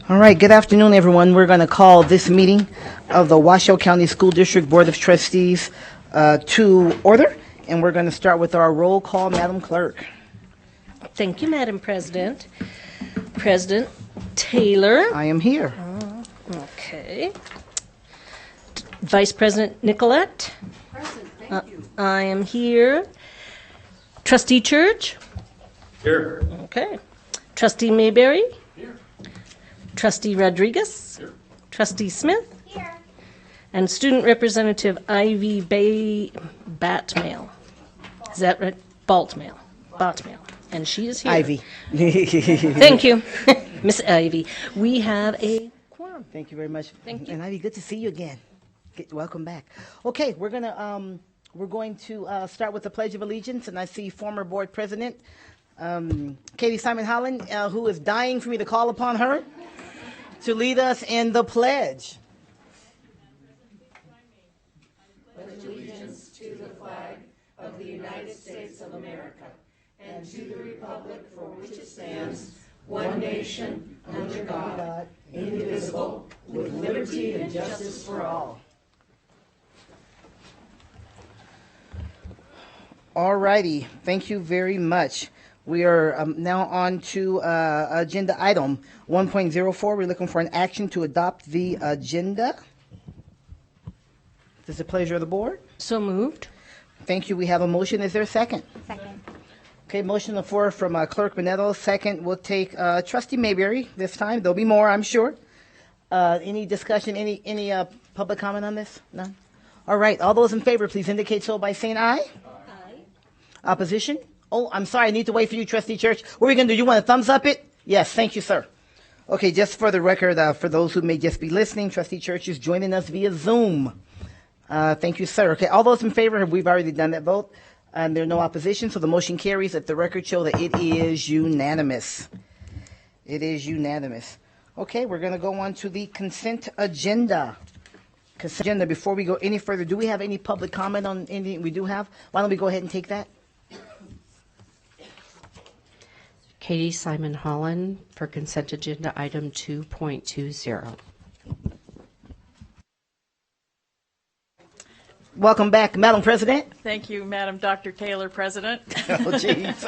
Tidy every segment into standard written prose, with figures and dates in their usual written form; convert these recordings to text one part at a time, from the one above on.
All right, good afternoon, everyone. We're going to call this meeting of the Washoe County School District Board of Trustees to order, and we're going to start with our roll call, Madam Clerk. Thank you, Madam President. President Taylor. I am here. Okay. Vice President Nicolette. Present, thank you. I am here. Trustee Church. Here. Okay. Trustee Mayberry. Here. Trustee Rodriguez. Here. Trustee Smith. Here. And Student Representative Ivy Bay Batmail. Is that right? Baltmail. Botmail. And she is here. Ivy. Thank you, Miss Ivy. We have a quorum. Thank you very much. Thank you. And Ivy, good to see you again. Welcome back. Okay, we're going to start with the Pledge of Allegiance, and I see former board president Katie Simon Holland, who is dying for me to call upon her to lead us in the pledge. Allegiance to the flag of the United States of America and to the republic for which it stands, one nation, under God, indivisible, with liberty and justice for all. All righty. Thank you very much. We are now on to agenda item 1.04. We're looking for an action to adopt the agenda. Is this the pleasure of the board? So moved. Thank you. We have a motion. Is there a second? Second. Okay, motion on the floor from Clerk Bonetto. Second, we'll take Trustee Mayberry this time. There'll be more, I'm sure. Any discussion, any public comment on this? None? All right. All those in favor, please indicate so by saying aye. Aye. Opposition? Oh, I'm sorry. I need to wait for you, Trustee Church. What are we going to do? You want to thumbs up it? Yes. Thank you, sir. Okay, just for the record, for those who may just be listening, Trustee Church is joining us via Zoom. Thank you, sir. Okay, all those in favor, we've already done that vote. And there are no opposition, so the motion carries. Let the record show that it is unanimous. It is unanimous. Okay, we're going to go on to the consent agenda. Consent agenda. Before we go any further, do we have any public comment on anything we do have? Why don't we go ahead and take that? Katie Simon Holland for consent agenda item 2.20. Welcome back, Madam President. Thank you, Madam Dr. Taylor, President. Oh, geez.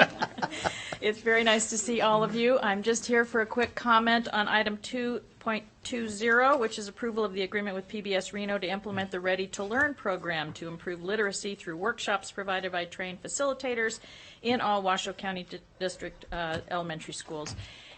It's very nice to see all of you. I'm just here for a quick comment on item 2.20, which is approval of the agreement with PBS Reno to implement the Ready to Learn program to improve literacy through workshops provided by trained facilitators in all Washoe County District elementary schools.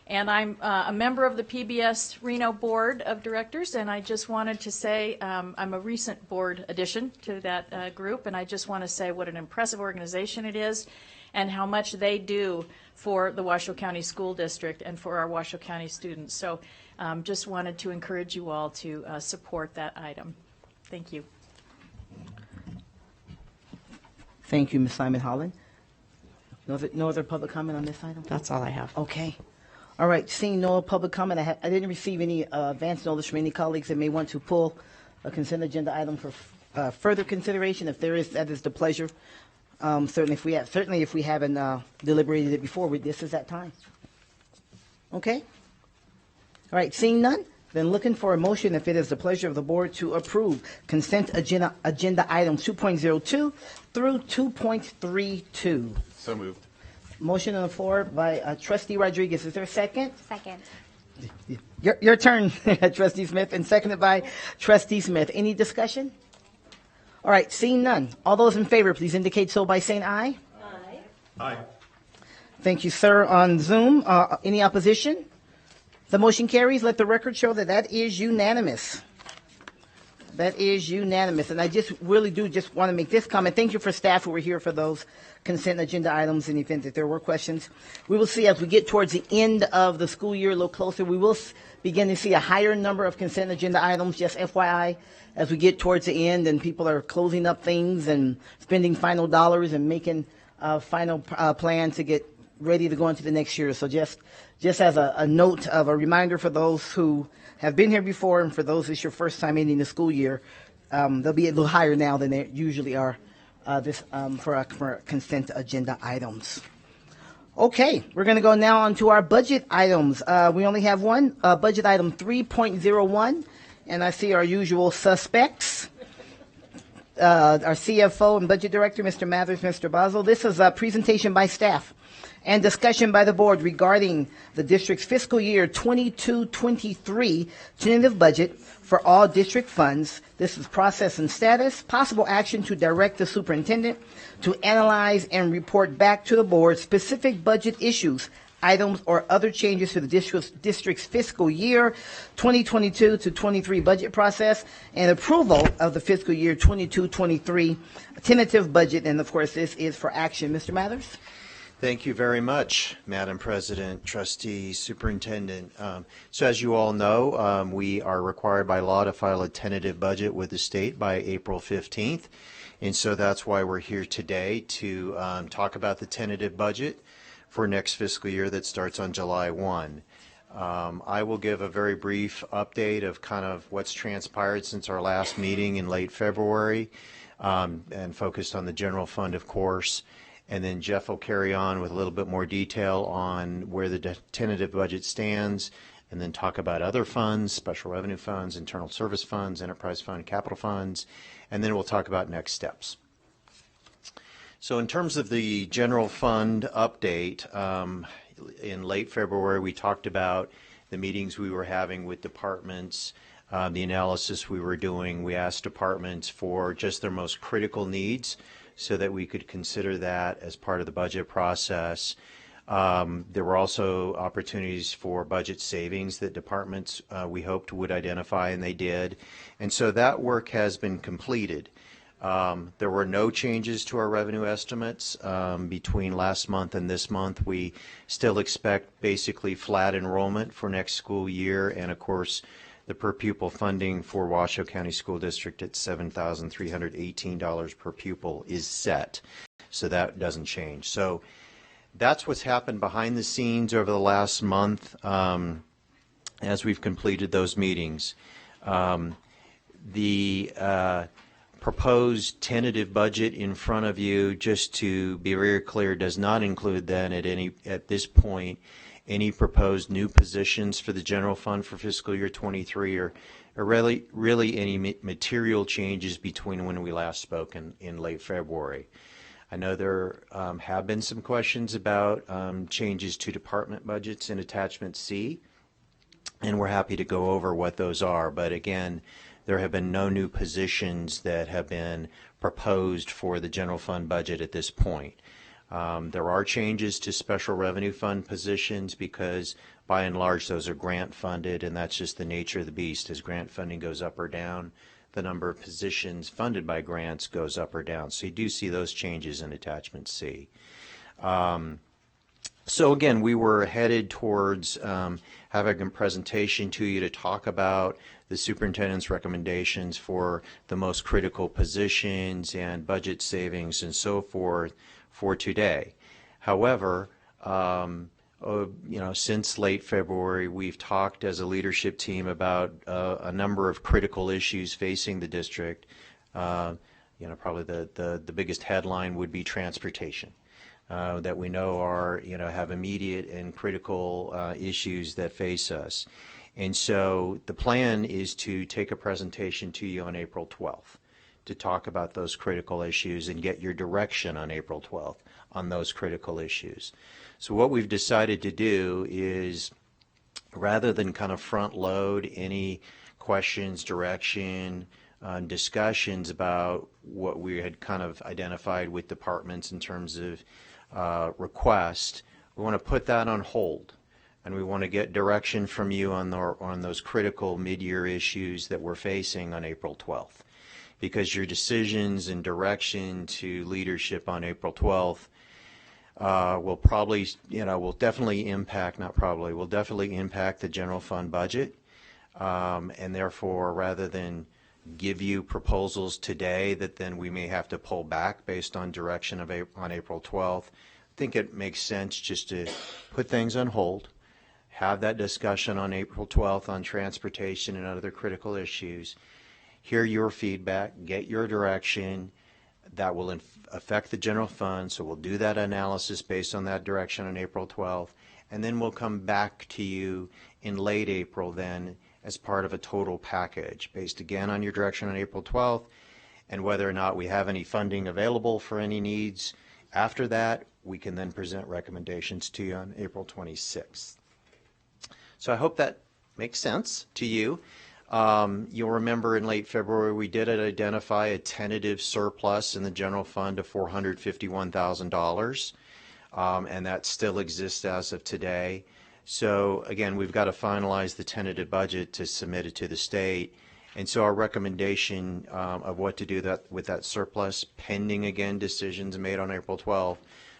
And I'm a member of the PBS Reno Board of Directors, and I just wanted to say I'm a recent board addition to that group, and I just want to say what an impressive organization it is and how much they do for the Washoe County School District and for our Washoe County students. So just wanted to encourage you all to support that item. Thank you. Thank you, Ms. Simon Holland. No other public comment on this item? That's all I have. Okay. All right, seeing no public comment, I didn't receive any advance notice from any colleagues that may want to pull a consent agenda item for further consideration. If there is, that is the pleasure. Certainly, if we haven't deliberated it before, this is that time. Okay. All right, seeing none, then looking for a motion, if it is the pleasure of the board, to approve consent agenda items 2.02 through 2.32. So moved. Motion on the floor by Trustee Rodriguez. Is there a second? Second. Your turn, Trustee Smith, and seconded by Trustee Smith. Any discussion? All right, seeing none. All those in favor, please indicate so by saying aye. Aye. Aye. Thank you, sir. On Zoom, any opposition? The motion carries. Let the record show that that is unanimous. That is unanimous. And I just really do just want to make this comment. Thank you for staff who were here for those consent agenda items in the event that there were questions. We will see as we get towards the end of the school year a little closer, we will begin to see a higher number of consent agenda items, just FYI, as we get towards the end and people are closing up things and spending final dollars and making final plans to get ready to go into the next year. So just as a note of a reminder for those who have been here before and for those it's your first time ending the school year, they'll be a little higher now than they usually are for consent agenda items. Okay, we're going to go now on to our budget items. We only have one, budget item 3.01, and I see our usual suspects. Our CFO and Budget Director, Mr. Mathers, Mr. Basel. This is a presentation by staff and discussion by the board regarding the district's fiscal year 22-23 tentative budget for all district funds. This is process and status, possible action to direct the superintendent to analyze and report back to the board specific budget issues, items, or other changes to the district's fiscal year 2022 to 23 budget process, and approval of the fiscal year 22-23 tentative budget. And of course, this is for action. Mr. Mathers? Thank you very much, Madam President, Trustees, Superintendent. So as you all know, we are required by law to file a tentative budget with the state by April 15th. And so that's why we're here today to talk about the tentative budget for next fiscal year that starts on July 1. I will give a very brief update of kind of what's transpired since our last meeting in late February, and focused on the general fund, of course. And then Jeff will carry on with a little bit more detail on where the tentative budget stands, and then talk about other funds, special revenue funds, internal service funds, enterprise fund, capital funds, and then we'll talk about next steps. So in terms of the general fund update, in late February we talked about the meetings we were having with departments, the analysis we were doing. We asked departments for just their most critical needs so that we could consider that as part of the budget process. There were also opportunities for budget savings that departments we hoped would identify, and they did. And so that work has been completed. There were no changes to our revenue estimates between last month and this month. We still expect basically flat enrollment for next school year, and of course the per pupil funding for Washoe County School District at $7,318 per pupil is set. So that doesn't change. So that's what's happened behind the scenes over the last month as we've completed those meetings. The proposed tentative budget in front of you, just to be very clear, does not include then at this point any proposed new positions for the general fund for fiscal year 23, or really any material changes between when we last spoke in late February. I know there have been some questions about changes to department budgets in attachment C, and we're happy to go over what those are. But again, there have been no new positions that have been proposed for the general fund budget at this point. There are changes to special revenue fund positions because by and large those are grant funded, and that's just the nature of the beast. As grant funding goes up or down, the number of positions funded by grants goes up or down. So you do see those changes in attachment C. So again, we were headed towards having a presentation to you to talk about the superintendent's recommendations for the most critical positions and budget savings and so forth for today. However, since late February, we've talked as a leadership team about a number of critical issues facing the district. Probably the biggest headline would be transportation. That we know are, have immediate and critical issues that face us. And so the plan is to take a presentation to you on April 12th to talk about those critical issues and get your direction on April 12th on those critical issues. So what we've decided to do is, rather than kind of front load any questions, direction, discussions about what we had kind of identified with departments in terms of request, we want to put that on hold, and we want to get direction from you on those critical mid-year issues that we're facing on April 12th, because your decisions and direction to leadership on April 12th will probably, will definitely impact, will definitely impact the general fund budget, and therefore, rather than give you proposals today that then we may have to pull back based on direction on April 12th, I think it makes sense just to put things on hold, have that discussion on April 12th on transportation and other critical issues, hear your feedback, get your direction, That will affect the general fund, so we'll do that analysis based on that direction on April 12th, and then we'll come back to you in late April then as part of a total package based again on your direction on April 12th and whether or not we have any funding available for any needs. After that, we can then present recommendations to you on April 26th. So I hope that makes sense to you. You'll remember in late February we did identify a tentative surplus in the general fund of $451,000, and that still exists as of today. So again, we've got to finalize the tentative budget to submit it to the state, and so our recommendation of what to do with that surplus, pending again decisions made on April 12th,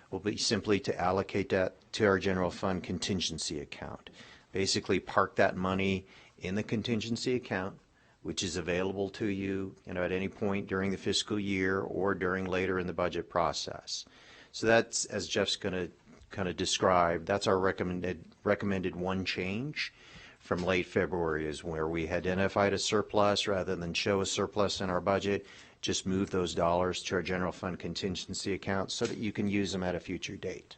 will be simply to allocate that to our general fund contingency account. Basically park that money in the contingency account, which is available to you, at any point during the fiscal year or during later in the budget process. So that's, as Jeff's going to kind of describe, that's our recommended one change from late February, is where we identified a surplus rather than show a surplus in our budget. Just move those dollars to our general fund contingency account so that you can use them at a future date.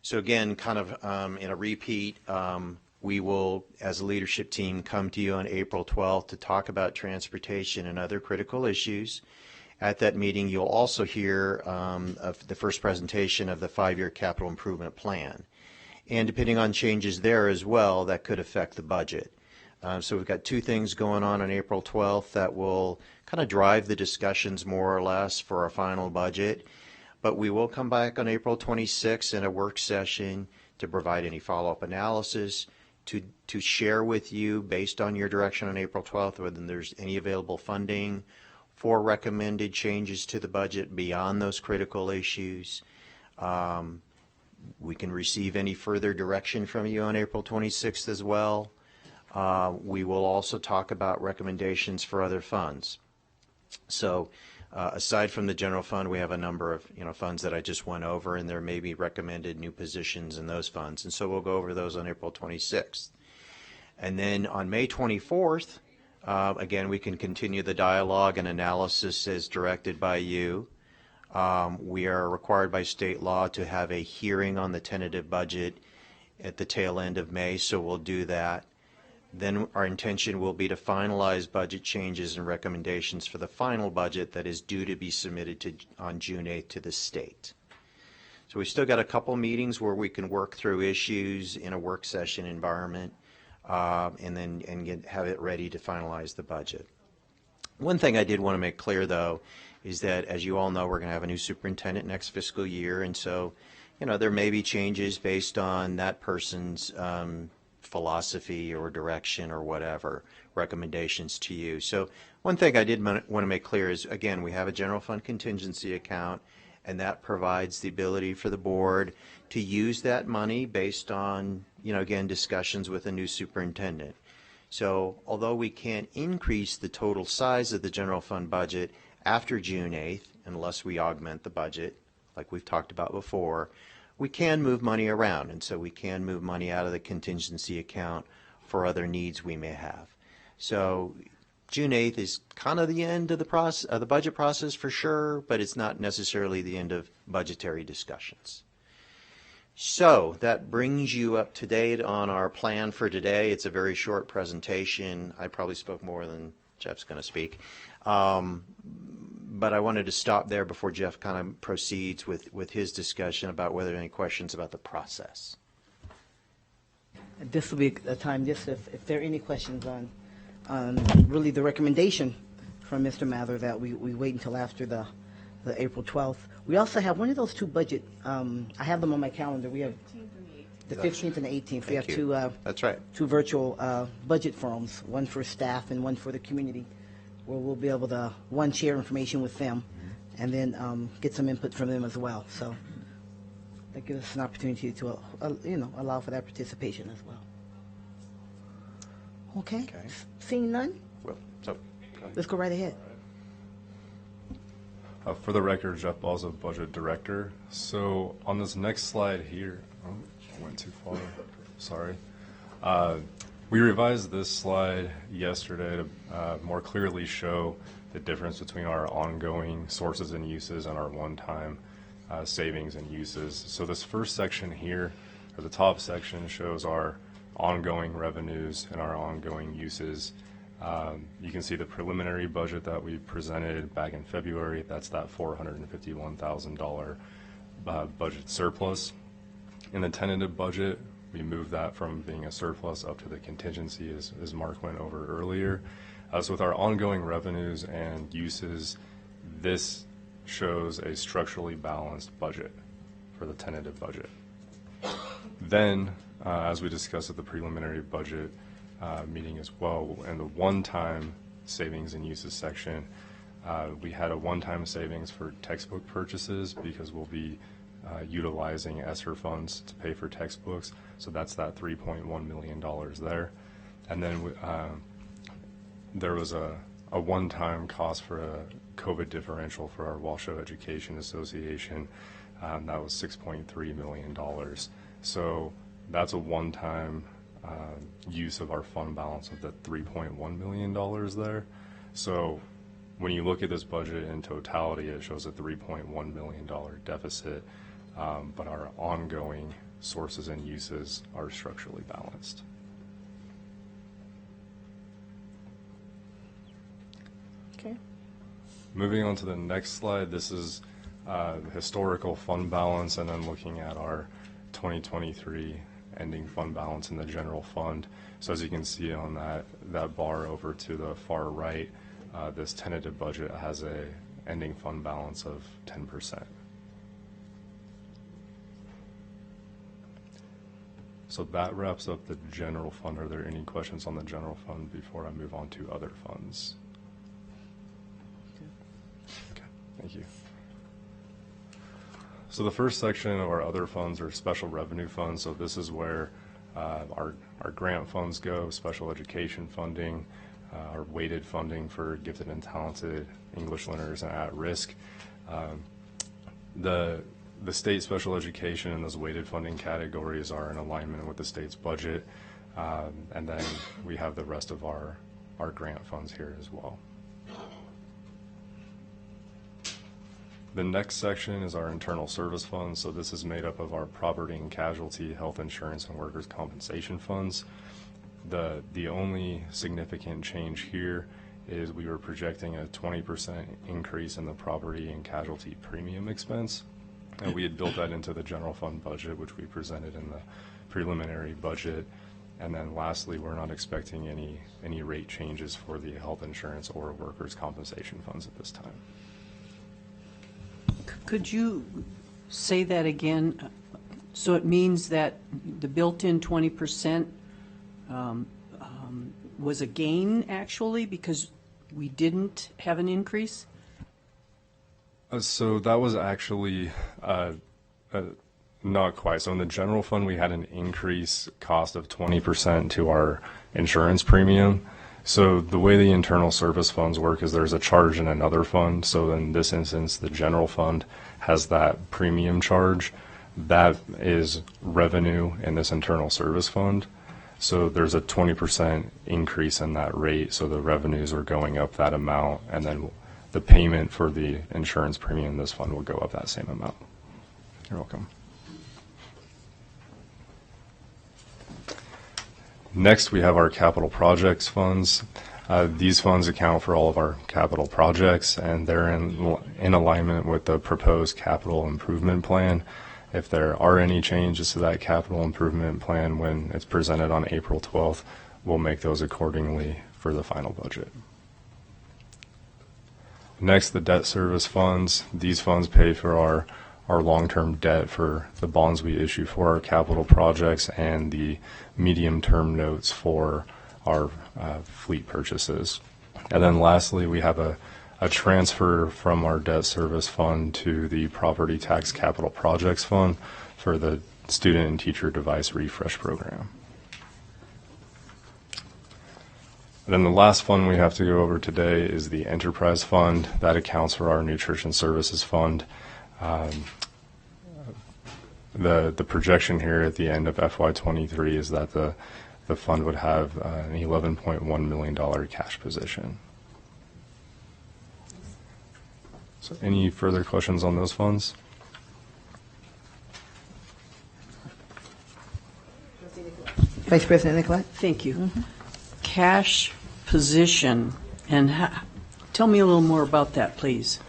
So again, kind of in a repeat, we will, as a leadership team, come to you on April 12th to talk about transportation and other critical issues. At that meeting, you'll also hear of the first presentation of the 5-year capital improvement plan. And depending on changes there as well, that could affect the budget. So we've got two things going on April 12th that will kind of drive the discussions more or less for our final budget. But we will come back on April 26th in a work session to provide any follow-up analysis, to share with you, based on your direction on April 12th, whether there's any available funding for recommended changes to the budget beyond those critical issues. We can receive any further direction from you on April 26th as well. We will also talk about recommendations for other funds. So aside from the general fund, we have a number of funds that I just went over, and there may be recommended new positions in those funds, and so we'll go over those on April 26th. And then on May 24th, again, we can continue the dialogue and analysis as directed by you. We are required by state law to have a hearing on the tentative budget at the tail end of May, so we'll do that. Then our intention will be to finalize budget changes and recommendations for the final budget that is due to be submitted on June 8th to the state. So we've still got a couple meetings where we can work through issues in a work session environment and have it ready to finalize the budget. One thing I did want to make clear, though, is that, as you all know, we're going to have a new superintendent next fiscal year, and so there may be changes based on that person's philosophy or direction or whatever, recommendations to you. So one thing I did want to make clear is, again, we have a general fund contingency account, and that provides the ability for the board to use that money based on, again, discussions with a new superintendent. So although we can't increase the total size of the general fund budget after June 8th, unless we augment the budget, like we've talked about before, we can move money around, and so we can move money out of the contingency account for other needs we may have. So June 8th is kind of the end of the budget process for sure, but it's not necessarily the end of budgetary discussions. So that brings you up to date on our plan for today. It's a very short presentation. I probably spoke more than Jeff's going to speak. But I wanted to stop there before Jeff kind of proceeds with his discussion about whether there are any questions about the process. This will be a time, just if there are any questions on really the recommendation from Mr. Mather, that we wait until after the April 12th. We also have one of those two budget, I have them on my calendar. We have the 15th and the 18th. We have two, that's right, two virtual budget forums, one for staff and one for the community, where we'll be able to, one, share information with them, and then get some input from them as well. So that gives us an opportunity to, allow for that participation as well. Okay. Seeing none, well, so let's go right ahead. For the record, Jeff Balzo, Budget Director. So on this next slide here, went too far, sorry. We revised this slide yesterday to more clearly show the difference between our ongoing sources and uses and our one-time savings and uses. So this first section here, or the top section, shows our ongoing revenues and our ongoing uses. You can see the preliminary budget that we presented back in February. That's that $451,000 budget surplus. In the tentative budget, we moved that from being a surplus up to the contingency, as Mark went over earlier. So with our ongoing revenues and uses, this shows a structurally balanced budget for the tentative budget. Then, as we discussed at the preliminary budget meeting as well, in the one-time savings and uses section, we had a one-time savings for textbook purchases because we'll be utilizing ESSER funds to pay for textbooks. So that's that $3.1 million there. And then there was a one-time cost for a COVID differential for our Washoe Education Association. That was $6.3 million. So that's a one-time use of our fund balance of the $3.1 million there. So when you look at this budget in totality, it shows a $3.1 million deficit, but our ongoing sources and uses are structurally balanced. Okay. Moving on to the next slide, this is the historical fund balance, and then looking at our 2023 ending fund balance in the general fund. So as you can see on that bar over to the far right, this tentative budget has a ending fund balance of 10%. So that wraps up the general fund. Are there any questions on the general fund before I move on to other funds? Okay, thank you. So the first section of our other funds are special revenue funds. So this is where our grant funds go, special education funding, our weighted funding for gifted and talented English learners and at risk. The state special education and those weighted funding categories are in alignment with the state's budget. And then we have the rest of our grant funds here as well. The next section is our internal service funds. So this is made up of our property and casualty, health insurance, and workers' compensation funds. The only significant change here is we were projecting a 20% increase in the property and casualty premium expense. And we had built that into the general fund budget, which we presented in the preliminary budget. And then lastly, we're not expecting any rate changes for the health insurance or workers' compensation funds at this time. Could you say that again? So it means that the built-in 20% was a gain, actually, because we didn't have an increase? So that was actually not quite. So in the general fund, we had an increase cost of 20% to our insurance premium. So the way the internal service funds work is there's a charge in another fund. So in this instance, the general fund has that premium charge. That is revenue in this internal service fund. So there's a 20% increase in that rate. So the revenues are going up that amount, and then the payment for the insurance premium in this fund will go up that same amount. You're welcome. Next, we have our capital projects funds. These funds account for all of our capital projects, and they're in alignment with the proposed capital improvement plan. If there are any changes to that capital improvement plan when it's presented on April 12th, we'll make those accordingly for the final budget. Next, the debt service funds. These funds pay for our long-term debt for the bonds we issue for our capital projects and the medium-term notes for our fleet purchases. And then lastly, we have a transfer from our debt service fund to the property tax capital projects fund for the student and teacher device refresh program. And then the last fund we have to go over today is the enterprise fund. That accounts for our nutrition services fund. The projection here at the end of FY23 is that the fund would have an $11.1 million cash position. So any further questions on those funds? Vice President Nicolette? Thank you. Cash position, and tell me a little more about that, please.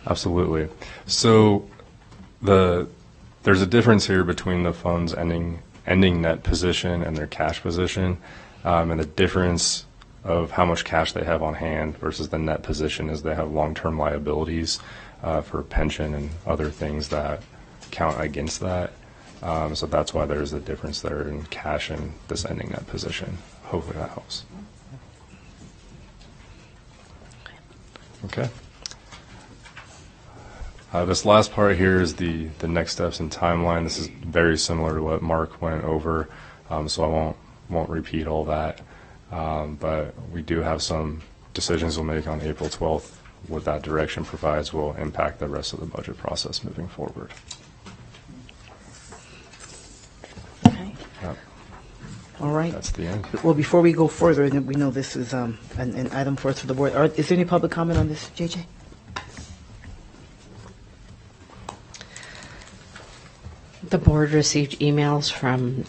Absolutely. So there's a difference here between the funds ending net position and their cash position, and the difference of how much cash they have on hand versus the net position is they have long-term liabilities for pension and other things that count against that. So that's why there's a difference there in cash and this ending net position. Hopefully that helps. Okay. This last part here is the next steps and timeline. This is very similar to what Mark went over, so I won't repeat all that. But we do have some decisions we'll make on April 12th. What that direction provides will impact the rest of the budget process moving forward. Okay. Yep, All right. that's the end. Well, before we go further, and we know this is an item for us for the board. Is there any public comment on this, JJ? The board received emails from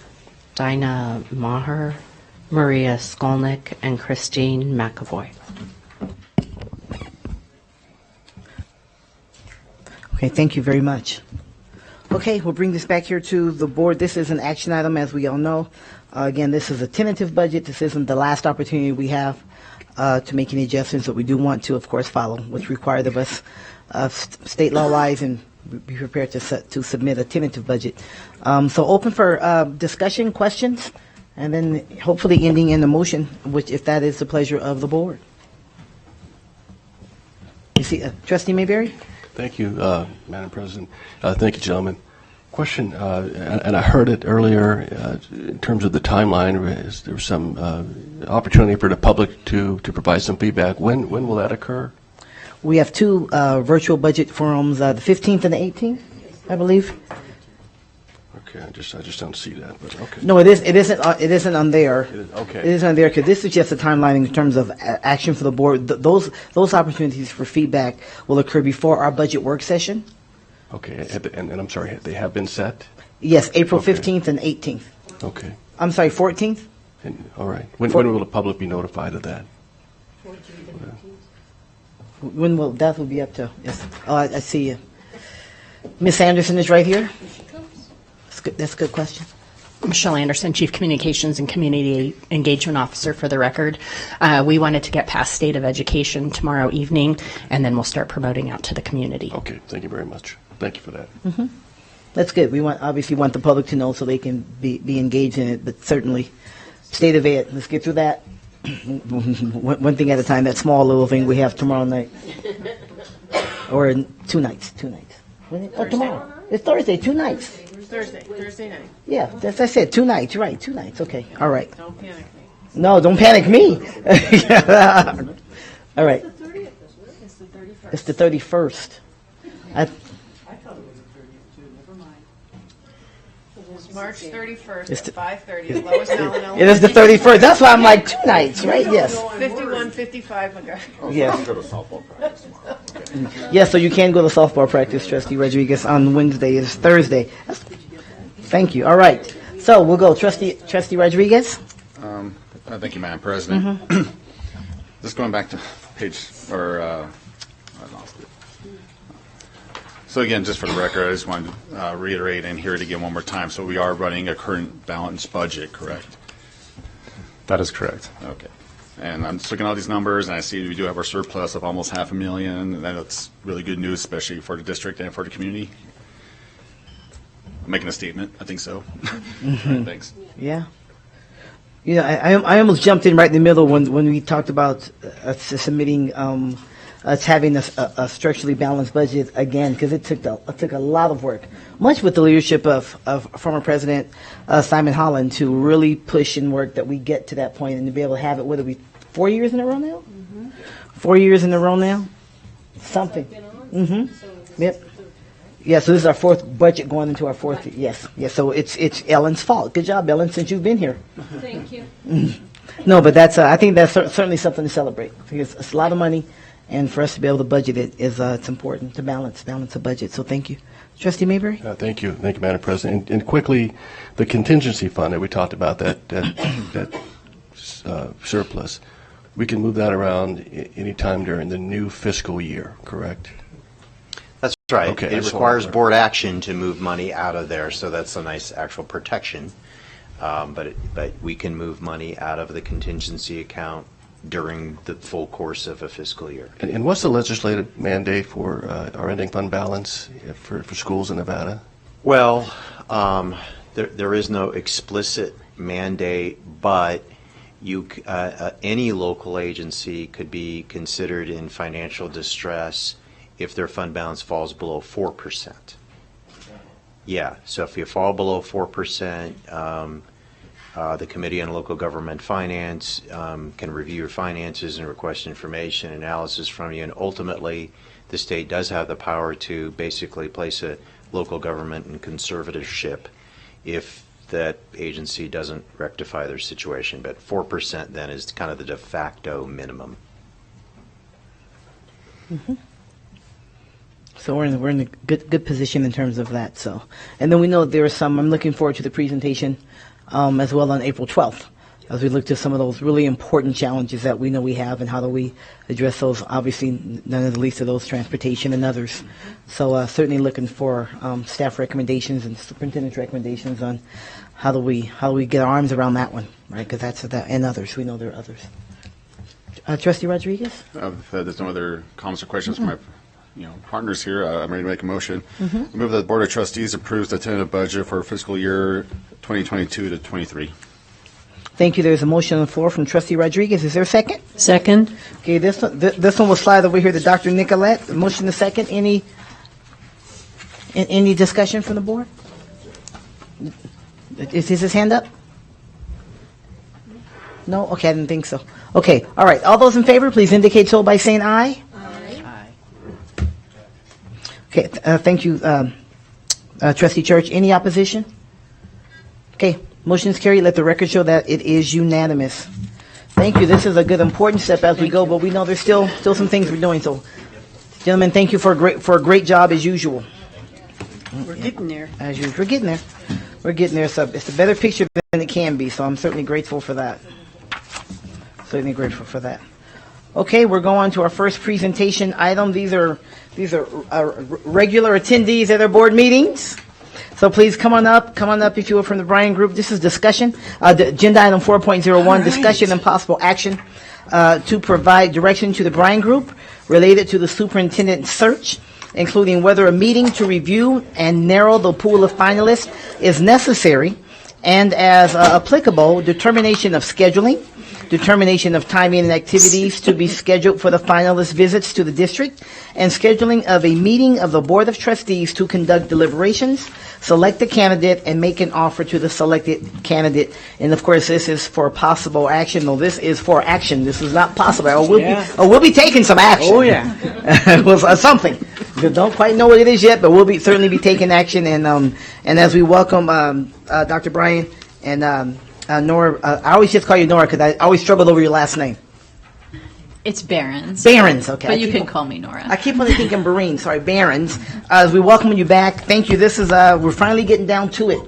Dinah Maher, Maria Skolnick, and Christine McAvoy. Okay, thank you very much. Okay, we'll bring this back here to the board. This is an action item, as we all know. Again, this is a tentative budget. This isn't the last opportunity we have to make any adjustments, but we do want to, of course, follow what's required of us state law-wise and be prepared to submit a tentative budget. So open for discussion, questions, and then hopefully ending in a motion, which, if that is the pleasure of the board. You see, Trustee Mayberry? Thank you, Madam President. Thank you, gentlemen. Question, and I heard it earlier in terms of the timeline. There was some opportunity for the public to provide some feedback. When will that occur? We have two virtual budget forums, the 15th and the 18th, I believe. Okay, I just don't see that, but okay. No, it isn't on there. Okay. It isn't on there because this is just a timeline in terms of action for the board. Those opportunities for feedback will occur before our budget work session. Okay, and I'm sorry, they have been set? Yes, April Okay. 15th and 18th. Okay. I'm sorry, 14th? All right. When will the public be notified of that? When will that will be up to? Yes. Oh, I see you. Miss Anderson is right here. That's good. That's a good question. Michelle Anderson, Chief Communications and Community Engagement Officer for the record. We wanted to get past State of Education tomorrow evening, and then we'll start promoting out to the community. Okay, thank you very much. Thank you for that. That's good. We obviously want the public to know so they can be engaged in it, but certainly State of Ed. Let's get through that. One thing at a time. That small little thing we have tomorrow night. Or two nights. Oh, tomorrow. It's Thursday, 2 nights. Thursday night. Yeah, that's I said. 2 nights. You're right, 2 nights. Okay. All right. Don't panic me. No, don't panic me. All right. It's the 30th, isn't it? It's the 31st. It's the 31st. I thought it was the 30th too. Never mind. It's March 31st It's at 5:30 at Lois Allen It is the 31st. That's why I'm like 2 nights, right? Yes. 51:55 McGregor. Yes. Yes, so you can go to softball practice, Trustee Rodriguez, on Wednesday. It's Thursday. Thank you. All right. So we'll go. Trustee Rodriguez? Thank you, Madam President. Just going back to page, I lost it. So again, just for the record, I just wanted to reiterate and hear it again one more time. So we are running a current balanced budget, correct? That is correct. Okay. And I'm just looking at all these numbers, and I see we do have our surplus of almost $500,000, and that's really good news, especially for the district and for the community. I'm making a statement. I think so. All right, thanks. Yeah. You know, I almost jumped in right in the middle when we talked about submitting us having a structurally balanced budget again, because it took a lot of work, much with the leadership of former President Simon Holland, to really push and work that we get to that point and to be able to have it. What are we, 4 years in a row now? 4 years in a row now. Something. Yep. Yeah, so this is our fourth budget going into our fourth. Yes. So it's Ellen's fault. Good job, Ellen, since you've been here. Thank you. No, but that's I think that's certainly something to celebrate, because it's a lot of money, And for us to be able to budget it is it's important to balance the budget. So thank you. Trustee Mayberry? Thank you, Madam President. And quickly, the contingency fund that we talked about, that surplus, we can move that around any time during the new fiscal year, correct? That's right. Okay, It requires board action to move money out of there, so that's a nice actual protection. But we can move money out of the contingency account during the full course of a fiscal year. And what's the legislative mandate for our ending fund balance for schools in Nevada? Well, there is no explicit mandate, but any local agency could be considered in financial distress if their fund balance falls below 4%. Yeah, so if you fall below 4%, the Committee on Local Government Finance can review your finances and request information, analysis from you, and ultimately the state does have the power to basically place a local government in conservatorship if that agency doesn't rectify their situation. But 4% then is kind of the de facto minimum. Mm-hmm. So we're in a good position in terms of that. So, and then we know there are some. I'm looking forward to the presentation as well on April 12th, as we look to some of those really important challenges that we know we have, and how do we address those. Obviously, none of the least of those, transportation and others. So certainly looking for staff recommendations and superintendent's recommendations on how do we get our arms around that one, right? Because that's that, and others. We know there are others. Trustee Rodriguez. There's no other comments or questions from my partners here. I'm ready to make a motion. I move that the Board of Trustees approves the tentative budget for fiscal year 2022 to 23. Thank you. There's a motion on the floor from Trustee Rodriguez. Is there a second? Second. Okay, this one will slide over here to Dr. Nicolette. Motion to second. Any discussion from the board? Is his hand up? No? Okay, I didn't think so. Okay, all right. All those in favor, please indicate so by saying aye. Okay, thank you, Trustee Church. Any opposition? Okay, motion is carried. Let the record show that it is unanimous. Thank you. This is a good, important step as we go, but we know there's still some things we're doing. So, gentlemen, thank you for a great job as usual. We're getting there. As usual, we're getting there. We're getting there. So it's a better picture than it can be. So I'm certainly grateful for that. Certainly grateful for that. Okay, we're going to our first presentation item. These are regular attendees at our board meetings. So please come on up if you will, from the Bryan Group. This is discussion. Agenda item 4.01, discussion and possible action to provide direction to the Bryan Group related to the superintendent search, including whether a meeting to review and narrow the pool of finalists is necessary, and as applicable, determination of scheduling, determination of timing and activities to be scheduled for the finalist visits to the district, and scheduling of a meeting of the Board of Trustees to conduct deliberations, select a candidate, and make an offer to the selected candidate. And of course, this is for possible action. No, this is for action. This is not possible. We'll be taking some action. Oh, yeah. Well, something. We don't quite know what it is yet, but we'll certainly be taking action. And as we welcome Dr. Bryan and Nora, I always just call you Nora because I always struggled over your last name. It's Barron's. Barron's, okay. But you can call me Nora. I keep on thinking Barreen. Sorry, Barron's. As we welcome you back, thank you. This is we're finally getting down to it.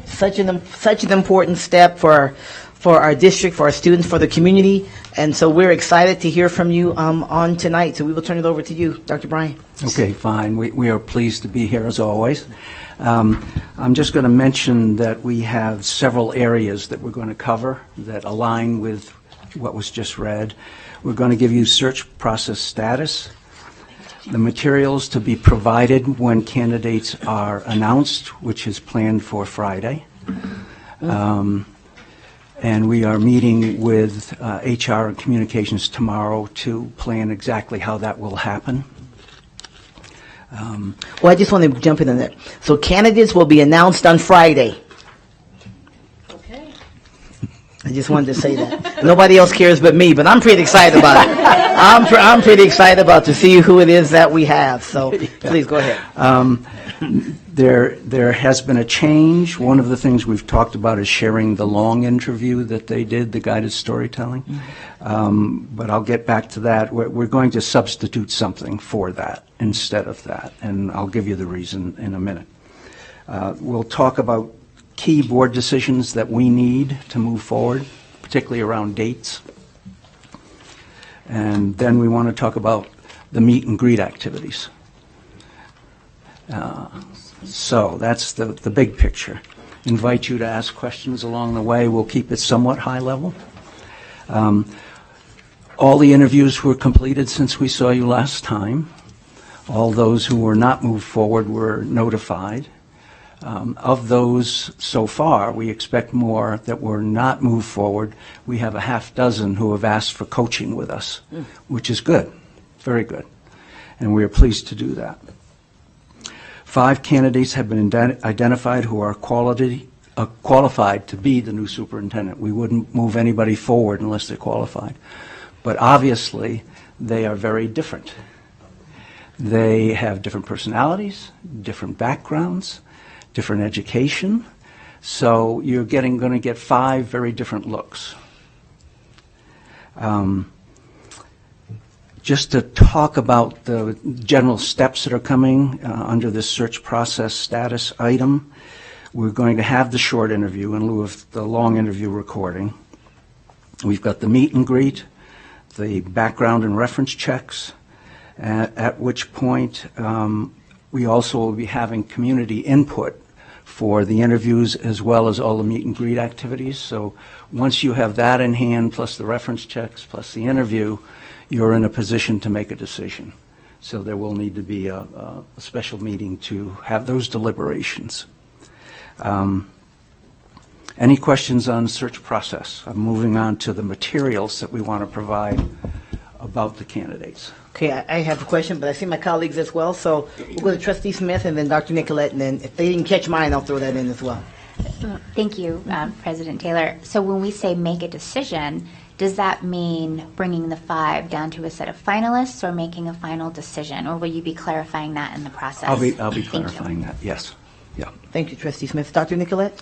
Such an important step for our district, for our students, for the community, and so we're excited to hear from you on tonight. So we will turn it over to you, Dr. Bryan. Okay, fine. We are pleased to be here as always. I'm just going to mention that we have several areas that we're going to cover that align with what was just read. We're going to give you search process status, the materials to be provided when candidates are announced, which is planned for Friday. And we are meeting with HR and Communications tomorrow to plan exactly how that will happen. Well, I just want to jump in on that. So candidates will be announced on Friday. Okay. I just wanted to say that. Nobody else cares but me, but I'm pretty excited about it. I'm pretty excited about to see who it is that we have. So please go ahead. There has been a change. One of the things we've talked about is sharing the long interview that they did, the guided storytelling. But I'll get back to that. We're going to substitute something for that instead of that, and I'll give you the reason in a minute. We'll talk about key board decisions that we need to move forward, particularly around dates. And then we want to talk about the meet and greet activities. So that's the big picture. Invite you to ask questions along the way. We'll keep it somewhat high level. All the interviews were completed since we saw you last time. All those who were not moved forward were notified. Of those so far, we expect more that were not moved forward. We have a half dozen who have asked for coaching with us, which is good, very good. And we are pleased to do that. 5 candidates have been identified who are qualified to be the new superintendent. We wouldn't move anybody forward unless they're qualified. But obviously, they are very different. They have different personalities, different backgrounds, different education. So you're going to get 5 very different looks. Just to talk about the general steps that are coming under this search process status item, we're going to have the short interview in lieu of the long interview recording. We've got the meet and greet, the background and reference checks, at which point we also will be having community input for the interviews as well as all the meet and greet activities. So once you have that in hand, plus the reference checks, plus the interview, you're in a position to make a decision. So there will need to be a special meeting to have those deliberations. Any questions on search process? I'm moving on to the materials that we want to provide about the candidates. Okay, I have a question, but I see my colleagues as well, so we'll go to Trustee Smith and then Dr. Nicolette, and then if they didn't catch mine, I'll throw that in as well. Thank you, President Taylor. So when we say make a decision, does that mean bringing the 5 down to a set of finalists or making a final decision, or will you be clarifying that in the process? I'll be clarifying that, yes. Yeah. Thank you, Trustee Smith. Dr. Nicolette?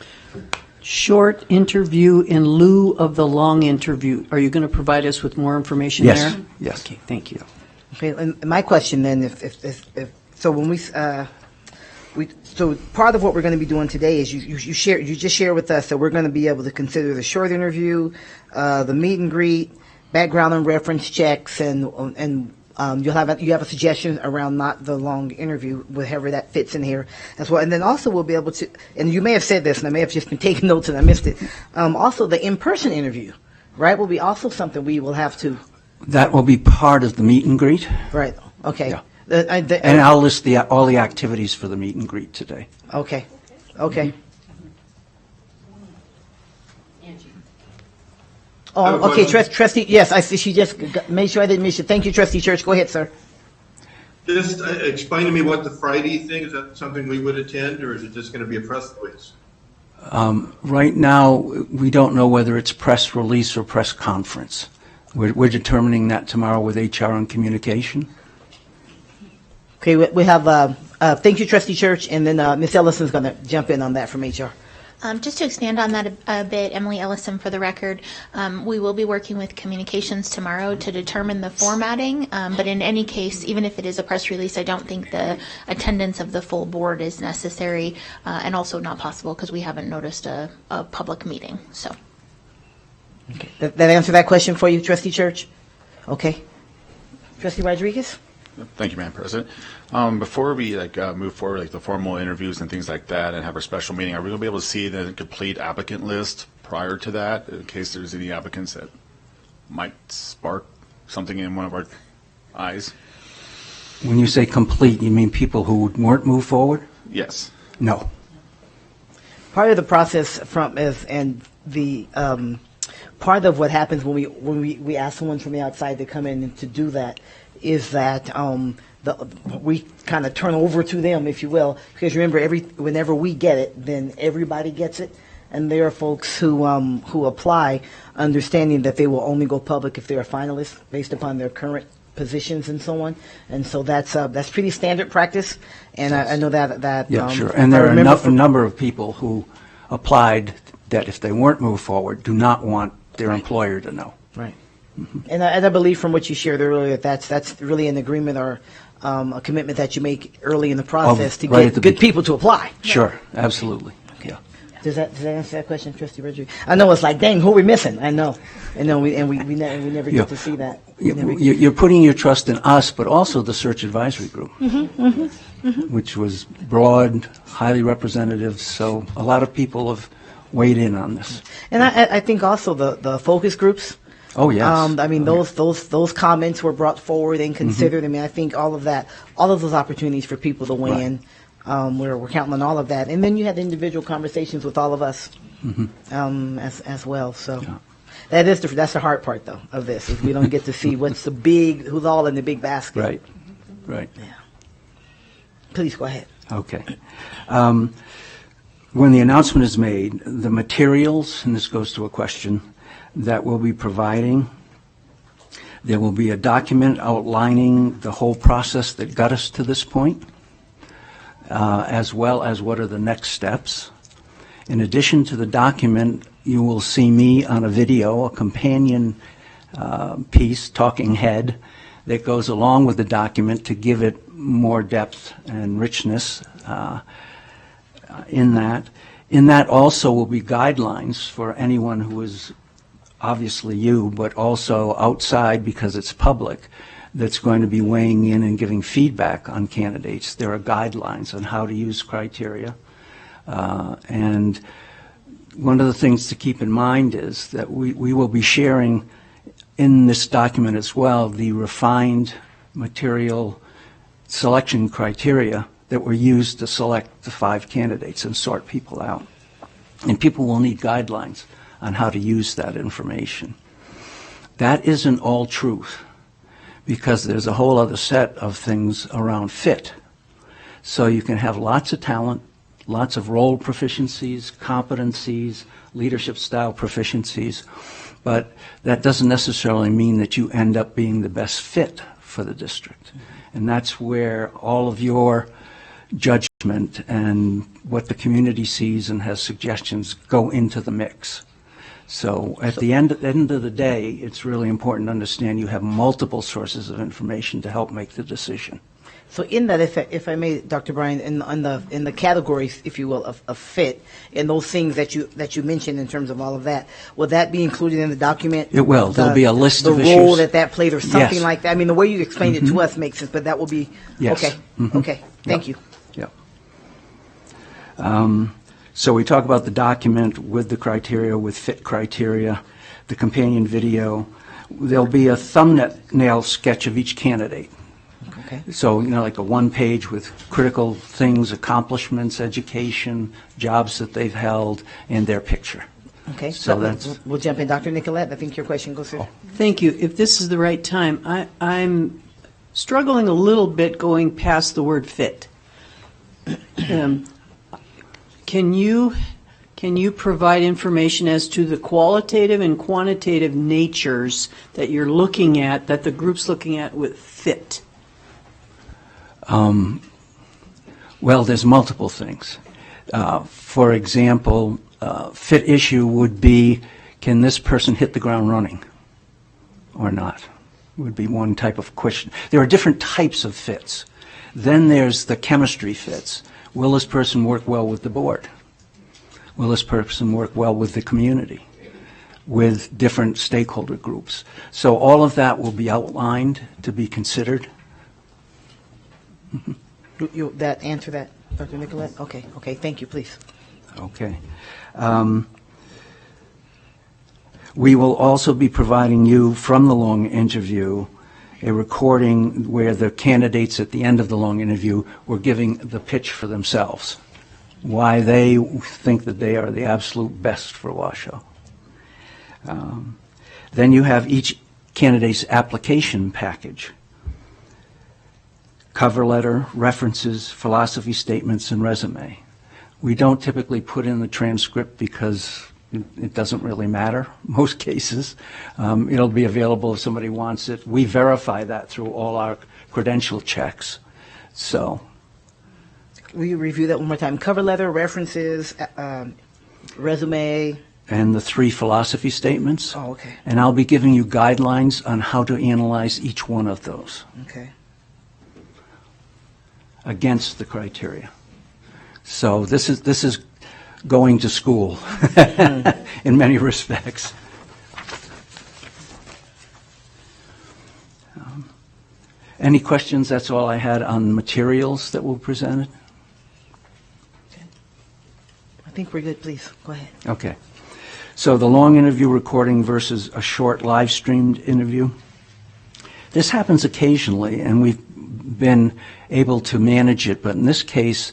Short interview in lieu of the long interview. Are you going to provide us with more information Yes. there? Yes. Okay, thank you. Okay, and my question then, if so, when so part of what we're going to be doing today is you just share with us that we're going to be able to consider the short interview, the meet and greet, background and reference checks, and you have a suggestion around not the long interview, whatever that fits in here as well. And then also we'll be able to, and you may have said this, and I may have just been taking notes and I missed it. Also the in-person interview, right, will be also something we will have to. That will be part of the meet and greet. Right. Okay. Yeah. And I'll list all the activities for the meet and greet today. Okay. Okay. Oh, okay, Trustee, yes, I see she just made sure I didn't miss it. Thank you, Trustee Church. Go ahead, sir. Just explain to me what the Friday thing, is that something we would attend, or is it just going to be a press release? Right now, we don't know whether it's press release or press conference. We're determining that tomorrow with HR and communication. Okay, we have, thank you, Trustee Church, and then Ms. Ellison's going to jump in on that from HR. Just to expand on that a bit, Emily Ellison for the record, we will be working with communications tomorrow to determine the formatting, but in any case, even if it is a press release, I don't think the attendance of the full board is necessary and also not possible because we haven't noticed a public meeting. So, okay. That answer that question for you, Trustee Church? Okay. Trustee Rodriguez? Thank you, Madam President. Before we move forward, like the formal interviews and things like that, and have our special meeting, are we going to be able to see the complete applicant list prior to that, in case there's any applicants that might spark something in one of our eyes? When you say complete, you mean people who weren't moved forward? Yes. No. Part of the process part of what happens when we ask someone from the outside to come in and to do that is that we kind of turn over to them, if you will, because remember, whenever we get it, then everybody gets it, and there are folks who apply, understanding that they will only go public if they're a finalist based upon their current positions and so on. And so that's pretty standard practice. And I know that. Yeah, sure. And there are a number of people who applied that if they weren't moved forward, do not want their employer to know. Right. And I believe from what you shared earlier, that's really an agreement or a commitment that you make early in the process to get good people to apply. Sure, absolutely. Yeah. Does that answer that question, Trustee Rodriguez? I know it's like, dang, who are we missing? I know, we never get to see that. You're putting your trust in us, but also the search advisory group, which was broad, highly representative. So a lot of people have weighed in on this. And I think also the focus groups. Oh yes. I mean, those comments were brought forward and considered. I mean, I think all of those opportunities for people to weigh in. We're counting on all of that, and then you had individual conversations with all of us as well. So that's the hard part, though, of this is we don't get to see who's all in the big basket. Right. Yeah. Please go ahead. Okay. When the announcement is made, the materials, and this goes to a question, that we'll be providing, there will be a document outlining the whole process that got us to this point, as well as what are the next steps. In addition to the document, you will see me on a video, a companion piece, talking head, that goes along with the document to give it more depth and richness in that. In that also will be guidelines for anyone who is obviously you, but also outside because it's public, that's going to be weighing in and giving feedback on candidates. There are guidelines on how to use criteria. And one of the things to keep in mind is that we will be sharing in this document as well the refined material selection criteria that were used to select the 5 candidates and sort people out. And people will need guidelines on how to use that information. That isn't all truth, because there's a whole other set of things around fit. So you can have lots of talent, lots of role proficiencies, competencies, leadership style proficiencies, but that doesn't necessarily mean that you end up being the best fit for the district. And that's where all of your judgment and what the community sees and has suggestions go into the mix. So at the end of the day, it's really important to understand you have multiple sources of information to help make the decision. So in that, if I may, Dr. Bryan, in the categories, if you will, of fit, and those things that you mentioned in terms of all of that, will that be included in the document? It will. There'll be a list of issues. The role that played or something like that. I mean, the way you explained it to us makes sense, but that will be, yes. Okay. Okay, thank you. Yeah. So we talk about the document with the criteria, with fit criteria, the companion video. There'll be a thumbnail sketch of each candidate. Okay. So, like a one-page with critical things, accomplishments, education, jobs that they've held, and their picture. Okay. So that's... We'll jump in. Dr. Nicolette, I think your question goes through. Thank you. If this is the right time, I'm struggling a little bit going past the word fit. Can you provide information as to the qualitative and quantitative natures that you're looking at, that the group's looking at with fit? Well, there's multiple things. For example, fit issue would be, can this person hit the ground running or not? Would be one type of question. There are different types of fits. Then there's the chemistry fits. Will this person work well with the board? Will this person work well with the community, with different stakeholder groups? So all of that will be outlined to be considered. That answer that, Dr. Nicolette? Okay, thank you, please. Okay. We will also be providing you from the long interview a recording where the candidates at the end of the long interview were giving the pitch for themselves, why they think that they are the absolute best for Washoe. Then you have each candidate's application package: cover letter, references, philosophy statements, and resume. We don't typically put in the transcript because It doesn't really matter, most cases. It'll be available if somebody wants it. We verify that through all our credential checks. So, Will you review that one more time? Cover letter, references, resume. and the 3 philosophy statements. Oh, okay. And I'll be giving you guidelines on how to analyze each one of those Okay. against the criteria. So this is going to school in many respects. Any questions? That's all I had on materials that were presented. I think we're good. Please go ahead. Okay. So the long interview recording versus a short live streamed interview. This happens occasionally, and we've been able to manage it, but in this case,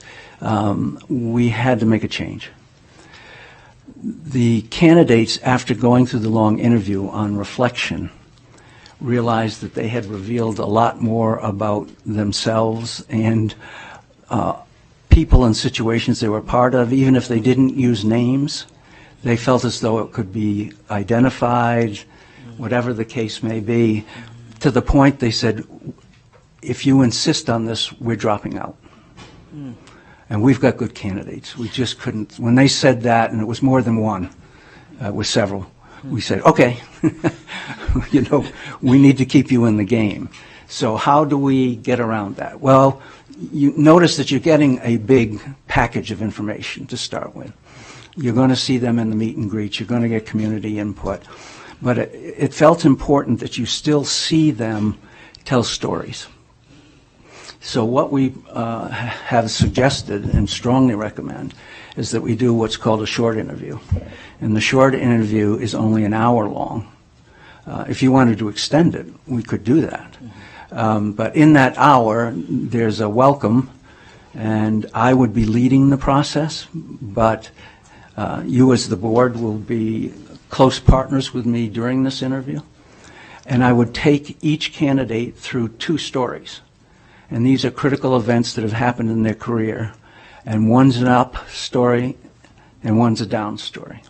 we had to make a change. The candidates, after going through the long interview on reflection, realized that they had revealed a lot more about themselves and people and situations they were part of, even if they didn't use names. They felt as though it could be identified, whatever the case may be, to the point they said, if you insist on this, we're dropping out. And we've got good candidates. We just couldn't, when they said that, and it was more than one, it was several, we said, okay, we need to keep you in the game. So how do we get around that? Well, you notice that you're getting a big package of information to start with. You're going to see them in the meet and greet. You're going to get community input. But it felt important that you still see them tell stories. So what we have suggested and strongly recommend is that we do what's called a short interview. And the short interview is only an hour long. If you wanted to extend it, we could do that. But in that hour, there's a welcome, and I would be leading the process, but you as the board will be close partners with me during this interview. And I would take each candidate through 2 stories. And these are critical events that have happened in their career. And one's an up story and one's a down story.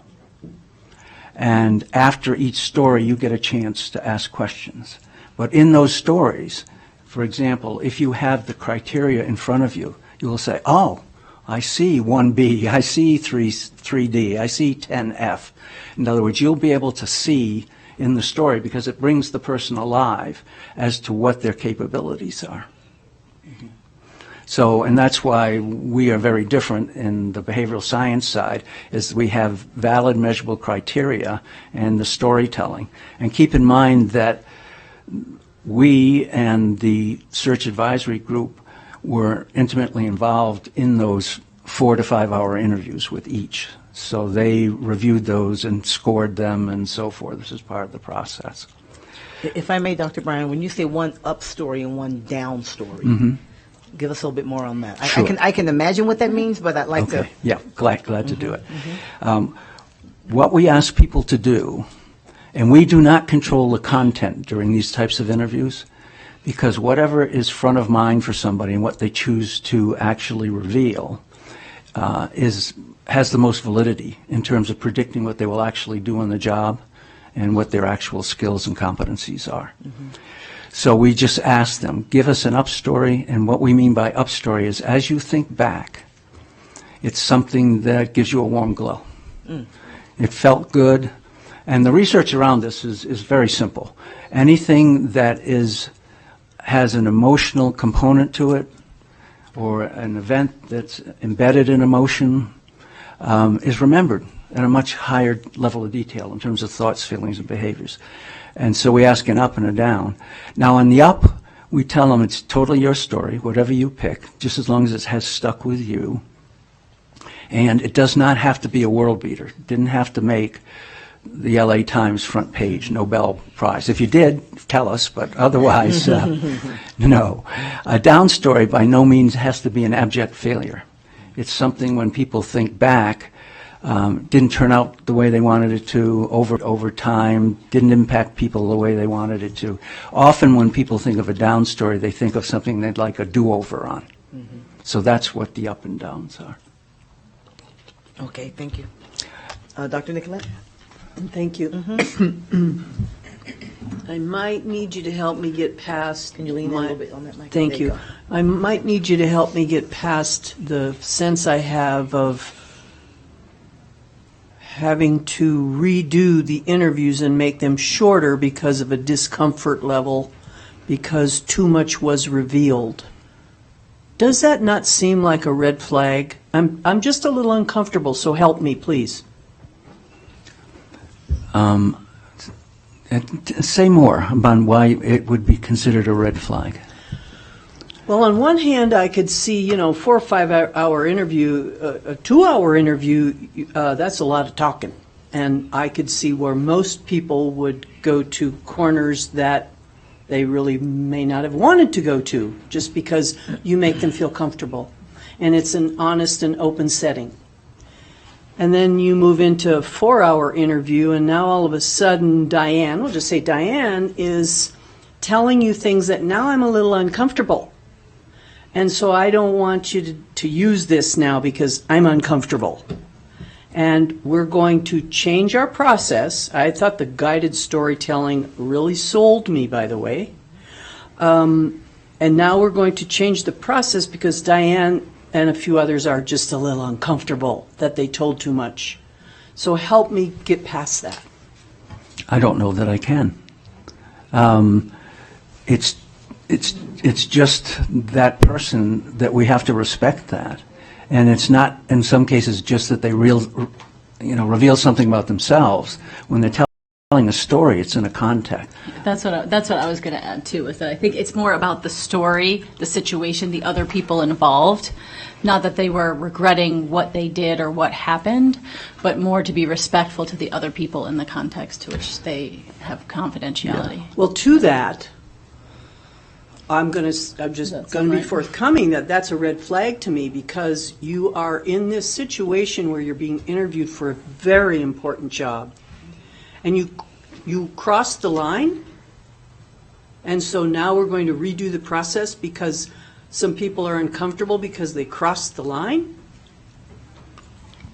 And after each story, you get a chance to ask questions. But in those stories, for example, if you have the criteria in front of you, you will say, oh, I see 1B, I see 3D, I see 10F. In other words, you'll be able to see in the story because it brings the person alive as to what their capabilities are. So, and that's why we are very different in the behavioral science side, is we have valid measurable criteria and the storytelling. And keep in mind that we and the search advisory group were intimately involved in those 4 to 5 hour interviews with each. So they reviewed those and scored them and so forth. This is part of the process. If I may, Dr. Bryan, when you say one up story and one down story, give us a little bit more on that. Sure. I can imagine what that means, but I'd like to. Yeah, glad to do it. What we ask people to do, and we do not control the content during these types of interviews, because whatever is front of mind for somebody and what they choose to actually reveal has the most validity in terms of predicting what they will actually do on the job and what their actual skills and competencies are. So we just ask them, give us an up story, and what we mean by up story is as you think back, it's something that gives you a warm glow. It felt good, and the research around this is very simple. Anything that has an emotional component to it, or an event that's embedded in emotion, is remembered at a much higher level of detail in terms of thoughts, feelings, and behaviors. And so we ask an up and a down. Now on the up, we tell them it's totally your story, whatever you pick, just as long as it has stuck with you. And it does not have to be a world beater. It didn't have to make the LA Times front page Nobel Prize. If you did, tell us, but otherwise, no. A down story by no means has to be an abject failure. It's something when people think back, didn't turn out the way they wanted it to over time, didn't impact people the way they wanted it to. Often when people think of a down story, they think of something they'd like a do-over on. So that's what the up and downs are. Okay, thank you. Dr. Nicolette? Thank you. I might need you to help me get past. Can you lean in a little bit on that mic? Thank There you you. go. I might need you to help me get past the sense I have of having to redo the interviews and make them shorter because of a discomfort level, because too much was revealed. Does that not seem like a red flag? I'm just a little uncomfortable, so help me, please. Say more about why it would be considered a red flag. Well, on one hand, I could see, 4 or 5 hour interview, a 2-hour interview, that's a lot of talking. And I could see where most people would go to corners that they really may not have wanted to go to, just because you make them feel comfortable. And it's an honest and open setting. And then you move into a 4-hour interview, and now all of a sudden Diane, we'll just say Diane, is telling you things that now I'm a little uncomfortable. And so I don't want you to use this now because I'm uncomfortable. And we're going to change our process. I thought the guided storytelling really sold me, by the way. And now we're going to change the process because Diane and a few others are just a little uncomfortable that they told too much. So help me get past that. I don't know that I can. It's just that person that we have to respect that, and it's not in some cases just that they reveal something about themselves when they're telling a story. It's in a context. That's what I was going to add too. Is that I think it's more about the story, the situation, the other people involved. Not that they were regretting what they did or what happened, but more to be respectful to the other people in the context to which they have confidentiality. Yeah. Well, to that, I'm just going to be forthcoming that that's a red flag to me because you are in this situation where you're being interviewed for a very important job, and you crossed the line, and so now we're going to redo the process because some people are uncomfortable because they crossed the line?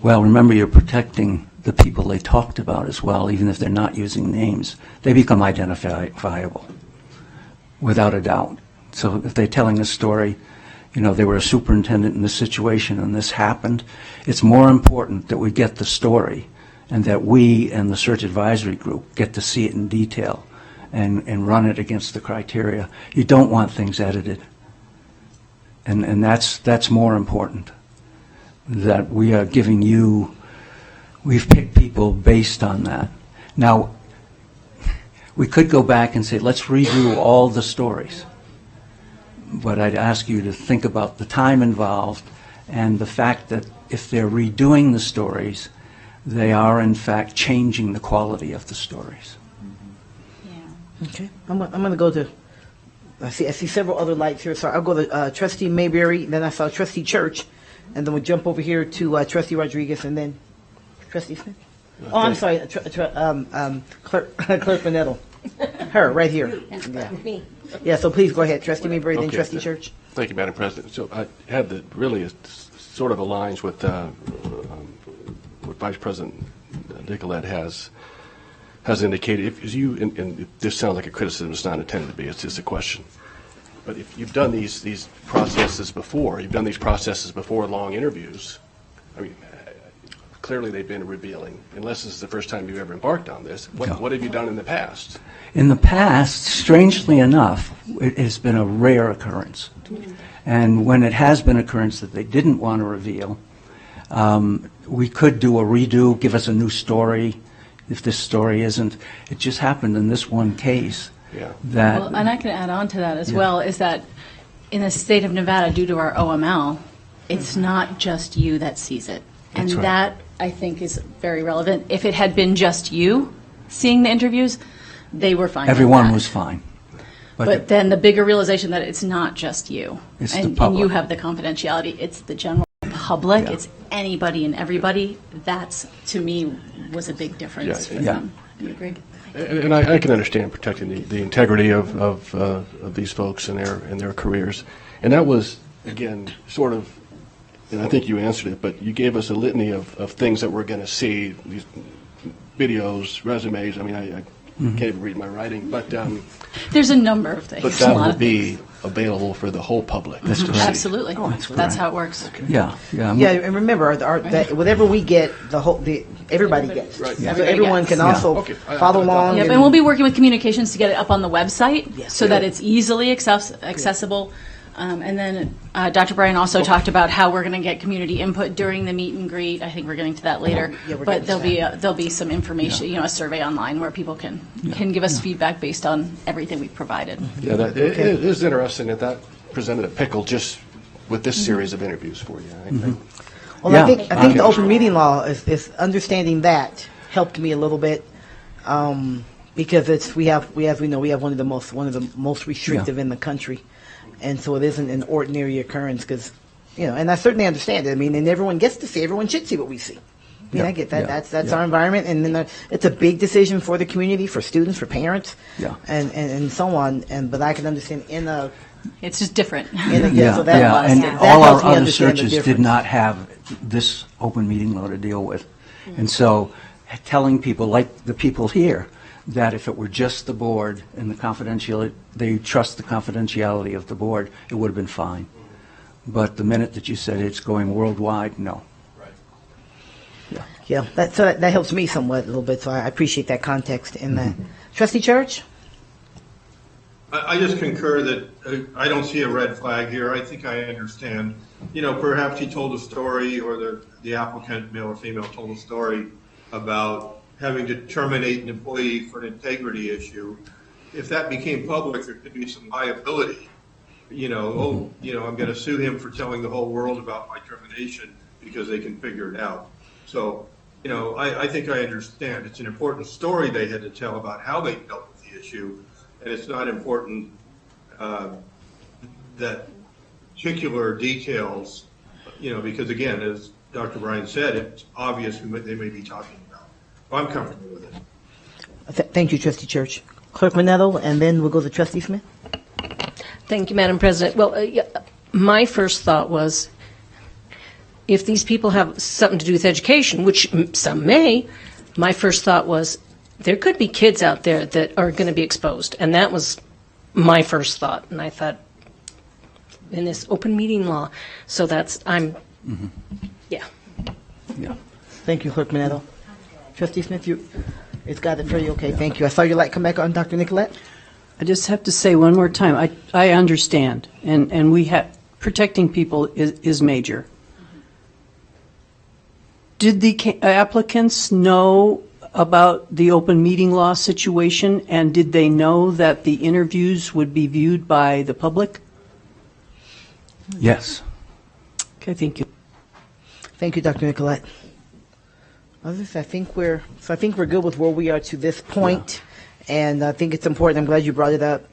Well, remember, you're protecting the people they talked about as well, even if they're not using names. They become identifiable, without a doubt. So if they're telling a story, they were a superintendent in this situation and this happened, it's more important that we get the story and that we and the search advisory group get to see it in detail and run it against the criteria. You don't want things edited. And that's more important, that we are giving you, we've picked people based on that. Now, we could go back and say, let's redo all the stories. But I'd ask you to think about the time involved and the fact that if they're redoing the stories, they are in fact changing the quality of the stories. Okay, I'm going to go to, I see several other lights here, so I'll go to Trustee Mayberry, then I saw Trustee Church, and then we'll jump over here to Trustee Rodriguez, and then Trustee Smith. Oh, I'm sorry, Clerk Manettle. Her, right here. Yeah. Me. Yeah, so please go ahead, Trustee Mayberry, then Okay. Trustee Church. Thank you, Madam President. So I had the really sort of aligns with what Vice President Nicolette has indicated. If you, and this sounds like a criticism, it's not intended to be, it's just a question. But if you've done these processes before, long interviews, I mean, clearly they've been revealing, unless this is the first time you've ever embarked on this. What have you done in the past? In the past, strangely enough, it has been a rare occurrence. And when it has been an occurrence that they didn't want to reveal, we could do a redo, give us a new story, if this story isn't. It just happened in this one case. Yeah. Well, and I can add on to that as well, is that in the state of Nevada, due to our OML, it's not just you that sees it. And That's right. that, I think, is very relevant. If it had been just you seeing the interviews, they were fine with Everyone that. was fine. But then the bigger realization that it's not just you. It's the and public. you have the confidentiality. It's the general public. Yeah. It's anybody and everybody. That's, to me, was a big difference for Yeah. them. Do you agree? And I can understand protecting the integrity of these folks and their careers. And that was, again, sort of and I think you answered it, but you gave us a litany of things that we're going to see, these videos, resumes. I mean, I can't even read my writing, but there's a number of things. but that will be available for the whole public. to see. Absolutely. That's how it works. Yeah, yeah. Yeah, and remember, that whatever we get, everybody gets. Right. So Everybody everyone gets. can also Okay. follow along. Yep, and we'll be working with communications to get it up on the website so that Yeah. it's easily accessible. And then Dr. Bryan also talked about how we're going to get community input during the meet and greet. I think we're getting to that later. Yeah, we're But getting there'll be some information, a survey online where people can give us feedback based on everything we've provided. Yeah, it is interesting that presented a pickle just with this series of interviews for you. Well, Yeah. I think the open meeting law is understanding that helped me a little bit, because we have one of the most restrictive in the country, and so it isn't an ordinary occurrence because, and I certainly understand it. I mean, and everyone gets to see, everyone should see what we see. I mean, I get that. That's our environment, and then it's a big decision for the community, for students, for parents, and so on. But I can understand It's just different. And that all helps our me other understand the searches did difference. not have this open meeting law to deal with. And so telling people, like the people here, that if it were just the board and the confidentiality, they trust the confidentiality of the board, it would have been fine. But the minute that you said it's going worldwide, no. Yeah, that helps me somewhat a little bit, so I appreciate that context in that. Trustee Church? I just concur that I don't see a red flag here. I think I understand. Perhaps he told a story, or the applicant, male or female, told a story about having to terminate an employee for an integrity issue. If that became public, there could be some liability. I'm going to sue him for telling the whole world about my termination because they can figure it out. So, I think I understand. It's an important story they had to tell about how they dealt with the issue. And it's not important that particular details, because again, as Dr. Bryan said, it's obvious they may be talking about. I'm comfortable with it. Thank you, Trustee Church. Clerk Minetto, and then we'll go to Trustee Smith. Thank you, Madam President. Well, my first thought was, if these people have something to do with education, which some may, my first thought was, there could be kids out there that are going to be exposed. And that was my first thought. And I thought, in this open meeting law, so yeah. Thank you, Clerk Minetto. Trustee Smith, it's got it for you. Okay, thank you. I saw your light come back on, Dr. Nicolette. I just have to say one more time, I understand, and we have, protecting people is major. Did the applicants know about the open meeting law situation, and did they know that the interviews would be viewed by the public? Yes. Okay, thank you. Thank you, Dr. Nicolette. Others, I think we're good with where we are to this point, and I think it's important. I'm glad you brought it up,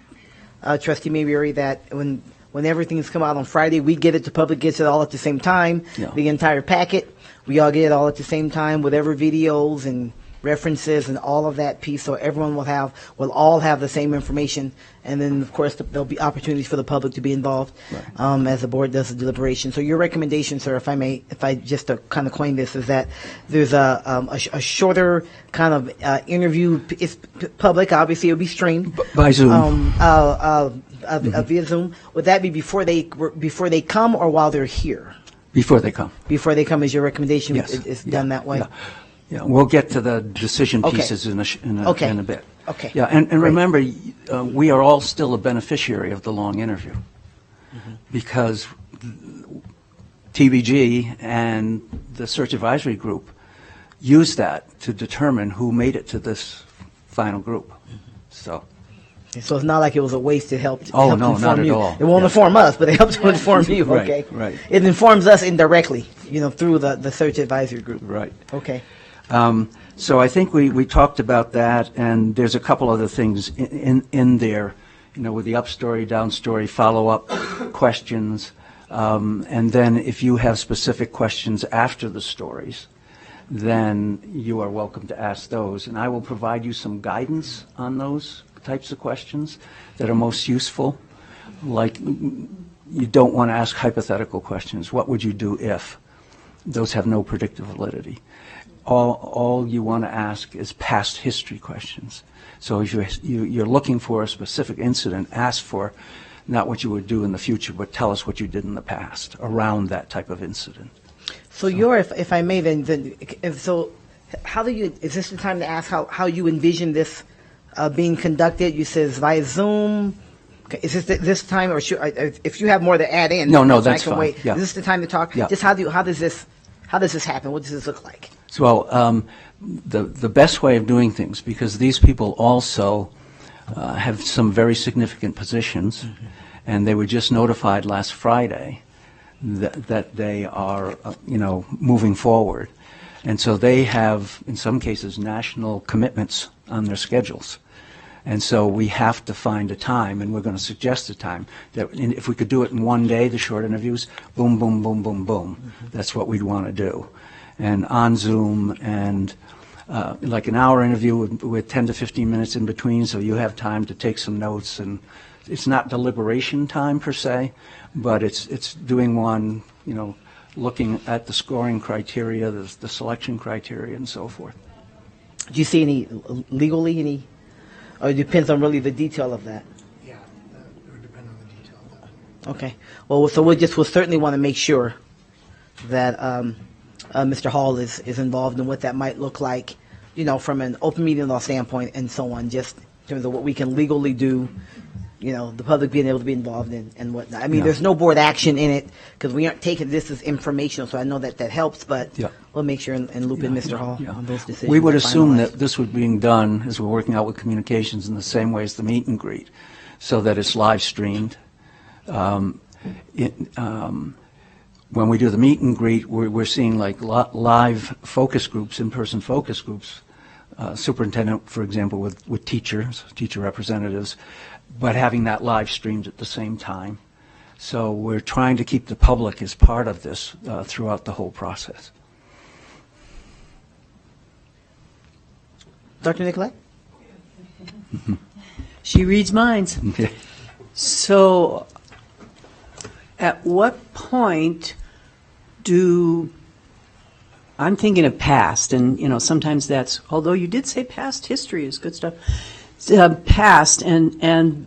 Trustee Mayberry, that when everything's come out on Friday, we get it. The public gets it all at the same time. Yeah. The entire packet, we all get it all at the same time, whatever videos and references and all of that piece, so everyone will all have the same information, and then of course there'll be opportunities for the public to be involved as the board does the deliberation. So your recommendation, sir, if I just to kind of coin this, is that there's a shorter kind of interview. It's public, obviously it'll be streamed By Zoom. Via Zoom. Would that be before they come or while they're here? Before they come. Before they come is your recommendation? Yes. It's done that way. Yeah, we'll get to the decision Okay. pieces in Okay. a bit. Okay. Yeah, and Great. remember, we are all still a beneficiary of the long interview because TBG and the search advisory group use that to determine who made it to this final group. So it's not like it was a waste. It helped. Oh, helped no, inform not at you. all. It won't Yeah. inform us, but it helps to inform you. Right, Okay. right. It informs us indirectly, through the search advisory group. Right. Okay. So I think we talked about that, and there's a couple other things in there, with the up story, down story, follow-up questions, and then if you have specific questions after the stories, then you are welcome to ask those, and I will provide you some guidance on those types of questions that are most useful, like you don't want to ask hypothetical questions. What would you do if? Those have no predictive validity. All you want to ask is past history questions. So if you're looking for a specific incident, ask for not what you would do in the future, but tell us what you did in the past around that type of incident. So if I may, so how do you, is this the time to ask how you envision this being conducted? You says via Zoom. Is this time, or if you have more to add in? No, that's fine. Wait. Yeah. Is this the time to talk? Yeah. Just how does this happen? What does this look like? So, the best way of doing things, because these people also have some very significant positions, and they were just notified last Friday that they are, moving forward. And so they have, in some cases, national commitments on their schedules. And so we have to find a time, and we're going to suggest a time, that if we could do it in one day, the short interviews, boom, boom, boom, boom, boom. That's what we'd want to do. And on Zoom, and like an hour interview with 10 to 15 minutes in between, so you have time to take some notes. And it's not deliberation time per se, but it's doing one, looking at the scoring criteria, the selection criteria, and so forth. Do you see any legally, or it depends on really the detail of that? Yeah, it would depend on the detail of that. Okay. Well, so we'll certainly want to make sure that Mr. Hall is involved in what that might look like, from an open meeting law standpoint and so on, just in terms of what we can legally do, the public being able to be involved in and whatnot. I mean, there's no board action in it because we aren't taking this as informational, so I know that helps, but we'll make sure and loop in Mr. Hall on those decisions. We would assume that this was being done, as we're working out with communications, in the same way as the meet and greet, so that it's live streamed. When we do the meet and greet, we're seeing like live focus groups, in-person focus groups, superintendent, for example, with teacher representatives, but having that live streamed at the same time. So we're trying to keep the public as part of this throughout the whole process. Dr. Nicolette? She reads minds. So at what point I'm thinking of past, and sometimes that's, although you did say past history is good stuff, past, and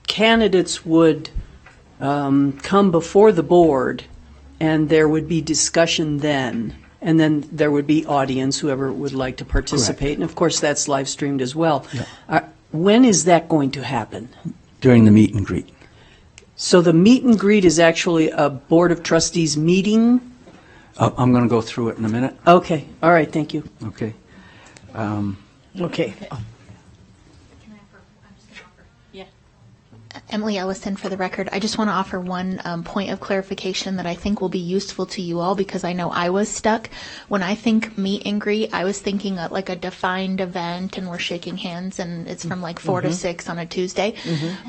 candidates would come before the board, and there would be discussion then, and then there would be audience, whoever would like to participate. Correct. And of course that's live streamed as well. Yeah. When is that going to happen? During the meet and greet. So the meet and greet is actually a Board of Trustees meeting? I'm going to go through it in a minute. Okay. All right. Thank you. Okay. Okay. Emily Ellison for the record. I just want to offer one point of clarification that I think will be useful to you all, because I know I was stuck. When I think meet and greet, I was thinking like a defined event and we're shaking hands and it's from like 4 to 6 on a Tuesday.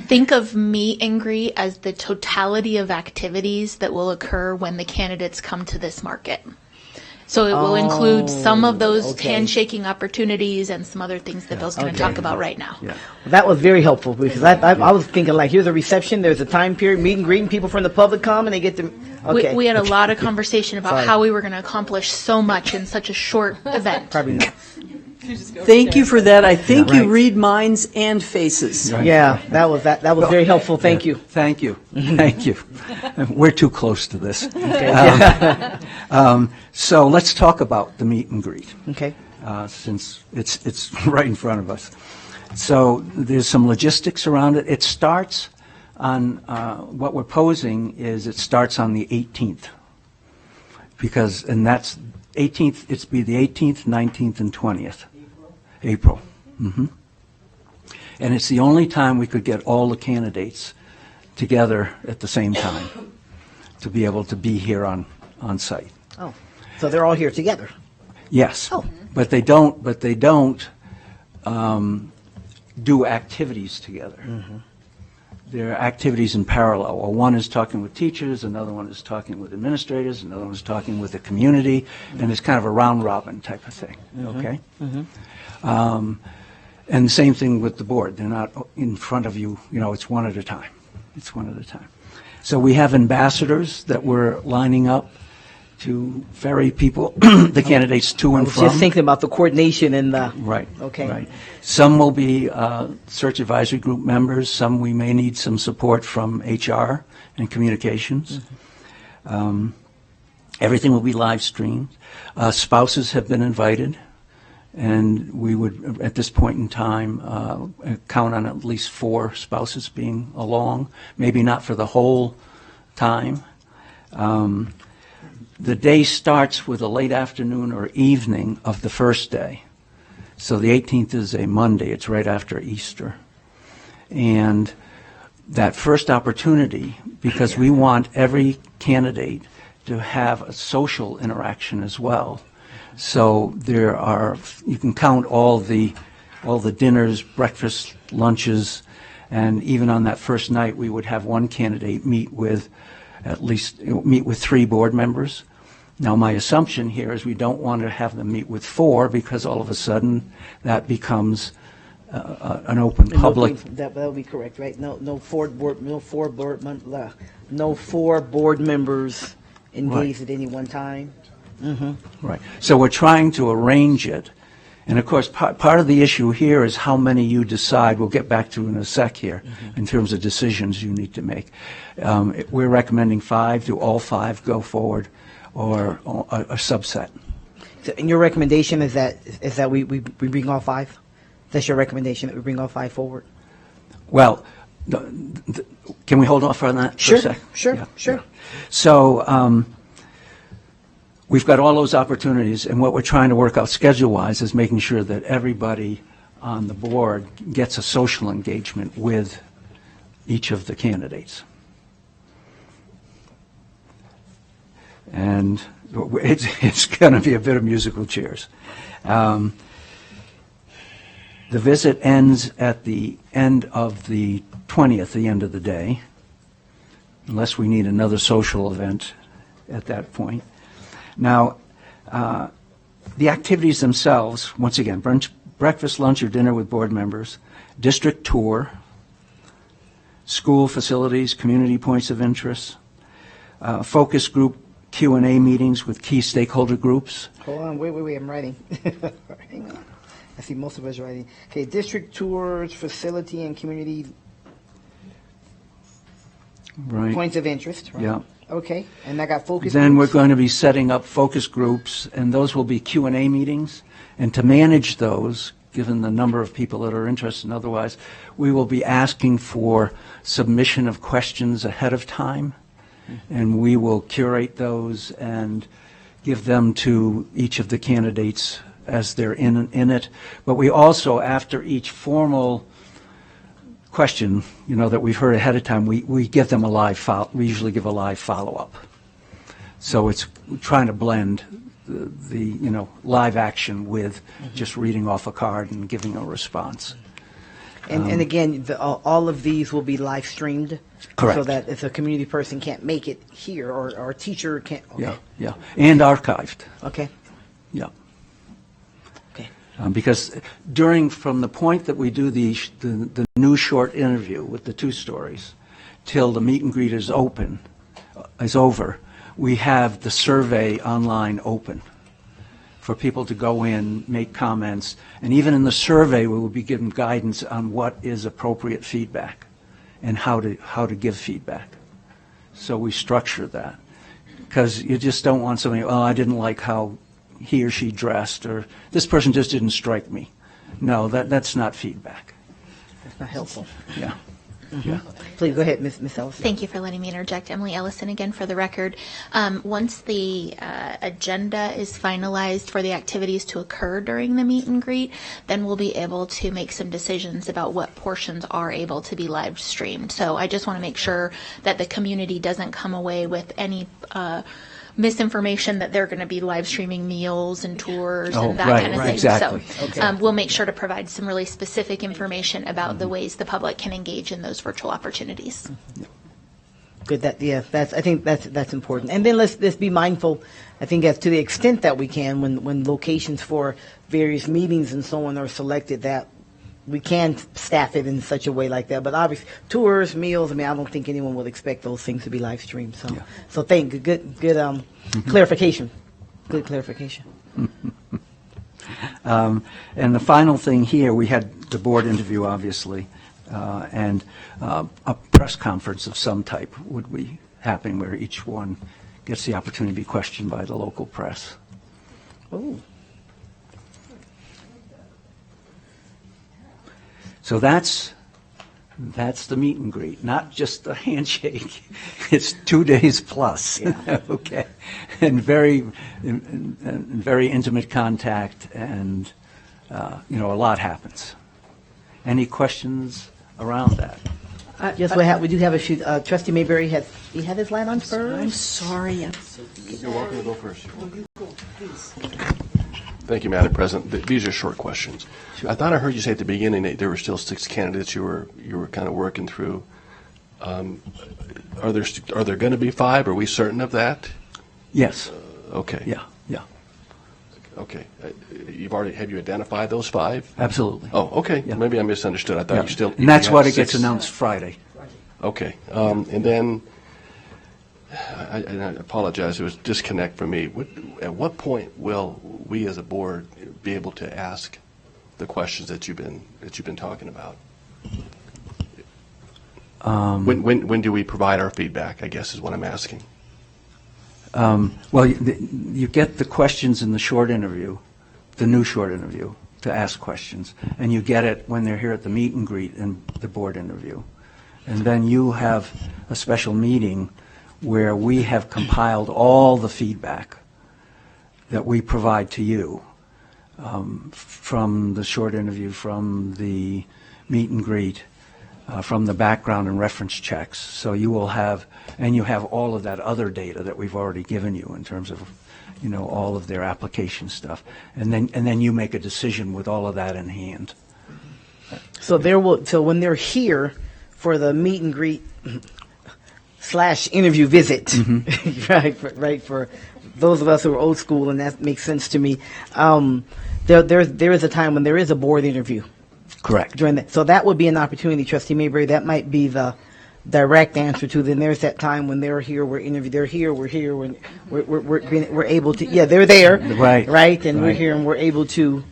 Think of meet and greet as the totality of activities that will occur when the candidates come to this market. So it will include some of those handshaking opportunities and some other things that Bill's going to talk about right now. Yeah. Well, that was very helpful, because I was thinking like, here's a reception, there's a time period, meet and greet, and people from the public come and they get to. Okay. We had a lot of conversation about how we were going to accomplish so much in such a short event. Probably not. Thank you for that. I think you read minds and faces. Right. Yeah, that was very helpful. Thank you. Thank you. Thank you. We're too close to this. So let's talk about the meet and greet. Okay. Since it's right in front of us. So there's some logistics around it. It starts on what we're posing is it starts on the 18th, and that's 18th. It's be the 18th, 19th, and 20th. April. And it's the only time we could get all the candidates together at the same time to be able to be here on site. Oh, so they're all here together. Yes. Oh. But they don't do activities together. There are activities in parallel. Well, one is talking with teachers, another one is talking with administrators, another one is talking with the community, and it's kind of a round robin type of thing. Okay? And the same thing with the board. They're not in front of you, it's one at a time. It's one at a time. So we have ambassadors that we're lining up to ferry people, the candidates to and from. Just thinking about the coordination and the. Right. Okay. Right. Some will be search advisory group members. Some we may need some support from HR and communications. Everything will be live streamed. Spouses have been invited, and we would, at this point in time, count on at least 4 spouses being along, maybe not for the whole time. The day starts with a late afternoon or evening of the first day. So the 18th is a Monday. It's right after Easter. And that first opportunity, because we want every candidate to have a social interaction as well. So there are, you can count all the dinners, breakfast, lunches, and even on that first night, we would have one candidate meet with 3 board members. Now, my assumption here is we don't want to have them meet with 4 because all of a sudden that becomes an open public. That would be correct, right? No 4 board members engaged at any one time. Right. So we're trying to arrange it. And of course, part of the issue here is how many you decide. We'll get back to in a sec here in terms of decisions you need to make. We're recommending 5. Do all 5 go forward, or a subset? So, and your recommendation is that we bring all 5? That's your recommendation, that we bring all 5 forward? Well, can we hold off on that for a sec? Sure. Yeah. So we've got all those opportunities, and what we're trying to work out schedule-wise is making sure that everybody on the board gets a social engagement with each of the candidates. And it's going to be a bit of musical chairs. The visit ends at the end of the 20th, the end of the day, unless we need another social event at that point. Now, the activities themselves, once again, breakfast, lunch, or dinner with board members, district tour, school facilities, community points of interest, focus group Q&A meetings with key stakeholder groups. Hold on, wait, I'm writing. Hang on. I see most of us writing. Okay, district tours, facility and community points of interest, right? Yeah. Okay, and I got focus Then groups. we're going to be setting up focus groups, and those will be Q&A meetings. And to manage those, given the number of people that are interested and otherwise, we will be asking for submission of questions ahead of time. And we will curate those and give them to each of the candidates as they're in it. But we also, after each formal question, that we've heard ahead of time, we give them we usually give a live follow-up. So it's trying to blend the live action with just reading off a card and giving a response. And again, all of these will be live streamed. Correct. So that if a community person can't make it here, or a teacher can't. Okay. Yeah, and archived. Okay. Yeah. Okay. Because from the point that we do the new short interview with the 2 stories till the meet and greet is over, we have the survey online open for people to go in, make comments, and even in the survey we will be given guidance on what is appropriate feedback and how to give feedback. So we structure that, because you just don't want somebody, I didn't like how he or she dressed, or this person just didn't strike me. No, that's not feedback. That's not helpful. Yeah. Yeah. Please go ahead, Ms. Ellison. Thank you for letting me interject. Emily Ellison again for the record. Once the agenda is finalized for the activities to occur during the meet and greet, then we'll be able to make some decisions about what portions are able to be live streamed. So I just want to make sure that the community doesn't come away with any misinformation that they're going to be live streaming meals and tours and that kind of thing. Exactly. So we'll make sure to provide some really specific information about the ways the public can engage in those virtual opportunities. Good. I think that's important. And then let's be mindful. I think as to the extent that we can, when locations for various meetings and so on are selected, that we can staff it in such a way like that. But obviously, tours, meals, I mean, I don't think anyone will expect those things to be live streamed. So, so good clarification. Good clarification. And the final thing here, we had the board interview, obviously, and a press conference of some type would be happening where each one gets the opportunity to be questioned by the local press. Ooh. So that's the meet and greet, not just a handshake. It's 2 days plus. Yeah. Okay, and very intimate contact, and a lot happens. Any questions around that? Yes, we do have a few. Trustee Mayberry had his light on first. I'm sorry. You're welcome to go first. Thank you, Madam President. These are short questions. I thought I heard you say at the beginning that there were still 6 candidates you were kind of working through. Are there going to be 5? Are we certain of that? Yes. Okay. Yeah. Okay. Have you identified those 5? Absolutely. Oh, okay. Yeah. Maybe I misunderstood. I thought you still. And that's you what had it gets 6. announced Friday. Okay. And then, I apologize, it was disconnect for me. At what point will we as a board be able to ask the questions that you've been talking about? When do we provide our feedback, I guess is what I'm asking. Well, you get the questions in the short interview, the new short interview, to ask questions, and you get it when they're here at the meet and greet and the board interview. And then you have a special meeting where we have compiled all the feedback that we provide to you from the short interview, from the meet and greet, from the background and reference checks. So you will have, and you have all of that other data that we've already given you in terms of, all of their application stuff. And then you make a decision with all of that in hand. So when they're here for the meet and greet / interview visit, right, for those of us who are old school, and that makes sense to me, there is a time when there is a board interview. Correct. During that, so that would be an opportunity, Trustee Mayberry. That might be the direct answer to. Then there's that time when they're here, we're interviewed. They're here, we're here. We're able to. Yeah, they're there. Right, and we're here, and we're able to.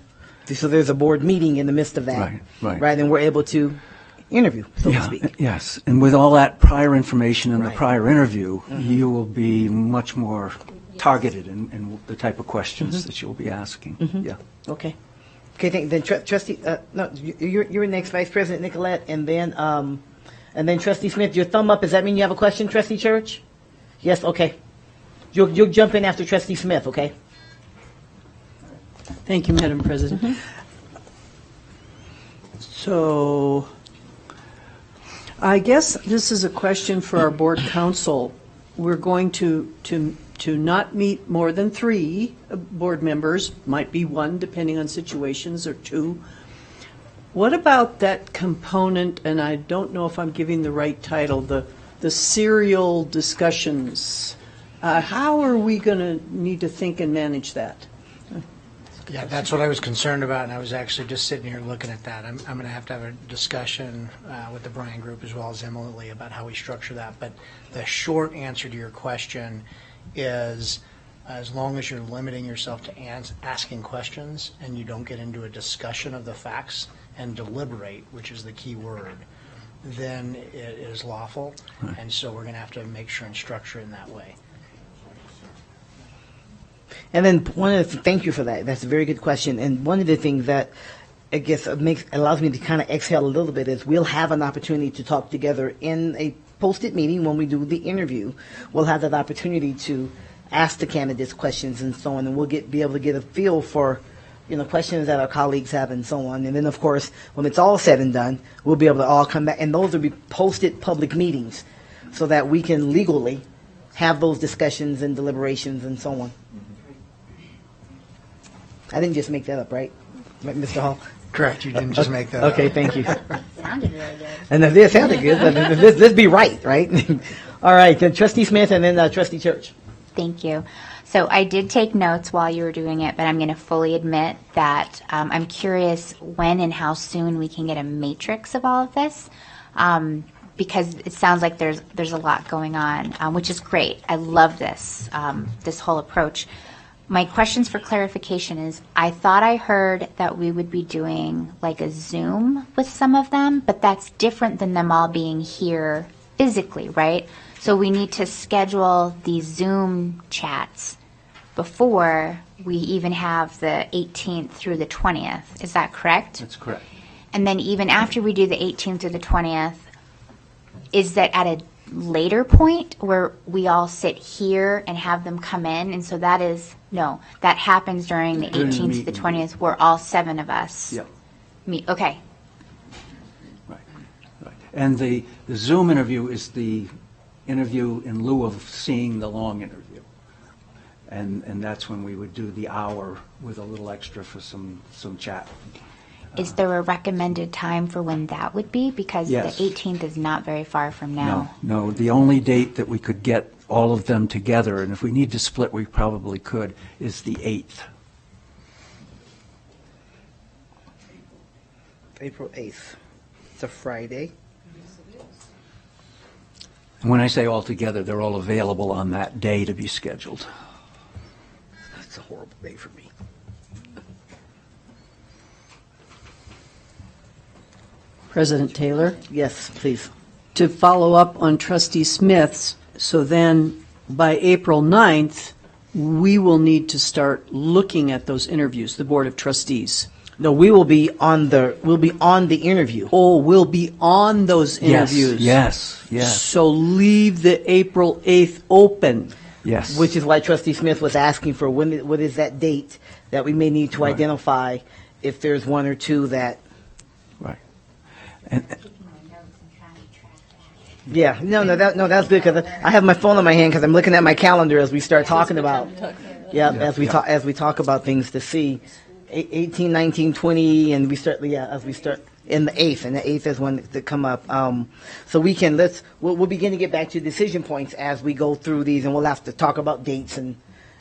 So there's a board meeting in the midst of that. Right, and we're able to interview, so to speak. Yes, and with all that prior information in the prior interview, you will be much more targeted in the type of questions that you'll be asking. Yeah. Okay. Okay, then Trustee, no, you're next, Vice President Nicolette, and then Trustee Smith. Your thumb up. Does that mean you have a question, Trustee Church? Yes. Okay. You'll jump in after Trustee Smith. Okay. Thank you, Madam President. So, I guess this is a question for our board council. We're going to not meet more than 3 board members, might be 1 depending on situations, or 2. What about that component, and I don't know if I'm giving the right title, the serial discussions? How are we going to need to think and manage that? Yeah, that's what I was concerned about, and I was actually just sitting here looking at that. I'm going to have a discussion with the Bryan Group as well as Emily about how we structure that. But the short answer to your question is, as long as you're limiting yourself to asking questions and you don't get into a discussion of the facts and deliberate, which is the key word, then it is lawful. And so we're going to have to make sure and structure it in that way. And then thank you for that. That's a very good question. And one of the things that I guess allows me to kind of exhale a little bit is we'll have an opportunity to talk together in a posted meeting when we do the interview. We'll have that opportunity to ask the candidates questions and so on, and we'll be able to get a feel for questions that our colleagues have and so on. And then, of course, when it's all said and done, we'll be able to all come back, and those will be posted public meetings so that we can legally have those discussions and deliberations and so on. I didn't just make that up, right, Mr. Hall? Correct. You didn't just make that up. Okay, thank you. Sounded really good. And it sounded good, but let's be right? All right, then Trustee Smith and then Trustee Church. Thank you. So I did take notes while you were doing it, but I'm going to fully admit that I'm curious when and how soon we can get a matrix of all of this, because it sounds like there's a lot going on, which is great. I love this, this whole approach. My questions for clarification is, I thought I heard that we would be doing like a Zoom with some of them, but that's different than them all being here physically, right? So we need to schedule these Zoom chats before we even have the 18th through the 20th. Is that correct? That's correct. And then even after we do the 18th through the 20th, is that at a later point where we all sit here and have them come in? And so that is, no, that happens during the 18th to the 20th where all 7 of us meet. Okay. Right. And the Zoom interview is the interview in lieu of seeing the long interview. And that's when we would do the hour with a little extra for some chat. Is there a recommended time for when that would be? Because Yes. the 18th is not very far from now. No, the only date that we could get all of them together, and if we need to split, we probably could, is the 8th. April 8th. It's a Friday. And when I say all together, they're all available on that day to be scheduled. That's a horrible day for me. President Taylor? Yes, please. To follow up on Trustee Smith's, so then by April 9th, we will need to start looking at those interviews, the Board of Trustees. No, we'll be on the interview. Oh, we'll be on those interviews. Yes. So leave the April 8th open. Yes. Which is why Trustee Smith was asking for what is that date that we may need to identify if there's one or two that. Right. Yeah, that's good because I have my phone in my hand because I'm looking at my calendar as we start talking about. As we talk about things to see 18, 19, 20, and we start in the 8th, and the 8th is when to come up. So we'll begin to get back to decision points as we go through these, and we'll have to talk about dates and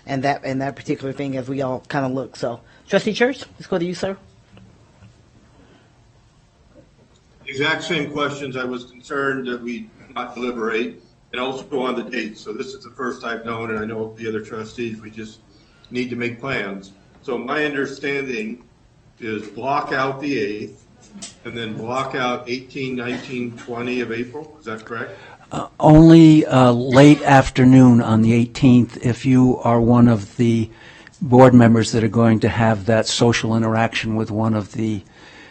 that particular thing as we all kind of look. So, Trustee Church, let's go to you, sir. Exact same questions. I was concerned that we not deliberate and also on the dates. So this is the first I've known, and I know the other trustees, we just need to make plans. So my understanding is block out the 8th and then block out 18, 19, 20 of April. Is that correct? Only late afternoon on the 18th if you are one of the board members that are going to have that social interaction with one of the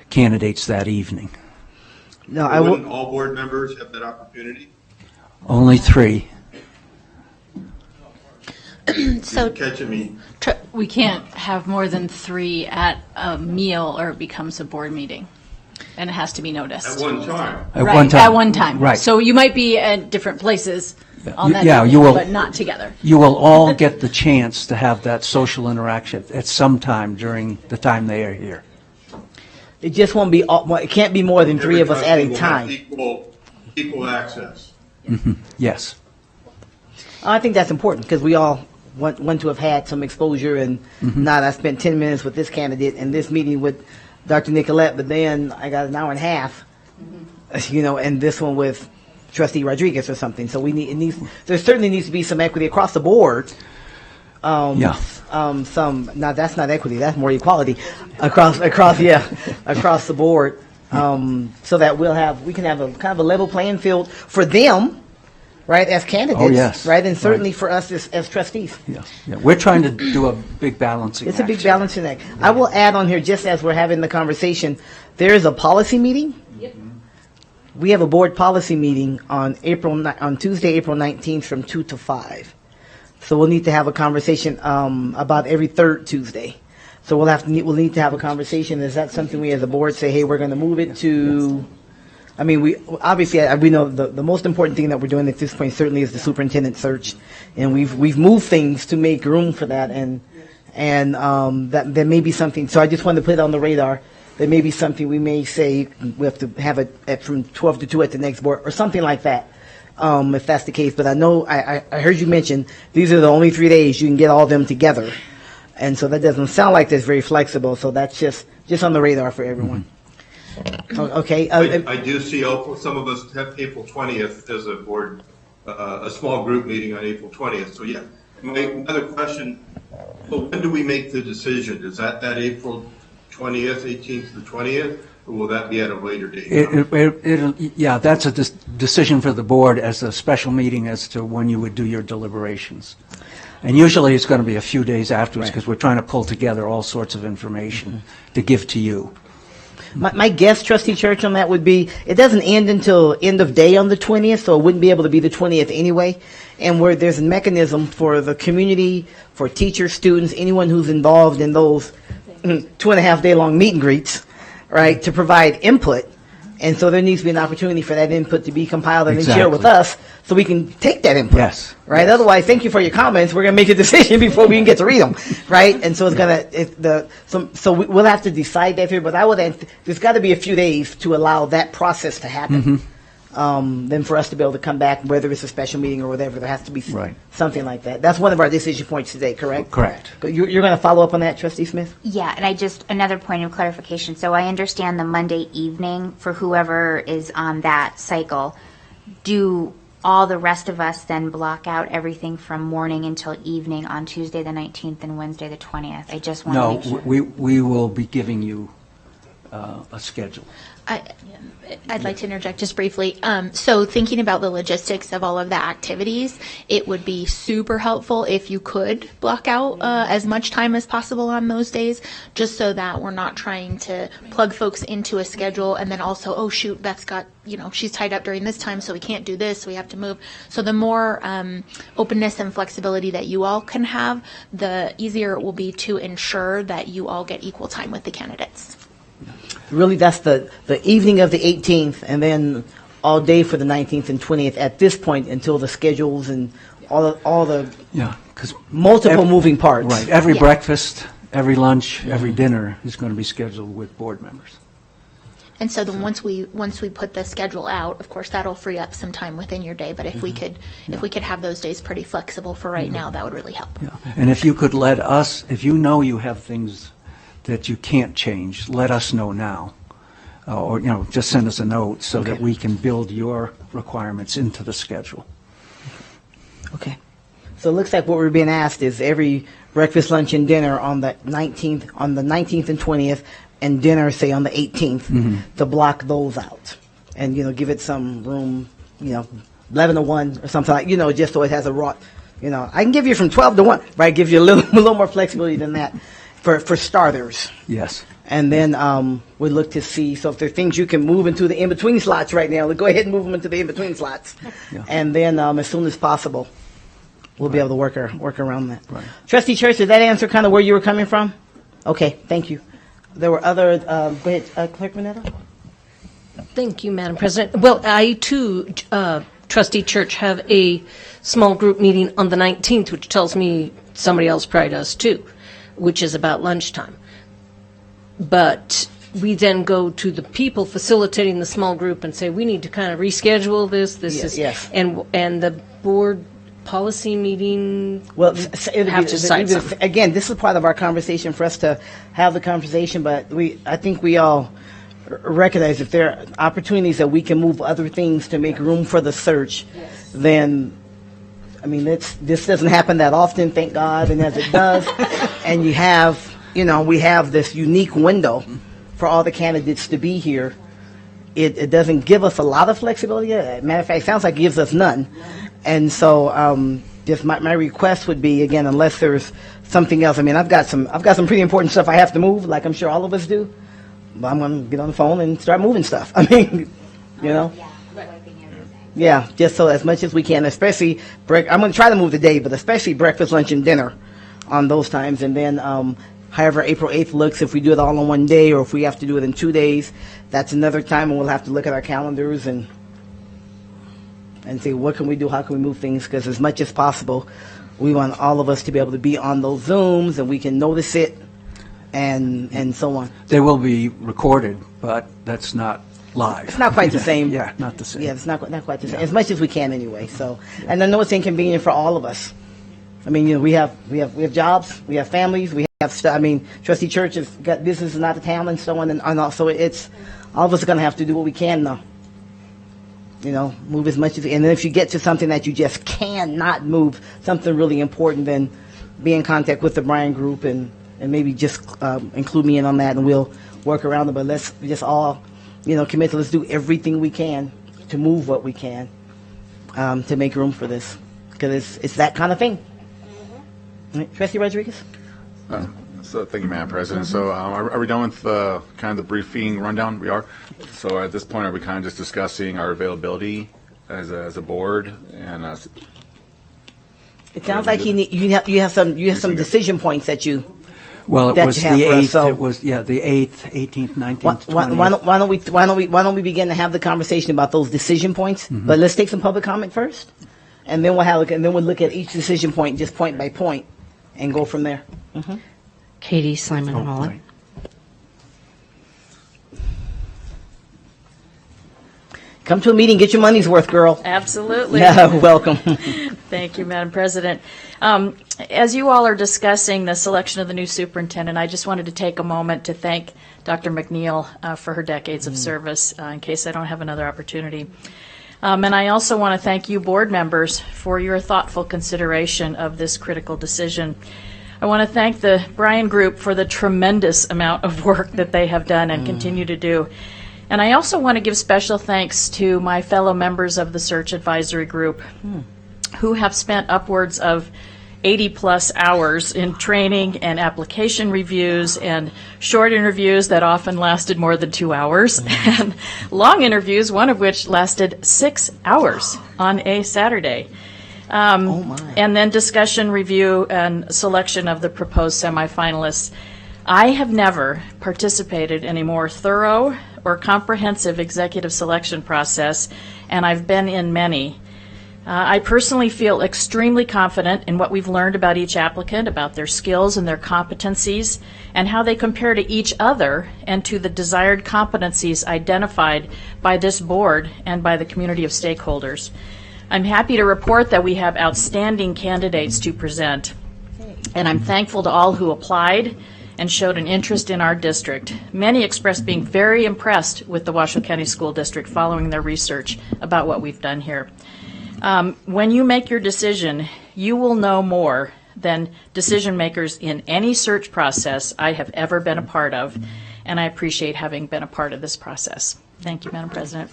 candidates that evening. No, Wouldn't all board members have that opportunity? Only 3. So Catching me. We can't have more than 3 at a meal or it becomes a board meeting. And it has to be noticed. At one time. At one time. Right. So you might be at different places on that Yeah, evening, you will- but not together. You will all get the chance to have that social interaction at some time during the time they are here. It just won't be. It can't be more than 3 of us at Every a trustee time. will have equal access. Yes. I think that's important because we all want to have had some exposure and not I spent 10 minutes with this candidate and this meeting with Dr. Nicolette, but then I got an hour and a half, and this one with Trustee Rodriguez or something. So there certainly needs to be some equity across the board. Now that's not equity, that's more equality across the board. So that we can have a kind of a level playing field for them, right, as candidates, Oh, yes. right, and certainly for us as trustees. Yeah. We're trying to do a big balancing It's a big act. balancing act. I will add on here, just as we're having the conversation, there is a policy meeting. We have a board policy meeting on Tuesday, April 19th from 2 to 5. So we'll need to have a conversation about every third Tuesday. So we'll need to have a conversation. Is that something we as a board say, hey, we're going to move it to? I mean, we know the most important thing that we're doing at this point certainly is the superintendent search, and we've moved things to make room for that, and that there may be something. So I just wanted to put it on the radar. There may be something we may say we have to have it from 12 to 2 at the next board or something like that. if that's the case. But I know, I heard you mention these are the only 3 days you can get all of them together. And so that doesn't sound like that's very flexible. So that's just on the radar for everyone. Okay. I do see some of us have April 20th as a board, a small group meeting on April 20th. So yeah, my other question, well, when do we make the decision? Is that April 20th, 18th to 20th, or will that be at a later date? Yeah, that's a decision for the board as a special meeting as to when you would do your deliberations. And usually it's going to be a few days afterwards because we're trying to pull together all sorts of information to give to you. My guess, Trustee Church, on that would be it doesn't end until end of day on the 20th, so it wouldn't be able to be the 20th anyway. And where there's a mechanism for the community, for teachers, students, anyone who's involved in those 2.5 day long meet and greets, right, to provide input. And so there needs to be an opportunity for that input to be compiled and then shared with us so we can take that input. Yes. Right? Yes. Otherwise, thank you for your comments. We're going to make a decision before we can get to read them. Right? And so it's going to, so we'll have to decide that here, but there's got to be a few days to allow that process to happen. Then for us to be able to come back, whether it's a special meeting or whatever, there has to be something like that. That's one of our decision points today, correct? Correct. You're going to follow up on that, Trustee Smith? Yeah, and another point of clarification. So I understand the Monday evening for whoever is on that cycle. Do all the rest of us then block out everything from morning until evening on Tuesday the 19th and Wednesday the 20th? I just want to make sure. No, we will be giving you a schedule. I'd like to interject just briefly. So thinking about the logistics of all of the activities, it would be super helpful if you could block out as much time as possible on those days, just so that we're not trying to plug folks into a schedule and then also, oh shoot, Beth's got, she's tied up during this time, so we can't do this, so we have to move. So the more openness and flexibility that you all can have, the easier it will be to ensure that you all get equal time with the candidates. Really, that's the evening of the 18th, and then all day for the 19th and 20th at this point until the schedules and all the multiple moving parts. Right. Every breakfast, every lunch, every dinner is going to be scheduled with board members. And so then once we put the schedule out, of course, that'll free up some time within your day. But if we could have those days pretty flexible for right now, that would really help. Yeah. And if you could let us, if you know you have things that you can't change, let us know now. Or, just send us a note so that we can build your requirements into the schedule. Okay. So it looks like what we're being asked is every breakfast, lunch, and dinner on the 19th and 20th, and dinner, say, on the 18th, to block those out. And, give it some room, 11 to 1 or something like, just so it has a raw, I can give you from 12 to 1, right? Give you a little more flexibility than that. For starters. Yes. And then we look to see, so if there are things you can move into the in-between slots right now, go ahead and move them into the in-between slots. Yeah. And then as soon as possible, we'll be able to work around that. Right. Trustee Church, did that answer kind of where you were coming from? Okay, thank you. There were other, go ahead, Clerk Mineta. Thank you, Madam President. Well, I too, Trustee Church, have a small group meeting on the 19th, which tells me somebody else probably does too, which is about lunchtime. But we then go to the people facilitating the small group and say, we need to kind of reschedule this. Yes. And the board policy meeting, well, have to decide something. Again, this is part of our conversation for us to have the conversation, but I think we all recognize if there are opportunities that we can move other things to make room for the search, then this doesn't happen that often, thank God, and as it does, and we have this unique window for all the candidates to be here. It doesn't give us a lot of flexibility. Matter of fact, it sounds like it gives us none. And so, just my request would be, again, unless there's something else. I've got some pretty important stuff I have to move, like I'm sure all of us do. But I'm going to get on the phone and start moving stuff. Yeah, just so as much as we can, especially I'm going to try to move the day, but especially breakfast, lunch, and dinner on those times. And then however April 8th looks, if we do it all in one day or if we have to do it in 2 days, that's another time when we'll have to look at our calendars and see what can we do, how can we move things, because as much as possible, we want all of us to be able to be on those Zooms and we can notice it and so on. They will be recorded, but that's not live. It's not quite the same. Yeah, not the same. Yeah, it's not quite the same. As much as we can anyway. So, and I know it's inconvenient for all of us. I mean, we have jobs, we have families, we have stuff. I mean, Trustee Church has got businesses out of town and so on, and also it's all of us are going to have to do what we can now. Move as much as, and then if you get to something that you just cannot move, something really important, then be in contact with the Bryan Group and maybe just include me in on that, and we'll work around it. But let's just all, commit to let's do everything we can to move what we can to make room for this, because it's that kind of thing. Right. Trustee Rodriguez? So thank you, Madam President. So are we done with kind of the briefing rundown? We are. So at this point, are we kind of just discussing our availability as a board and it sounds like you have some decision points that you. Well, it was the 8th. So it was the 8th, 18th, 19th, 20th. Why don't we begin to have the conversation about those decision points? Mm-hmm. But let's take some public comment first, and then we'll look at each decision point just point by point, and go from there. Mm-hmm. Katie Simon Holland. Right. Come to a meeting, get your money's worth, girl. Absolutely. Yeah, welcome. Thank you, Madam President. As you all are discussing the selection of the new superintendent, I just wanted to take a moment to thank Dr. McNeil for her decades of service, in case I don't have another opportunity. And I also want to thank you, board members, for your thoughtful consideration of this critical decision. I want to thank the Bryan Group for the tremendous amount of work that they have done and continue to do. And I also want to give special thanks to my fellow members of the Search Advisory Group who have spent upwards of 80-plus hours in training and application reviews and short interviews that often lasted more than 2 hours, and long interviews, one of which lasted 6 hours on a Saturday. And then discussion, review, and selection of the proposed semifinalists. I have never participated in a more thorough or comprehensive executive selection process, and I've been in many. I personally feel extremely confident in what we've learned about each applicant, about their skills and their competencies, and how they compare to each other and to the desired competencies identified by this board and by the community of stakeholders. I'm happy to report that we have outstanding candidates to present, and I'm thankful to all who applied and showed an interest in our district. Many expressed being very impressed with the Washoe County School District following their research about what we've done here. When you make your decision, you will know more than decision makers in any search process I have ever been a part of, and I appreciate having been a part of this process. Thank you, Madam President.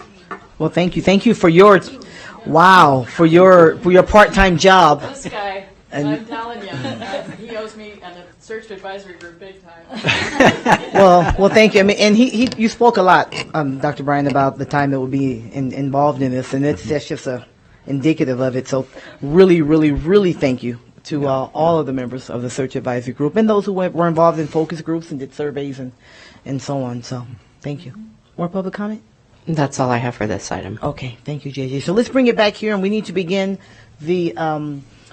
Well, thank you. Thank you for your part-time job. This guy, I'm telling you, he owes me and the Search Advisory Group big time. Well, thank you. I mean, and you spoke a lot, Dr. Bryan, about the time that will be involved in this, and that's just indicative of it. So, really, really, really thank you to all of the members of the Search Advisory Group and those who were involved in focus groups and did surveys and so on. So, thank you. More public comment? That's all I have for this item. Okay, thank you, JJ. So let's bring it back here, and we need to begin the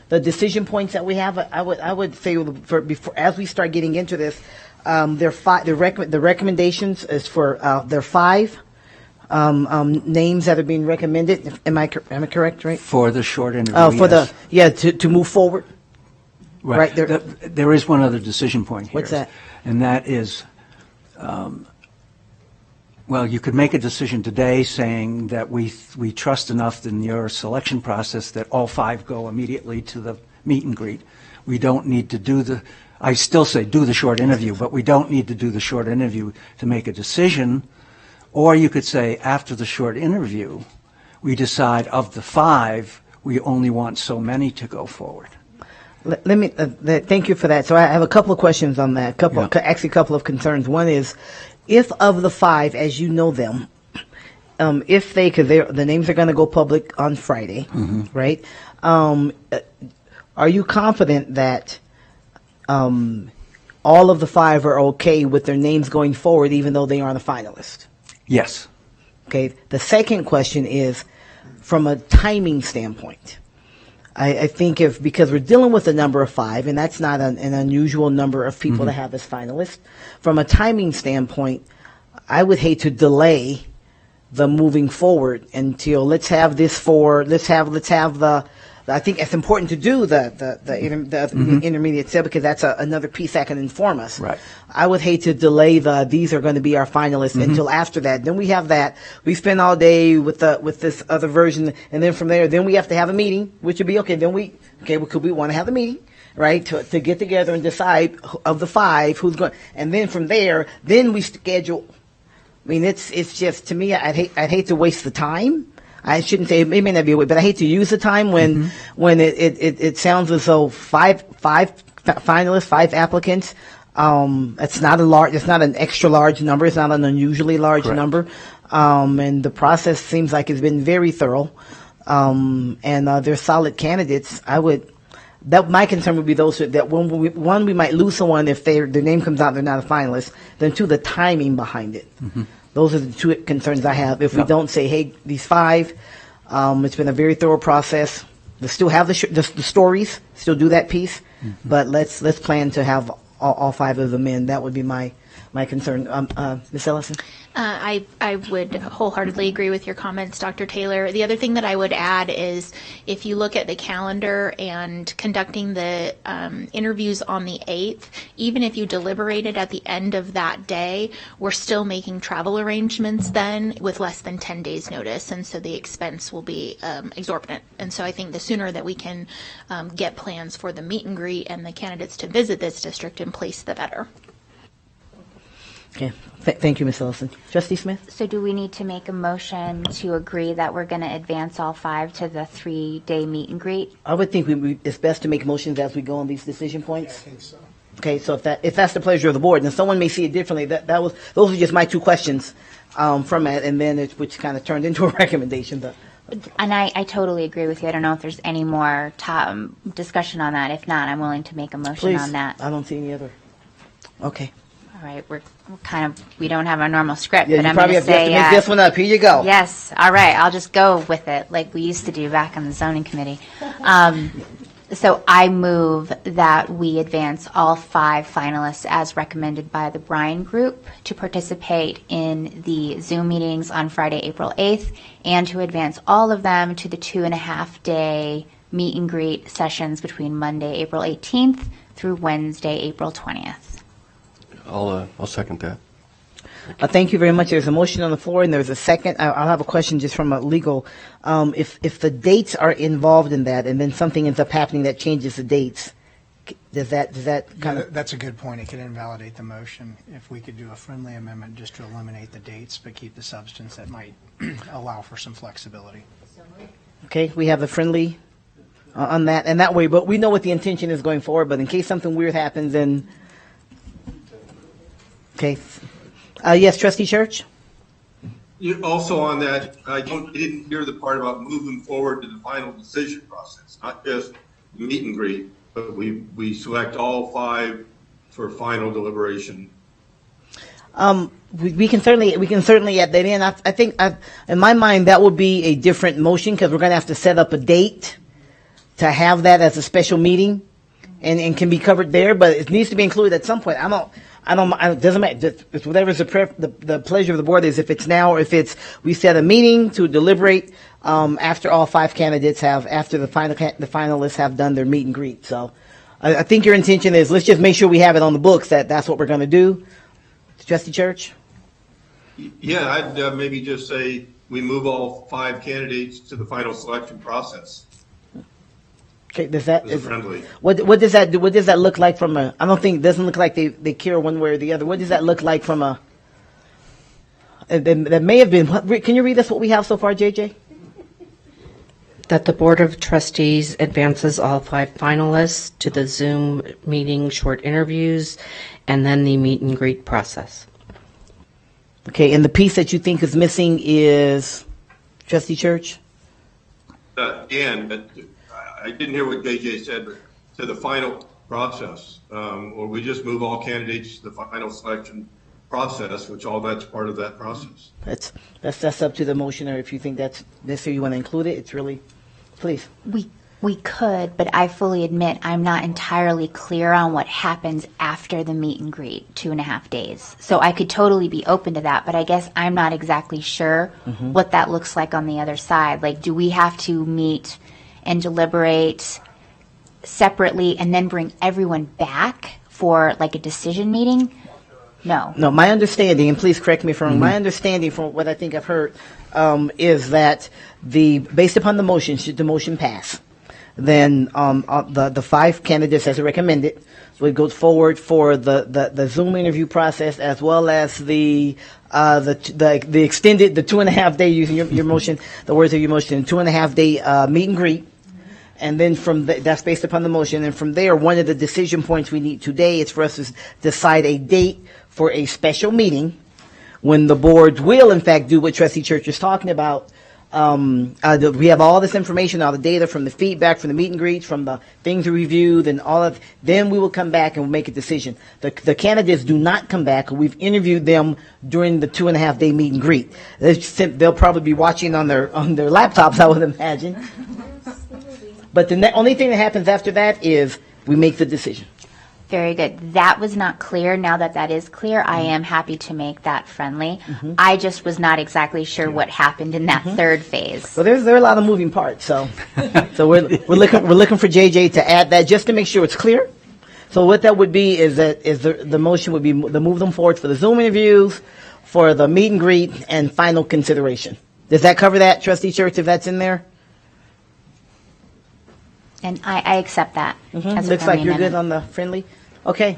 decision points that we have. I would say before as we start getting into this, there are five. The recommendations is for there are 5 names that are being recommended. Am I correct? Right. For the short interview. To move forward. Right. There is one other decision point here. What's that? And that is. Well, you could make a decision today saying that we trust enough in your selection process that all 5 go immediately to the meet and greet. We don't need to I still say do the short interview, but we don't need to do the short interview to make a decision. Or you could say after the short interview, we decide of the 5, we only want so many to go forward. Let me thank you for that. So I have a couple of questions on that. Actually, a couple of concerns. One is, if of the 5, as you know them, if because the names are going to go public on Friday, right? Are you confident that all of the 5 are okay with their names going forward, even though they aren't a finalist? Yes. Okay. The second question is, from a timing standpoint, I think because we're dealing with a number of 5, and that's not an unusual number of people to have as finalists, from a timing standpoint, I would hate to delay the moving forward until let's have the. I think it's important to do the intermediate step because that's another piece that can inform us. Right. I would hate to delay these are going to be our finalists until after that. Then we have that. We spend all day with this other version, and then from there, then we have to have a meeting, which would be okay. Then we want to have a meeting, right, to get together and decide of the 5 who's going, and then from there, then we schedule. I mean, it's just, to me, I'd hate to waste the time. I shouldn't say, it may not be a way, but I hate to use the time when it sounds as though five finalists, 5 applicants. It's not an extra large number. It's not an unusually large number. And the process seems like it's been very thorough. And they're solid candidates. My concern would be those that one, we might lose someone if their name comes out, they're not a finalist. Then 2, the timing behind it. Those are the 2 concerns I have. If we don't say, hey, these 5, it's been a very thorough process. Let's still have the stories, still do that piece, but let's plan to have all 5 of them in. That would be my concern. Ms. Ellison? I would wholeheartedly agree with your comments, Dr. Taylor. The other thing that I would add is if you look at the calendar and conducting the interviews on the 8th, even if you deliberated at the end of that day, we're still making travel arrangements then with less than 10 days notice, and so the expense will be exorbitant. And so I think the sooner that we can get plans for the meet and greet and the candidates to visit this district in place, the better. Okay. Thank you, Ms. Ellison. Trustee Smith? So do we need to make a motion to agree that we're going to advance all 5 to the 3-day meet and greet? I would think it's best to make motions as we go on these decision points. I think so. Okay, so if that's the pleasure of the board, and someone may see it differently, those are just my 2 questions from it, and then which kind of turned into a recommendation. But. And I totally agree with you. I don't know if there's any more discussion on that. If not, I'm willing to make a motion on that. I don't see any other. Okay. All right, we're we don't have our normal script, Yeah, but you I'm probably going to have to say make this one up. Here you go. Yes. All right, I'll just go with it like we used to do back on the zoning committee. So I move that we advance all 5 finalists as recommended by the Bryan Group to participate in the Zoom meetings on Friday, April 8th, and to advance all of them to the 2.5-day meet and greet sessions between Monday, April 18th through Wednesday, April 20th. I'll second that. Thank you very much. There's a motion on the floor, and there's a second. I'll have a question just from a legal. If the dates are involved in that, and then something ends up happening that changes the dates, does that kind of? That's a good point. It could invalidate the motion. If we could do a friendly amendment just to eliminate the dates, but keep the substance, that might allow for some flexibility. Okay, we have a friendly on that, and that way, but we know what the intention is going forward. But in case something weird happens, then. Okay. Yes, Trustee Church? Also on that, I didn't hear the part about moving forward to the final decision process, not just the meet and greet, but we select all 5 for final deliberation. We can certainly add that in. I think in my mind that would be a different motion because we're going to have to set up a date to have that as a special meeting and can be covered there, but it needs to be included at some point. It doesn't matter. It's whatever's the pleasure of the board is. If it's now or if it's we set a meeting to deliberate after all 5 candidates after the finalists have done their meet and greet. So I think your intention is let's just make sure we have it on the books that's what we're going to do. Trustee Church? Yeah, I'd maybe just say we move all 5 candidates to the final selection process. Okay, friendly. What does that do? What does that look like from a? I don't think it doesn't look like they care one way or the other. What does that look like from a? That may have been. Can you read us what we have so far, JJ? That the Board of Trustees advances all 5 finalists to the Zoom meeting short interviews and then the meet and greet process. Okay, and the piece that you think is missing is Trustee Church? I didn't hear what JJ said, but to the final process, or we just move all candidates to the final selection process, which all that's part of that process. That's up to the motioner if you think that's necessary. You want to include it. It's really, please. We could, but I fully admit I'm not entirely clear on what happens after the meet and greet, 2.5 days. So I could totally be open to that, but I guess I'm not exactly sure what that looks like on the other side. Like, do we have to meet and deliberate separately and then bring everyone back for like a decision meeting? No. No, my understanding, and please correct me if I'm wrong, my understanding from what I think I've heard is that based upon the motion, should the motion pass, then the 5 candidates as recommended would go forward for the Zoom interview process, as well as the extended, the 2.5 day, using your motion, the words of your motion, 2.5 day meet and greet. And then that's based upon the motion. And from there, one of the decision points we need today is for us to decide a date for a special meeting when the board will, in fact, do what Trustee Church is talking about. We have all this information, all the data from the feedback, from the meet and greets, from the things we reviewed, and all of. Then we will come back and we'll make a decision. The candidates do not come back. We've interviewed them during the 2.5 day meet and greet. They'll probably be watching on their laptops, I would imagine. But the only thing that happens after that is we make the decision. Very good. That was not clear. Now that is clear, I am happy to make that friendly. I just was not exactly sure what happened in that third phase. So there are a lot of moving parts. So we're looking for JJ to add that just to make sure it's clear. So what that would be is the motion would be to move them forward for the Zoom interviews, for the meet and greet, and final consideration. Does that cover that, Trustee Church, if that's in there? And I accept that. As a Looks like friendly you're good amendment. on the friendly. Okay.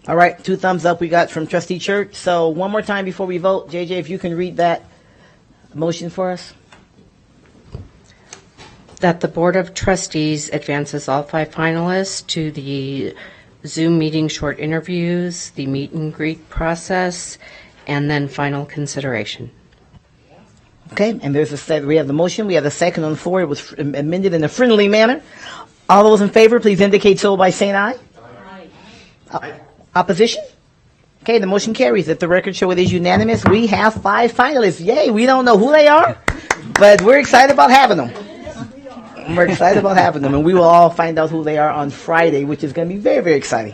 All right, 2 thumbs up we got from Trustee Church. So one more time before we vote, JJ, if you can read that motion for us. That the Board of Trustees advances all 5 finalists to the Zoom meeting short interviews, the meet and greet process, and then final consideration. Okay, and we have the motion, we have the second on the floor. It was amended in a friendly manner. All those in favor, please indicate so by saying aye. Aye. Opposition? Okay, the motion carries. If the record show it is unanimous, we have 5 finalists. Yay, we don't know who they are, but we're excited about having them. And we will all find out who they are on Friday, which is going to be very, very exciting.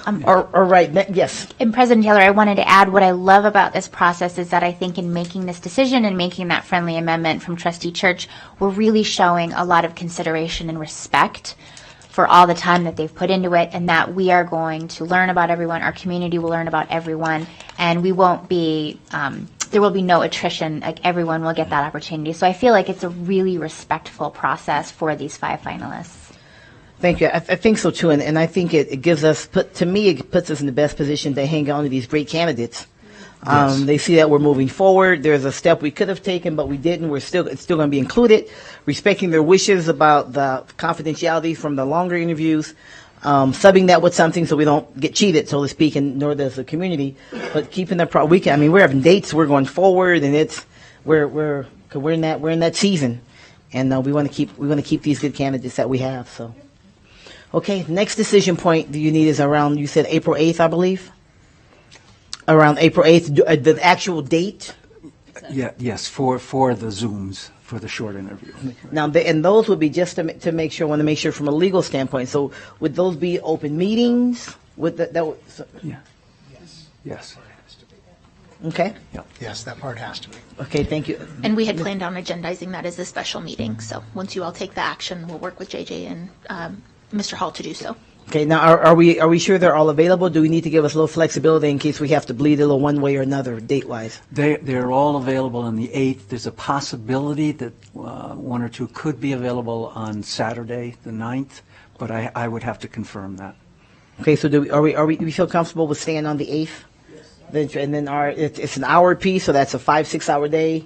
All right, yes. And President Taylor, I wanted to add what I love about this process is that I think in making this decision and making that friendly amendment from Trustee Church, we're really showing a lot of consideration and respect for all the time that they've put into it, and that we are going to learn about everyone, our community will learn about everyone, and we won't be, there will be no attrition, like everyone will get that opportunity. So I feel like it's a really respectful process for these 5 finalists. Thank you. I think so too, and I think it gives us, to me, it puts us in the best position to hang on to these great candidates. Yes. They see that we're moving forward. There's a step we could have taken, but we didn't. It's still going to be included, respecting their wishes about the confidentiality from the longer interviews, subbing that with something so we don't get cheated, so to speak, and nor does the community. But keeping that we're having dates. We're going forward, and we're in that season, and we want to keep these good candidates that we have. So. Okay, next decision point you need is around, you said April 8th, I believe? Around April 8th, the actual date? Yes, for the Zooms, for the short interview. Now, and those would be just to make sure, want to make sure from a legal standpoint. So would those be open meetings? Yeah. Yes. Okay. Yes, that part has to be. Okay, thank you. And we had planned on agendizing that as a special meeting. So once you all take the action, we'll work with JJ and Mr. Hall to do so. Okay, now are we sure they're all available? Do we need to give us a little flexibility in case we have to bleed a little one way or another, date-wise? They're all available on the 8th. There's a possibility that 1 or 2 could be available on Saturday, the 9th, but I would have to confirm that. Okay, so do we feel comfortable with staying on the 8th? Yes. And then it's an hour piece, so that's a 5-6 hour day,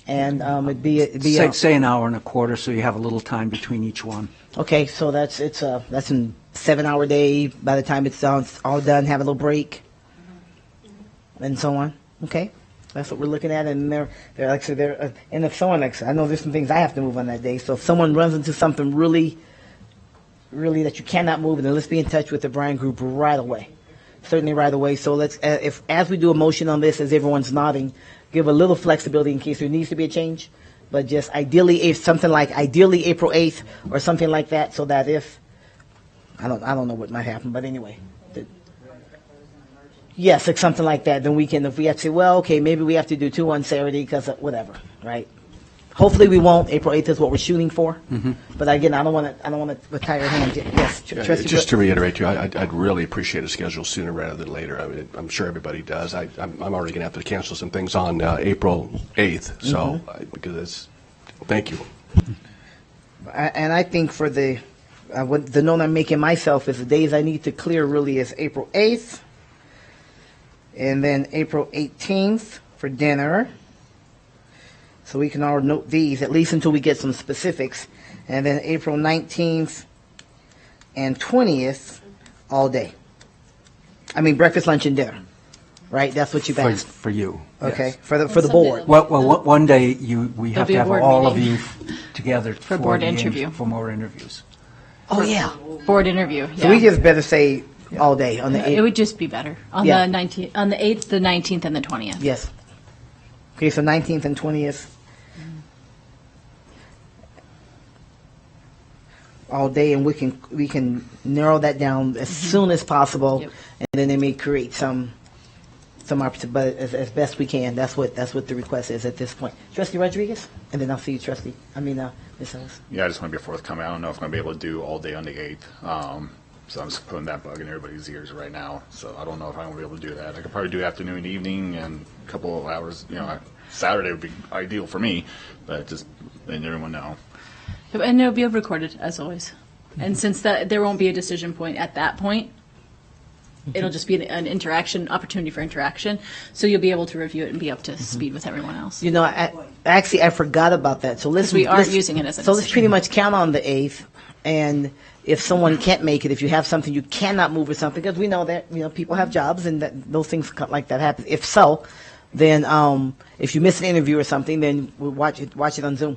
and it'd be say an hour and a quarter, so you have a little time between each one. Okay, so that's a 7-hour day. By the time it's all done, have a little break, and so on. Okay, that's what we're looking at. And they're actually and if someone I know there's some things I have to move on that day. So if someone runs into something really that you cannot move, then let's be in touch with the Bryan Group right away. Certainly right away. So let's as we do a motion on this, as everyone's nodding, give a little flexibility in case there needs to be a change. but just ideally, if something like ideally April 8th or something like that, so that if, I don't know what might happen, but anyway. Yes, like something like that, then we can, if we have to say, well, okay, maybe we have to do 2 on Saturday because of whatever, right? Hopefully we won't. April 8th is what we're shooting for. But again, I don't want to tie your hand. Yes, Trustee. Just to reiterate to you, I'd really appreciate a schedule sooner rather than later. I mean, I'm sure everybody does. I'm already going to have to cancel some things on April 8th. So, because it's, thank you. And I think for the note I'm making myself is the days I need to clear really is April 8th, and then April 18th for dinner. So we can all note these, at least until we get some specifics. And then April 19th and 20th, all day. I mean, breakfast, lunch, and dinner, right? That's what you've asked. For you. Okay, yes. for the board. Well, one day we have to have all of you together For board the interview. For more interviews. Oh, yeah. Board interview, So we just better say all day on the 8th. It would just be better on Yeah. the 19th, on the 8th, the 19th, and the 20th. Yes. Okay, so 19th and 20th. All day, and we can narrow that down as soon as possible, and then they may create some opportunity, but as best we can. That's what the request is at this point. Trustee Rodriguez, and then I'll see you, Ms. Ellis. Yeah, I just want to be forthcoming. I don't know if I'm going to be able to do all day on the 8th. So I'm just putting that bug in everybody's ears right now. So I don't know if I'm going to be able to do that. I could probably do afternoon, evening, and a couple of hours. Saturday would be ideal for me, but just letting everyone know. And it'll be recorded, as always. And since there won't be a decision point at that point, it'll just be an opportunity for interaction. So you'll be able to review it and be up to speed with everyone else. I forgot about that. So we aren't using it as a So let's decision. pretty much count on the 8th, and if someone can't make it, if you have something you cannot move or something, because we know that people have jobs and that those things like that happen. If so, then if you miss an interview or something, then we'll watch it on Zoom.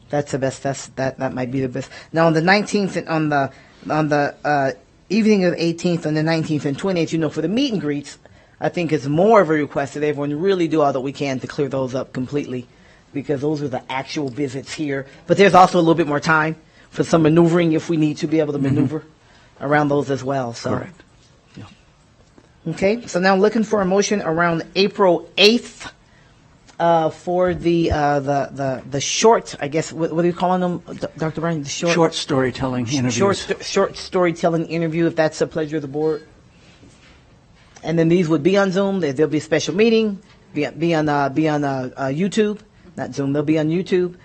That's the best. That might be the best. Now on the 19th and on the evening of the 18th and the 19th and 20th, for the meet and greets, I think it's more of a request that everyone really do all that we can to clear those up completely, because those are the actual visits here. But there's also a little bit more time for some maneuvering if we need to be able to maneuver around those as well. So. Correct. Okay, so now looking for a motion around April 8th for the short, I guess, what are you calling them, Dr. Bryan? The Short storytelling interviews. Short storytelling interview, if that's the pleasure of the board. And then these would be on Zoom. There'll be a special meeting, be on YouTube, not Zoom. They'll be on YouTube,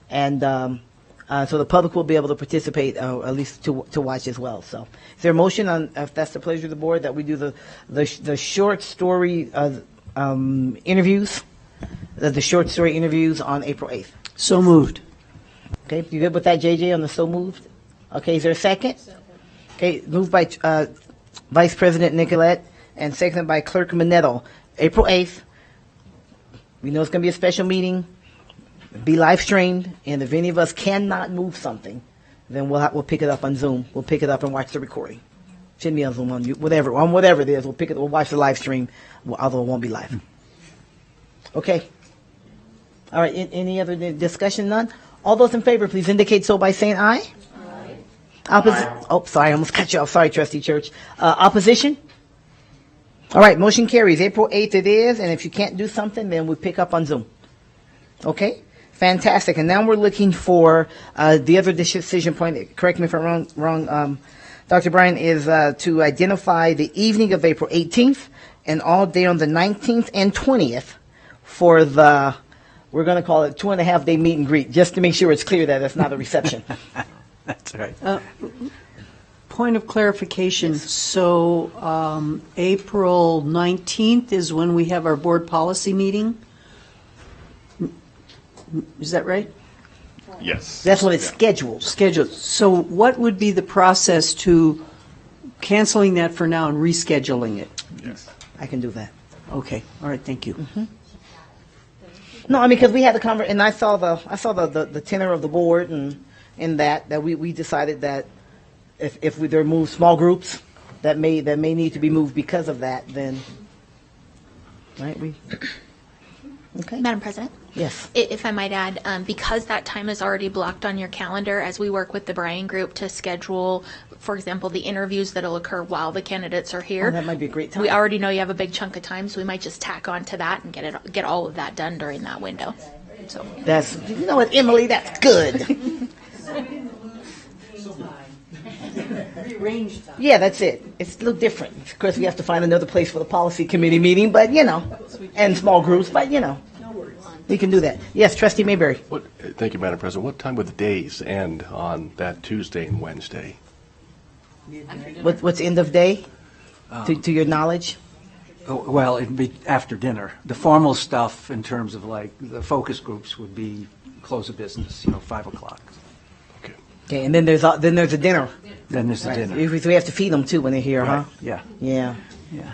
and so the public will be able to participate, at least to watch as well. So, is there a motion on, if that's the pleasure of the board, that we do the short story interviews, the short story interviews on April 8th? So moved. Okay, you good with that, JJ, on the so moved? Okay, is there a second? Okay, moved by Vice President Nicolette and seconded by Clerk Manetto. April 8th. We know it's going to be a special meeting. Be live streamed, and if any of us cannot move something, then we'll pick it up on Zoom. We'll pick it up and watch the recording. Shouldn't be on Zoom, on whatever it is. We'll watch the live stream, although it won't be live. Okay. All right. Any other discussion? None. All those in favor, please indicate so by saying aye. Aye. Oh, sorry, I almost cut you off. Sorry, Trustee Church. Opposition? All right. Motion carries. April 8th it is, and if you can't do something, then we pick up on Zoom. Okay. Fantastic. And now we're looking for the other decision point. Correct me if I'm wrong, Dr. Bryan, is to identify the evening of April 18th and all day on the 19th and 20th for we're going to call it 2.5 day meet and greet, just to make sure it's clear that it's not a reception. That's right. Point of clarification. Yes. So April 19th is when we have our board policy meeting? Is that right? Yes. That's when it's scheduled. Scheduled. So what would be the process to canceling that for now and rescheduling it? Yes. I can do that. Okay. All right. Thank you. Mm-hmm. No, I mean, because we had the conversation, and I saw the tenor of the board, and in that we decided that if there move small groups that may need to be moved because of that, then right Okay. Madam President? Yes. If I might add, because that time is already blocked on your calendar, as we work with the Bryan Group to schedule, for example, the interviews that'll occur while the candidates are here. Oh, that might be a great time. We already know you have a big chunk of time, so we might just tack on to that and get all of that done during that window. So That's, you know what, Emily, that's good. Rearrange time. Yeah, that's it. It's a little different. Of course, we have to find another place for the policy committee meeting, but, and small groups, but, we can do that. Yes, Trustee Mayberry. Thank you, Madam President. What time would the days end on that Tuesday and Wednesday? What's end of day, to your knowledge? Well, it'd be after dinner. The formal stuff in terms of like the focus groups would be close of business, 5 o'clock. Okay, and then there's a dinner. Then there's the dinner. We have to feed them too when they're here, Right. huh? Yeah. Yeah. Yeah.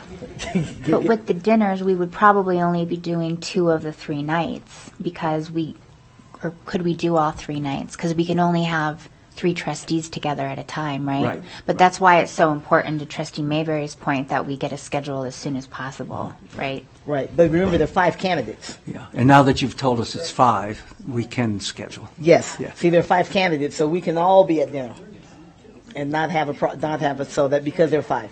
But with the dinners, we would probably only be doing 2 of the 3 nights because or could we do all 3 nights? Because we can only have 3 trustees together at a time, right? Right. But that's why it's so important, to Trustee Mayberry's point, that we get a schedule as soon as possible, right? Right, but remember, there are 5 candidates. Yeah. And now that you've told us it's 5, we can schedule. Yes. Yeah. See, there are 5 candidates, so we can all be at dinner and not have so that because there are 5.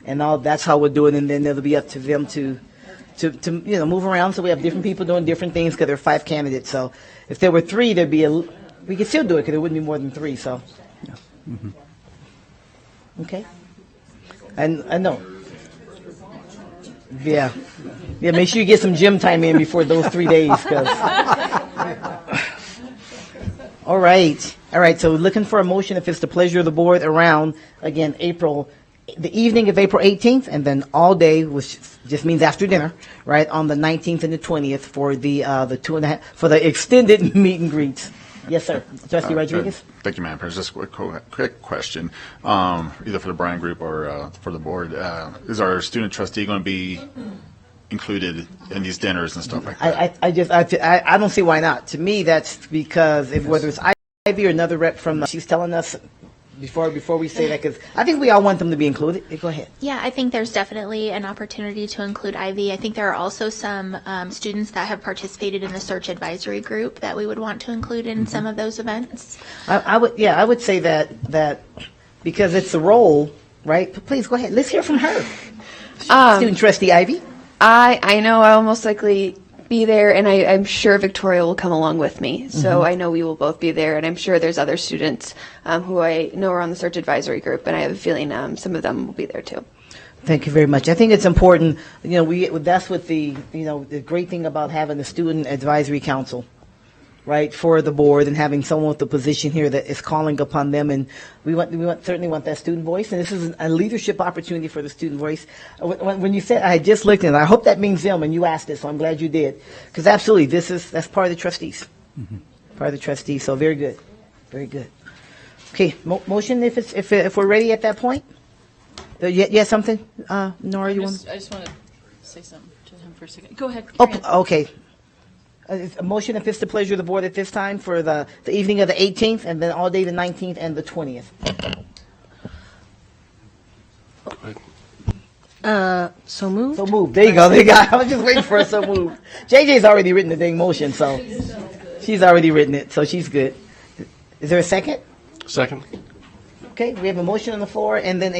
And that's how we'll do it, and then it'll be up to them to move around. So we have different people doing different things because there are 5 candidates. So if there were 3, we could still do it because there wouldn't be more than 3. So, Yeah. Mm-hmm. okay. And I know. Yeah. Yeah. Make sure you get some gym time in before those 3 days. All right. All right. So looking for a motion, if it's the pleasure of the board, around again the evening of April 18th, and then all day, which just means after dinner, right, on the 19th and the 20th for the 2.5 for the extended meet and greets. Yes, sir. Trustee Rodriguez. Thank you, Madam President. Just a quick question, either for the Bryan Group or for the board. Is our student trustee going to be included in these dinners and stuff like that? I don't see why not. To me, that's because whether it's Ivy or another rep from, she's telling us before we say that, because I think we all want them to be included. Go ahead. Yeah, I think there's definitely an opportunity to include Ivy. I think there are also some students that have participated in the search advisory group that we would want to include in some of those events. I would say that because it's a role, right? But please go ahead. Let's hear from her. Student trustee Ivy. I know I'll most likely be there, and I'm sure Victoria will come along with me. So I know we will both be there, and I'm sure there's other students who I know are on the search advisory group, and I have a feeling some of them will be there too. Thank you very much. I think it's important. That's what the great thing about having the student advisory council, right, for the board, and having someone with the position here that is calling upon them, and we certainly want that student voice, and this is a leadership opportunity for the student voice. When you said, I just looked, and I hope that means them, and you asked it, so I'm glad you did, because absolutely, that's part of the trustees, part of the trustees. So very good, very good. Okay, motion if we're ready at that point. Yes, something, Nora, you want? I just want to say something to him for a second. Go ahead. Oh, okay. A motion, if it's the pleasure of the board at this time, for the evening of the 18th, and then all day the 19th and the 20th. So moved. So moved. There you go. I was just waiting for a so moved. JJ's already written the dang motion, so she's already written it, so she's good. Is there a second? Second. Okay, we have a motion on the floor, and then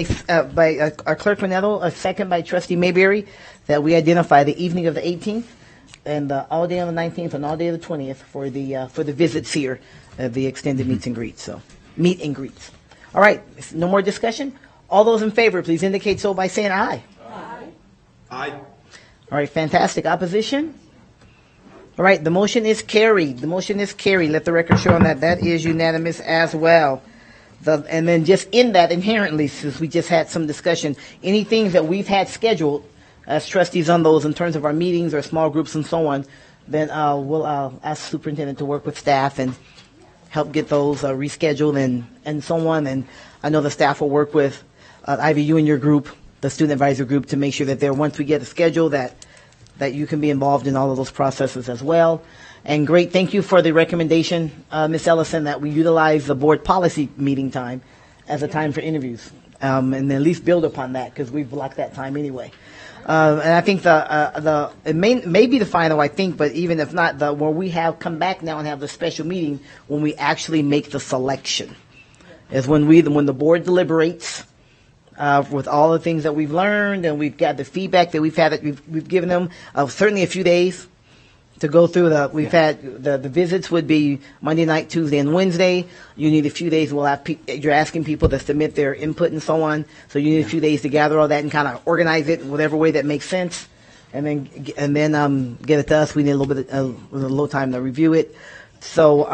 by our clerk Manetto, a second by Trustee Mayberry, that we identify the evening of the 18th. And all day on the 19th and all day of the 20th for the visits here, the extended meet and greets. So, meet and greets. All right, no more discussion. All those in favor, please indicate so by saying aye. Aye. Aye. All right, fantastic. Opposition? All right, the motion is carried. The motion is carried. Let the record show on that. That is unanimous as well. And then just in that, inherently, since we just had some discussion, any things that we've had scheduled as trustees on those in terms of our meetings or small groups and so on, then we'll ask the superintendent to work with staff and help get those rescheduled and so on. And I know the staff will work with Ivy, you and your group, the student advisory group, to make sure that once we get a schedule that you can be involved in all of those processes as well. And great, thank you for the recommendation, Ms. Ellison, that we utilize the board policy meeting time as a time for interviews, and at least build upon that because we've blocked that time anyway. And I think it may be the final, I think, but even if not, where we have come back now and have the special meeting when we actually make the selection is when the board deliberates with all the things that we've learned and we've got the feedback that we've had that we've given them. Certainly a few days to go through we've had the visits would be Monday night, Tuesday, and Wednesday. You need a few days. You're asking people to submit their input and so on. So you need a few days to gather all that and kind of organize it in whatever way that makes sense, and then get it to us. We need a little time to review it. So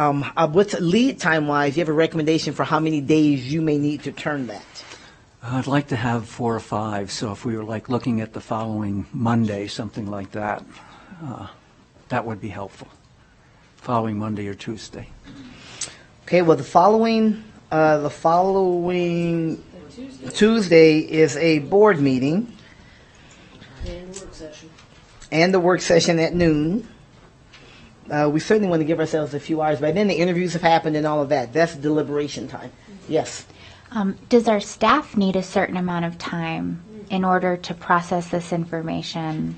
what's lead time wise? You have a recommendation for how many days you may need to turn that? I'd like to have 4 or 5. So if we were like looking at the following Monday, something like that. That would be helpful. Following Monday or Tuesday. Okay, well, the following Tuesday is a board meeting. And the work session at noon. We certainly want to give ourselves a few hours. By then the interviews have happened and all of that. That's deliberation time. Yes. Does our staff need a certain amount of time in order to process this information?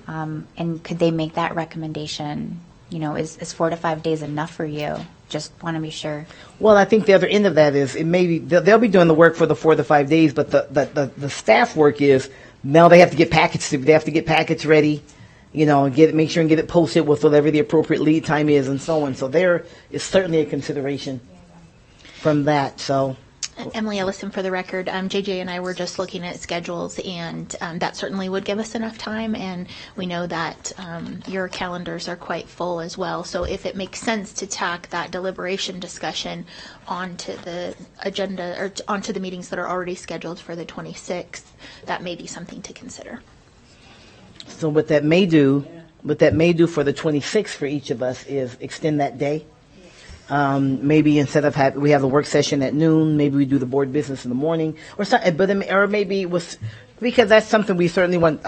And could they make that recommendation? Is 4 to 5 days enough for you? Just want to be sure. Well, I think the other end of that is they'll be doing the work for the 4 to 5 days, but the staff work is now they have to get packets ready, and make sure and get it posted with whatever the appropriate lead time is and so on. So there is certainly a consideration from that. So. Emily Ellison for the record. JJ and I were just looking at schedules, and that certainly would give us enough time, and we know that your calendars are quite full as well. So if it makes sense to tack that deliberation discussion onto the agenda or onto the meetings that are already scheduled for the 26th, that may be something to consider. So what that may do for the 26th for each of us is extend that day. Maybe instead of we have the work session at noon, maybe we do the board business in the morning, or maybe because that's something we certainly want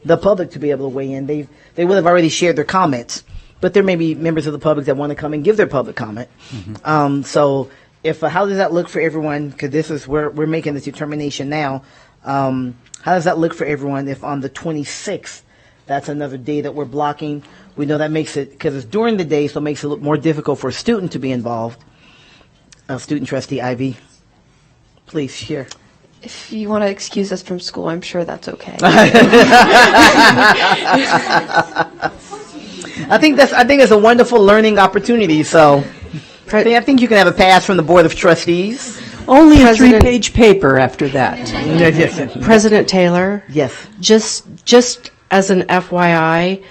the public to be able to weigh in. They would have already shared their comments, but there may be members of the public that want to come and give their public comment. Mm-hmm. So how does that look for everyone? Because this is where we're making this determination now. How does that look for everyone if on the 26th, that's another day that we're blocking? We know that makes it, because it's during the day, so it makes it look more difficult for a student to be involved. Student trustee Ivy, please share. If you want to excuse us from school, I'm sure that's okay. I think it's a wonderful learning opportunity. So I think you can have a pass from the Board of Trustees. Only a 3-page paper after that. President Taylor? Yes. Just as an FYI,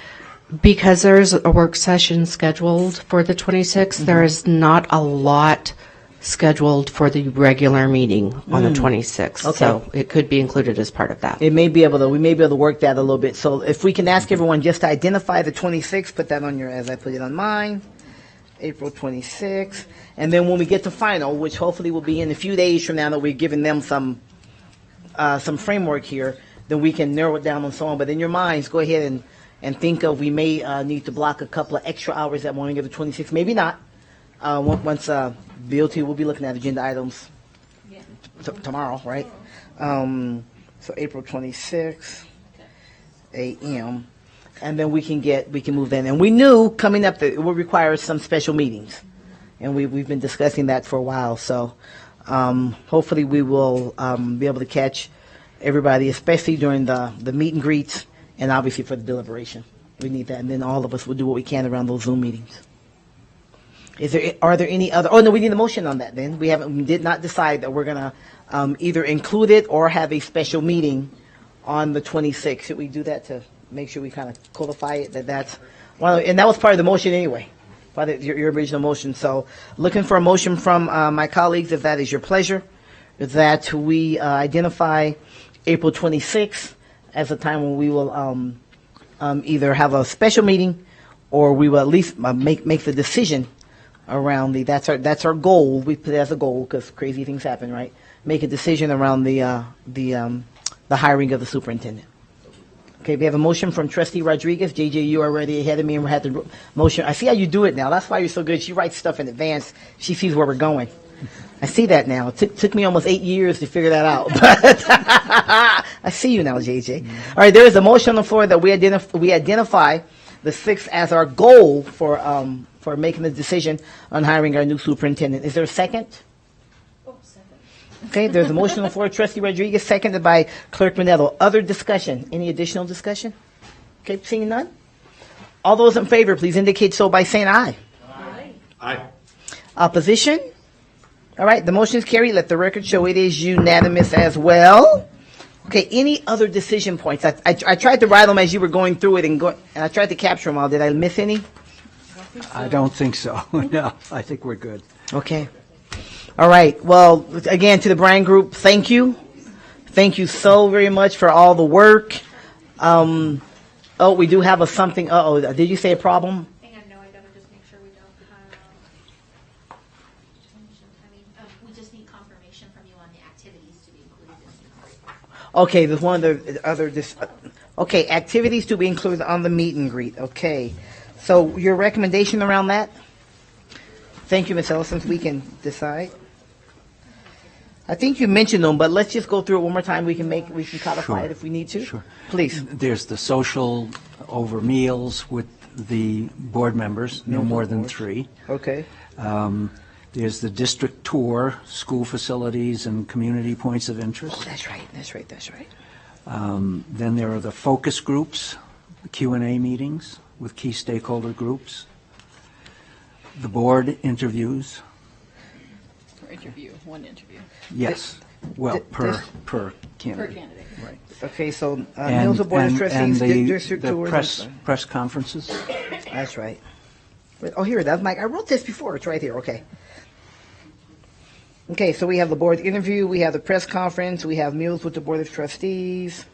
because there's a work session scheduled for the 26th, there is not a lot scheduled for the regular meeting on the 26th. Okay. So it could be included as part of that. We may be able to work that a little bit. So if we can ask everyone just to identify the 26th, put that on as I put it on mine, April 26th. And then when we get to final, which hopefully will be in a few days from now that we've given them some framework here, then we can narrow it down and so on. But in your minds, go ahead and think of, we may need to block a couple of extra hours that morning of the 26th. Maybe not. Once BOT will be looking at agenda items tomorrow, right? So April 26th, a.m. And then we can move that. And we knew coming up that it would require some special meetings. And we've been discussing that for a while. So hopefully we will be able to catch everybody, especially during the meet and greets, and obviously for the deliberation. We need that, and then all of us will do what we can around those Zoom meetings. Are there any other? Oh no, we need a motion on that. Then we did not decide that we're gonna either include it or have a special meeting on the 26th. Should we do that to make sure we kind of codify it that's well? And that was part of the motion anyway, part of your original motion. So looking for a motion from my colleagues, if that is your pleasure, that we identify April 26th as a time when we will either have a special meeting or we will at least make the decision around that's our goal. We put it as a goal because crazy things happen, right? Make a decision around the hiring of the superintendent. Okay, we have a motion from Trustee Rodriguez. JJ, you are already ahead of me and we had the motion. I see how you do it now. That's why you're so good. She writes stuff in advance. She sees where we're going. I see that now. It took me almost 8 years to figure that out. But I see you now, JJ. All right, there is a motion on the floor that we identify the 6th as our goal for making the decision on hiring our new superintendent. Is there a second? Okay, there's a motion on the floor. Trustee Rodriguez, seconded by Clerk Manetto. Other discussion? Any additional discussion? Okay, seeing none? All those in favor, please indicate so by saying aye. Aye. Aye. Opposition? All right, the motion is carried. Let the record show it is unanimous as well. Okay, any other decision points? I tried to write them as you were going through it, and I tried to capture them all. Did I miss any? I don't think so. No, I think we're good. Okay. All right. Well, again, to the Bryan Group, thank you. Thank you so very much for all the work. Oh, we do have something. Did you say a problem? Hang on, no, I gotta just make sure we don't have. We just need confirmation from you on the activities to be included in the. Okay, there's one of the other. Okay, activities to be included on the meet and greet. Okay, so your recommendation around that? Thank you, Ms. Ellison. We can decide. I think you mentioned them, but let's just go through it one more time. We can codify it if we need to. Sure. Please. There's the social over meals with the board members, no more than 3. Okay. There's the district tour, school facilities and community points of interest. Oh, that's right. That's right. That's right. Then there are the focus groups, the Q&A meetings with key stakeholder groups, the board interviews. One interview. Yes. Well, per candidate. Per candidate. Right. Okay, so meals of board of trustees, and district the tours. press conferences. That's right. Oh, here it is, Mike. I wrote this before. It's right here. Okay. Okay, so we have the board interview, we have the press conference, we have meals with the board of trustees.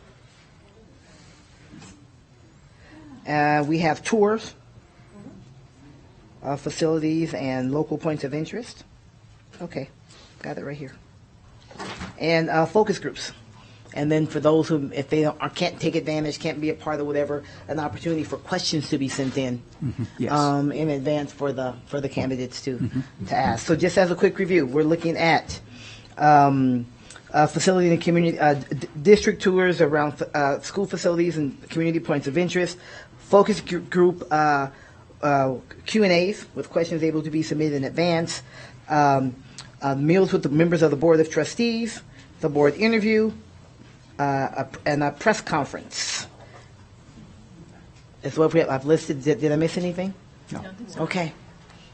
We have tours of facilities and local points of interest. Okay, got it right here. And focus groups. And then for those who, if they can't take advantage, can't be a part of whatever, an opportunity for questions to be sent in Yes. in advance for the candidates to ask. So just as a quick review, we're looking at facility and community district tours around school facilities and community points of interest, focus group Q&As with questions able to be submitted in advance, meals with the members of the board of trustees, the board interview, and a press conference. Is what I've listed. Did I miss anything? No. Okay.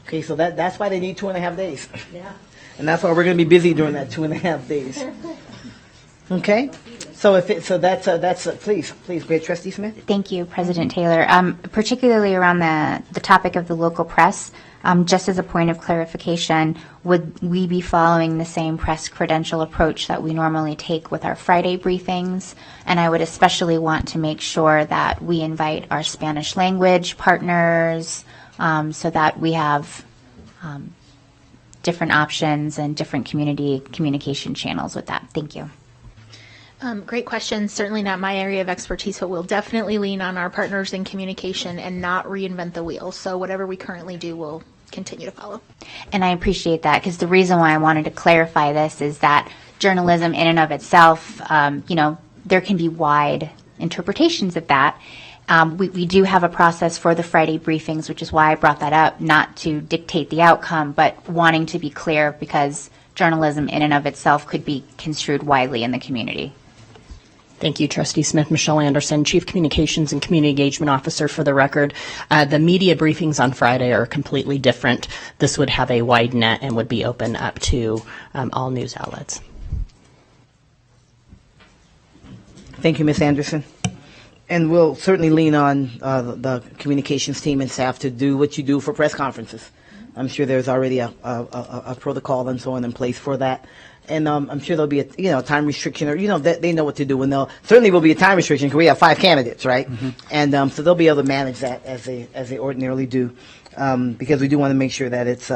Okay, so that's why they need 2.5 days. Yeah. And that's why we're going to be busy during that 2.5 days. Okay? So that's please, great Trustee Smith. Thank you, President Taylor. Particularly around the topic of the local press, just as a point of clarification, would we be following the same press credential approach that we normally take with our Friday briefings? And I would especially want to make sure that we invite our Spanish language partners so that we have different options and different community communication channels with that. Thank you. Great question. Certainly not my area of expertise, but we'll definitely lean on our partners in communication and not reinvent the wheel. So whatever we currently do, we'll continue to follow. And I appreciate that, because the reason why I wanted to clarify this is that journalism in and of itself, there can be wide interpretations of that. We do have a process for the Friday briefings, which is why I brought that up, not to dictate the outcome, but wanting to be clear, because journalism in and of itself could be construed widely in the community. Thank you, Trustee Smith. Michelle Anderson, Chief Communications and Community Engagement Officer, for the record. The media briefings on Friday are completely different. This would have a wide net and would be open up to all news outlets. Thank you, Ms. Anderson. And we'll certainly lean on the communications team and staff to do what you do for press conferences. I'm sure there's already a protocol and so on in place for that. And I'm sure there'll be a time restriction, or they know what to do. And certainly will be a time restriction because we have 5 candidates, right? Mm-hmm. And so they'll be able to manage that as they ordinarily do, because we do want to make sure that it's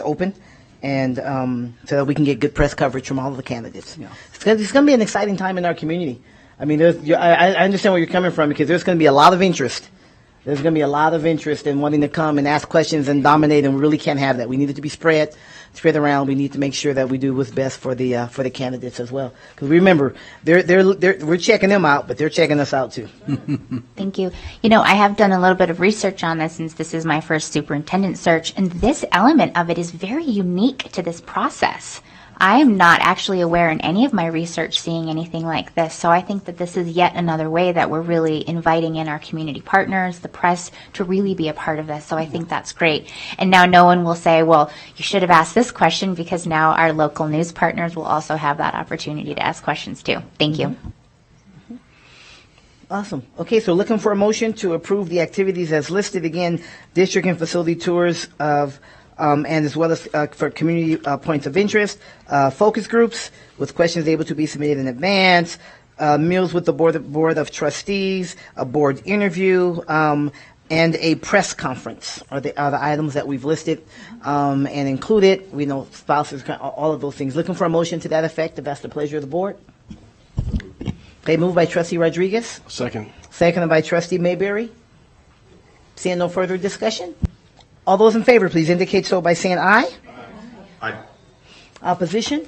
open, and so that we can get good press coverage from all of the candidates. Yeah. It's going to be an exciting time in our community. I mean, I understand where you're coming from, because there's going to be a lot of interest there's going to be a lot of interest in wanting to come and ask questions and dominate, and we really can't have that. We need it to be spread around. We need to make sure that we do what's best for the candidates as well. Because remember, we're checking them out, but they're checking us out too. Thank you. You know, I have done a little bit of research on this since this is my first superintendent search, and this element of it is very unique to this process. I am not actually aware in any of my research seeing anything like this, so I think that this is yet another way that we're really inviting in our community partners, the press, to really be a part of this, so I think that's great. And now no one will say, well, you should have asked this question, because now our local news partners will also have that opportunity to ask questions too. Thank you. Awesome. Okay, so looking for a motion to approve the activities as listed. Again, district and facility tours of and as well as for community points of interest, focus groups with questions able to be submitted in advance, meals with the board of trustees, a board interview, and a press conference are the items that we've listed and included. We know spouses, all of those things. Looking for a motion to that effect, if that's the pleasure of the board. Okay, moved by Trustee Rodriguez. Second. Seconded by Trustee Mayberry. Seeing no further discussion? All those in favor, please indicate so by saying aye. Aye. Opposition?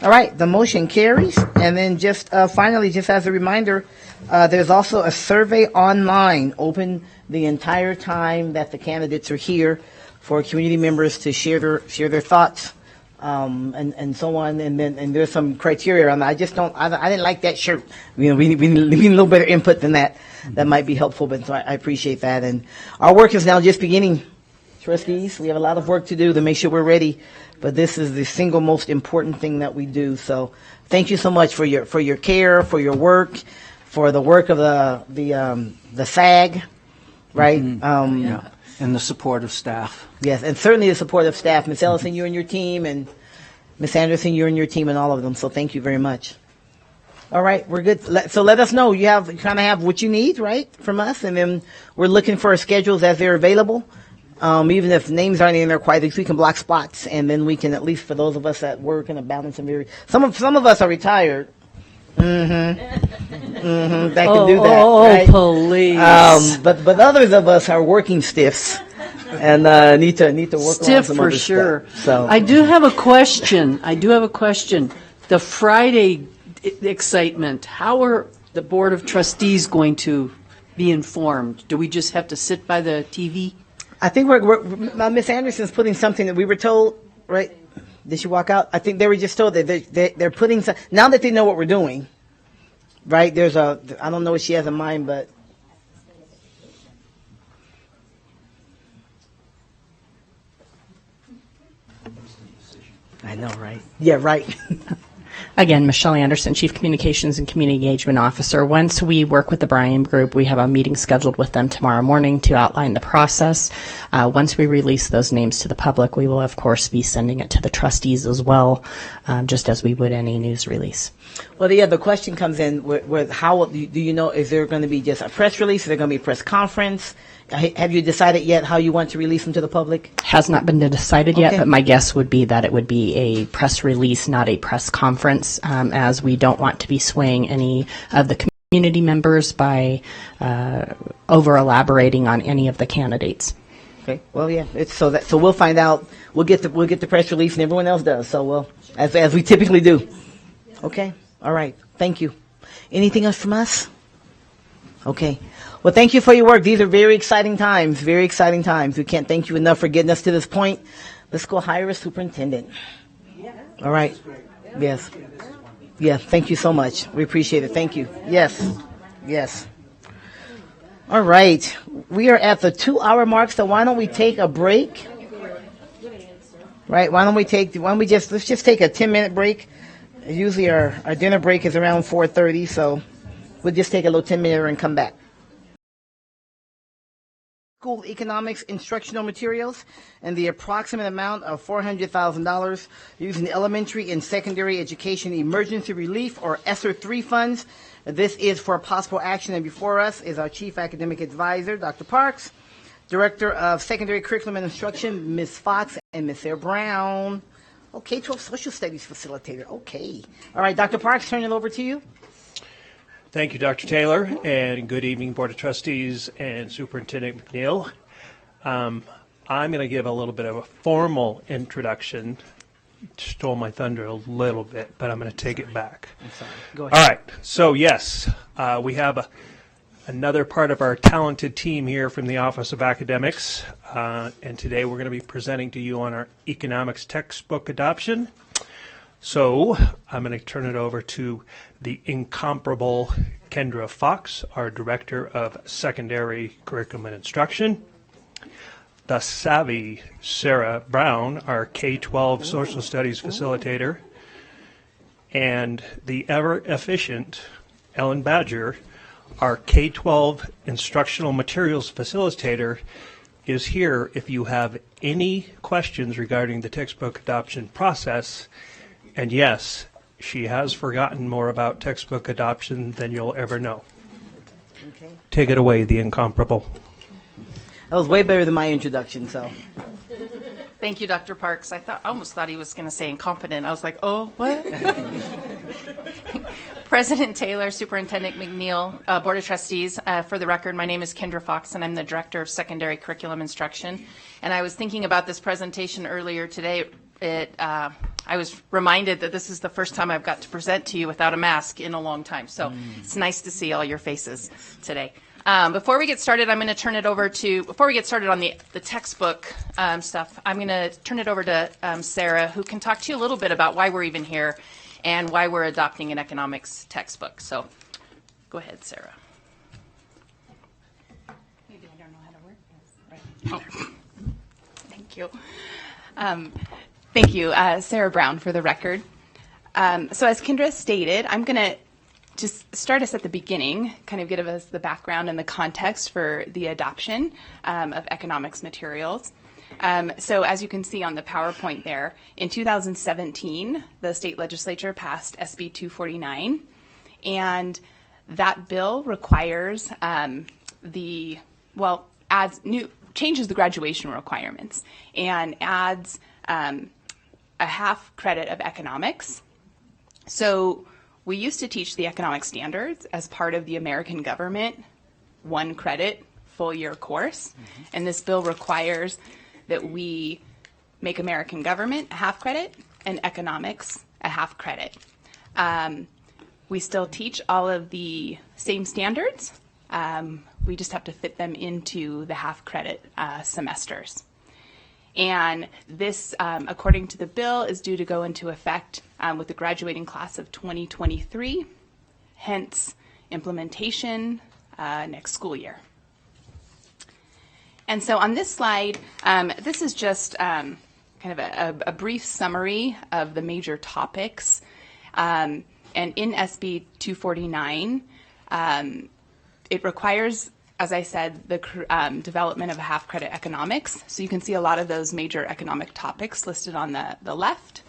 All right, the motion carries. And then just finally, just as a reminder, there's also a survey online open the entire time that the candidates are here for community members to share their thoughts and so on. And there's some criteria on that. I didn't like that shirt. You know, we need a little better input than that. That might be helpful, but so I appreciate that. And our work is now just beginning. Trustees, we have a lot of work to do to make sure we're ready, but this is the single most important thing that we do. So thank you so much for your care, for your work, for the work of the SAG, right? Yeah, and the support of staff. Yes, and certainly the support of staff. Ms. Ellison, you and your team, and Ms. Anderson, you and your team, and all of them. So thank you very much. All right, we're good. So let us know. You kind of have what you need, right, from us, and then we're looking for schedules as they're available. Even if names aren't in there quite, at least we can block spots, and then we can, at least for those of us that work in a balance and some of us are retired. That can do that. Right? Police. But others of us are working stiffs and need to work Stiff on some for other sure. stuff. So I do have a question. The Friday excitement. How are the Board of Trustees going to be informed? Do we just have to sit by the TV? I think Miss Anderson's putting something that we were told, right? Did she walk out? I think they were just told that they're putting some, now that they know what we're doing, right? I don't know what she has in mind, but. I know, right? Yeah, right. Again, Michelle Anderson, Chief Communications and Community Engagement Officer. Once we work with the Bryan Group, we have a meeting scheduled with them tomorrow morning to outline the process. Once we release those names to the public, we will, of course, be sending it to the trustees as well, just as we would any news release. Well, the question comes in with how do you know, is there going to be just a press release? Is there going to be a press conference? Have you decided yet how you want to release them to the public? Has not been decided yet, Okay. but my guess would be that it would be a press release, not a press conference, as we don't want to be swaying any of the community members by over-elaborating on any of the candidates. Okay. Well, yeah. So we'll find out. We'll get the press release, and everyone else does. So as we typically do. Okay. All right. Thank you. Anything else from us? Okay. Well, thank you for your work. These are very exciting times. Very exciting times. We can't thank you enough for getting us to this point. Let's go hire a superintendent. All right. Yes. Yeah. Thank you so much. We appreciate it. Thank you. Yes. Yes. All right. We are at the 2-hour mark, so why don't we take a break? Right. Let's just take a 10-minute break. Usually our dinner break is around 4:30, so we'll just take a little 10-minute and come back. School economics instructional materials and the approximate amount of $400,000 using the Elementary and Secondary Education Emergency Relief, or ESSER 3 funds. This is for possible action, and before us is our Chief Academic Advisor, Dr. Parks, Director of Secondary Curriculum and Instruction, Ms. Fox, and Ms. Sarah Brown. Okay, K-12 Social Studies Facilitator. Okay. All right, Dr. Parks, turn it over to you. Thank you, Dr. Taylor, and good evening, Board of Trustees and Superintendent McNeil. I'm going to give a little bit of a formal introduction. Stole my thunder a little bit, but I'm going to take it back. I'm sorry. Go All ahead. right. So, yes, we have another part of our talented team here from the Office of Academics, and today we're going to be presenting to you on our economics textbook adoption. So I'm going to turn it over to the incomparable Kendra Fox, our Director of Secondary Curriculum and Instruction, the savvy Sarah Brown, our K-12 Social Studies Facilitator, and the ever-efficient Ellen Badger, our K-12 Instructional Materials Facilitator, is here if you have any questions regarding the textbook adoption process. And yes, she has forgotten more about textbook adoption than you'll ever know. Okay. Take it away, the incomparable. That was way better than my introduction, so. Thank you, Dr. Parks. I almost thought he was going to say incompetent. I was like, oh, what? President Taylor, Superintendent McNeil, Board of Trustees, for the record, my name is Kendra Fox, and I'm the Director of Secondary Curriculum Instruction. And I was thinking about this presentation earlier today. I was reminded that this is the first time I've got to present to you without a mask in a long time. So it's nice to see all your faces today. Before we get started, I'm going to turn it over to, before we get started on the textbook stuff, I'm going to turn it over to Sarah, who can talk to you a little bit about why we're even here and why we're adopting an economics textbook. So go ahead, Sarah. Maybe I don't know how to work this. Right. Oh. Thank you. Thank you, Sarah Brown, for the record. So as Kendra stated, I'm going to just start us at the beginning, kind of give us the background and the context for the adoption of economics materials. So as you can see on the PowerPoint there, in 2017, the state legislature passed SB 249, and that bill requires changes the graduation requirements and adds a half credit of economics. So we used to teach the economic standards as part of the American government 1 credit full year course. And this bill requires that we make American government a half credit and economics a half credit. We still teach all of the same standards. We just have to fit them into the half credit semesters. And this, according to the bill, is due to go into effect with the graduating class of 2023, hence implementation next school year. And so on this slide, this is just kind of a brief summary of the major topics. And in SB 249, it requires, as I said, the development of a half credit economics. So you can see a lot of those major economic topics listed on the left.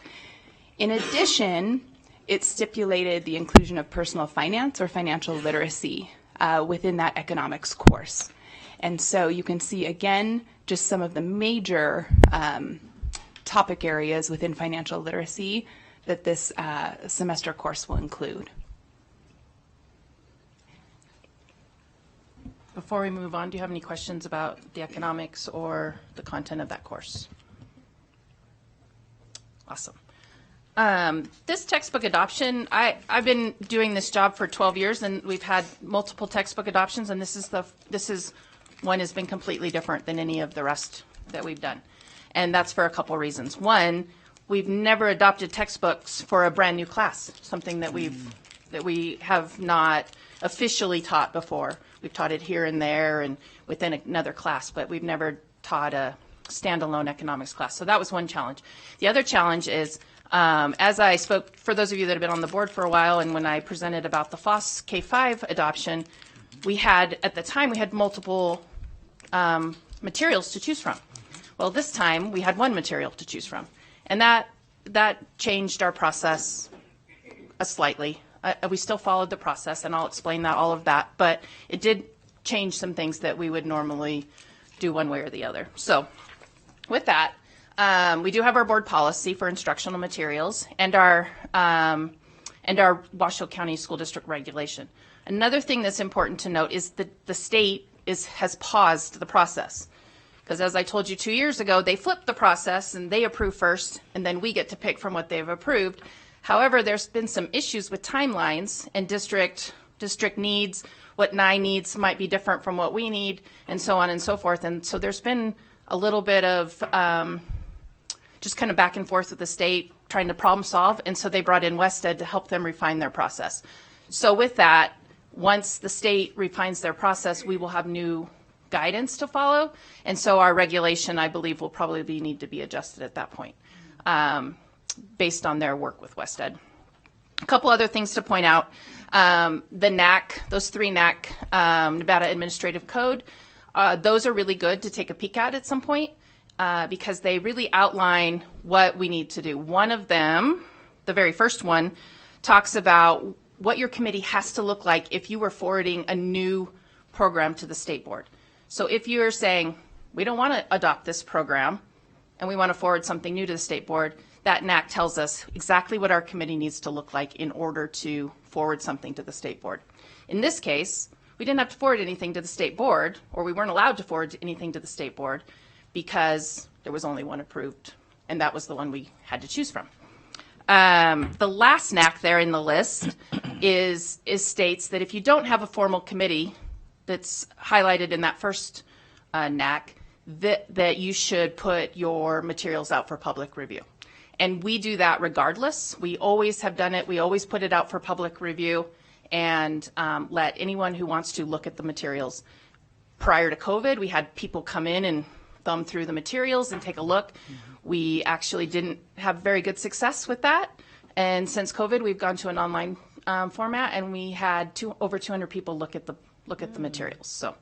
In addition, it stipulated the inclusion of personal finance or financial literacy within that economics course. And so you can see, again, just some of the major topic areas within financial literacy that this semester course will include. Before we move on, do you have any questions about the economics or the content of that course? Awesome. This textbook adoption, I've been doing this job for 12 years, and we've had multiple textbook adoptions, and this is one has been completely different than any of the rest that we've done. And that's for a couple reasons. One, we've never adopted textbooks for a brand new class, something that we have not officially taught before. We've taught it here and there and within another class, but we've never taught a standalone economics class. So that was one challenge. The other challenge is, as I spoke, for those of you that have been on the board for a while, and when I presented about the FOSS K-5 adoption, at the time, we had multiple materials to choose from. Well, this time, we had one material to choose from. And that changed our process slightly. We still followed the process, and I'll explain all of that, but it did change some things that we would normally do one way or the other. So with that, we do have our board policy for instructional materials and our Washoe County School District regulation. Another thing that's important to note is that the state has paused the process. Because as I told you 2 years ago, they flipped the process and they approve first, and then we get to pick from what they've approved. However, there's been some issues with timelines, and district needs, what NI needs might be different from what we need, and so on and so forth. And so there's been a little bit of just kind of back and forth with the state trying to problem solve, and so they brought in WestEd to help them refine their process. So with that, once the state refines their process, we will have new guidance to follow, and so our regulation, I believe, will probably need to be adjusted at that point, based on their work with WestEd. A couple other things to point out. The NAC, those 3 NAC, Nevada Administrative Code, those are really good to take a peek at some point, because they really outline what we need to do. One of them, the very first one, talks about what your committee has to look like if you were forwarding a new program to the state board. So if you're saying, we don't want to adopt this program and we want to forward something new to the state board, that NAC tells us exactly what our committee needs to look like in order to forward something to the state board. In this case, we didn't have to forward anything to the state board, or we weren't allowed to forward anything to the state board because there was only one approved, and that was the one we had to choose from. The last NAC there in the list is states that if you don't have a formal committee that's highlighted in that first NAC, that you should put your materials out for public review. And we do that regardless. We always have done it. We always put it out for public review and let anyone who wants to look at the materials. Prior to COVID, we had people come in and thumb through the materials and take a look. We actually didn't have very good success with that. And since COVID, we've gone to an online format, and we had over 200 people look at the materials. So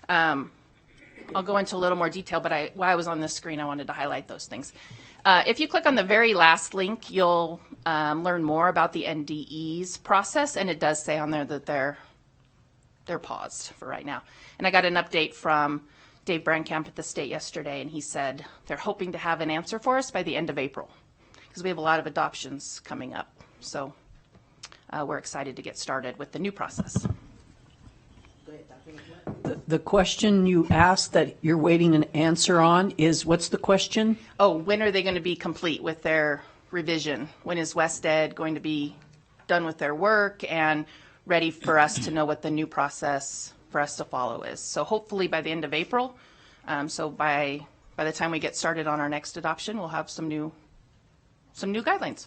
I'll go into a little more detail, but while I was on this screen, I wanted to highlight those things. If you click on the very last link, you'll learn more about the NDE's process, and it does say on there that they're paused for right now. And I got an update from Dave Brankamp at the state yesterday, and he said they're hoping to have an answer for us by the end of April, because we have a lot of adoptions coming up. So we're excited to get started with the new process. The question you asked that you're waiting an answer on is, what's the question? Oh, when are they going to be complete with their revision? When is WestEd going to be done with their work and ready for us to know what the new process for us to follow is? So hopefully by the end of April. So by the time we get started on our next adoption, we'll have some new guidelines.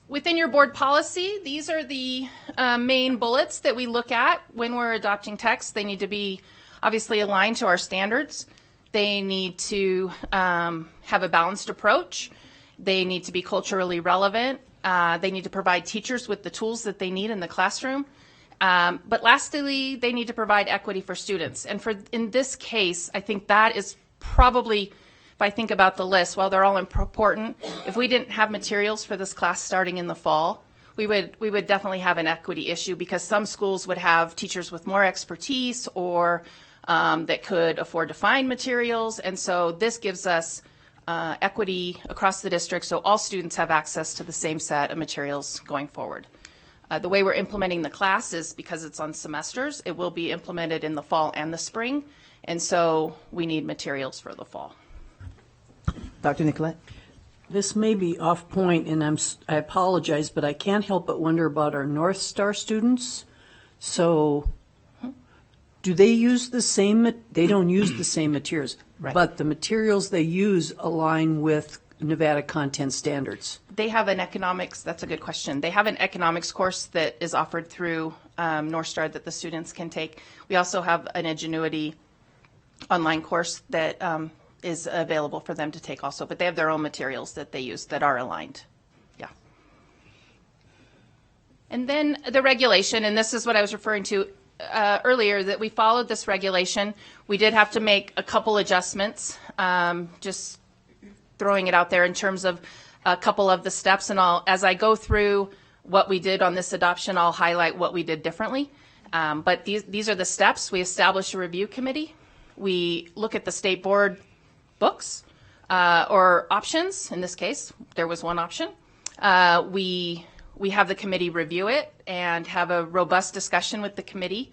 Within your board policy, these are the main bullets that we look at when we're adopting text. They need to be obviously aligned to our standards. They need to have a balanced approach. They need to be culturally relevant. They need to provide teachers with the tools that they need in the classroom. But lastly, they need to provide equity for students. And in this case, I think that is probably, if I think about the list, while they're all important, if we didn't have materials for this class starting in the fall, we would definitely have an equity issue, because some schools would have teachers with more expertise or that could afford to find materials. And so this gives us equity across the district, so all students have access to the same set of materials going forward. The way we're implementing the class is because it's on semesters. It will be implemented in the fall and the spring, and so we need materials for the fall. Dr. Nicolette? This may be off point, and I apologize, but I can't help but wonder about our North Star students. So do they use the same, they don't use the same materials, Right. but the materials they use align with Nevada content standards? They have an economics, that's a good question. They have an economics course that is offered through North Star that the students can take. We also have an Ingenuity online course that is available for them to take also, but they have their own materials that they use that are aligned. Yeah. And then the regulation, and this is what I was referring to earlier, that we followed this regulation. We did have to make a couple adjustments, just throwing it out there in terms of a couple of the steps, and as I go through what we did on this adoption, I'll highlight what we did differently. But these are the steps. We established a review committee. We look at the state board books or options. In this case, there was one option. We we have the committee review it and have a robust discussion with the committee.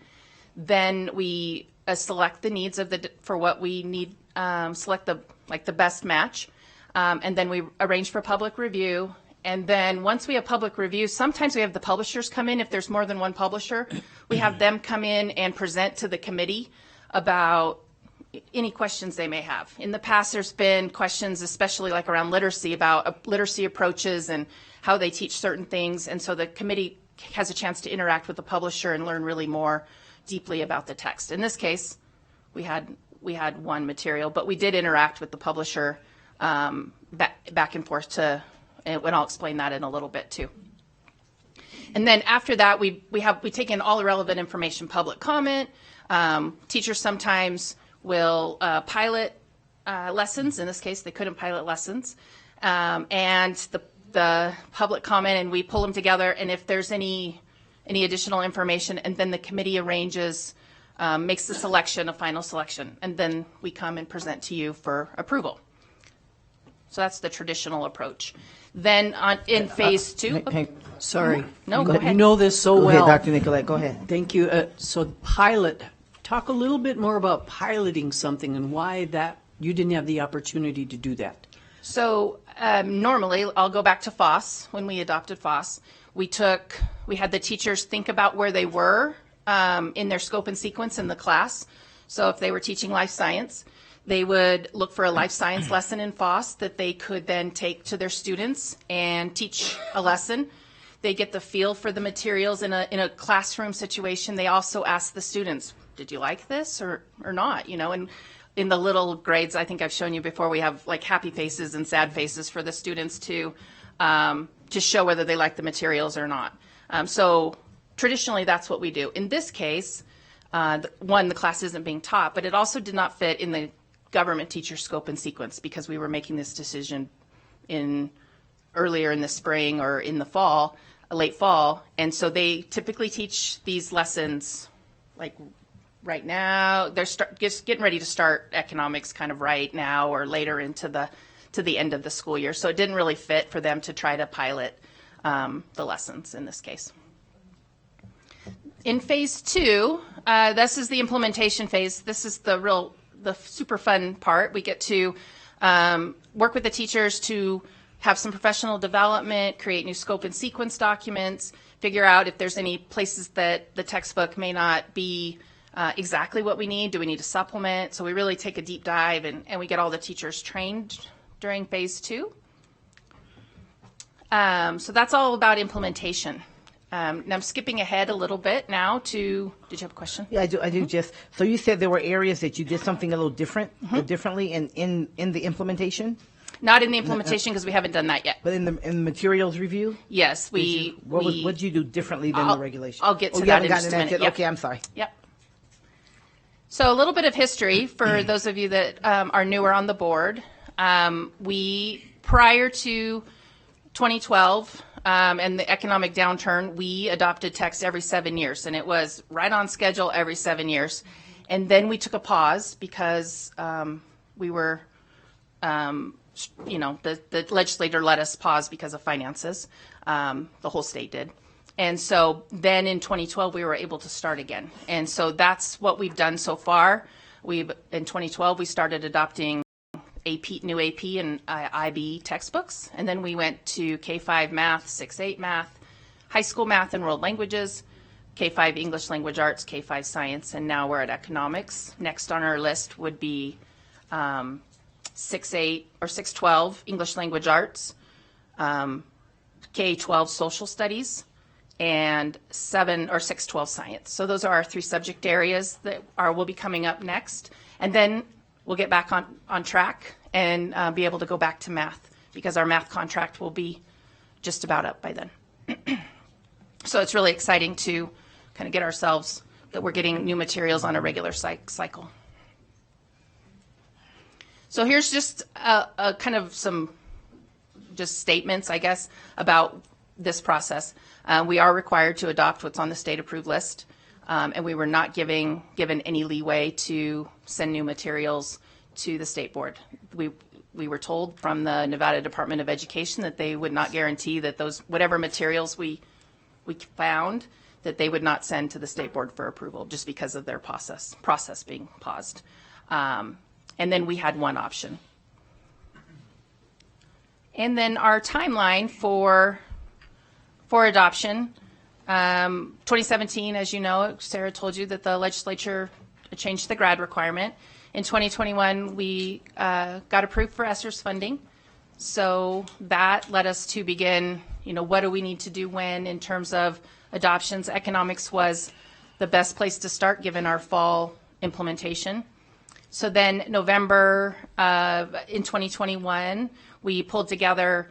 Then we select the needs of for what we need, select the best match, and then we arrange for public review. And then once we have public review, sometimes we have the publishers come in. If there's more than one publisher, we have them come in and present to the committee about any questions they may have. In the past, there's been questions, especially like around literacy, about literacy approaches and how they teach certain things. And so the committee has a chance to interact with the publisher and learn really more deeply about the text. In this case, we had one material, but we did interact with the publisher back and forth to, and I'll explain that in a little bit too. And then after that, we take in all the relevant information, public comment. Teachers sometimes will pilot lessons. In this case, they couldn't pilot lessons. And the public comment, and we pull them together. And if there's any additional information, and then the committee arranges, makes the selection, a final selection, and then we come and present to you for approval. So that's the traditional approach. Then in phase two. Sorry. No, go ahead. You know this so Go well. ahead, Dr. Nicolette, go ahead. Thank you. So pilot, talk a little bit more about piloting something and why that you didn't have the opportunity to do that. So normally, I'll go back to FOSS. When we adopted FOSS, we had the teachers think about where they were in their scope and sequence in the class. So if they were teaching life science, they would look for a life science lesson in FOSS that they could then take to their students and teach a lesson. They get the feel for the materials in a classroom situation. They also ask the students, did you like this or not? And in the little grades, I think I've shown you before, we have like happy faces and sad faces for the students to show whether they like the materials or not. So traditionally, that's what we do. In this case, the class isn't being taught, but it also did not fit in the government teacher scope and sequence because we were making this decision earlier in the spring or in the fall, late fall. And so they typically teach these lessons like right now. They're just getting ready to start economics kind of right now or later to the end of the school year. So it didn't really fit for them to try to pilot the lessons in this case. In phase two, this is the implementation phase. This is the super fun part. We get to work with the teachers to have some professional development, create new scope and sequence documents, figure out if there's any places that the textbook may not be exactly what we need. Do we need to supplement? So we really take a deep dive and we get all the teachers trained during phase two. So that's all about implementation. Now I'm skipping ahead a little bit now to, did you have a question? Yeah, I do. Just so you said there were areas that you did something a little differently in the implementation. Not in the implementation because we haven't done that yet. But in the materials review. Yes, what did you do differently than the regulation? I'll get to that in just a minute. Yep. Okay, I'm sorry. Yep. So a little bit of history for those of you that are newer on the board. We prior to 2012. And the economic downturn, we adopted text every 7 years, and it was right on schedule every 7 years. And then we took a pause because we were, the legislator let us pause because of finances. The whole state did. And so then in 2012, we were able to start again. And so that's what we've done so far. In 2012, we started adopting new AP and IB textbooks, and then we went to K-5 math, 6-8 math, high school math and world languages, K-5 English language arts, K-5 science, and now we're at economics. Next on our list would be 6-8 or 6-12 English language arts, K-12 social studies, and 7 or 6-12 science. So those are our 3 subject areas that will be coming up next, and then we'll get back on track and be able to go back to math because our math contract will be just about up by then. So it's really exciting to kind of get ourselves that we're getting new materials on a regular cycle. So here's just a kind of some just statements, I guess, about this process. We are required to adopt what's on the state approved list. And we were not given any leeway to send new materials to the state board. we were told from the Nevada Department of Education that they would not guarantee that those, whatever materials we found, that they would not send to the state board for approval just because of their process being paused. And then we had one option. And then our timeline for adoption, 2017, as you know, Sarah told you that the legislature changed the grad requirement. In 2021, we got approved for ESSER's funding. So that led us to begin, what do we need to do when in terms of adoptions? Economics was the best place to start given our fall implementation. So then November in 2021, we pulled together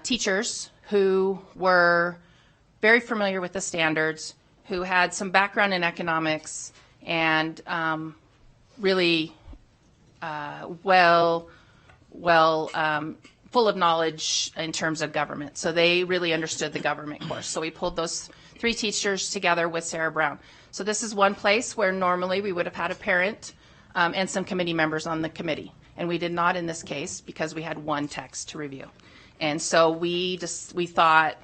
teachers who were very familiar with the standards, who had some background in economics, and really full of knowledge in terms of government. So they really understood the government course. So we pulled those 3 teachers together with Sarah Brown. So this is one place where normally we would have had a parent and some committee members on the committee. And we did not in this case because we had one text to review. And so we thought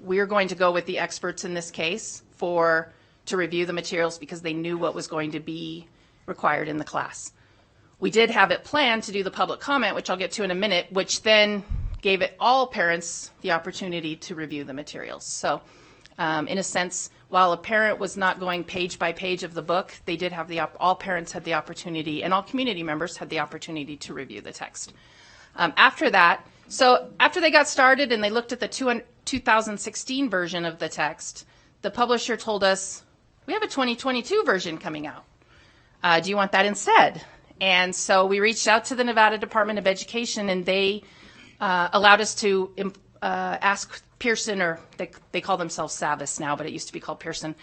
we're going to go with the experts in this case to review the materials because they knew what was going to be required in the class. We did have it planned to do the public comment, which I'll get to in a minute, which then gave all parents the opportunity to review the materials. So in a sense, while a parent was not going page by page of the book, they did have all parents had the opportunity, and all community members had the opportunity to review the text. After that, so after they got started and they looked at the 2016 version of the text, the publisher told us, we have a 2022 version coming out. Do you want that instead? And so we reached out to the Nevada Department of Education, and they allowed us to ask Pearson, or they call themselves Savvis now, but it used to be called Pearson,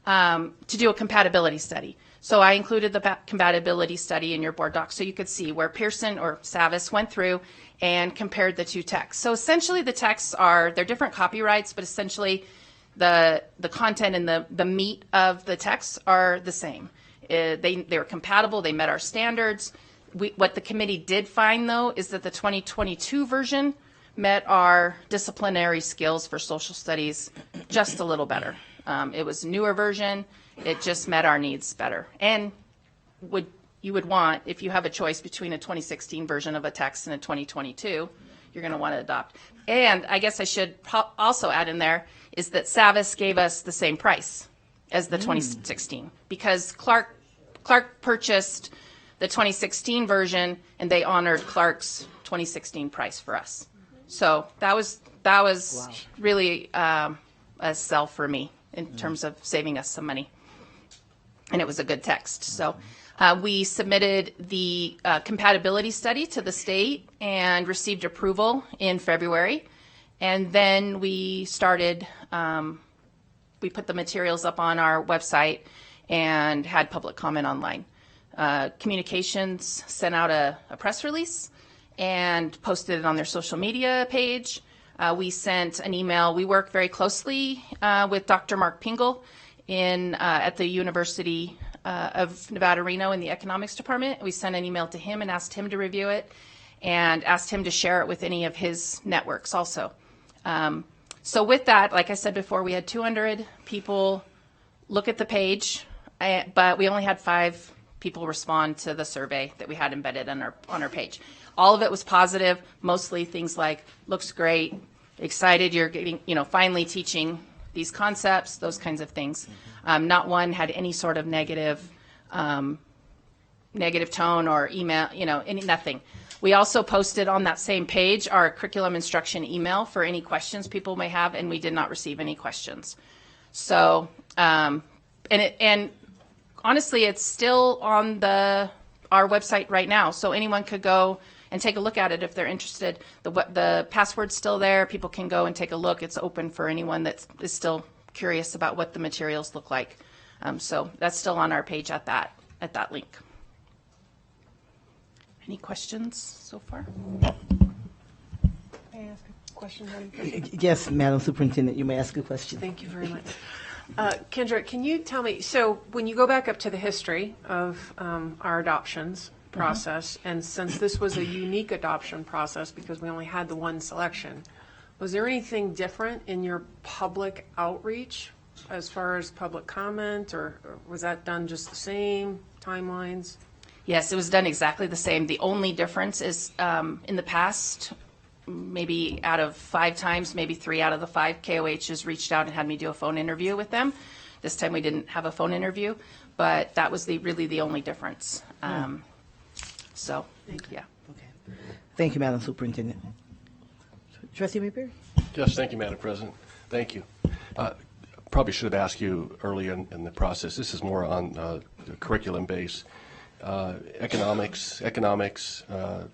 to do a compatibility study. So I included the compatibility study in your board doc so you could see where Pearson or Savvis went through and compared the 2 texts. So essentially the texts they're different copyrights, but essentially the content and the meat of the texts are the same. They were compatible, they met our standards. What the committee did find, though, is that the 2022 version met our disciplinary skills for social studies just a little better. It was a newer version. It just met our needs better. And you would want, if you have a choice between a 2016 version of a text and a 2022, you're going to want to adopt. And I guess I should also add in there is that Savvis gave us the same price as the 2016 because Clark purchased the 2016 version and they honored Clark's 2016 price for us. So that was wow. Really a sell for me in terms of saving us some money. And it was a good text. So we submitted the compatibility study to the state and received approval in February. And then we started, we put the materials up on our website and had public comment online. Communications sent out a press release and posted it on their social media page. We sent an email. We work very closely with Dr. Mark Pingle at the University of Nevada, Reno in the economics department. We sent an email to him and asked him to review it and asked him to share it with any of his networks also. So with that, like I said before, we had 200 people look at the page, but we only had 5 people respond to the survey that we had embedded on our page. All of it was positive, mostly things like, looks great, excited you're getting, finally teaching these concepts, those kinds of things. Not one had any sort of negative tone or email, nothing. We also posted on that same page our curriculum instruction email for any questions people may have, and we did not receive any questions. So, and honestly, it's still on our website right now, so anyone could go and take a look at it if they're interested. The password's still there. People can go and take a look. It's open for anyone that is still curious about what the materials look like. So that's still on our page at that link. Any questions so far? May I ask a question, Madam President? Yes, Madam Superintendent, you may ask a question. Thank you very much. Kendra, can you tell me, so when you go back up to the history of our adoptions, process, and since this was a unique adoption process because we only had the one selection, was there anything different in your public outreach as far as public comment, or was that done just the same, timelines? Yes, it was done exactly the same. The only difference is in the past, maybe out of 5 times, maybe 3 out of the 5 KOHs reached out and had me do a phone interview with them. This time we didn't have a phone interview, but that was really the only difference. So, yeah. Thank you, Madam Superintendent. Trustee Mayberry? Yes, thank you, Madam President. Thank you. Probably should have asked you earlier in the process. This is more on the curriculum base. Economics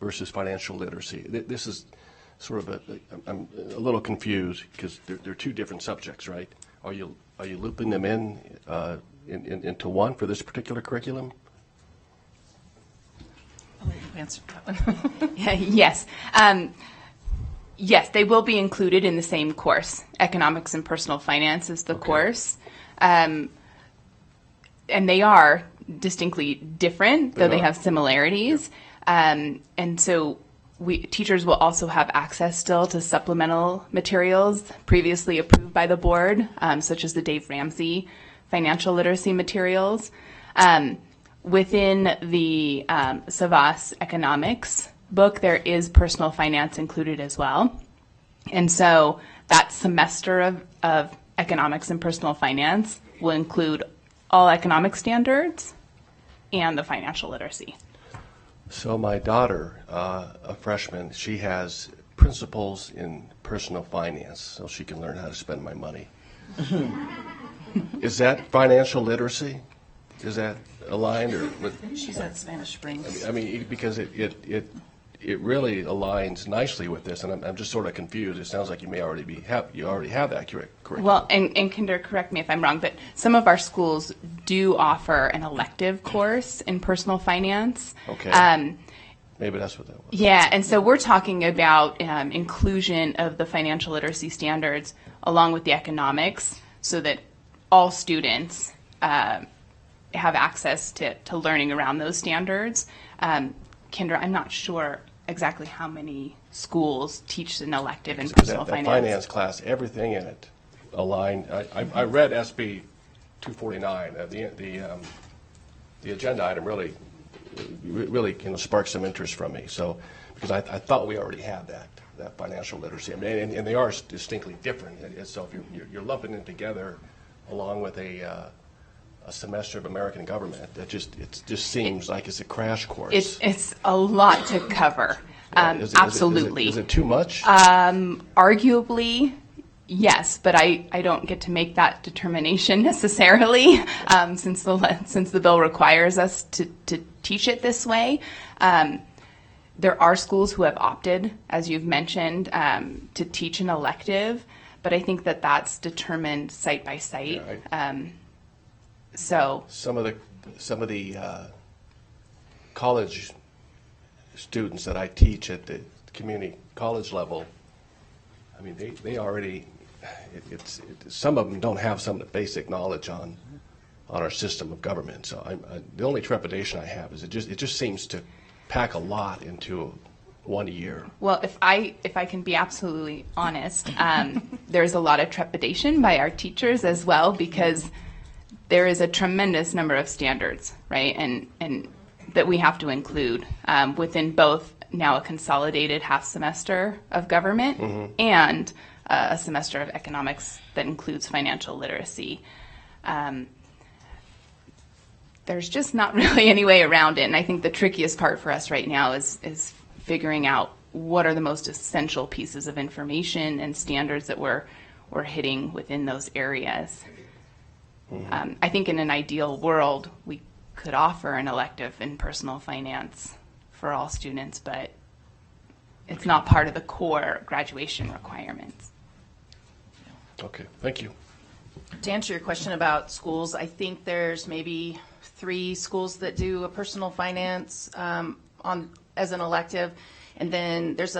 versus financial literacy. This is sort of I'm a little confused because they're 2 different subjects, right? Are you looping them into one for this particular curriculum? I'll let you answer that one. Yes. Yes, they will be included in the same course. Economics and personal finance is the course. And they are distinctly different, though they have similarities. And so teachers will also have access still to supplemental materials previously approved by the board, such as the Dave Ramsey financial literacy materials. Within the Savas economics book, there is personal finance included as well. And so that semester of economics and personal finance will include all economic standards and the financial literacy. So my daughter, a freshman, she has principles in personal finance, so she can learn how to spend my money. Is that financial literacy? Is that aligned or with? She's at Spanish Springs. I mean, because it really aligns nicely with this, and I'm just sort of confused. It sounds like you already have that curriculum. Well, and Kinder, correct me if I'm wrong, but some of our schools do offer an elective course in personal finance. Okay. Maybe that's what that was. Yeah, and so we're talking about inclusion of the financial literacy standards along with the economics so that all students have access to learning around those standards. Kinder, I'm not sure exactly how many schools teach an elective in personal finance. That finance class, everything in it aligned. I read SB 249. The agenda item really sparked some interest from me. So because I thought we already had that financial literacy. I mean, and they are distinctly different. So if you're lumping them together along with a semester of American government, it just seems like it's a crash course. It's a lot to cover. Absolutely. Is it too much? Arguably, yes, but I don't get to make that determination necessarily, since the bill requires us to teach it this way. There are schools who have opted, as you've mentioned, to teach an elective, but I think that's determined site by site. Yeah, So some of the college students that I teach at the community college level, I mean, they already, some of them don't have some of the basic knowledge on our system of government. So the only trepidation I have is it just seems to pack a lot into 1 year. Well, if I can be absolutely honest, there's a lot of trepidation by our teachers as well, because there is a tremendous number of standards, right, and that we have to include within both now a consolidated half semester of government and a semester of economics that includes financial literacy. There's just not really any way around it, and I think the trickiest part for us right now is figuring out what are the most essential pieces of information and standards that we're hitting within those areas. I think in an ideal world, we could offer an elective in personal finance for all students, but it's not part of the core graduation requirements. Okay, thank you. To answer your question about schools, I think there's maybe 3 schools that do a personal finance as an elective, and then there's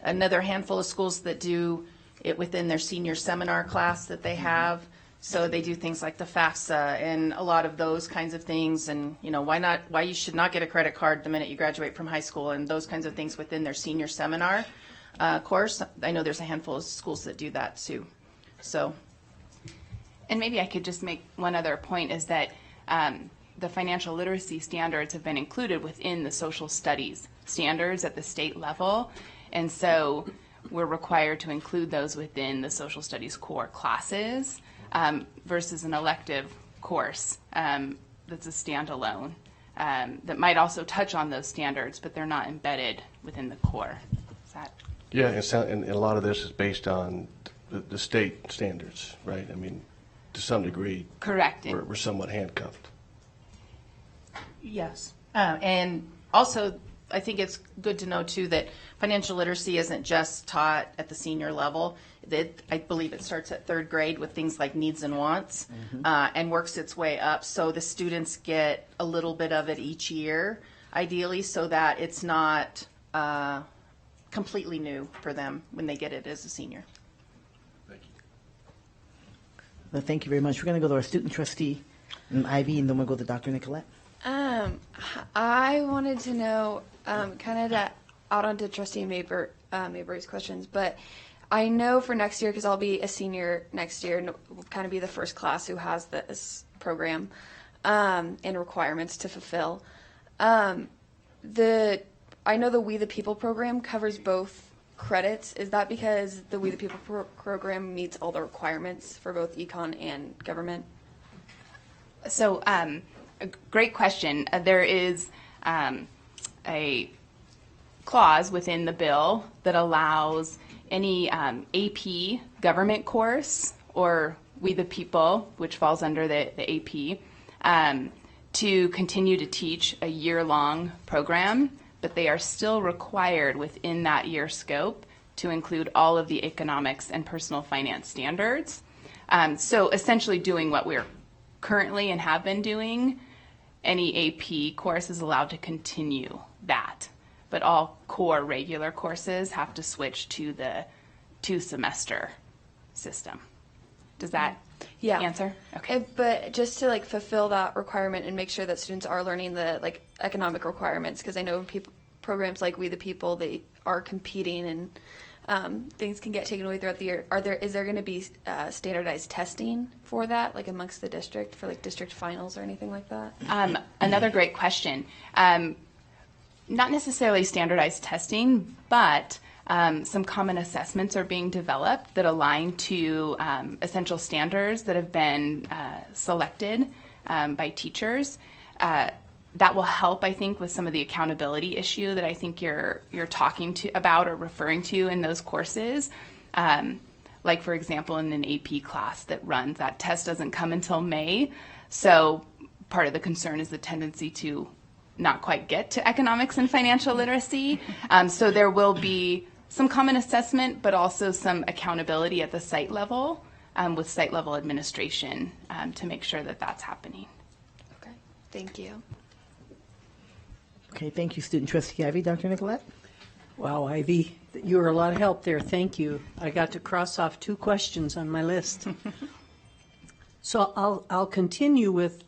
another handful of schools that do it within their senior seminar class that they have. So they do things like the FAFSA and a lot of those kinds of things, and why you should not get a credit card the minute you graduate from high school, and those kinds of things within their senior seminar course. I know there's a handful of schools that do that too. So, and maybe I could just make one other point, is that the financial literacy standards have been included within the social studies standards at the state level, and so we're required to include those within the social studies core classes versus an elective course that's a standalone that might also touch on those standards, but they're not embedded within the core. Is that? Yeah, and a lot of this is based on the state standards, right? I mean, to some degree, correct. We're somewhat handcuffed. Yes. And also, I think it's good to know, too, that financial literacy isn't just taught at the senior level. I believe it starts at third grade with things like needs and wants and works its way up. So the students get a little bit of it each year, ideally, so that it's not completely new for them when they get it as a senior. Well, thank you very much. We're going to go to our student trustee, Ivy, and then we'll go to Dr. Nicolette. I wanted to know, kind of out onto Trustee Mayberry's questions, but I know for next year, because I'll be a senior next year, and will kind of be the first class who has this program and requirements to fulfill. I know the We the People program covers both credits. Is that because the We the People program meets all the requirements for both econ and government? So, a great question. There is a clause within the bill that allows any AP government course, or We the People, which falls under the AP, to continue to teach a year-long program, but they are still required within that year scope to include all of the economics and personal finance standards. So essentially doing what we're currently and have been doing, any AP course is allowed to continue that. But all core regular courses have to switch to the 2-semester system. Does that answer? Okay. But just to fulfill that requirement and make sure that students are learning the economic requirements, because I know programs like We the People, they are competing and things can get taken away throughout the year. Is there going to be standardized testing for that, amongst the district, for district finals or anything like that? Another great question. Not necessarily standardized testing, but some common assessments are being developed that align to essential standards that have been selected by teachers. That will help, I think, with some of the accountability issue that I think you're talking about or referring to in those courses. Like, for example, in an AP class that runs, that test doesn't come until May. So part of the concern is the tendency to not quite get to economics and financial literacy. So there will be some common assessment, but also some accountability at the site level with site level administration to make sure that that's happening. Okay, thank you. Okay, thank you, student trustee Ivy. Dr. Nicolette? Wow, Ivy, you were a lot of help there. Thank you. I got to cross off 2 questions on my list. So I'll continue with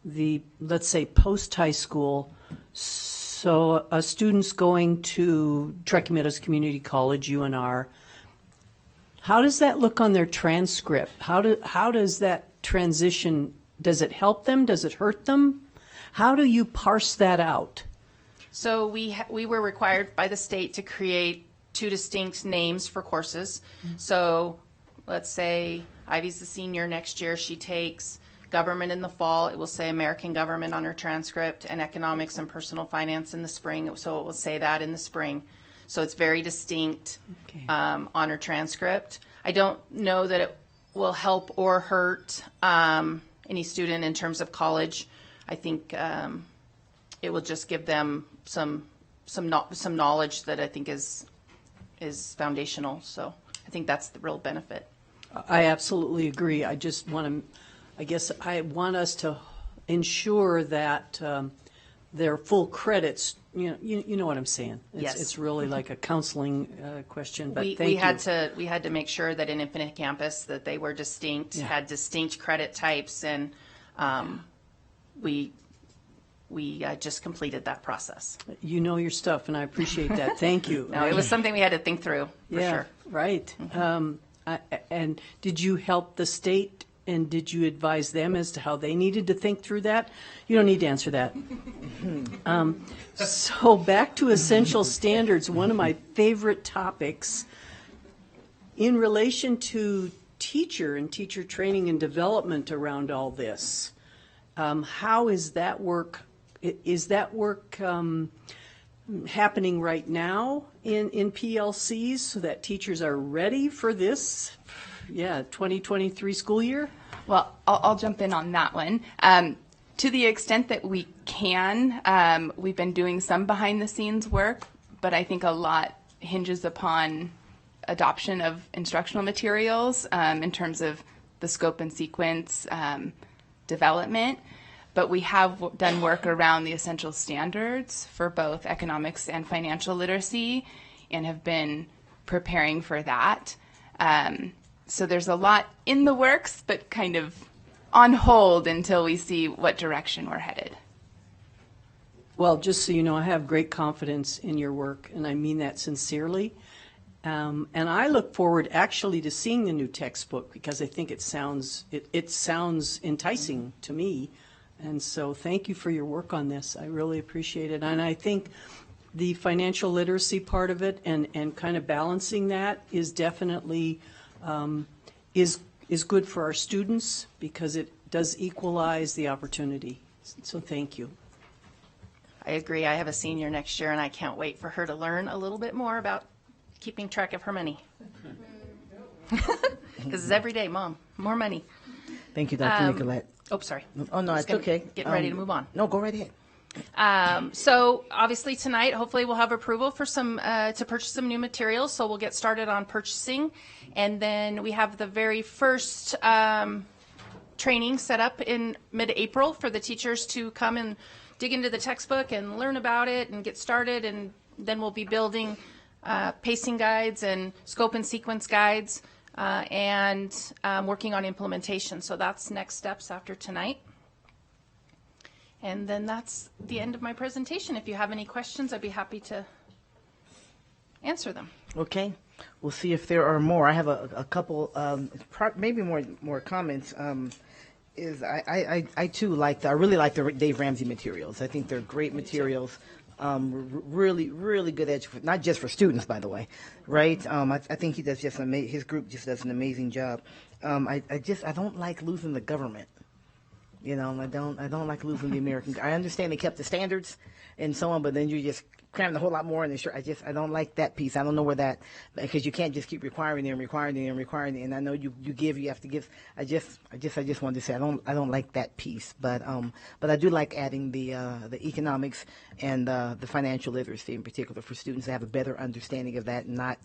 let's say, post-high school. So a student's going to Truckee Meadows Community College, UNR. How does that look on their transcript? How does that transition, does it help them? Does it hurt them? How do you parse that out? So we were required by the state to create 2 distinct names for courses. So let's say Ivy's a senior next year. She takes government in the fall. It will say American government on her transcript, and economics and personal finance in the spring. So it will say that in the spring. So it's very distinct on her transcript. I don't know that it will help or hurt any student in terms of college. I think it will just give them some knowledge that I think is foundational. So I think that's the real benefit. I absolutely agree. I just want to, I guess I want us to ensure that their full credits. You know what I'm saying. Yes. It's really like a counseling question, but We thank you. had to make sure that in Infinite Campus that they were distinct, Yeah. had distinct credit types, and we just completed that process. You know your stuff, and I appreciate that. Thank you. No, it was something we had to think through, for sure. Right. And did you help the state, and did you advise them as to how they needed to think through that? You don't need to answer that. So back to essential standards, one of my favorite topics in relation to teacher and teacher training and development around all this. How is that work? Is that work happening right now in PLCs so that teachers are ready for this 2023 school year? Well, I'll jump in on that one. To the extent that we can, we've been doing some behind-the-scenes work, but I think a lot hinges upon adoption of instructional materials in terms of the scope and sequence development. But we have done work around the essential standards for both economics and financial literacy and have been preparing for that. So there's a lot in the works, but kind of on hold until we see what direction we're headed. Well, just so you know, I have great confidence in your work, and I mean that sincerely. And I look forward actually to seeing the new textbook because I think it sounds enticing to me. And so thank you for your work on this. I really appreciate it. And I think the financial literacy part of it and kind of balancing that is definitely is good for our students because it does equalize the opportunity. So thank you. I agree. I have a senior next year, and I can't wait for her to learn a little bit more about keeping track of her money. Because it's every day, Mom, more money. Thank you, Dr. Nicolette. Oh, sorry. Oh, no, it's okay. Getting ready to move on. No, go right ahead. So obviously tonight, hopefully we'll have approval for some to purchase some new materials. So we'll get started on purchasing, and then we have the very first training set up in mid-April for the teachers to come and dig into the textbook and learn about it and get started. And then we'll be building pacing guides and scope and sequence guides and working on implementation. So that's next steps after tonight. And then that's the end of my presentation. If you have any questions, I'd be happy to answer them. Okay. We'll see if there are more. I have a couple, maybe more comments. I too I really like the Dave Ramsey materials. I think they're great materials. Really good not just for students, by the way, right? I think he does his group just does an amazing job. I don't like losing the government. You know, I don't like losing the American. I understand they kept the standards and so on, but then you just crammed a whole lot more in the I don't like that piece. I don't know where that, because you can't just keep requiring them. And I know you have to give. I just wanted to say I don't like that piece, but I do like adding the economics and the financial literacy in particular for students to have a better understanding of that and not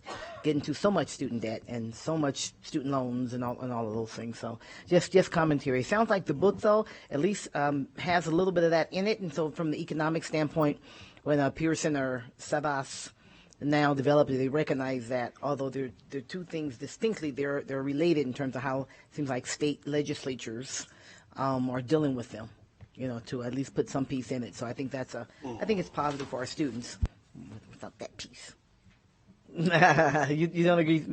get into so much student debt and so much student loans and all of those things. So just commentary. Sounds like the book though at least has a little bit of that in it, and so from the economic standpoint, when Pearson or Sabas now developed it, they recognize that although they're two things distinctly, they're related in terms of how it seems like state legislatures are dealing with them, you know, to at least put some piece in it. So I think I think it's positive for our students without that piece. You don't agree?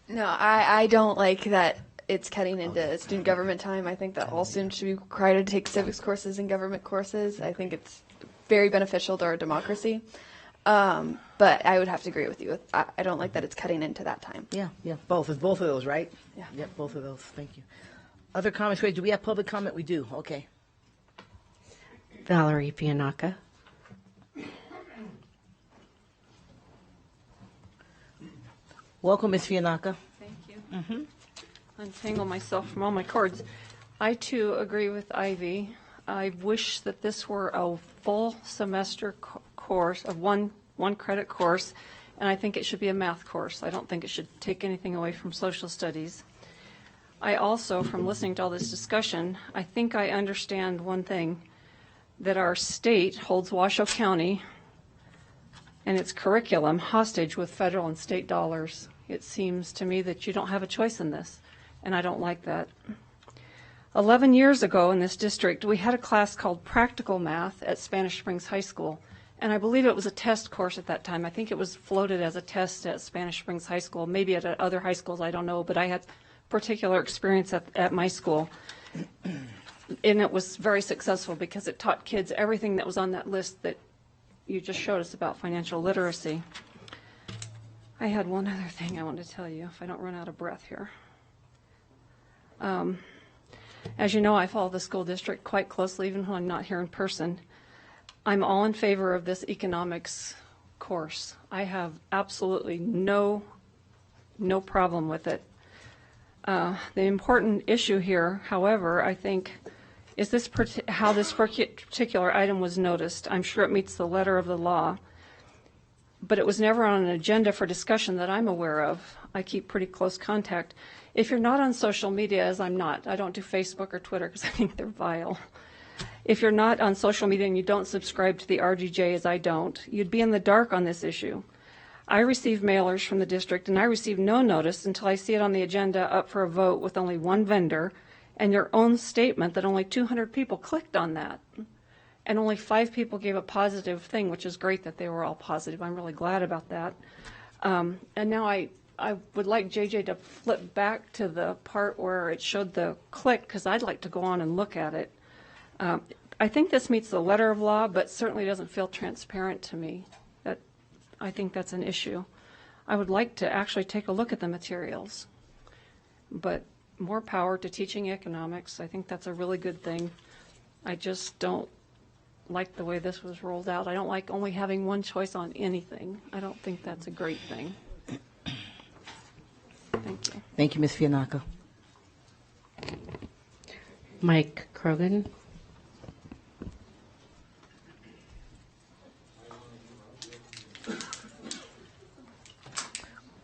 No, I don't like that it's cutting into student government time. I think that all students should be required to take civics courses and government courses. I think it's very beneficial to our democracy. But I would have to agree with you. I don't like that it's cutting into that time. Yeah, both. It's both of those, right? Yeah. Yep, both of those. Thank you. Other comments? Wait, do we have public comment? We do. Okay. Valerie Pianaka. Welcome, Ms. Fianaka. Thank you. Untangle myself from all my cords. I, too, agree with Ivy. I wish that this were a full semester course, of one credit course, and I think it should be a math course. I don't think it should take anything away from social studies. I also, from listening to all this discussion, I think I understand one thing. that our state holds Washoe County and its curriculum hostage with federal and state dollars. It seems to me that you don't have a choice in this, and I don't like that. 11 years ago in this district, we had a class called Practical Math at Spanish Springs High School, and I believe it was a test course at that time. I think it was floated as a test at Spanish Springs High School, maybe at other high schools, I don't know, but I had particular experience at my school. And it was very successful because it taught kids everything that was on that list that you just showed us about financial literacy. I had one other thing I wanted to tell you, if I don't run out of breath here. As you know, I follow the school district quite closely, even when I'm not here in person. I'm all in favor of this economics course. I have absolutely no problem with it. The important issue here, however, I think, is how this particular item was noticed. I'm sure it meets the letter of the law, but it was never on an agenda for discussion that I'm aware of. I keep pretty close contact. If you're not on social media, as I'm not, I don't do Facebook or Twitter because I think they're vile. If you're not on social media and you don't subscribe to the RGJ, as I don't, you'd be in the dark on this issue. I receive mailers from the district, and I receive no notice until I see it on the agenda up for a vote with only one vendor, and your own statement that only 200 people clicked on that, and only 5 people gave a positive thing, which is great that they were all positive. I'm really glad about that. And now I would like JJ to flip back to the part where it showed the click, because I'd like to go on and look at it. I think this meets the letter of law, but certainly doesn't feel transparent to me. I think that's an issue. I would like to actually take a look at the materials, but more power to teaching economics. I think that's a really good thing. I just don't like the way this was rolled out. I don't like only having one choice on anything. I don't think that's a great thing. Thank you. Thank you, Ms. Fiannaca. Mike Krogan.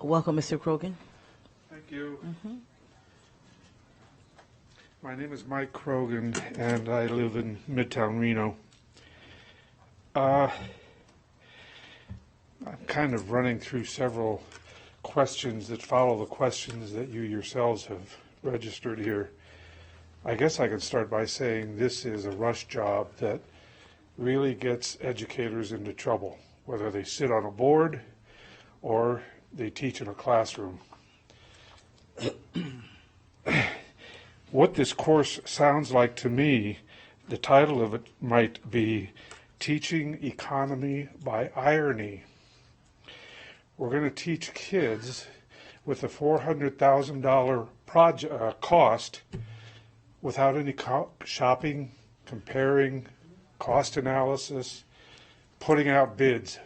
Welcome, Mr. Krogan. Thank you. My name is Mike Krogan, and I live in Midtown Reno. I'm kind of running through several questions that follow the questions that you yourselves have registered here. I guess I can start by saying this is a rush job that really gets educators into trouble, whether they sit on a board or they teach in a classroom. What this course sounds like to me, the title of it might be Teaching Economy by Irony. We're going to teach kids with a $400,000 project cost without any shopping, comparing, cost analysis, putting out bids.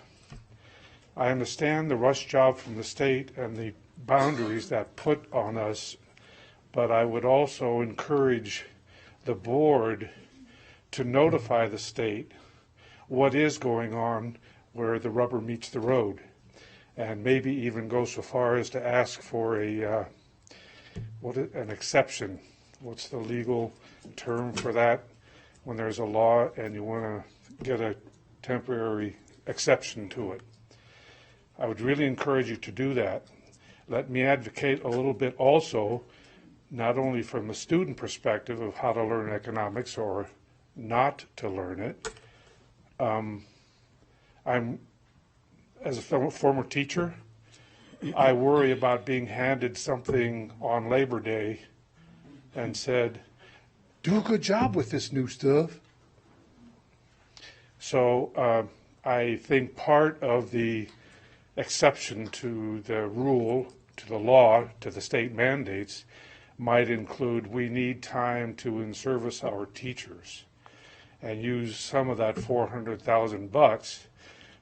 I understand the rush job from the state and the boundaries that put on us, but I would also encourage the board to notify the state what is going on where the rubber meets the road, and maybe even go so far as to ask for an exception. What's the legal term for that? When there's a law and you want to get a temporary exception to it. I would really encourage you to do that. Let me advocate a little bit also, not only from a student perspective of how to learn economics or not to learn it. I'm, as a former teacher, I worry about being handed something on Labor Day and said, do a good job with this new stuff. So I think part of the exception to the rule, to the law, to the state mandates might include we need time to in-service our teachers and use some of that $400,000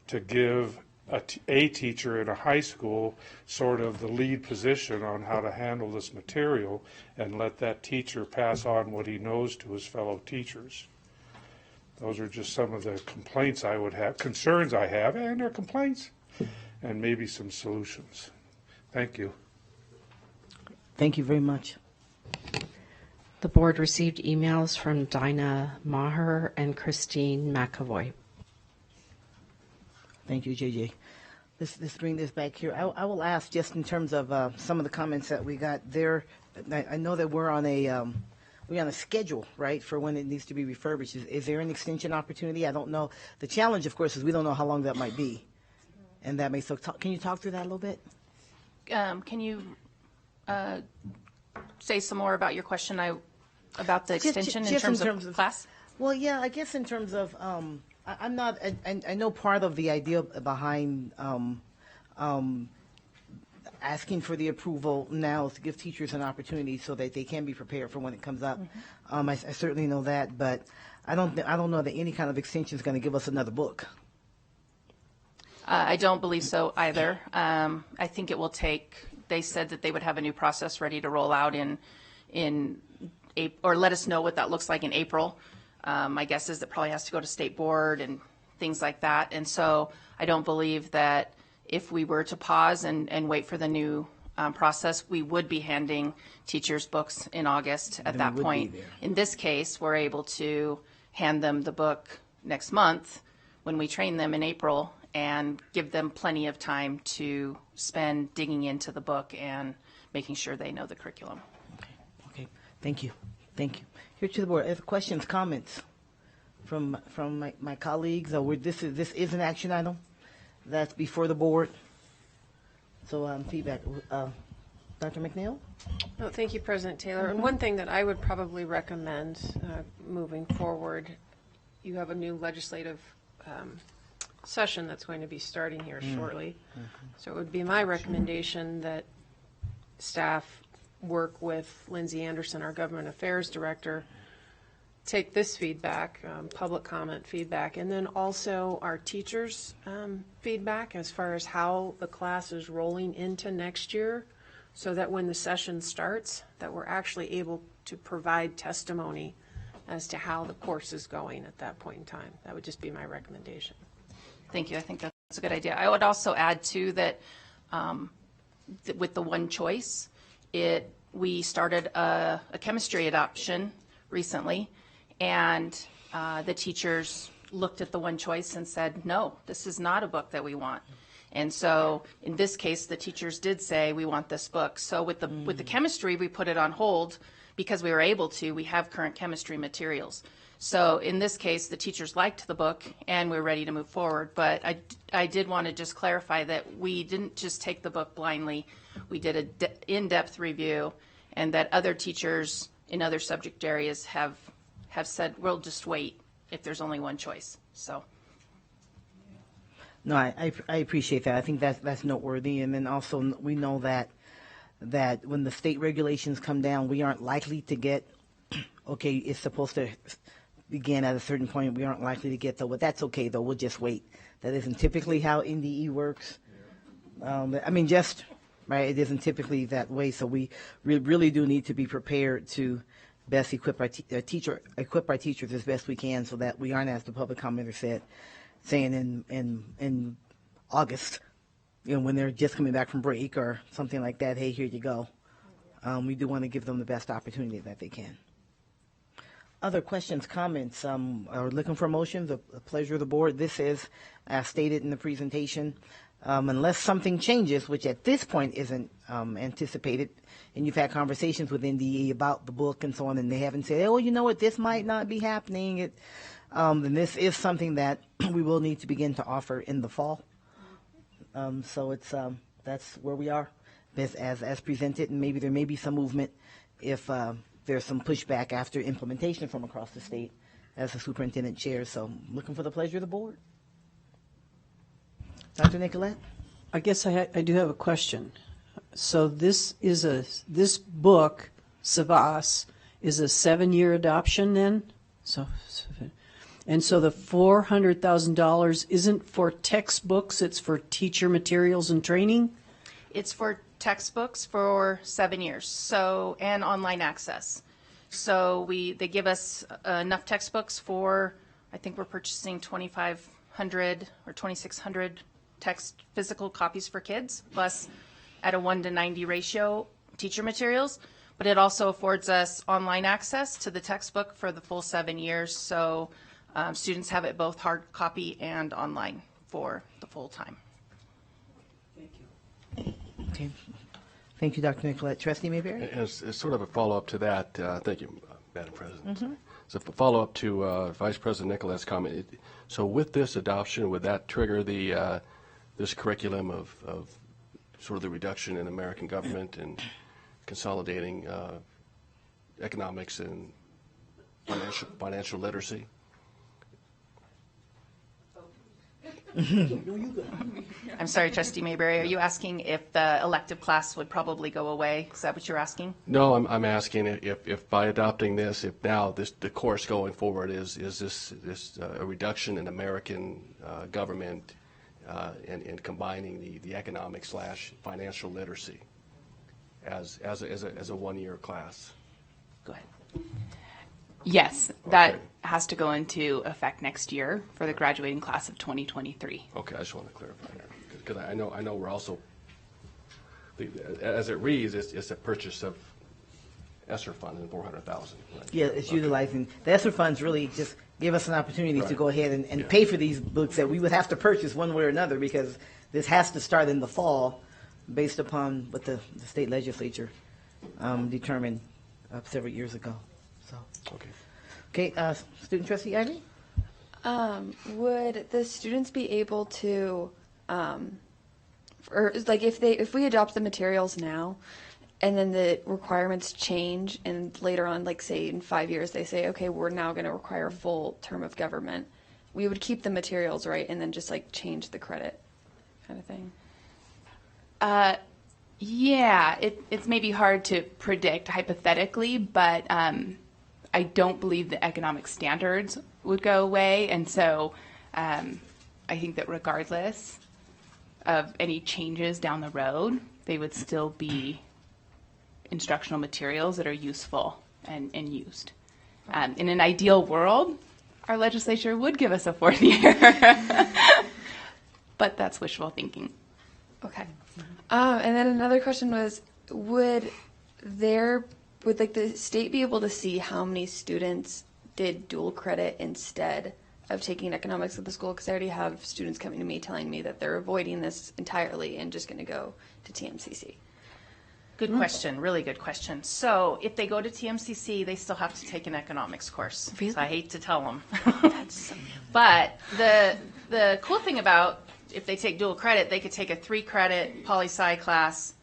to give a teacher in a high school sort of the lead position on how to handle this material and let that teacher pass on what he knows to his fellow teachers. Those are just some of the complaints I would have, concerns I have, and they're complaints, and maybe some solutions. Thank you. Thank you very much. The board received emails from Dinah Maher and Christine McAvoy. Thank you, JJ. Let's bring this back here. I will ask, just in terms of some of the comments that we got there. I know that we're on a schedule, right, for when it needs to be refurbished. Is there an extension opportunity? I don't know. The challenge, of course, is we don't know how long that might be, and that may. So, can you talk through that a little bit? Can you say some more about your question about the extension in terms of class? Well, yeah, I guess in terms of, I'm not, I know part of the idea behind asking for the approval now is to give teachers an opportunity so that they can be prepared for when it comes up. I certainly know that, but I don't know that any kind of extension is going to give us another book. I don't believe so either. I think it will take. They said that they would have a new process ready to roll out in April, or let us know what that looks like in April. My guess is it probably has to go to state board and things like that. And so I don't believe that if we were to pause and wait for the new process, we would be handing teachers books in August at that point. In this case, we're able to hand them the book next month when we train them in April and give them plenty of time to spend digging into the book and making sure they know the curriculum. Okay. Thank you. Thank you. Here to the board. If questions, comments from my colleagues, this is an action item that's before the board. So feedback. Dr. McNeil? No, thank you, President Taylor. And one thing that I would probably recommend moving forward, you have a new legislative session that's going to be starting here shortly. So it would be my recommendation that staff work with Lindsay Anderson, our Government Affairs Director, take this feedback, public comment feedback, and then also our teachers' feedback as far as how the class is rolling into next year, so that when the session starts, that we're actually able to provide testimony as to how the course is going at that point in time. That would just be my recommendation. Thank you. I think that's a good idea. I would also add, too, that with the one choice, we started a chemistry adoption recently, and the teachers looked at the one choice and said, no, this is not a book that we want. And so in this case, the teachers did say, we want this book. So with the chemistry, we put it on hold because we were able to. We have current chemistry materials. So in this case, the teachers liked the book, and we're ready to move forward. But I did want to just clarify that we didn't just take the book blindly. We did an in-depth review, and that other teachers in other subject areas have said, we'll just wait if there's only one choice. So. No, I appreciate that. I think that's noteworthy. And then also we know that when the state regulations come down, we aren't likely to get, okay, it's supposed to begin at a certain point. We aren't likely to get, though, but that's okay, though. We'll just wait. That isn't typically how NDE works. Right, it isn't typically that way. So we really do need to be prepared to best equip our teachers as best we can, so that we aren't, as the public commenter said, saying in August, when they're just coming back from break or something like that, hey, here you go. We do want to give them the best opportunity that they can. Other questions, comments, or looking for motions? A pleasure of the board. This is, as stated in the presentation, unless something changes, which at this point isn't anticipated, and you've had conversations with NDE about the book and so on, and they haven't said, oh, you know what, this might not be happening, then this is something that we will need to begin to offer in the fall. So it's that's where we are, as presented, and maybe there may be some movement if there's some pushback after implementation from across the state, as the superintendent chairs. So looking for the pleasure of the board. Dr. Nicolette? I guess I do have a question. So this book, Savas, is a 7-year adoption then? And so the $400,000 isn't for textbooks, it's for teacher materials and training? It's for textbooks for 7 years, so, and online access. So they give us enough textbooks for, I think we're purchasing 2,500 or 2,600 text physical copies for kids, plus at a 1:90 ratio teacher materials. but it also affords us online access to the textbook for the full 7 years. So students have it both hard copy and online for the full time. Okay. Thank you, Dr. Nicolette. Trustee Mayberry? As sort of a follow-up to that, thank you, Madam President. Mhm. So a follow-up to Vice President Nicolette's comment. So with this adoption, would that trigger the this curriculum of sort of the reduction in American government and consolidating economics and financial literacy? I'm sorry, Trustee Mayberry, are you asking if the elective class would probably go away? Is that what you're asking? No, I'm asking if by adopting this, if now the course going forward is this a reduction in American government and combining the economic / financial literacy as a 1-year class. Go ahead. Yes, that has to go into effect next year for the graduating class of 2023. Okay, I just want to clarify that because I know we're also, as it reads, it's a purchase of ESSER fund in $400,000. Right? Yeah, it's utilizing, the ESSER funds really just give us an opportunity to go ahead and pay for these books that we would have to purchase one way or another because this has to start in the fall based upon what the state legislature determined several years ago. So. Okay, Student Trustee Ivy? Would the students be able to, or like if we adopt the materials now, and then the requirements change, and later on, like say in 5 years, they say, okay, we're now going to require a full term of government, we would keep the materials, right, and then just like change the credit, kind of thing. Yeah, it's maybe hard to predict hypothetically, but I don't believe the economic standards would go away, and so I think that regardless of any changes down the road, they would still be instructional materials that are useful and used. In an ideal world, our legislature would give us a 4th year, but that's wishful thinking. Okay. And then another question was, would like the state be able to see how many students did dual credit instead of taking economics at the school? Because I already have students coming to me telling me that they're avoiding this entirely and just going to go to TMCC. Good question, really good question. So if they go to TMCC, they still have to take an economics course. Really? So I hate to tell them. But the cool thing about if they take dual credit, they could take a 3-credit poli-sci class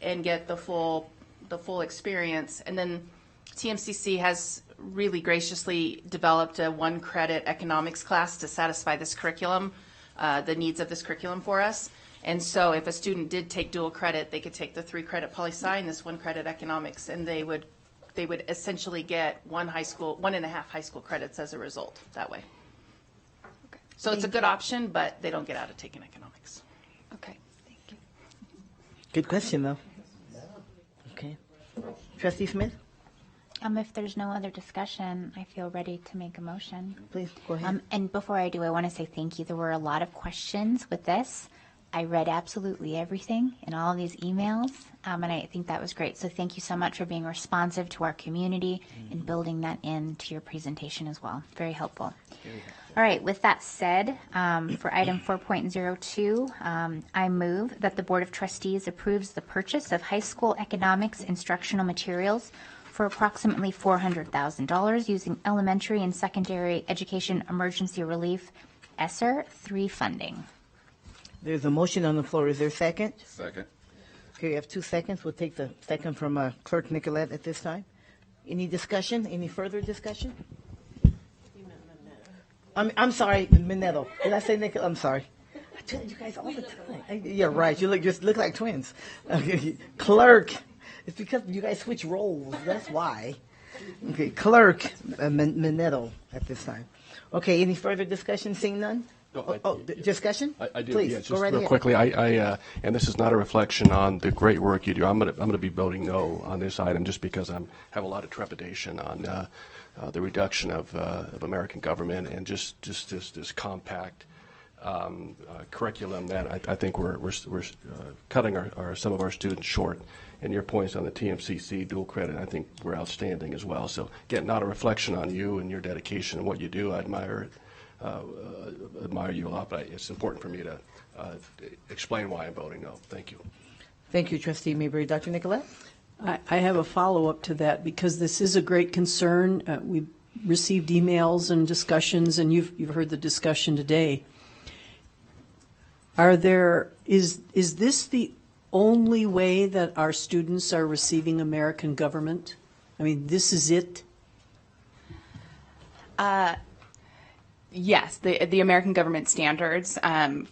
and get the full experience. And then TMCC has really graciously developed a 1-credit economics class to satisfy this curriculum, the needs of this curriculum for us. And so if a student did take dual credit, they could take the 3-credit poli-sci and this 1-credit economics, and they would essentially get 1.5 high school credits as a result that way. Okay. So it's a good option, but they don't get out of taking economics. Okay, thank you. Good question, though. Okay. Trustee Smith? If there's no other discussion, I feel ready to make a motion. Please, go ahead. And before I do, I want to say thank you. There were a lot of questions with this. I read absolutely everything in all of these emails, and I think that was great. So thank you so much for being responsive to our community and building that into your presentation as well. Very helpful. All right, with that said, for item 4.02, I move that the Board of Trustees approves the purchase of high school economics instructional materials for approximately $400,000 using elementary and secondary education emergency relief ESSER 3 funding. There's a motion on the floor. Is there a second? Second. Okay, we have 2 seconds. We'll take the second from Clerk Nicolette at this time. Any discussion? Any further discussion? I'm sorry, Minetto. Did I say Nicolette? I'm sorry. I tell you guys all the time. Yeah, right. You just look like twins. Okay. Clerk. It's because you guys switch roles. That's why. Okay, Clerk Minetto at this time. Okay, any further discussion? Seeing none? Discussion? I do. Please, yeah, just go right real ahead. quickly. And this is not a reflection on the great work you do. I'm going to be voting no on this item just because I have a lot of trepidation on the reduction of American government and just this compact curriculum, that I think we're cutting some of our students short. And your points on the TMCC dual credit, I think were outstanding as well. So again, not a reflection on you and your dedication and what you do. I admire you a lot, but it's important for me to explain why I'm voting no. Thank you. Thank you, Trustee Mayberry. Dr. Nicolette? I have a follow-up to that because this is a great concern. We've received emails and discussions, and you've heard the discussion today. Is this the only way that our students are receiving American government? I mean, this is it? Yes, the American government standards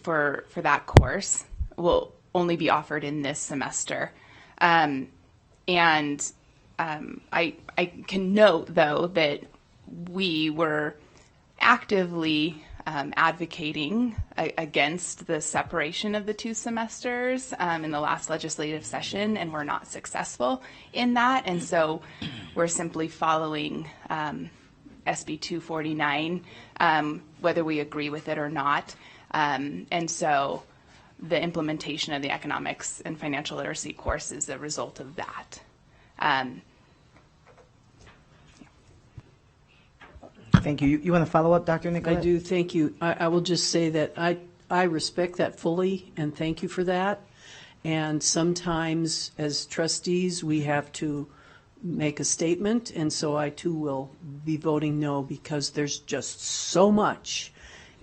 for that course will only be offered in this semester. I can note, though, that we were actively advocating against the separation of the two semesters in the last legislative session, and we're not successful in that. And so we're simply following SB 249, whether we agree with it or not. And so the implementation of the economics and financial literacy course is a result of that. Thank you. You want to follow up, Dr. Nicolette? I do, thank you. I will just say that I respect that fully, and thank you for that. And sometimes, as trustees, we have to make a statement, and so I too will be voting no because there's just so much.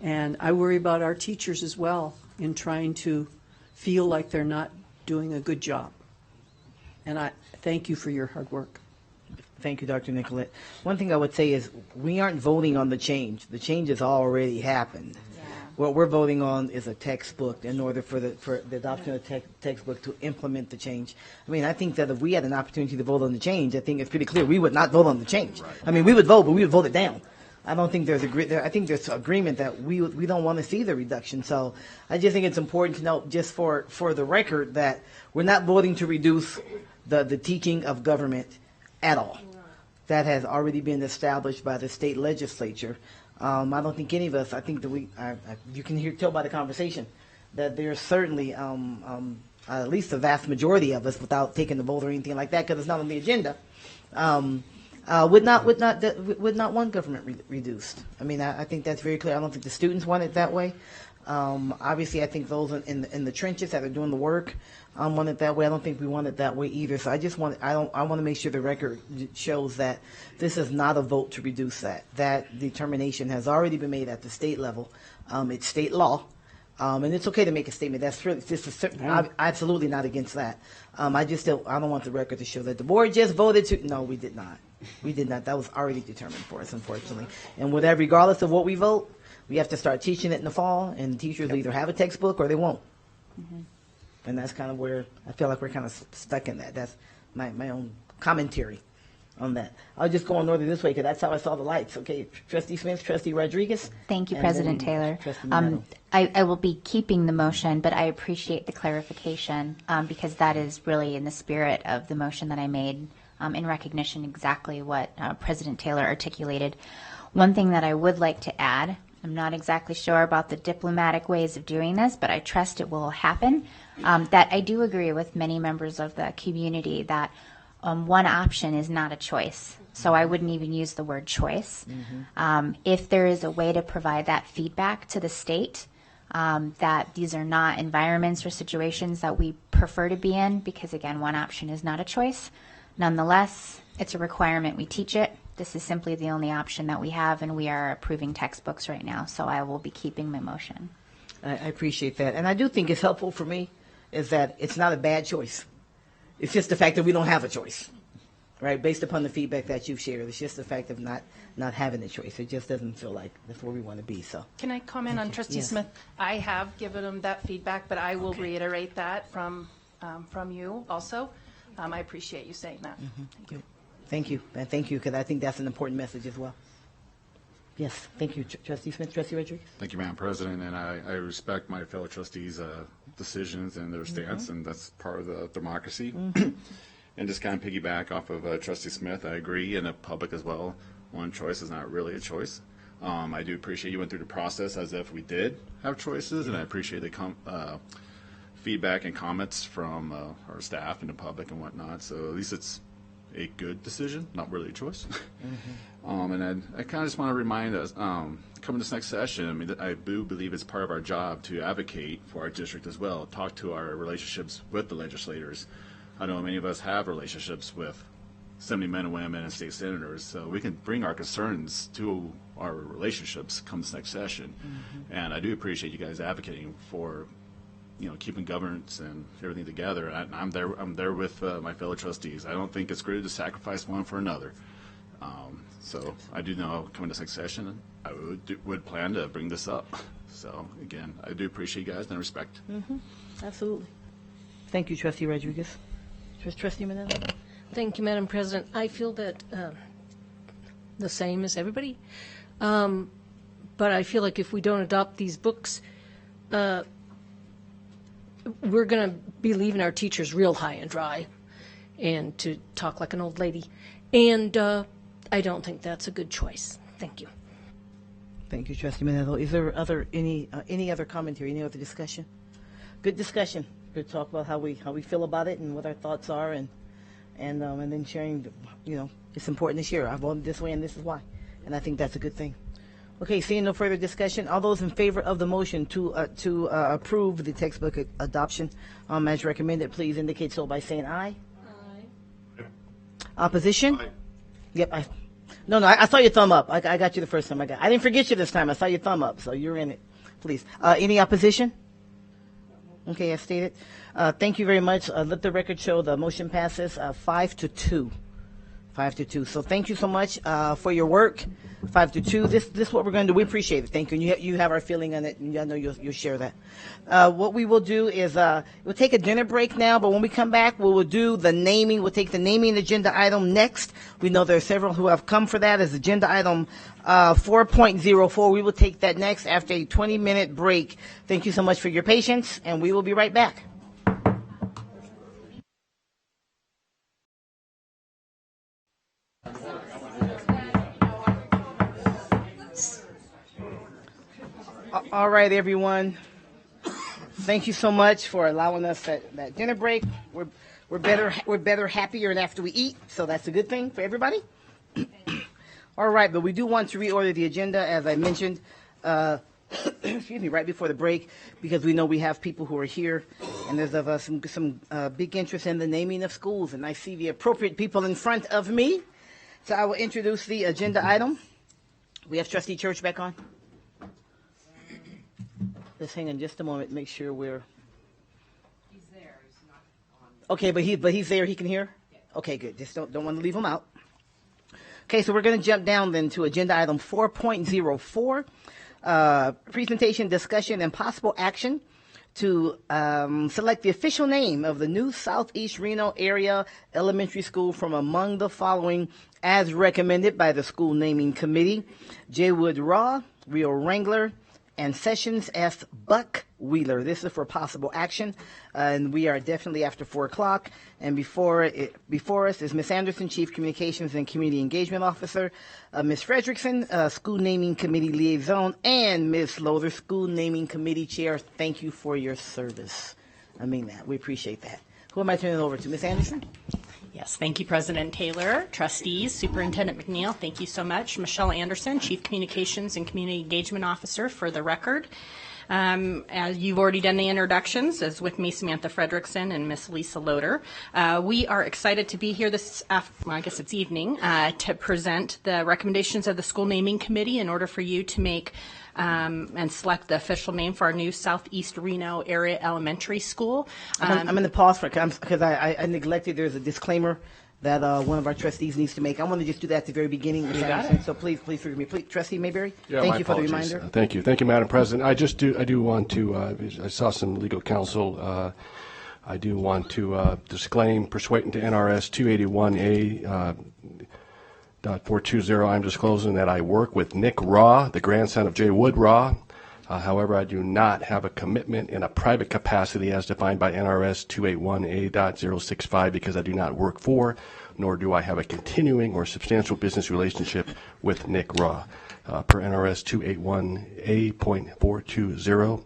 And I worry about our teachers as well in trying to feel like they're not doing a good job. And I thank you for your hard work. Thank you, Dr. Nicolette. One thing I would say is we aren't voting on the change. The change has already happened. What we're voting on is a textbook in order for the adoption of textbook to implement the change. I mean, I think that if we had an opportunity to vote on the change, I think it's pretty clear we would not vote on the change. Right. I mean, we would vote, but we would vote it down. I don't think I think there's agreement that we don't want to see the reduction. So I just think it's important to note, just for the record, that we're not voting to reduce the teaching of government at all. That has already been established by the state legislature. I don't think any of us, I think that you can tell by the conversation that there's certainly at least the vast majority of us, without taking the vote or anything like that, because it's not on the agenda, would not want government reduced. I mean, I think that's very clear. I don't think the students want it that way. Obviously, I think those in the trenches that are doing the work want it that way. I don't think we want it that way either. So I want to make sure the record shows that this is not a vote to reduce that. That determination has already been made at the state level. It's state law. And it's okay to make a statement. That's really I'm absolutely not against that. I don't want the record to show that the board just voted to. No, we did not. We did not. That was already determined for us, unfortunately. And with that, regardless of what we vote, we have to start teaching it in the fall, and teachers will either have a textbook or they won't. Mm-hmm. And that's kind of where I feel like we're kind of stuck in that. That's my own commentary on that. I'll just go on order this way because that's how I saw the lights. Okay, Trustee Smith, Trustee Rodriguez. Thank you, President Taylor. I will be keeping the motion, but I appreciate the clarification because that is really in the spirit of the motion that I made in recognition exactly what President Taylor articulated. One thing that I would like to add, I'm not exactly sure about the diplomatic ways of doing this, but I trust it will happen, that I do agree with many members of the community that one option is not a choice. So I wouldn't even use the word choice. Mm-hmm. If there is a way to provide that feedback to the state, that these are not environments or situations that we prefer to be in, because again, one option is not a choice. Nonetheless, it's a requirement we teach it. This is simply the only option that we have, and we are approving textbooks right now, so I will be keeping my motion. I appreciate that. And I do think it's helpful for me is that it's not a bad choice. It's just the fact that we don't have a choice, right? Based upon the feedback that you've shared, it's just the fact of not having a choice. It just doesn't feel like that's where we want to be. So, can I comment on Trustee Smith? I have given him that feedback, but I will reiterate that from you also. I appreciate you saying that. Mm-hmm. Thank you. And thank you, because I think that's an important message as well. Yes, thank you, Trustee Smith. Trustee Rodriguez. Thank you, Madam President, and I respect my fellow trustees' decisions and their stance, and that's part of the democracy. Mm-hmm. And just kind of piggyback off of Trustee Smith, I agree, and the public as well. One choice is not really a choice. I do appreciate you went through the process as if we did have choices, and I appreciate the feedback and comments from our staff and the public and whatnot. So at least it's a good decision, not really a choice. And I kind of just want to remind us, coming this next session, I mean, I do believe it's part of our job to advocate for our district as well, talk to our relationships with the legislators. I know many of us have relationships with so many men and women and state senators, so we can bring our concerns to our relationships come this next session. And I do appreciate you guys advocating for, you know, keeping governance and everything together. And I'm there with my fellow trustees. I don't think it's great to sacrifice one for another. So I do know coming to next session, I would plan to bring this up. So again, I do appreciate you guys and respect. Absolutely. Thank you, Trustee Rodriguez. Trustee Manetta. Thank you, Madam President. I feel that the same as everybody. But I feel like if we don't adopt these books, we're going to be leaving our teachers real high and dry, and to talk like an old lady. And I don't think that's a good choice. Thank you. Thank you, Trustee Manetto. Is there any other commentary, any other discussion? Good discussion. Good talk about how we feel about it and what our thoughts are, and then sharing. You know, it's important to share. I voted this way, and this is why. And I think that's a good thing. Okay, seeing no further discussion, all those in favor of the motion to approve the textbook adoption as recommended, please indicate so by saying aye. Aye. Opposition? Aye. Yep. No, I saw your thumb up. I got you the first time. I didn't forget you this time. I saw your thumb up, so you're in it. Please. Any opposition? Okay, as stated. Thank you very much. Let the record show the motion passes 5-2. 5-2. So thank you so much for your work. 5-2. This is what we're going to do. We appreciate it. Thank you. And you have our feeling on it, and I know you'll share that. What we will do is we'll take a dinner break now, but when we come back, we will do the naming. We'll take the naming agenda item next. We know there are several who have come for that as agenda item 4.04. We will take that next after a 20-minute break. Thank you so much for your patience, and we will be right back. All right, everyone. Thank you so much for allowing us that dinner break. We're better, happier, and after we eat, so that's a good thing for everybody. All right, but we do want to reorder the agenda, as I mentioned, excuse me, right before the break, because we know we have people who are here, and there's of us some big interest in the naming of schools, and I see the appropriate people in front of me. So I will introduce the agenda item. We have Trustee Church back on. Let's hang on just a moment. Make sure we're. He's there. He's not on. Okay, but he's there. He can hear. Yeah. Okay, good. Just don't want to leave him out. Okay, so we're going to jump down then to agenda item 4.04, presentation, discussion, and possible action to select the official name of the new Southeast Reno Area Elementary School from among the following, as recommended by the school naming committee: J. Wood Raw, Rio Wrangler, and Sessions F. Buck Wheeler. This is for possible action, and we are definitely after 4 o'clock. And before us is Ms. Anderson, Chief Communications and Community Engagement Officer, Ms. Fredrickson, School Naming Committee Liaison, and Ms. Lothar, School Naming Committee Chair. Thank you for your service. I mean that. We appreciate that. Who am I turning it over to? Ms. Anderson? Yes, thank you, President Taylor, trustees, Superintendent McNeil, thank you so much. Michelle Anderson, Chief Communications and Community Engagement Officer, for the record. As you've already done the introductions, as with me, Samantha Fredrickson and Miss Lisa Loader. We are excited to be here this evening, to present the recommendations of the School Naming Committee in order for you to make and select the official name for our new Southeast Reno Area Elementary School. I'm going to pause for because I neglected. There's a disclaimer that one of our trustees needs to make. I want to just do that at the very beginning. So please forgive me. Please, Trustee Mayberry. Yeah, thank you for the reminder. Thank you, Madam President. I do want to. I saw some legal counsel. I do want to disclaim pursuant to NRS 281A. .420, I'm disclosing that I work with Nick Raw, the grandson of J. Wood Raw. However, I do not have a commitment in a private capacity as defined by NRS 281A.065 because I do not work for, nor do I have a continuing or substantial business relationship with Nick Raw. per NRS 281A.420.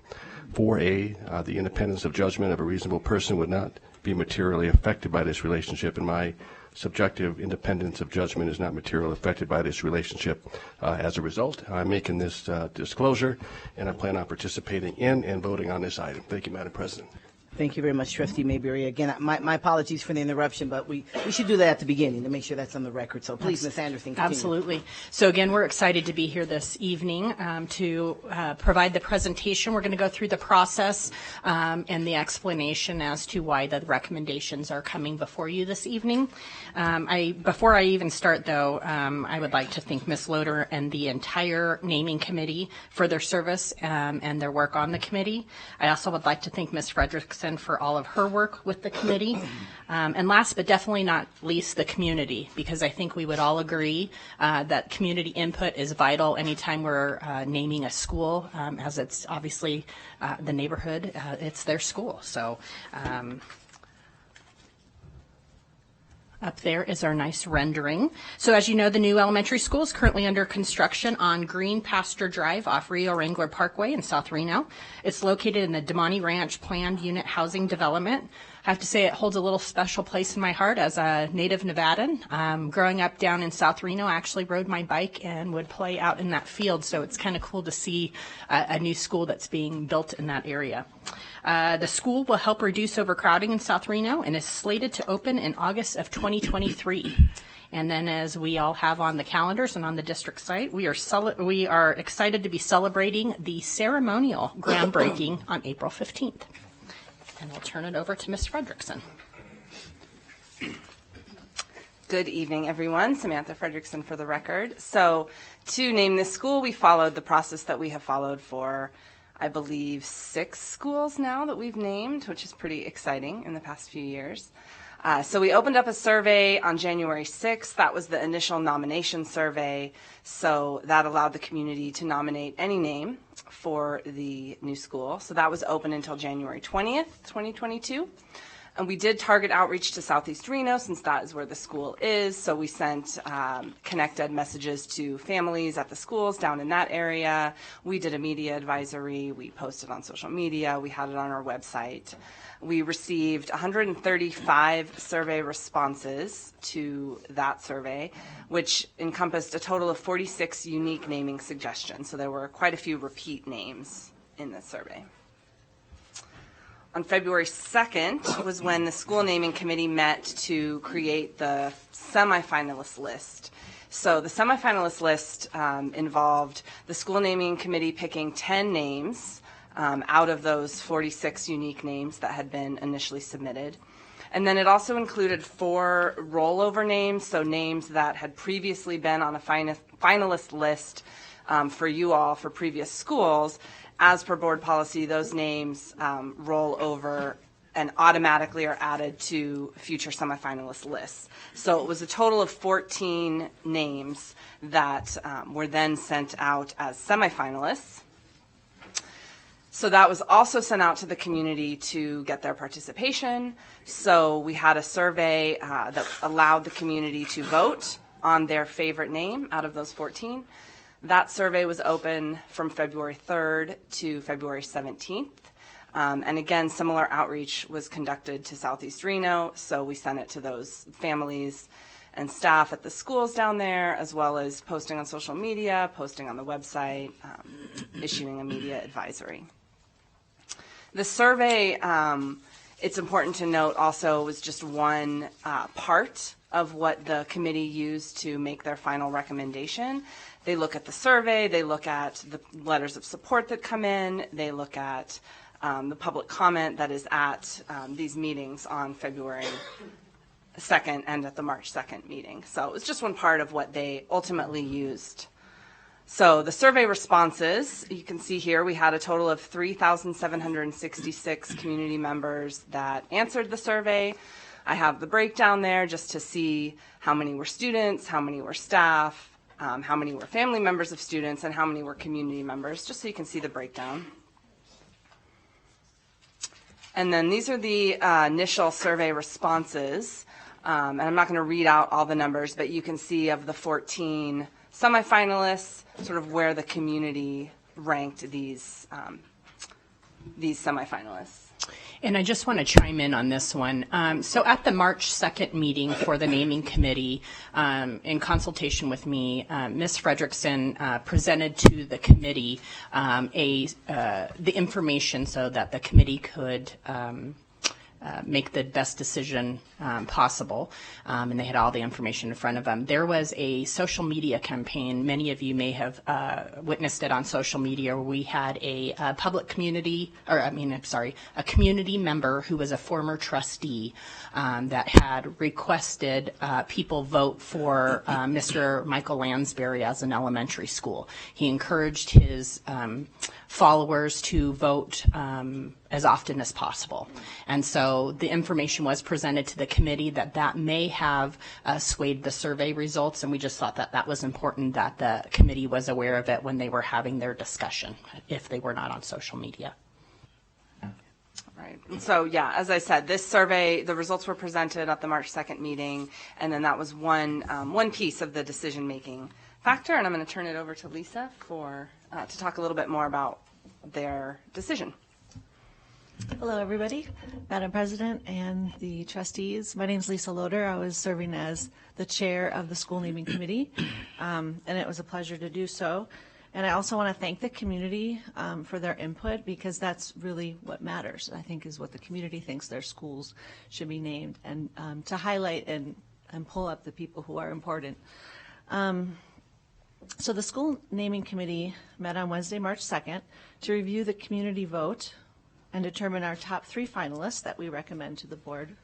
4A, the independence of judgment of a reasonable person would not be materially affected by this relationship, and my subjective independence of judgment is not materially affected by this relationship. As a result, I'm making this disclosure, and I plan on participating in and voting on this item. Thank you, Madam President. Thank you very much, Trustee Mayberry. Again, my apologies for the interruption, but we should do that at the beginning to make sure that's on the record. So please, Ms. Anderson, continue. Absolutely. So again, we're excited to be here this evening to provide the presentation. We're going to go through the process and the explanation as to why the recommendations are coming before you this evening. Before I even start, though, I would like to thank Ms. Loader and the entire naming committee for their service and their work on the committee. I also would like to thank Ms. Frederickson for all of her work with the committee. And last but definitely not least, the community, because I think we would all agree that community input is vital anytime we're naming a school, as it's obviously the neighborhood, it's their school. So up there is our nice rendering. So as you know, the new elementary school is currently under construction on Green Pasture Drive off Rio Wrangler Parkway in South Reno. It's located in the Damani Ranch Planned Unit Housing Development. I have to say it holds a little special place in my heart as a native Nevadan. Growing up down in South Reno, I actually rode my bike and would play out in that field, so it's kind of cool to see a new school that's being built in that area. The school will help reduce overcrowding in South Reno and is slated to open in August of 2023. And then, as we all have on the calendars and on the district site, we are excited to be celebrating the ceremonial groundbreaking on April 15th. And I'll turn it over to Ms. Frederickson. Good evening, everyone. Samantha Frederickson for the record. So to name this school, we followed the process that we have followed for, I believe, 6 schools now that we've named, which is pretty exciting in the past few years. So we opened up a survey on January 6th. That was the initial nomination survey. So that allowed the community to nominate any name for the new school. So that was open until January 20th, 2022. And we did target outreach to Southeast Reno since that is where the school is. So we sent connected messages to families at the schools down in that area. We did a media advisory. We posted on social media. We had it on our website. We received 135 survey responses to that survey, which encompassed a total of 46 unique naming suggestions. So there were quite a few repeat names in the survey. On February 2nd was when the school naming committee met to create the semifinalist list. So the semifinalist list involved the school naming committee picking 10 names out of those 46 unique names that had been initially submitted. And then it also included 4 rollover names, so names that had previously been on a finalist list for you all for previous schools. As per board policy, those names roll over and automatically are added to future semifinalist lists. So it was a total of 14 names that were then sent out as semifinalists. So that was also sent out to the community to get their participation. So we had a survey that allowed the community to vote on their favorite name out of those 14. That survey was open from February 3rd to February 17th. And again, similar outreach was conducted to Southeast Reno, so we sent it to those families and staff at the schools down there, as well as posting on social media, posting on the website, issuing a media advisory. The survey, it's important to note also, was just one part of what the committee used to make their final recommendation. They look at the survey, they look at the letters of support that come in, they look at the public comment that is at these meetings on February 2nd and at the March 2nd meeting. So it was just one part of what they ultimately used. So the survey responses, you can see here, we had a total of 3,766 community members that answered the survey. I have the breakdown there just to see how many were students, how many were staff, how many were family members of students, and how many were community members, just so you can see the breakdown. And then these are the initial survey responses. And I'm not going to read out all the numbers, but you can see of the 14 semifinalists, sort of where the community ranked these semifinalists. And I just want to chime in on this one. So at the March 2nd meeting for the naming committee, in consultation with me, Ms. Fredrickson presented to the committee the information so that the committee could make the best decision possible, and they had all the information in front of them. There was a social media campaign. Many of you may have witnessed it on social media, where we had a a community member who was a former trustee that had requested people vote for Mr. Michael Lansbury as an elementary school. He encouraged his followers to vote as often as possible. And so the information was presented to the committee that may have swayed the survey results, and we just thought that was important that the committee was aware of it when they were having their discussion, if they were not on social media. Right. So, yeah, as I said, this survey, the results were presented at the March 2nd meeting, and then that was one piece of the decision-making factor, and I'm going to turn it over to Lisa to talk a little bit more about their decision. Hello, everybody. Madam President and the trustees. My name is Lisa Loader. I was serving as the chair of the school naming committee, and it was a pleasure to do so. And I also want to thank the community for their input, because that's really what matters, I think, is what the community thinks their schools should be named, and to highlight and pull up the people who are important. So the school naming committee met on Wednesday, March 2nd, to review the community vote and determine our top 3 finalists that we recommend to the board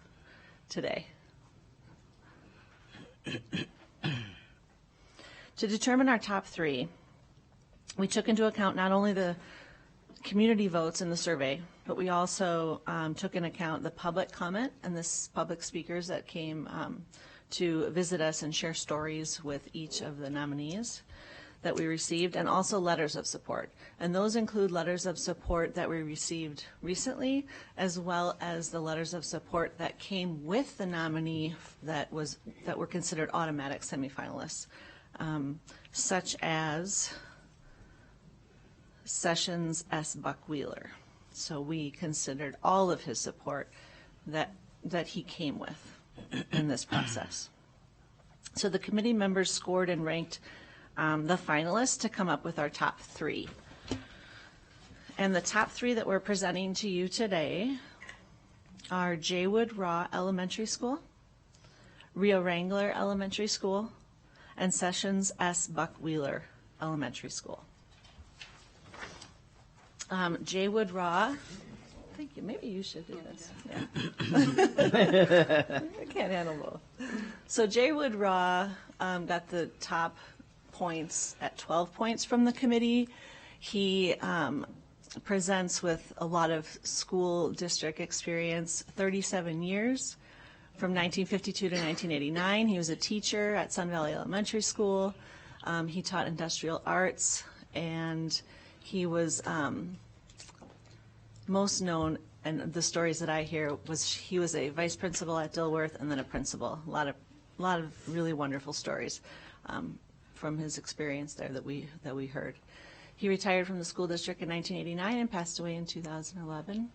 today. To determine our top 3, we took into account not only the community votes in the survey, but we also took into account the public comment and the public speakers that came to visit us and share stories with each of the nominees that we received, and also letters of support. And those include letters of support that we received recently, as well as the letters of support that came with the nominee that were considered automatic semifinalists, such as Sessions S. Buckwheeler. So we considered all of his support that he came with in this process. So the committee members scored and ranked the finalists to come up with our top 3. And the top 3 that we're presenting to you today are Jaywood Raw Elementary School, Rio Wrangler Elementary School, and Sessions S. Buckwheeler Elementary School. Jaywood Raw, thank you, maybe you should do this. Yeah. I can't handle both. So Jaywood Raw got the top points at 12 points from the committee. He presents with a lot of school district experience, 37 years, from 1952 to 1989. He was a teacher at Sun Valley Elementary School. He taught industrial arts, and he was most known, and the stories that I hear, was he was a vice principal at Dilworth and then a principal. A lot of really wonderful stories from his experience there that we heard. He retired from the school district in 1989 and passed away in 2011.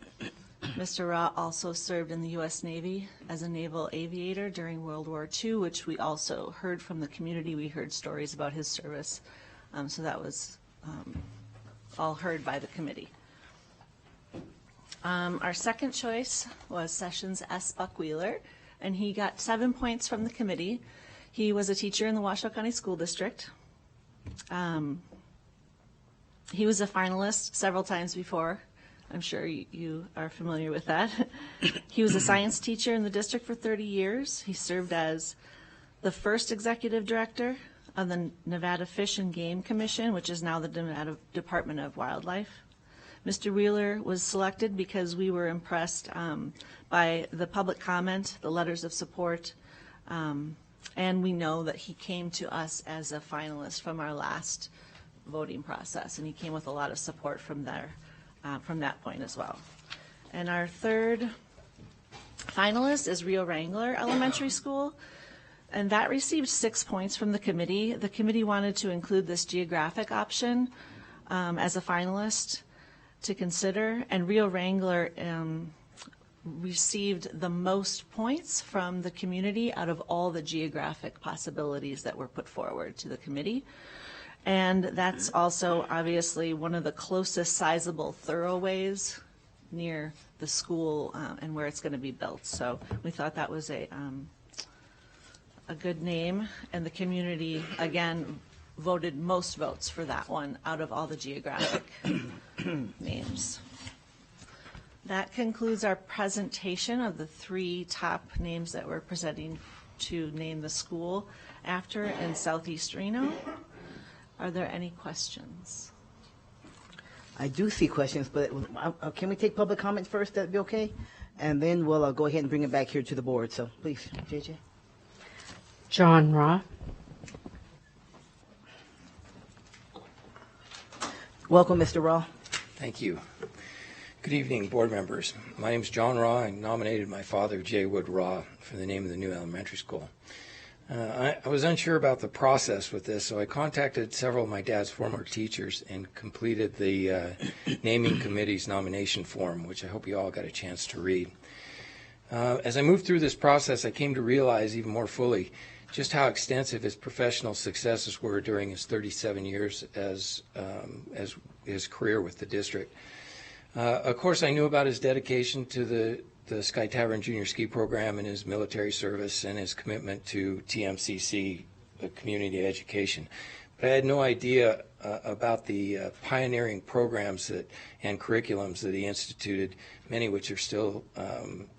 Mr. Raw also served in the U.S. Navy as a naval aviator during World War II, which we also heard from the community. We heard stories about his service, so that was all heard by the committee. Our second choice was Sessions S. Buckwheeler, and he got 7 points from the committee. He was a teacher in the Washoe County School District. He was a finalist several times before. I'm sure you are familiar with that. He was a science teacher in the district for 30 years. He served as the first executive director of the Nevada Fish and Game Commission, which is now the Nevada Department of Wildlife. Mr. Wheeler was selected because we were impressed by the public comment, the letters of support, and we know that he came to us as a finalist from our last voting process, and he came with a lot of support from there, from that point as well. And our third finalist is Rio Wrangler Elementary School. And that received 6 points from the committee. The committee wanted to include this geographic option as a finalist to consider, and Rio Wrangler received the most points from the community out of all the geographic possibilities that were put forward to the committee. And that's also obviously one of the closest sizable thoroughways near the school and where it's going to be built. So we thought that was a good name, and the community, again, voted most votes for that one out of all the geographic names. That concludes our presentation of the 3 top names that we're presenting to name the school after in Southeast Reno. Are there any questions? I do see questions, but can we take public comment first? That'd be okay? And then we'll go ahead and bring it back here to the board. So please, JJ. John Raw. Welcome, Mr. Raw. Thank you. Good evening, board members. My name is John Raw. I nominated my father, J. Wood Raw, for the name of the new elementary school. I was unsure about the process with this, so I contacted several of my dad's former teachers and completed the naming committee's nomination form, which I hope you all got a chance to read. As I moved through this process, I came to realize even more fully just how extensive his professional successes were during his 37 years as his career with the district. Of course, I knew about his dedication to the Sky Tavern Junior Ski Program and his military service and his commitment to TMCC, community education. But I had no idea about the pioneering programs and curriculums that he instituted, many of which are still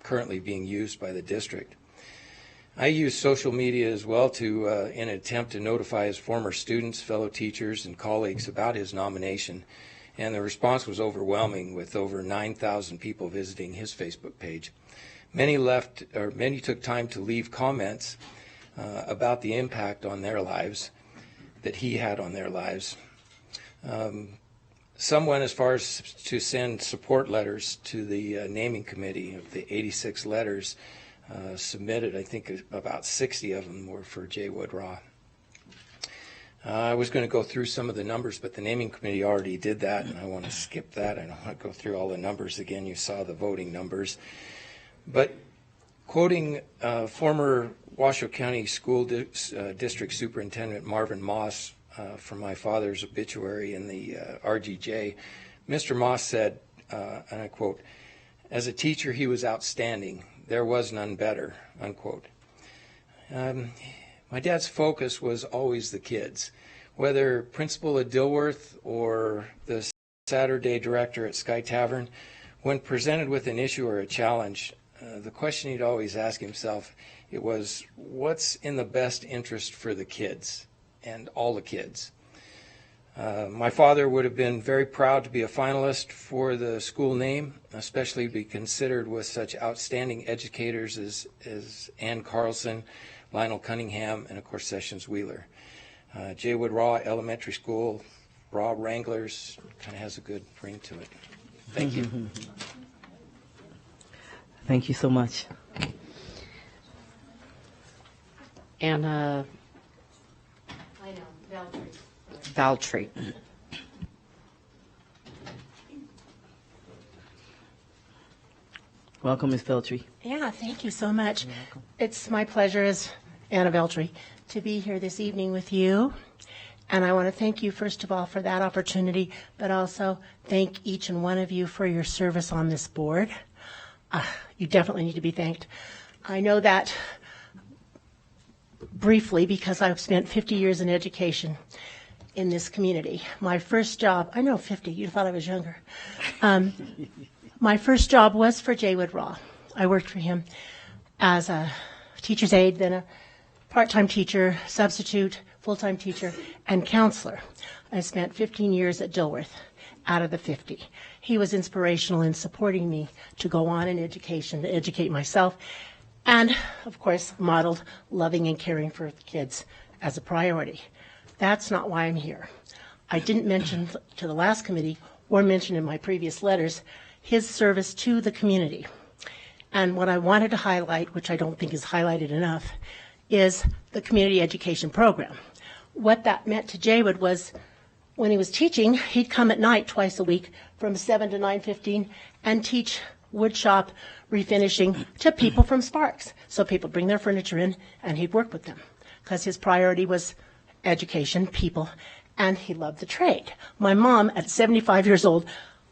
currently being used by the district. I used social media as well in an attempt to notify his former students, fellow teachers, and colleagues about his nomination. And the response was overwhelming, with over 9,000 people visiting his Facebook page. Many took time to leave comments about the impact on their lives that he had on their lives. Some went as far as to send support letters to the naming committee. Of the 86 letters submitted, I think about 60 of them were for J. Wood Raw. I was going to go through some of the numbers, but the naming committee already did that, and I want to skip that. I don't want to go through all the numbers again. You saw the voting numbers. But quoting former Washoe County School District Superintendent Marvin Moss from my father's obituary in the RGJ, Mr. Moss said, and I quote, "As a teacher, he was outstanding. There was none better," unquote. My dad's focus was always the kids. Whether principal at Dilworth or the Saturday director at Sky Tavern, when presented with an issue or a challenge, the question he'd always ask himself, it was, what's in the best interest for the kids and all the kids? My father would have been very proud to be a finalist for the school name, especially to be considered with such outstanding educators as Ann Carlson, Lionel Cunningham, and of course Sessions Wheeler. J. Wood Raw Elementary School, Raw Wranglers, kind of has a good ring to it. Thank you. Thank you so much. Anna Valtry. Welcome, Ms. Feltry. Yeah, thank you so much. It's my pleasure as Anna Veltry to be here this evening with you. And I want to thank you, first of all, for that opportunity, but also thank each and one of you for your service on this board. You definitely need to be thanked. I know that briefly because I've spent 50 years in education in this community. My first job, I know 50, you thought I was younger. My first job was for J. Wood Raw. I worked for him as a teacher's aide, then a part-time teacher, substitute, full-time teacher, and counselor. I spent 15 years at Dilworth out of the 50. He was inspirational in supporting me to go on in education, to educate myself, and, of course, modeled loving and caring for the kids as a priority. That's not why I'm here. I didn't mention to the last committee or mention in my previous letters his service to the community. And what I wanted to highlight, which I don't think is highlighted enough, is the community education program. What that meant to Jaywood was when he was teaching, he'd come at night twice a week from 7 to 9:15 and teach woodshop refinishing to people from Sparks. So people bring their furniture in and he'd work with them because his priority was education, people, and he loved the trade. My mom, at 75 years old,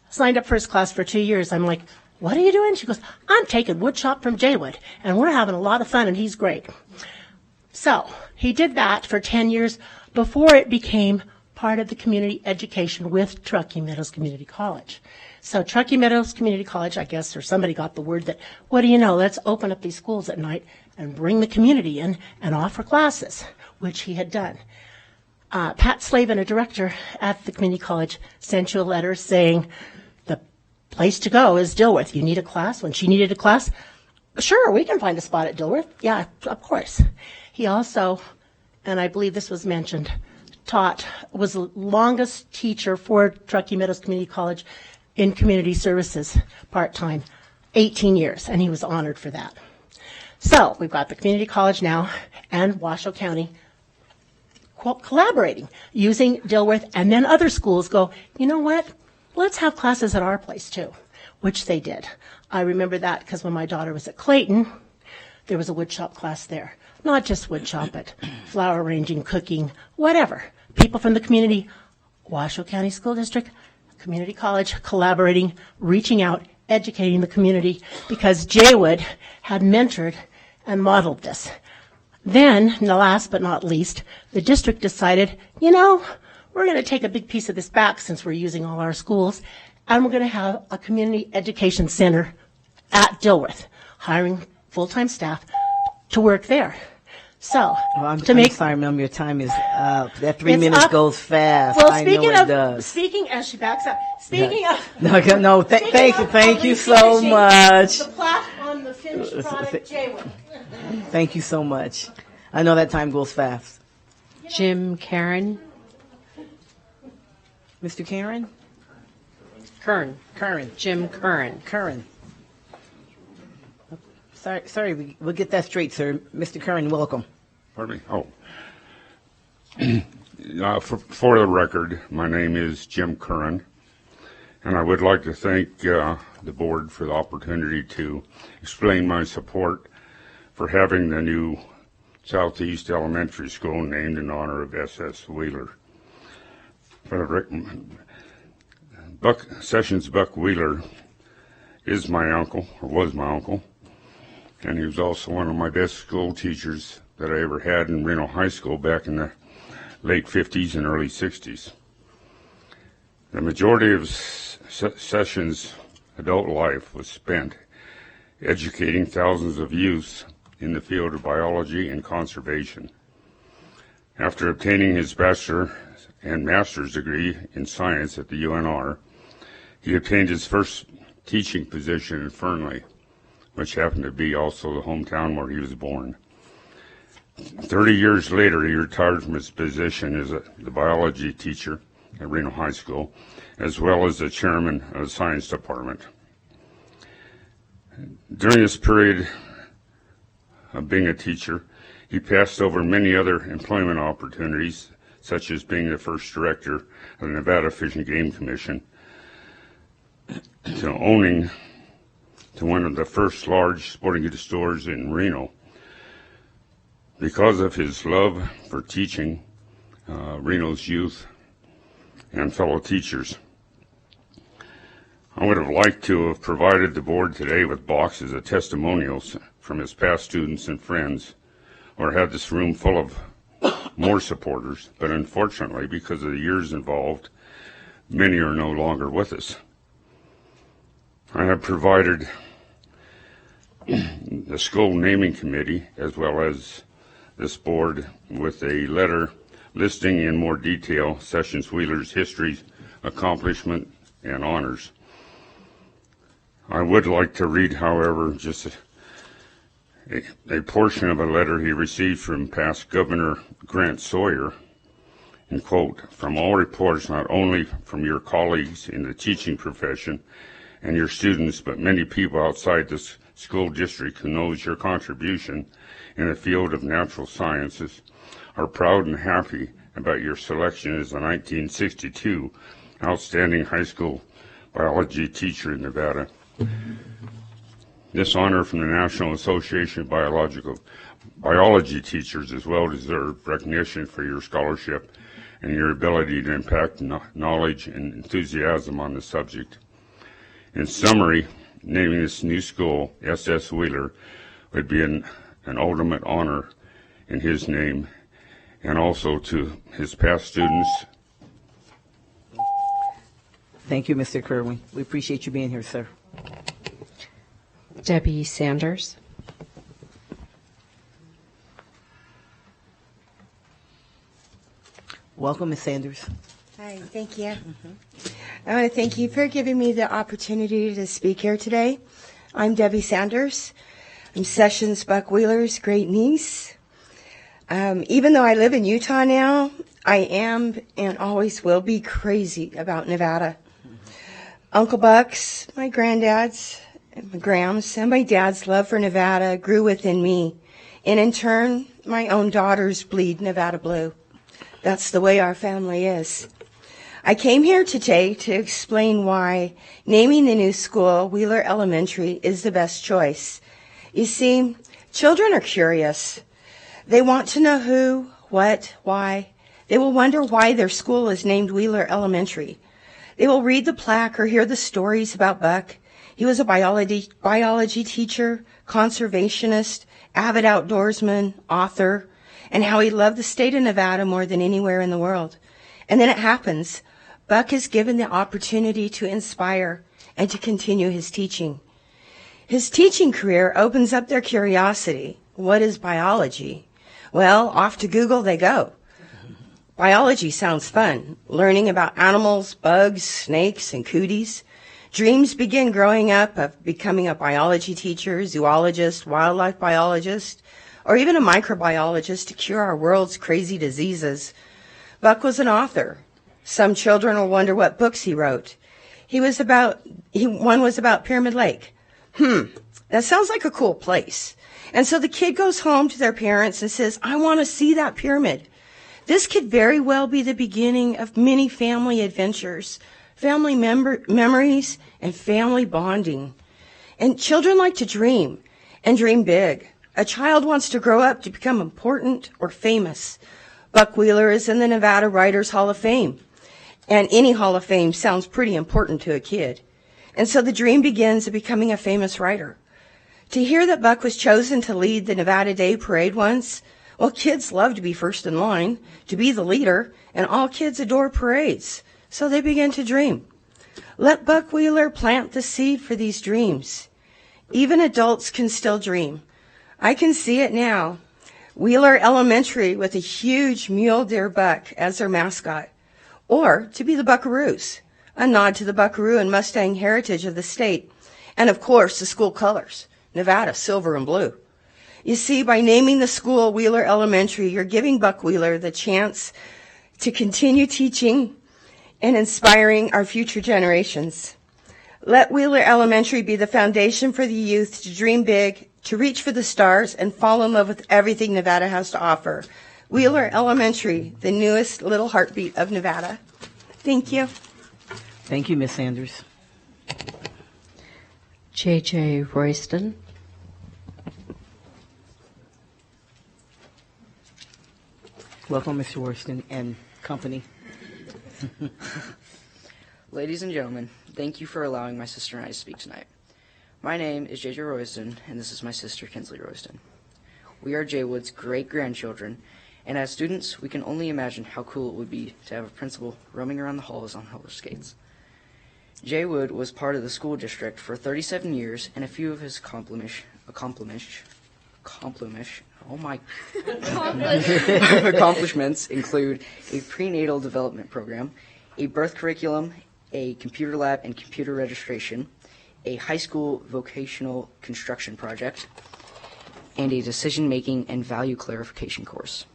signed up for his class for 2 years. I'm like, what are you doing? She goes, I'm taking woodshop from Jaywood, and we're having a lot of fun, and he's great. So he did that for 10 years before it became part of the community education with Truckee Meadows Community College. So Truckee Meadows Community College, I guess, or somebody got the word that, what do you know, let's open up these schools at night and bring the community in and offer classes, which he had done. Pat Slavin, a director at the community college, sent you a letter saying the place to go is Dilworth. You need a class? When she needed a class, sure, we can find a spot at Dilworth. Yeah, of course. He also, and I believe this was mentioned, was the longest teacher for Truckee Meadows Community College in community services, part-time, 18 years, and he was honored for that. So we've got the community college now and Washoe County collaborating, using Dilworth, and then other schools go, you know what, let's have classes at our place too, which they did. I remember that because when my daughter was at Clayton, there was a woodshop class there. Not just woodshop, but flower arranging, cooking, whatever. People from the community, Washoe County School District, community college, collaborating, reaching out, educating the community, because Jaywood had mentored and modeled this. Then, last but not least, the district decided, you know, we're going to take a big piece of this back since we're using all our schools, and we're going to have a community education center at Dilworth, hiring full-time staff to work there. So, I'm sorry, ma'am, your time is up. That 3 minutes goes fast. Well, I know it does. Speaking, as she backs up, speaking of... Thank you so much. The plaque on the finished product, Jaywood. Thank you so much. I know that time goes fast. Jim Karen. Mr. Karen? Curran. Jim Curran. Curran. Sorry, we'll get that straight, sir. Mr. Curran, welcome. Pardon me? Oh. For the record, my name is Jim Curran, and I would like to thank the board for the opportunity to explain my support for having the new Southeast Elementary School named in honor of S.S. Wheeler. Buck Wheeler is my uncle, or was my uncle, and he was also one of my best school teachers that I ever had in Reno High School back in the late 50s and early 60s. The majority of Sessions' adult life was spent educating thousands of youths in the field of biology and conservation. After obtaining his bachelor and master's degree in science at the UNR, he obtained his first teaching position in Fernley, which happened to be also the hometown where he was born. 30 years later, he retired from his position as the biology teacher at Reno High School, as well as the chairman of the science department. During this period of being a teacher, he passed over many other employment opportunities, such as being the first director of the Nevada Fish and Game Commission, to owning to one of the first large sporting goods stores in Reno. Because of his love for teaching Reno's youth and fellow teachers, I would have liked to have provided the board today with boxes of testimonials from his past students and friends, or had this room full of more supporters, but unfortunately, because of the years involved, many are no longer with us. I have provided the school naming committee, as well as this board, with a letter listing in more detail Sessions Wheeler's history, accomplishment, and honors. I would like to read, however, just a portion of a letter he received from past Governor Grant Sawyer, and quote, "From all reports, not only from your colleagues in the teaching profession and your students, but many people outside this school district who knows your contribution in the field of natural sciences, are proud and happy about your selection as the 1962 Outstanding High School Biology Teacher in Nevada. This honor from the National Association of Biology Teachers is well-deserved recognition for your scholarship and your ability to impact knowledge and enthusiasm on the subject. In summary, naming this new school S.S. Wheeler would be an ultimate honor in his name and also to his past students. Thank you, Mr. Kerwin. We appreciate you being here, sir. Debbie Sanders. Welcome, Ms. Sanders. Hi, thank you. I want to thank you for giving me the opportunity to speak here today. I'm Debbie Sanders. I'm Sessions Buck Wheeler's great niece. Even though I live in Utah now, I am and always will be crazy about Nevada. Uncle Buck's, my granddad's, and my Graham's, and my dad's love for Nevada grew within me. And in turn, my own daughters bleed Nevada blue. That's the way our family is. I came here today to explain why naming the new school Wheeler Elementary is the best choice. You see, children are curious. They want to know who, what, why. They will wonder why their school is named Wheeler Elementary. They will read the plaque or hear the stories about Buck. He was a biology teacher, conservationist, avid outdoorsman, author, and how he loved the state of Nevada more than anywhere in the world. And then it happens. Buck is given the opportunity to inspire and to continue his teaching. His teaching career opens up their curiosity. What is biology? Well, off to Google they go. Biology sounds fun. Learning about animals, bugs, snakes, and cooties. Dreams begin growing up of becoming a biology teacher, zoologist, wildlife biologist, or even a microbiologist to cure our world's crazy diseases. Buck was an author. Some children will wonder what books he wrote. One was about Pyramid Lake. That sounds like a cool place. And so the kid goes home to their parents and says, I want to see that pyramid. This could very well be the beginning of many family adventures, family memories, and family bonding. And children like to dream, and dream big. A child wants to grow up to become important or famous. Buck Wheeler is in the Nevada Writers Hall of Fame. And any Hall of Fame sounds pretty important to a kid. And so the dream begins of becoming a famous writer. To hear that Buck was chosen to lead the Nevada Day Parade once, well, kids love to be first in line, to be the leader, and all kids adore parades. So they begin to dream. Let Buck Wheeler plant the seed for these dreams. Even adults can still dream. I can see it now. Wheeler Elementary with a huge mule deer buck as their mascot. Or to be the Buckaroos, a nod to the buckaroo and Mustang heritage of the state. And of course, the school colors, Nevada, silver and blue. You see, by naming the school Wheeler Elementary, you're giving Buck Wheeler the chance to continue teaching and inspiring our future generations. Let Wheeler Elementary be the foundation for the youth to dream big, to reach for the stars, and fall in love with everything Nevada has to offer. Wheeler Elementary, the newest little heartbeat of Nevada. Thank you. Thank you, Ms. Sanders. J.J. Royston. Welcome, Mr. Royston and company. Ladies and gentlemen, thank you for allowing my sister and I to speak tonight. My name is J.J. Royston, and this is my sister, Kinsley Royston. We are Jay Wood's great-grandchildren, and as students, we can only imagine how cool it would be to have a principal roaming around the halls on roller skates. Jay Wood was part of the school district for 37 years, and a few of his accomplishments include a prenatal development program, a birth curriculum, a computer lab and computer registration, a high school vocational construction project, and a decision-making and value clarification course.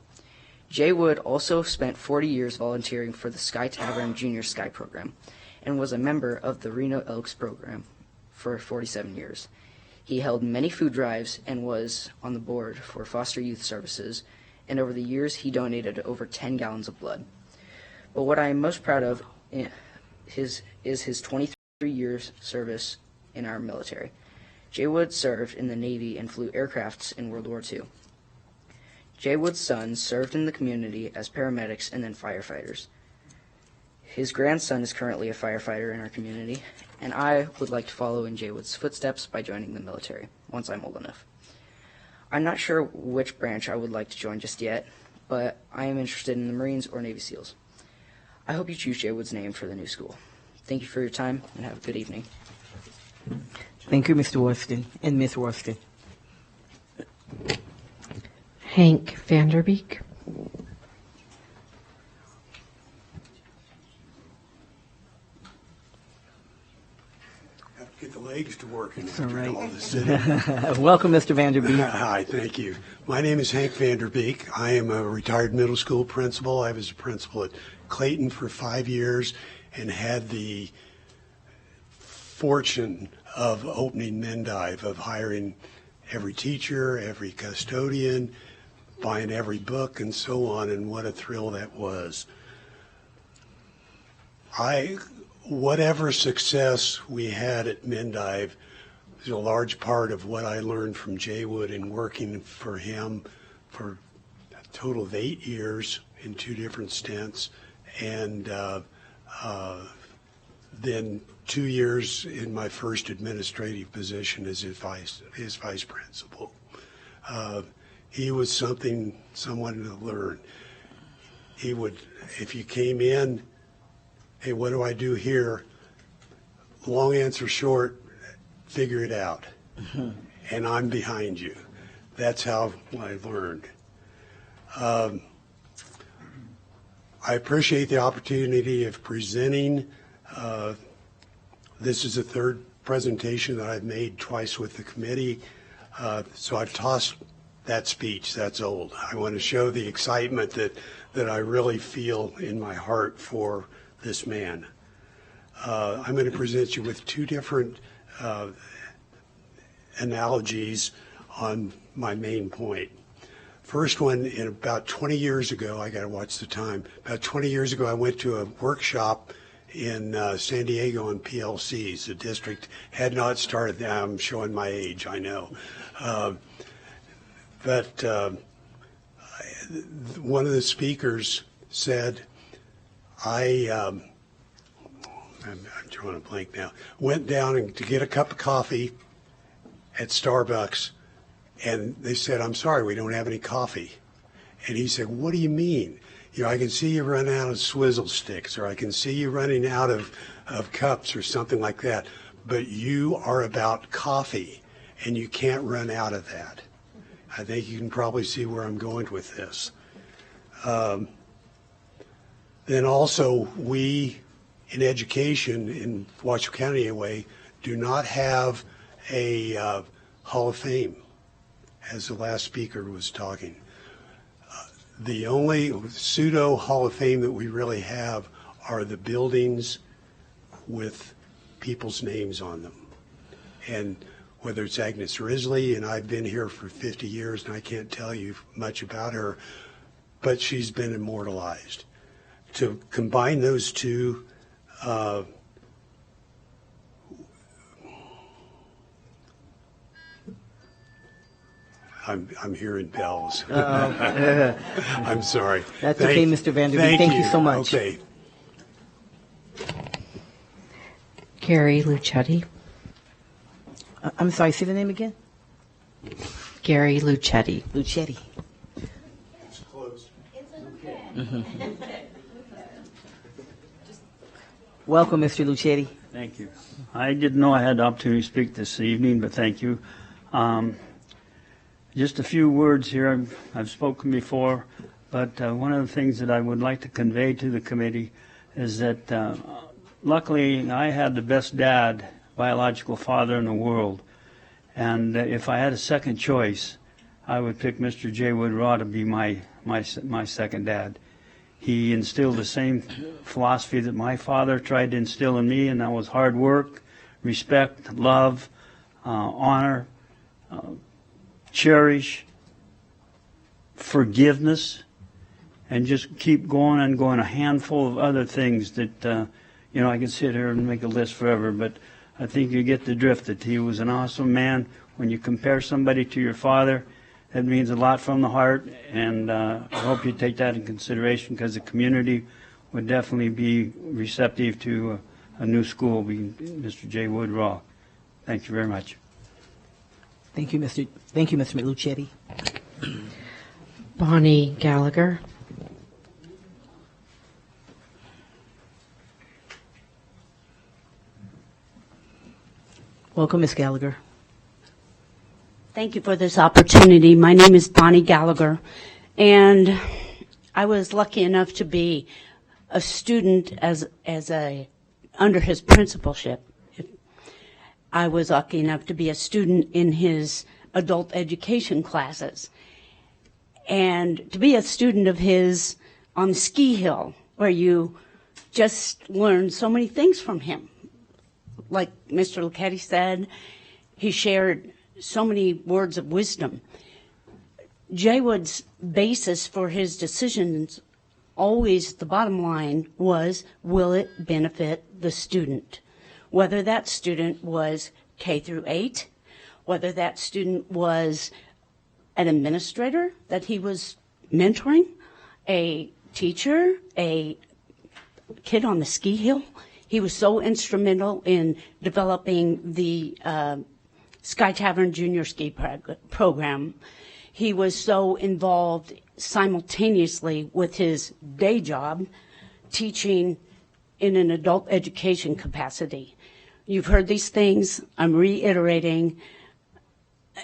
Jay Wood also spent 40 years volunteering for the Sky Tavern Junior Sky program and was a member of the Reno Elks program for 47 years. He held many food drives and was on the board for foster youth services, and over the years he donated over 10 gallons of blood. But what I am most proud of is his 23 years service in our military. Jay Wood served in the Navy and flew aircrafts in World War II. Jay Wood's sons served in the community as paramedics and then firefighters. His grandson is currently a firefighter in our community, and I would like to follow in Jay Wood's footsteps by joining the military once I'm old enough. I'm not sure which branch I would like to join just yet, but I am interested in the Marines or Navy SEALs. I hope you choose Jay Wood's name for the new school. Thank you for your time, and have a good evening. Thank you, Mr. Worston and Ms. Worston. Hank Vanderbeek. Get the legs to working. That's all right. All this sitting. Welcome, Mr. Vanderbeek. Hi, thank you. My name is Hank Vanderbeek. I am a retired middle school principal. I was a principal at Clayton for 5 years and had the fortune of opening Mendive, of hiring every teacher, every custodian, buying every book, and so on, and what a thrill that was. Whatever success we had at Mendive is a large part of what I learned from Jay Wood and working for him for a total of 8 years in 2 different stints, and then 2 years in my first administrative position as his vice principal. He was someone to learn. He would, if you came in, hey, what do I do here? Long answer short, figure it out. And I'm behind you. That's how I learned. I appreciate the opportunity of presenting. This is the third presentation that I've made twice with the committee. So I've tossed that speech. That's old. I want to show the excitement that I really feel in my heart for this man. I'm going to present you with 2 different analogies on my main point. First one, in about 20 years ago, I got to watch the time. About 20 years ago, I went to a workshop in San Diego on PLCs. The district had not started. I'm showing my age, I know. But one of the speakers said, I'm drawing a blank now, went down to get a cup of coffee at Starbucks, and they said, I'm sorry, we don't have any coffee. And he said, what do you mean? I can see you run out of swizzle sticks, or I can see you running out of cups or something like that, but you are about coffee, and you can't run out of that. I think you can probably see where I'm going with this. Then also, we in education, in Washoe County anyway, do not have a Hall of Fame, as the last speaker was talking. The only pseudo Hall of Fame that we really have are the buildings with people's names on them. And whether it's Agnes Risley, and I've been here for 50 years and I can't tell you much about her, but she's been immortalized. To combine those two, I'm hearing bells. I'm sorry. That's okay, Mr. Vanderbeek. Thank you so much. Okay. Gary Lucetti. I'm sorry, say the name again? Gary Lucetti. Lucetti. It's closed. Welcome, Mr. Lucetti. Thank you. I didn't know I had the opportunity to speak this evening, but thank you. Just a few words here. I've spoken before, but one of the things that I would like to convey to the committee is that luckily I had the best dad, biological father in the world, and if I had a second choice, I would pick Mr. J. Wood Raw to be my second dad. He instilled the same philosophy that my father tried to instill in me, and that was hard work, respect, love, honor, cherish forgiveness, and just keep going and going. A handful of other things that, I can sit here and make a list forever, but I think you get the drift that he was an awesome man. When you compare somebody to your father, that means a lot from the heart, and I hope you take that in consideration, because the community would definitely be receptive to a new school being Mr. J. Wood-Raw. Thank you very much. Thank you, Mr. Lucetti. Bonnie Gallagher. Welcome, Ms. Gallagher. Thank you for this opportunity. My name is Bonnie Gallagher, and I was lucky enough to be a student under his principalship. I was lucky enough to be a student in his adult education classes, and to be a student of his on the ski hill, where you just learn so many things from him. Like Mr. Lucetti said, he shared so many words of wisdom. Jay Wood's basis for his decisions, always the bottom line was, will it benefit the student? Whether that student was K through 8, whether that student was an administrator that he was mentoring, a teacher, a kid on the ski hill. He was so instrumental in developing the Sky Tavern Junior Ski program. He was so involved simultaneously with his day job, teaching in an adult education capacity. You've heard these things. I'm reiterating.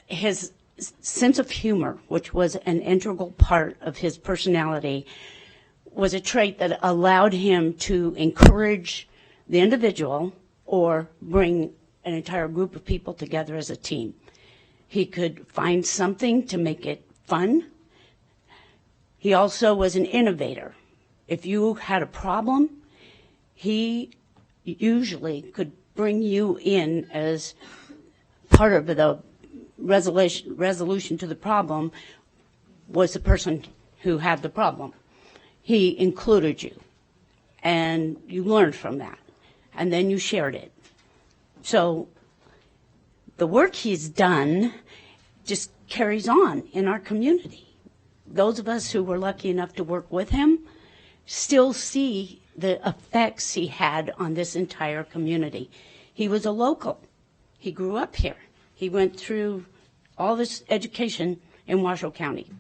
His sense of humor, which was an integral part of his personality, was a trait that allowed him to encourage the individual or bring an entire group of people together as a team. He could find something to make it fun. He also was an innovator. If you had a problem, he usually could bring you in as part of the resolution to the problem was the person who had the problem. He included you, and you learned from that, and then you shared it. So the work he's done just carries on in our community. Those of us who were lucky enough to work with him still see the effects he had on this entire community. He was a local. He grew up here. He went through all this education in Washoe County.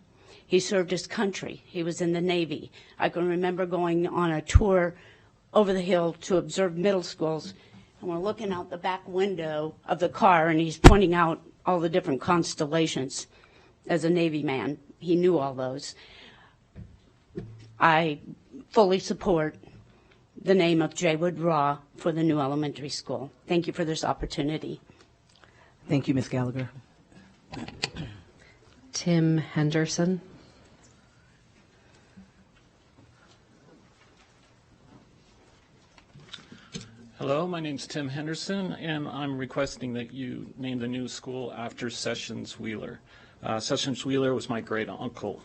He served his country. He was in the Navy. I can remember going on a tour over the hill to observe middle schools, and we're looking out the back window of the car, and he's pointing out all the different constellations. As a Navy man, he knew all those. I fully support the name of J. Wood-Raw for the new elementary school. Thank you for this opportunity. Thank you, Ms. Gallagher. Tim Henderson. Hello, my name's Tim Henderson, and I'm requesting that you name the new school after Sessions Wheeler. Sessions Wheeler was my great uncle.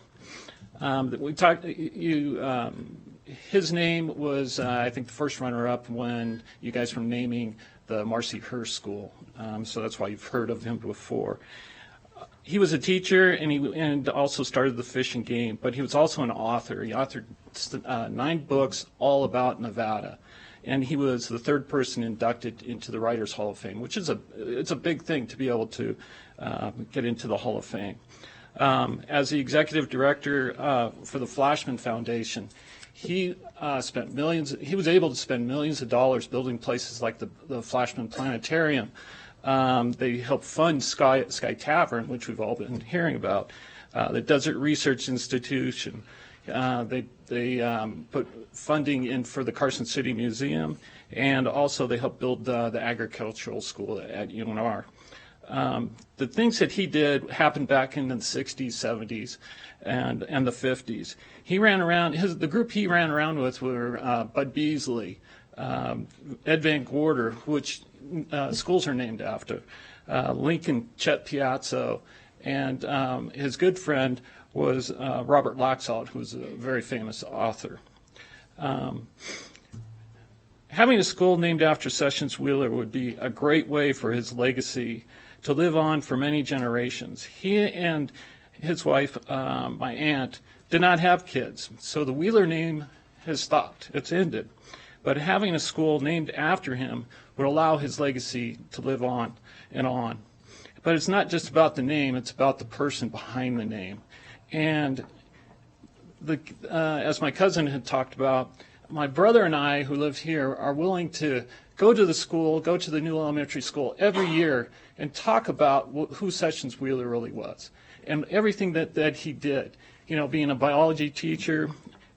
We talked. His name was, I think, the first runner-up when you guys were naming the Marcy Hurst School. So that's why you've heard of him before. He was a teacher, and also started the Fish and Game, but he was also an author. He authored 9 books all about Nevada. And he was the third person inducted into the Writers Hall of Fame, which is it's a big thing to be able to get into the Hall of Fame. As the executive director for the Flashman Foundation, he spent millions. He was able to spend millions of dollars building places like the Flashman Planetarium. They helped fund Sky Tavern, which we've all been hearing about, the Desert Research Institution. They put funding in for the Carson City Museum, and also they helped build the agricultural school at UNR. The things that he did happened back in the 60s, 70s, and the 50s. He ran around. The group he ran around with were Bud Beasley, Ed Van Gorder, which schools are named after, Lincoln Chet Piazza, and his good friend was Robert Laxalt, who was a very famous author. Having a school named after Sessions Wheeler would be a great way for his legacy to live on for many generations. He and his wife, my aunt, did not have kids, so the Wheeler name has stopped. It's ended. But having a school named after him would allow his legacy to live on and on. But it's not just about the name, it's about the person behind the name. And as my cousin had talked about, my brother and I, who live here, are willing to go to the school, go to the new elementary school every year and talk about who Sessions Wheeler really was and everything that he did. You know, being a biology teacher,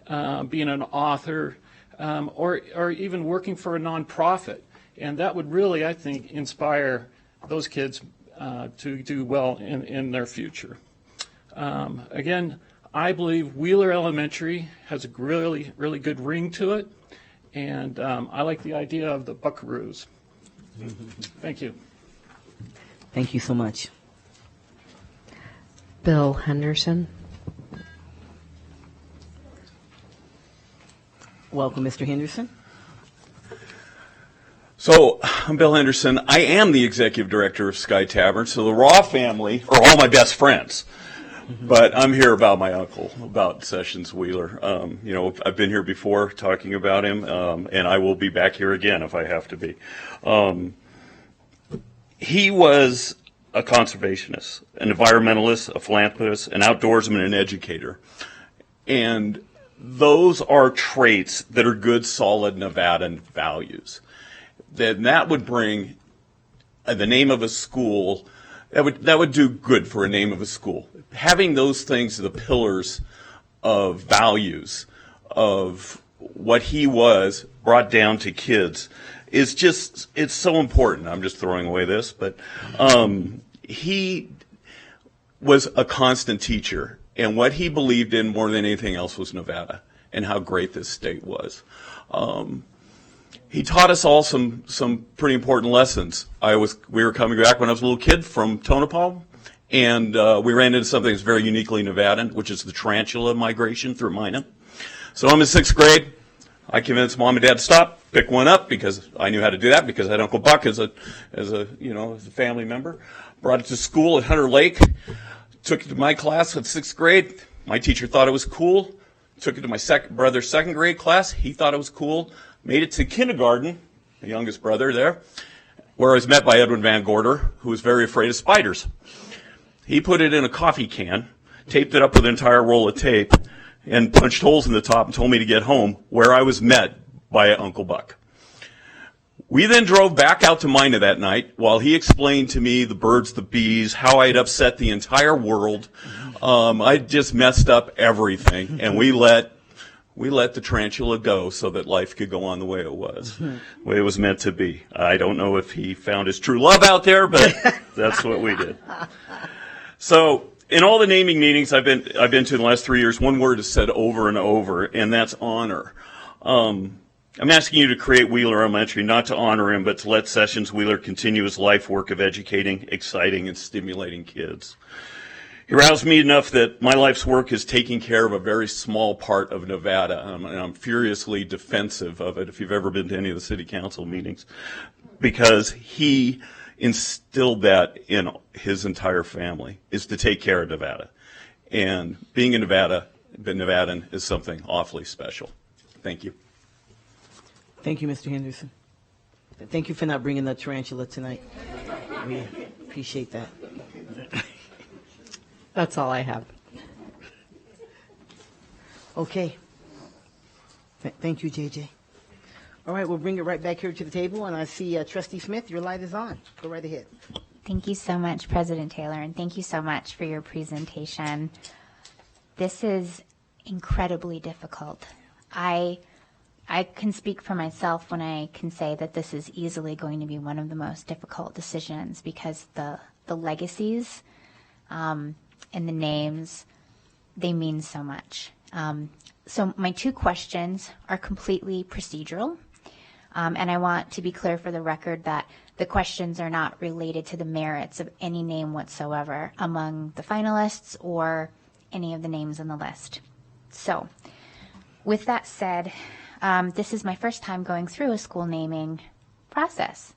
being an author, or even working for a nonprofit. And that would really, I think, inspire those kids to do well in their future. Again, I believe Wheeler Elementary has a really, really good ring to it, and I like the idea of the Buckaroos. Thank you. Thank you so much. Bill Henderson. Welcome, Mr. Henderson. So, I'm Bill Henderson. I am the executive director of Sky Tavern, so the Raw family are all my best friends. But I'm here about my uncle, about Sessions Wheeler. You know, I've been here before talking about him, and I will be back here again if I have to be. He was a conservationist, an environmentalist, a philanthropist, an outdoorsman, and an educator. And those are traits that are good, solid Nevadan values. Then that would bring the name of a school, that would do good for a name of a school. Having those things, the pillars of values of what he was brought down to kids is just, it's so important. I'm just throwing away this, but he was a constant teacher. And what he believed in more than anything else was Nevada and how great this state was. He taught us all some pretty important lessons. We were coming back when I was a little kid from Tonopah, and we ran into something that's very uniquely Nevadan, which is the tarantula migration through Mina. So I'm in 6th grade. I convinced Mom and Dad to stop, pick one up because I knew how to do that because I had Uncle Buck as a family member. Brought it to school at Hunter Lake. Took it to my class in 6th grade. My teacher thought it was cool. Took it to my brother's 2nd grade class. He thought it was cool. Made it to kindergarten, the youngest brother there, where I was met by Edwin Van Gorder, who was very afraid of spiders. He put it in a coffee can, taped it up with an entire roll of tape, and punched holes in the top and told me to get home, where I was met by Uncle Buck. We then drove back out to Mina that night while he explained to me the birds, the bees, how I had upset the entire world. I just messed up everything, and we let the tarantula go so that life could go on the way it was, the way it was meant to be. I don't know if he found his true love out there, but that's what we did. So in all the naming meetings I've been to in the last 3 years, one word is said over and over, and that's honor. I'm asking you to create Wheeler Elementary not to honor him, but to let Sessions Wheeler continue his life work of educating, exciting, and stimulating kids. He roused me enough that my life's work is taking care of a very small part of Nevada, and I'm furiously defensive of it if you've ever been to any of the city council meetings, because he instilled that in his entire family, is to take care of Nevada. And being a Nevadan is something awfully special. Thank you. Thank you, Mr. Henderson. Thank you for not bringing the tarantula tonight. We appreciate that. That's all I have. Okay. Thank you, JJ. All right, we'll bring it right back here to the table, and I see Trustee Smith, your light is on. Go right ahead. Thank you so much, President Taylor, and thank you so much for your presentation. This is incredibly difficult. I can speak for myself when I can say that this is easily going to be one of the most difficult decisions because the legacies and the names, they mean so much. So my two questions are completely procedural. And I want to be clear for the record that the questions are not related to the merits of any name whatsoever among the finalists or any of the names on the list. So, with that said, this is my first time going through a school naming process.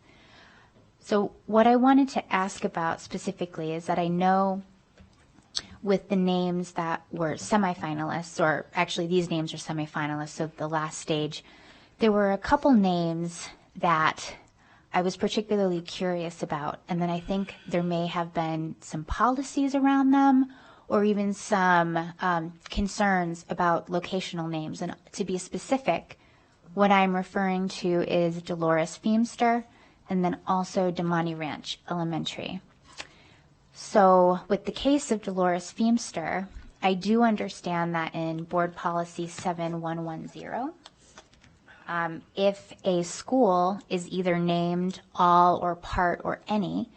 So what I wanted to ask about specifically is that I know with the names that were semifinalists, or actually these names are semifinalists, so the last stage, there were a couple names that I was particularly curious about, and then I think there may have been some policies around them or even some concerns about locational names. And to be specific, what I'm referring to is Dolores Feemster and then also Damani Ranch Elementary. So with the case of Dolores Feemster, I do understand that in Board Policy 7110, if a school is either named all or part or any,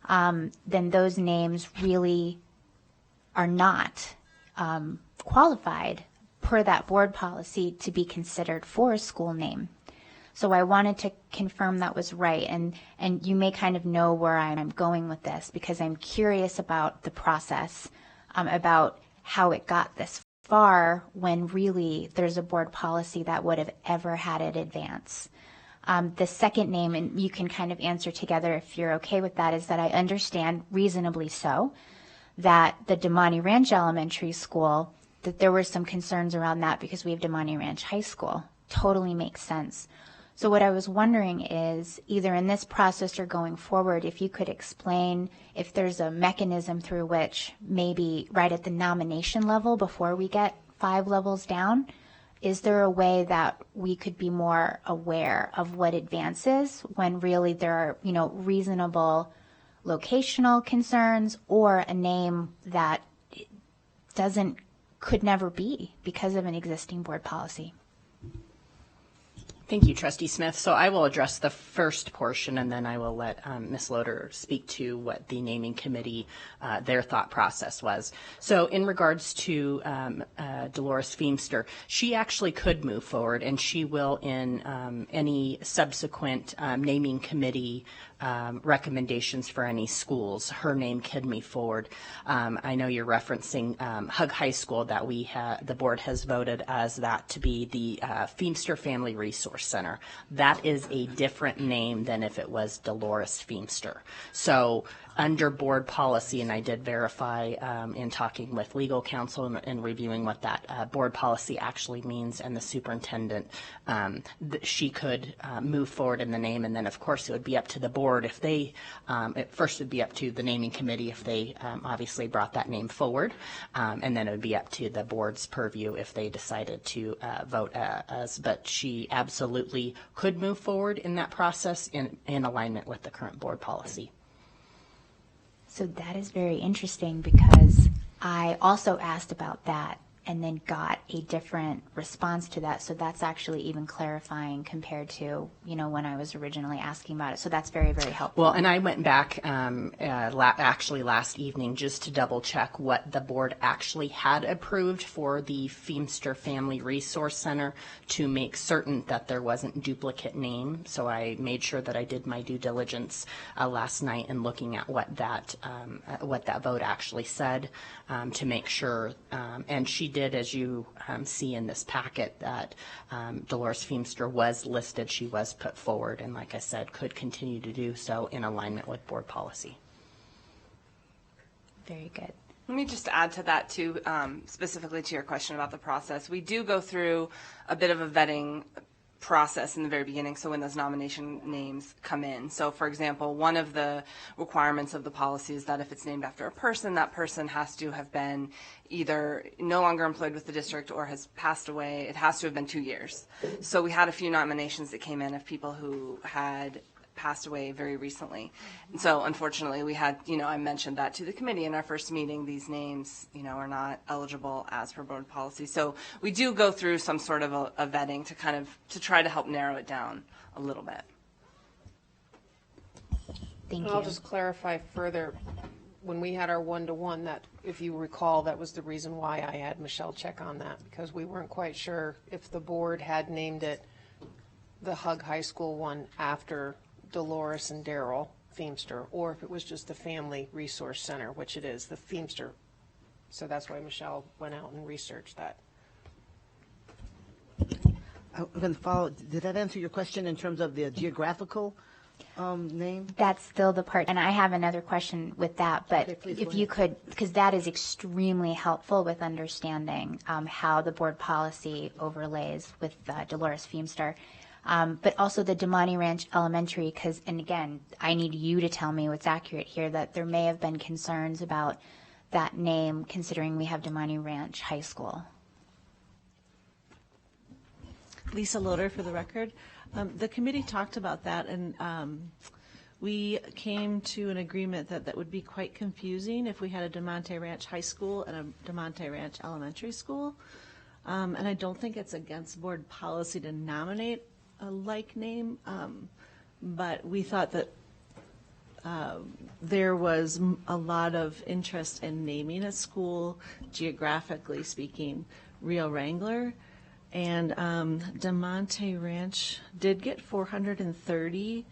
then those names really are not qualified per that board policy to be considered for a school name. So I wanted to confirm that was right, and you may kind of know where I'm going with this because I'm curious about the process, about how it got this far when really there's a board policy that would have ever had it advance. The second name, and you can kind of answer together if you're okay with that, is that I understand reasonably so that the Damani Ranch Elementary School, that there were some concerns around that because we have Damani Ranch High School. Totally makes sense. So what I was wondering is, either in this process or going forward, if you could explain if there's a mechanism through which maybe right at the nomination level before we get 5 levels down, is there a way that we could be more aware of what advances when really there are, reasonable locational concerns or a name that could never be because of an existing board policy? Thank you, Trustee Smith. So I will address the first portion, and then I will let Ms. Loader speak to what the naming committee, their thought process was. So in regards to Dolores Feemster, she actually could move forward, and she will in any subsequent naming committee recommendations for any schools. Her name could move forward. I know you're referencing Hug High School that the board has voted as that to be the Feemster Family Resource Center. That is a different name than if it was Dolores Feemster. So under board policy, and I did verify in talking with legal counsel and reviewing what that board policy actually means, and the superintendent, she could move forward in the name, and then of course it would be up to the board if they, first it would be up to the naming committee if they obviously brought that name forward, and then it would be up to the board's purview if they decided to vote as, but she absolutely could move forward in that process in alignment with the current board policy. So that is very interesting because I also asked about that and then got a different response to that. So that's actually even clarifying compared to, when I was originally asking about it. So that's very, very helpful. Well, and I went back actually last evening just to double check what the board actually had approved for the Feemster Family Resource Center to make certain that there wasn't duplicate name. So I made sure that I did my due diligence last night in looking at what that vote actually said to make sure, and she did, as you see in this packet, that Dolores Feemster was listed. She was put forward, and like I said, could continue to do so in alignment with board policy. Very good. Let me just add to that, too, specifically to your question about the process. We do go through a bit of a vetting process in the very beginning, so when those nomination names come in. So, for example, one of the requirements of the policy is that if it's named after a person, that person has to have been either no longer employed with the district or has passed away. It has to have been 2 years. So we had a few nominations that came in of people who had passed away very recently. And so unfortunately we had, I mentioned that to the committee in our first meeting, these names, are not eligible as per board policy. So we do go through some sort of a vetting to try to help narrow it down a little bit. Thank I'll you. just clarify further. When we had our one-to-one, that, if you recall, that was the reason why I had Michelle check on that, because we weren't quite sure if the board had named it the Hug High School one after Dolores and Daryl Feemster, or if it was just the Family Resource Center, which it is, the Feemster. So that's why Michelle went out and researched that. I'm going to follow. Did that answer your question in terms of the geographical name? That's still the part, and I have another question with that, but Okay, please, if go you ahead. could, because that is extremely helpful with understanding how the board policy overlays with Dolores Feemster, but also the Damani Ranch Elementary, because, and again, I need you to tell me what's accurate here, that there may have been concerns about that name, considering we have Damani Ranch High School. Lisa Loader for the record. The committee talked about that, and we came to an agreement that that would be quite confusing if we had a DeMonte Ranch High School and a DeMonte Ranch Elementary School. And I don't think it's against board policy to nominate a like name, but we thought that there was a lot of interest in naming a school, geographically speaking, Rio Wrangler. And DeMonte Ranch did get 430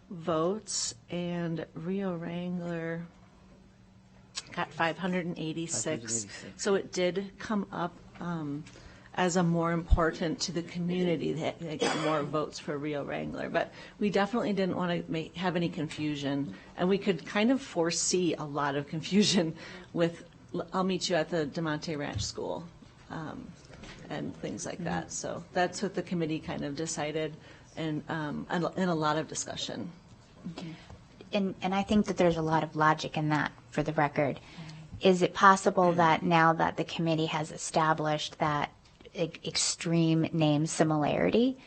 votes, and Rio Wrangler got 586. So it did come up as a more important to the community. They got more votes for Rio Wrangler. But we definitely didn't want to have any confusion. And we could kind of foresee a lot of confusion with, I'll meet you at the DeMonte Ranch School. And things like that. So that's what the committee kind of decided, and in a lot of discussion. And I think that there's a lot of logic in that, for the record. Is it possible that now that the committee has established that extreme name similarity,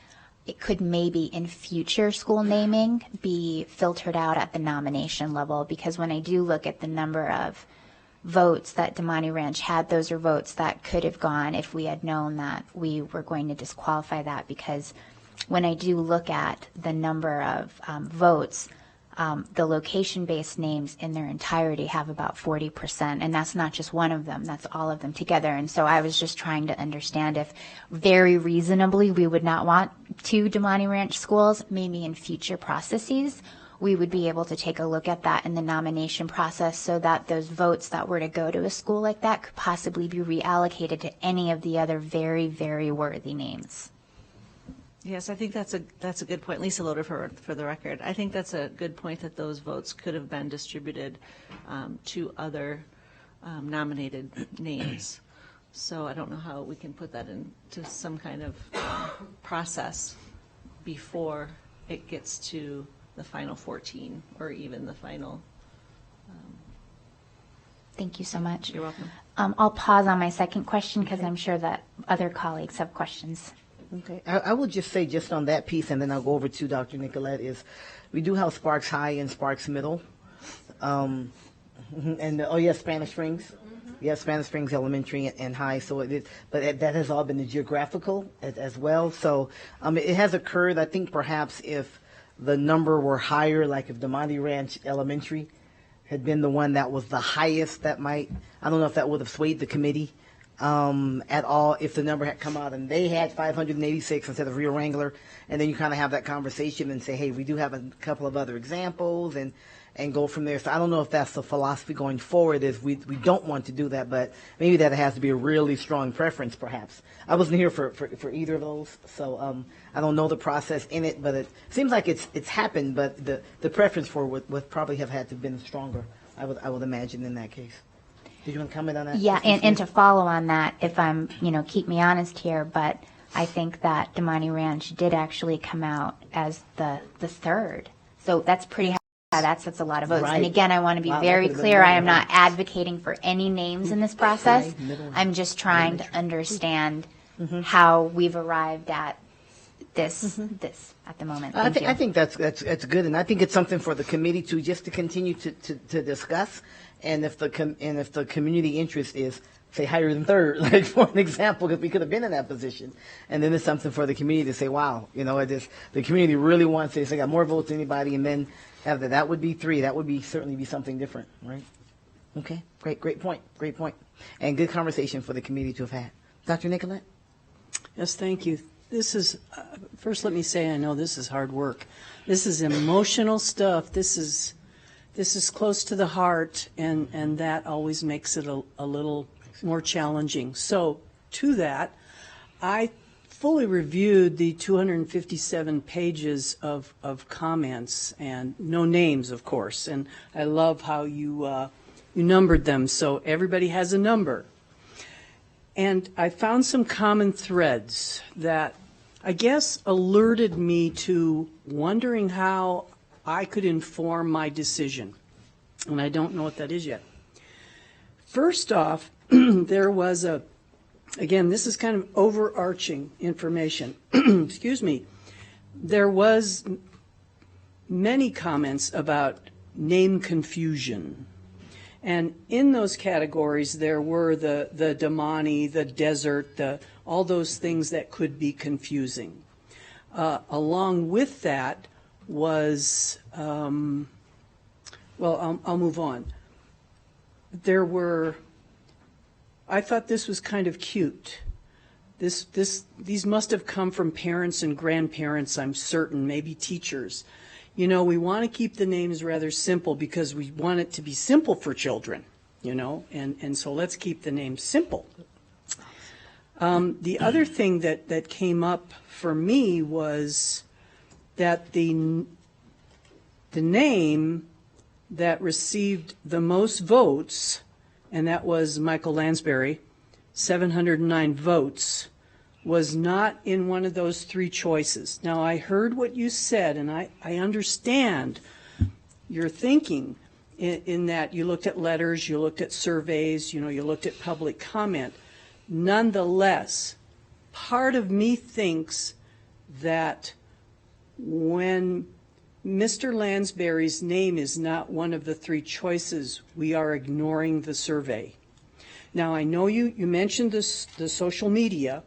it could maybe in future school naming be filtered out at the nomination level? Because when I do look at the number of votes that Damani Ranch had, those are votes that could have gone if we had known that we were going to disqualify that, because when I do look at the number of votes, the location-based names in their entirety have about 40%, and that's not just one of them, that's all of them together. And so I was just trying to understand if very reasonably we would not want 2 Damani Ranch schools, maybe in future processes, we would be able to take a look at that in the nomination process, so that those votes that were to go to a school like that could possibly be reallocated to any of the other very, very worthy names. Yes, I think that's a good point. Lisa Loader for the record. I think that's a good point, that those votes could have been distributed to other nominated names. So I don't know how we can put that into some kind of process before it gets to the final 14 or even the final. Thank you so much. You're welcome. I'll pause on my second question because I'm sure that other colleagues have questions. Okay. I will just say, just on that piece, and then I'll go over to Dr. Nicolette, is we do have Sparks High and Sparks Middle. And, Spanish Springs. Yeah, Spanish Springs Elementary and High. So it is, but that has all been the geographical as well. So it has occurred, I think, perhaps if the number were higher, like if DeMonte Ranch Elementary had been the one that was the highest, that might, I don't know if that would have swayed the committee at all, if the number had come out and they had 586 instead of Rio Wrangler, and then you kind of have that conversation and say, hey, we do have a couple of other examples, and go from there. So I don't know if that's the philosophy going forward, is we don't want to do that, but maybe that has to be a really strong preference, perhaps. I wasn't here for either of those, so I don't know the process in it, but it seems like it's happened, but the preference for would probably have had to have been stronger, I would imagine, in that case. Did you want to comment on that? Yeah, and to follow on that, if I'm, keep me honest here, but I think that Damani Ranch did actually come out as the third. So that's pretty high. That's a lot of votes. Right. And again, I want to be Wow, very that could've been clear. more I am than not advocating for any names in this process. I'm just trying to understand how we've arrived at this at the moment. I Thank you. think that's good, and I think it's something for the committee to continue to discuss. And if the community interest is, say, higher than third, like for an example, because we could have been in that position, and then it's something for the community to say, wow, the community really wants this. They got more votes than anybody, and then have that would be 3. That would certainly be something different, right? Okay, great point, and good conversation for the committee to have had. Dr. Nicolette? Yes, thank you. is, first let me say, I know this is hard work. This is emotional stuff. This is close to the heart, and that always makes it a little more challenging. So to that, I fully reviewed the 257 pages of comments, and no names, of course. And I love how you numbered them, so everybody has a number. And I found some common threads that I guess alerted me to wondering how I could inform my decision. And I don't know what that is yet. First off, there was again, this is kind of overarching information. Excuse me. There was many comments about name confusion. And in those categories, there were the Damani, the desert, all those things that could be confusing. Along with that was, well, I'll move on. There were, I thought this was kind of cute. These must have come from parents and grandparents, I'm certain, maybe teachers. You know, we want to keep the names rather simple because we want it to be simple for children, you know, and so let's keep the names simple. The other thing that came up for me was that the name that received the most votes, and that was Michael Lansbury, 709 votes, was not in one of those three choices. Now, I heard what you said, and I understand your thinking in that you looked at letters, you looked at surveys, you know, you looked at public comment. Nonetheless, part of me thinks that when Mr. Lansbury's name is not one of the three choices, we are ignoring the survey. Now, I know you mentioned the social media,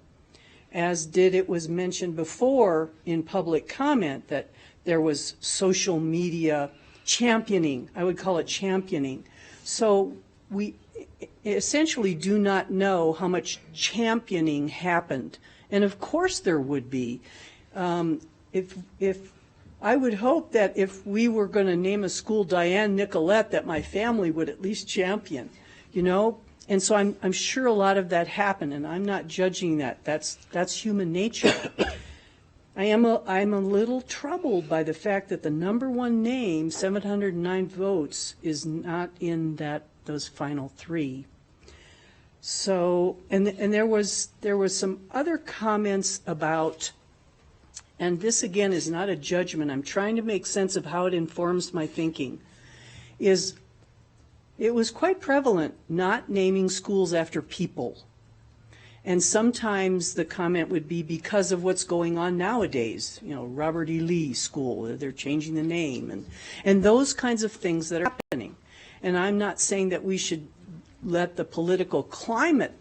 as did it was mentioned before in public comment that there was social media championing. I would call it championing. So we essentially do not know how much championing happened. And of course there would be. If I would hope that if we were going to name a school Diane Nicolette, that my family would at least champion, you know? And so I'm sure a lot of that happened, and I'm not judging that. That's human nature. I'm a little troubled by the fact that the number one name, 709 votes, is not in those final three. So, and there was some other comments about, and this again is not a judgment. I'm trying to make sense of how it informs my thinking. It was quite prevalent not naming schools after people. And sometimes the comment would be because of what's going on nowadays. You know, Robert E. Lee School, they're changing the name, and those kinds of things that are happening. And I'm not saying that we should let the political climate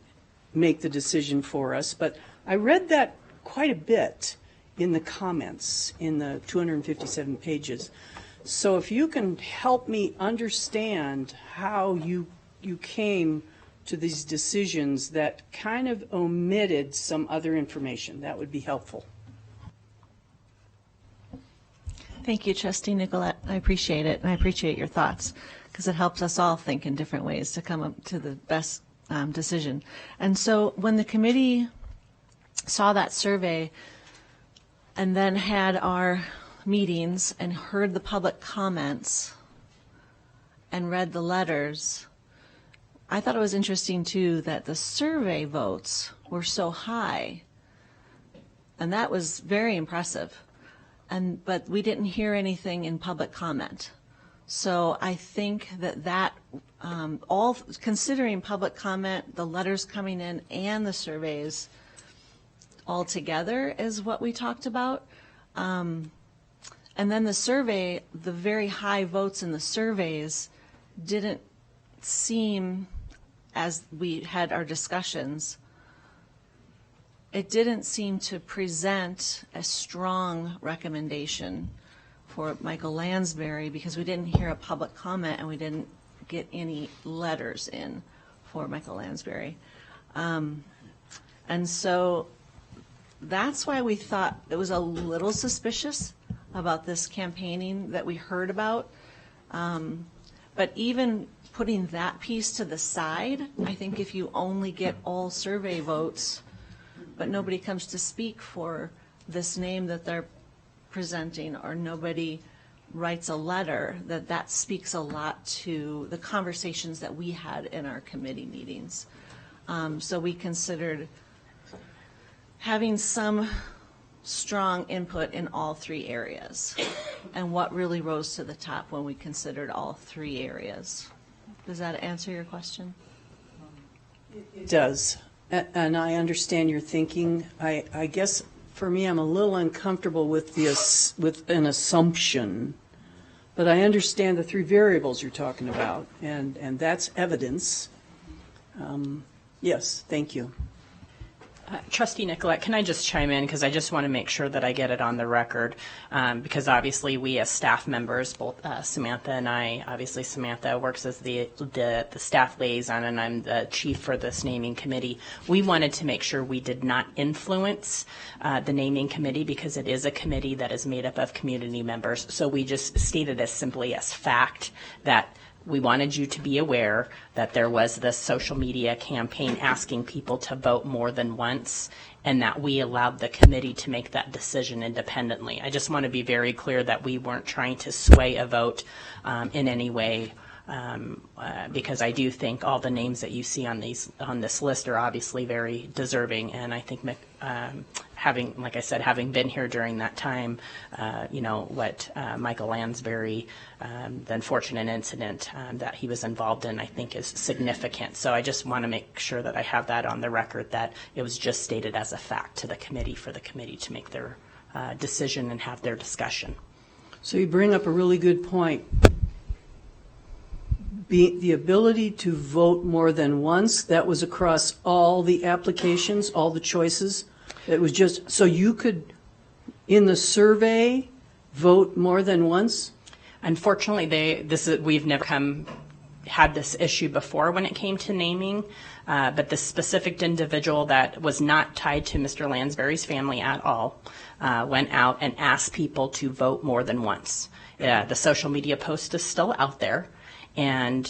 make the decision for us, but I read that quite a bit in the comments in the 257 pages. So if you can help me understand how you came to these decisions that kind of omitted some other information, that would be helpful. Thank you, Trustee Nicolette. I appreciate it, and I appreciate your thoughts, because it helps us all think in different ways to come up to the best decision. And so when the committee saw that survey and then had our meetings and heard the public comments and read the letters, I thought it was interesting too that the survey votes were so high, and that was very impressive. But we didn't hear anything in public comment. So I think that all considering public comment, the letters coming in, and the surveys all together is what we talked about. And then the survey, the very high votes in the surveys didn't seem, as we had our discussions, it didn't seem to present a strong recommendation for Michael Lansbury, because we didn't hear a public comment and we didn't get any letters in for Michael Lansbury. And so that's why we thought it was a little suspicious about this campaigning that we heard about. But even putting that piece to the side, I think if you only get all survey votes, but nobody comes to speak for this name that they're presenting, or nobody writes a letter, that speaks a lot to the conversations that we had in our committee meetings. So we considered having some strong input in all three areas, and what really rose to the top when we considered all three areas. Does that answer your question? It does, and I understand your thinking. I guess for me, I'm a little uncomfortable with with an assumption, but I understand the three variables you're talking about, and that's evidence. Yes, thank you. Trustee Nicolette, can I just chime in, because I just want to make sure that I get it on the record, because obviously we as staff members, both Samantha and I, obviously Samantha works as the staff liaison and I'm the chief for this naming committee. We wanted to make sure we did not influence the naming committee, because it is a committee that is made up of community members. So we just stated as simply as fact that we wanted you to be aware that there was this social media campaign asking people to vote more than once, and that we allowed the committee to make that decision independently. I just want to be very clear that we weren't trying to sway a vote in any way, because I do think all the names that you see on this list are obviously very deserving, and I think like I said, having been here during that time, what Michael Lansbury, the unfortunate incident that he was involved in, I think is significant. So I just want to make sure that I have that on the record, that it was just stated as a fact to the committee for the committee to make their decision and have their discussion. So you bring up a really good point. The ability to vote more than once, that was across all the applications, all the choices. It was just, so you could, in the survey, vote more than once? Unfortunately, we've never had this issue before when it came to naming, but the specific individual that was not tied to Mr. Lansbury's family at all went out and asked people to vote more than once. The social media post is still out there, and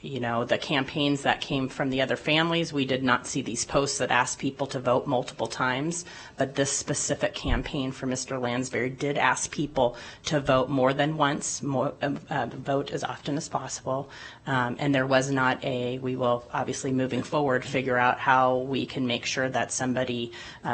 the campaigns that came from the other families, we did not see these posts that asked people to vote multiple times, but this specific campaign for Mr. Lansbury did ask people to vote more than once, vote as often as possible, and there was not we will obviously moving forward figure out how we can make sure that somebody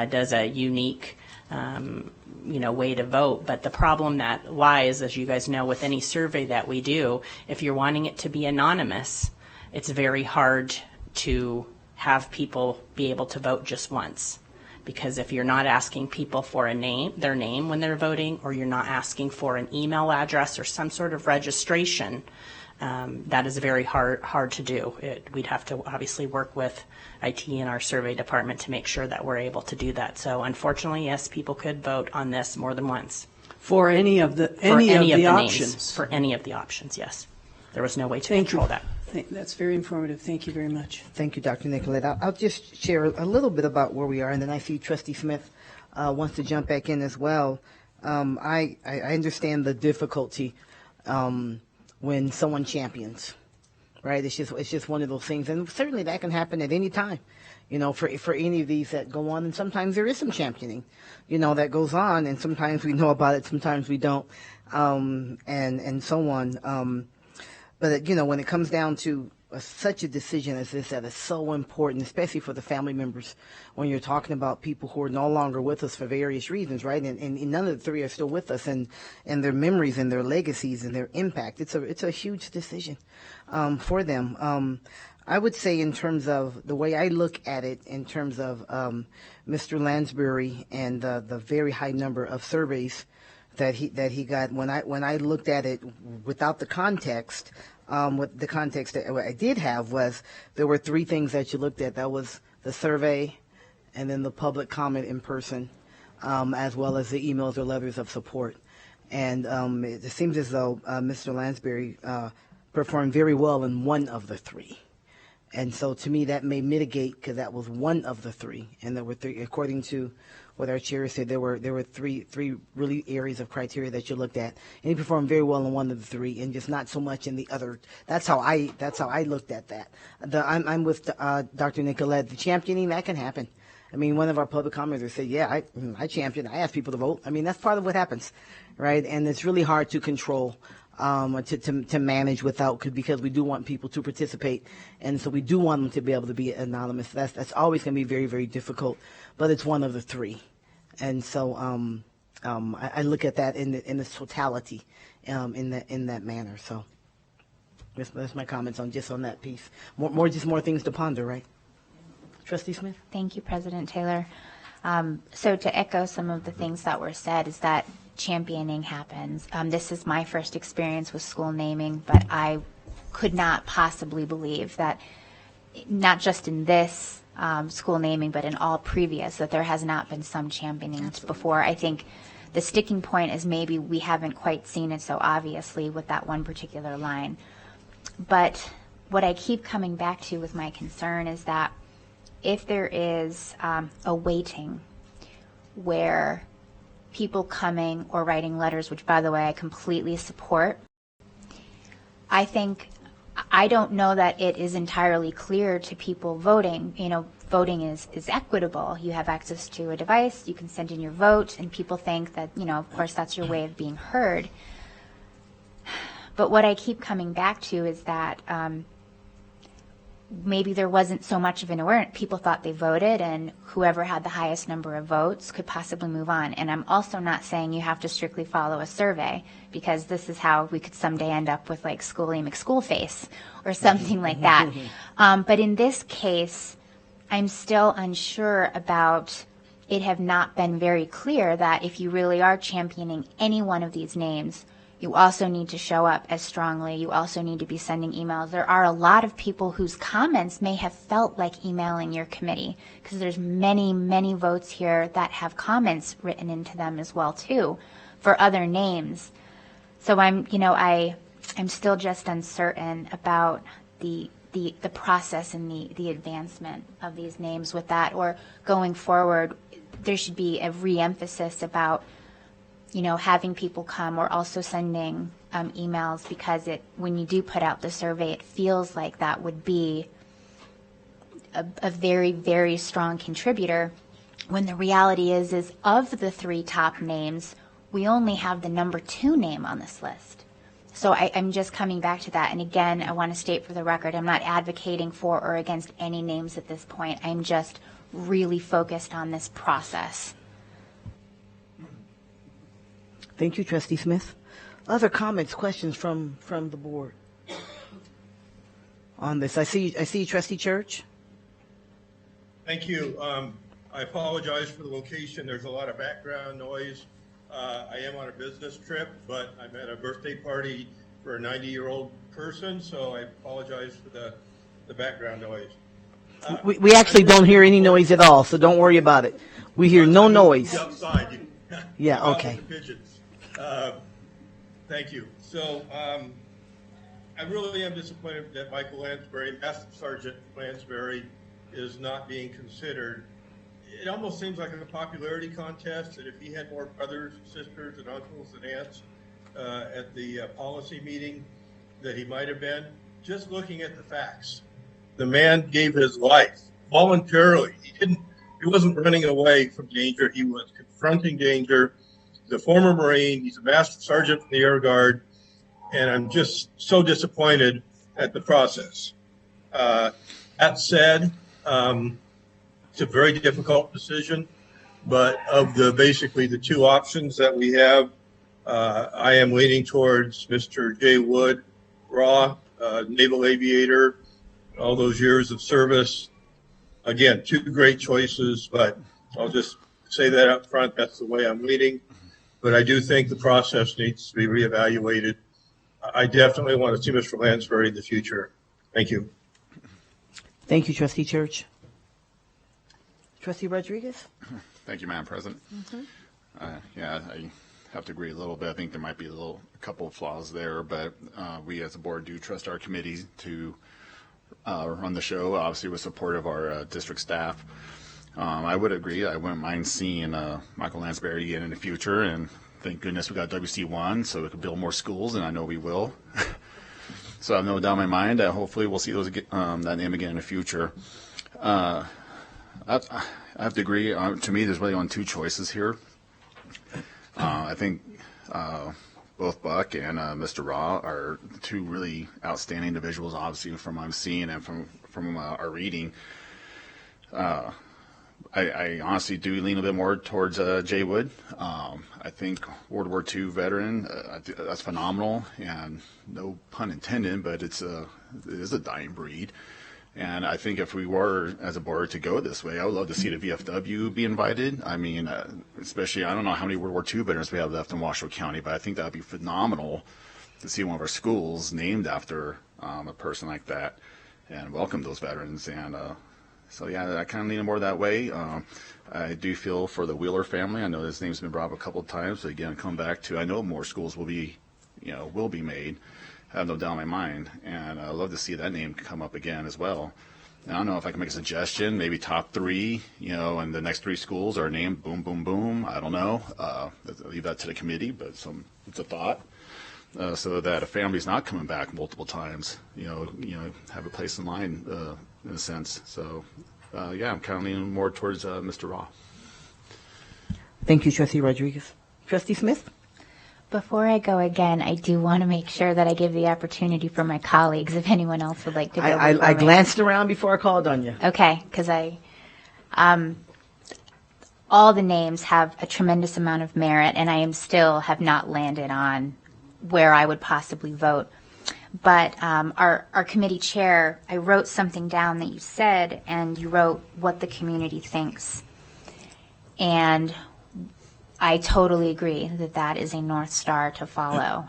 does a unique way to vote. But the problem that lies, as you guys know, with any survey that we do, if you're wanting it to be anonymous, it's very hard to have people be able to vote just once. Because if you're not asking people for their name when they're voting, or you're not asking for an email address or some sort of registration, that is very hard to do. We'd have to obviously work with IT and our survey department to make sure that we're able to do that. So unfortunately, yes, people could vote on this more than once. For any of the options? Names, for any of the options, yes. There was no way to control that. That's very informative. Thank you very much. Thank you, Dr. Nicolette. I'll just share a little bit about where we are, and then I see Trustee Smith wants to jump back in as well. I understand the difficulty when someone champions, right? It's just one of those things, and certainly that can happen at any time, for any of these that go on. And sometimes there is some championing, that goes on, and sometimes we know about it, sometimes we don't, and so on. But when it comes down to such a decision as this that is so important, especially for the family members, when you're talking about people who are no longer with us for various reasons, right? And none of the three are still with us, and their memories and their legacies and their impact. It's a huge decision for them. I would say, in terms of the way I look at it, in terms of Mr. Lansbury and the very high number of surveys that he got, when I looked at it without the context. What the context that I did have was there were three things that you looked at. That was the survey, and then the public comment in person, as well as the emails or letters of support. And it seems as though Mr. Lansbury performed very well in one of the three. And so to me, that may mitigate, because that was one of the three. And there were three, according to what our chair said, there were three really areas of criteria that you looked at. And he performed very well in one of the three and just not so much in the other. That's how I looked at that. I'm with Dr. Nicolette. The championing, that can happen. I mean, one of our public commenters said, yeah, I championed. I asked people to vote. I mean, that's part of what happens, right? And it's really hard to control, to manage without, because we do want people to participate. And so we do want them to be able to be anonymous. That's always going to be very, very difficult, but it's one of the three. And so I look at that in the totality, in that manner. So that's my comments on that piece. More things to ponder, right? Trustee Smith? Thank you, President Taylor. So to echo some of the things that were said is that championing happens. This is my first experience with school naming, but I could not possibly believe that, not just in this school naming, but in all previous, that there has not been some championing before. I think the sticking point is maybe we haven't quite seen it so obviously with that one particular line. But what I keep coming back to with my concern is that if there is a waiting where people coming or writing letters, which by the way I completely support, I don't know that it is entirely clear to people voting. You know, voting is equitable. You have access to a device, you can send in your vote, and people think that, you know, of course that's your way of being heard. But what I keep coming back to is that maybe there wasn't so much of an awareness. People thought they voted, and whoever had the highest number of votes could possibly move on. And I'm also not saying you have to strictly follow a survey, because this is how we could someday end up with like Schoolie McSchoolface or something like that. But in this case, I'm still unsure about it. Have not been very clear that if you really are championing any one of these names, you also need to show up as strongly. You also need to be sending emails. There are a lot of people whose comments may have felt like emailing your committee, because there's many, many votes here that have comments written into them as well too for other names. So I'm still just uncertain about the process and the advancement of these names with that, or going forward, there should be a re-emphasis about, you know, having people come or also sending emails, because when you do put out the survey, it feels like that would be a very, very strong contributor, when the reality is of the three top names, we only have the number 2 name on this list. So I'm just coming back to that. And again, I want to state for the record, I'm not advocating for or against any names at this point. I'm just really focused on this process. Thank you, Trustee Smith. Other comments, questions from the board on this? I see Trustee Church. Thank you. I apologize for the location. There's a lot of background noise. I am on a business trip, but I'm at a birthday party for a 90-year-old person, so I apologize for the background noise. We actually don't hear any noise at all, so don't worry about it. We hear no noise. Outside. Yeah, okay. Thank you. So I really am disappointed that Michael Lansbury, Master Sergeant Lansbury, is not being considered. It almost seems like a popularity contest, that if he had more brothers, sisters, and uncles and aunts at the policy meeting, that he might have been. Just looking at the facts, the man gave his life voluntarily. He wasn't running away from danger. He was confronting danger. He's a former Marine. He's a Master Sergeant in the Air Guard, and I'm just so disappointed at the process. That said, it's a very difficult decision, but of basically the 2 options that we have, I am leaning towards Mr. Jay Wood, Raw, naval aviator, all those years of service. Again, 2 great choices, but I'll just say that up front. That's the way I'm leaning. But I do think the process needs to be reevaluated. I definitely want to see Mr. Lansbury in the future. Thank you. Thank you, Trustee Church. Trustee Rodriguez? Thank you, Madam President. Yeah, I have to agree a little bit. I think there might be a couple of flaws there, but we as a board do trust our committee to run the show, obviously with support of our district staff. I would agree. I wouldn't mind seeing Michael Lansbury again in the future, and thank goodness we got WC1 so we can build more schools, and I know we will. So I have no doubt in my mind that hopefully we'll see that name again in the future. I have to agree. To me, there's really only two choices here. I think both Buck and Mr. Raw are two really outstanding individuals, obviously, from what I'm seeing and from our reading. I honestly do lean a bit more towards Jay Wood. I think World War II veteran, that's phenomenal, and no pun intended, but it is a dying breed. And I think if we were, as a board, to go this way, I would love to see the VFW be invited. I mean, especially, I don't know how many World War II veterans we have left in Washoe County, but I think that would be phenomenal to see one of our schools named after a person like that and welcome those veterans. And so, yeah, I kind of lean more that way. I do feel for the Wheeler family. I know his name's been brought up a couple of times. But again, come back to, I know more schools will be made. I have no doubt in my mind. And I'd love to see that name come up again as well. And I don't know if I can make a suggestion, maybe top three, and the next three schools are named boom, boom, boom. I don't know. I'll leave that to the committee, but it's a thought. So that a family's not coming back multiple times, have a place in line in a sense. So, yeah, I'm kind of leaning more towards Mr. Raw. Thank you, Trustee Rodriguez. Trustee Smith? Before I go again, I do want to make sure that I give the opportunity for my colleagues if anyone else would like to go. I glanced around before I called on you. Okay, because all the names have a tremendous amount of merit, and I have not landed on where I would possibly vote. But our committee chair, I wrote something down that you said, and you wrote what the community thinks. And I totally agree that that is a North Star to follow.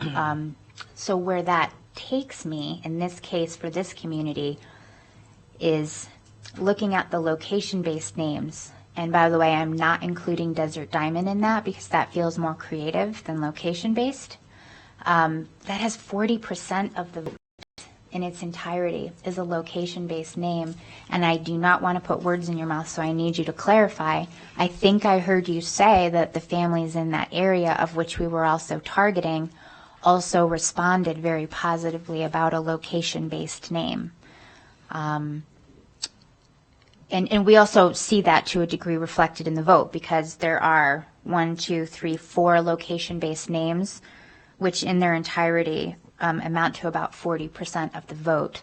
So where that takes me, in this case for this community, is looking at the location-based names. And by the way, I'm not including Desert Diamond in that because that feels more creative than location-based. That has 40% of the vote in its entirety is a location-based name, and I do not want to put words in your mouth, so I need you to clarify. I think I heard you say that the families in that area, of which we were also targeting, also responded very positively about a location-based name. And we also see that to a degree reflected in the vote because there are 4 location-based names, which in their entirety amount to about 40% of the vote.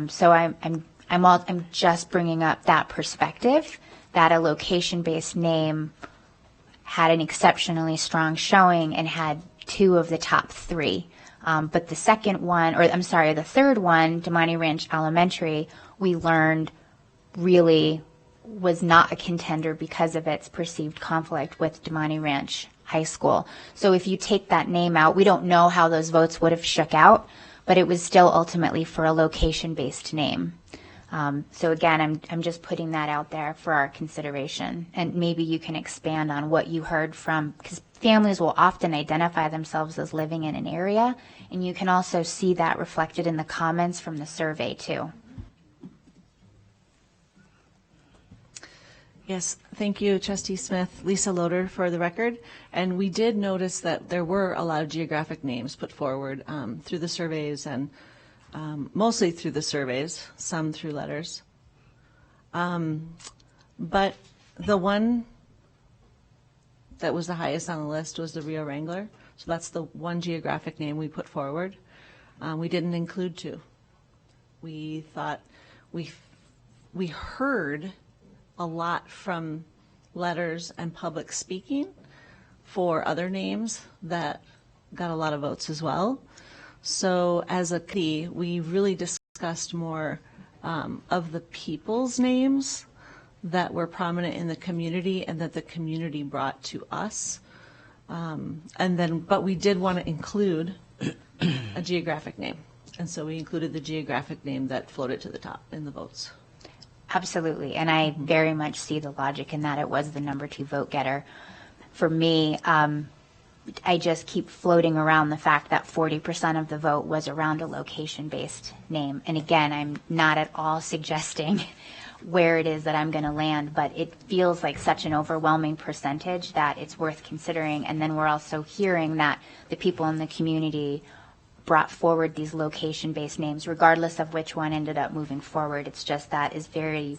So I'm just bringing up that perspective that a location-based name had an exceptionally strong showing and had 2 of the top 3. But the third one, Damani Ranch Elementary, we learned really was not a contender because of its perceived conflict with Damani Ranch High School. So if you take that name out, we don't know how those votes would have shook out, but it was still ultimately for a location-based name. So again, I'm just putting that out there for our consideration, and maybe you can expand on what you heard from, because families will often identify themselves as living in an area, and you can also see that reflected in the comments from the survey too. Yes, thank you, Trustee Smith. Lisa Loader for the record. And we did notice that there were a lot of geographic names put forward through the surveys, and mostly through the surveys, some through letters. But the one that was the highest on the list was the Rio Wrangler. So that's the one geographic name we put forward. We didn't include 2. We thought we heard a lot from letters and public speaking for other names that got a lot of votes as well. So as a committee, we really discussed more of the people's names that were prominent in the community and that the community brought to us. But we did want to include a geographic name. And so we included the geographic name that floated to the top in the votes. Absolutely, and I very much see the logic in that. It was the number 2 vote getter. For me, I just keep floating around the fact that 40% of the vote was around a location-based name. And again, I'm not at all suggesting where it is that I'm going to land, but it feels like such an overwhelming percentage that it's worth considering. And then we're also hearing that the people in the community brought forward these location-based names, regardless of which one ended up moving forward. It's just that is very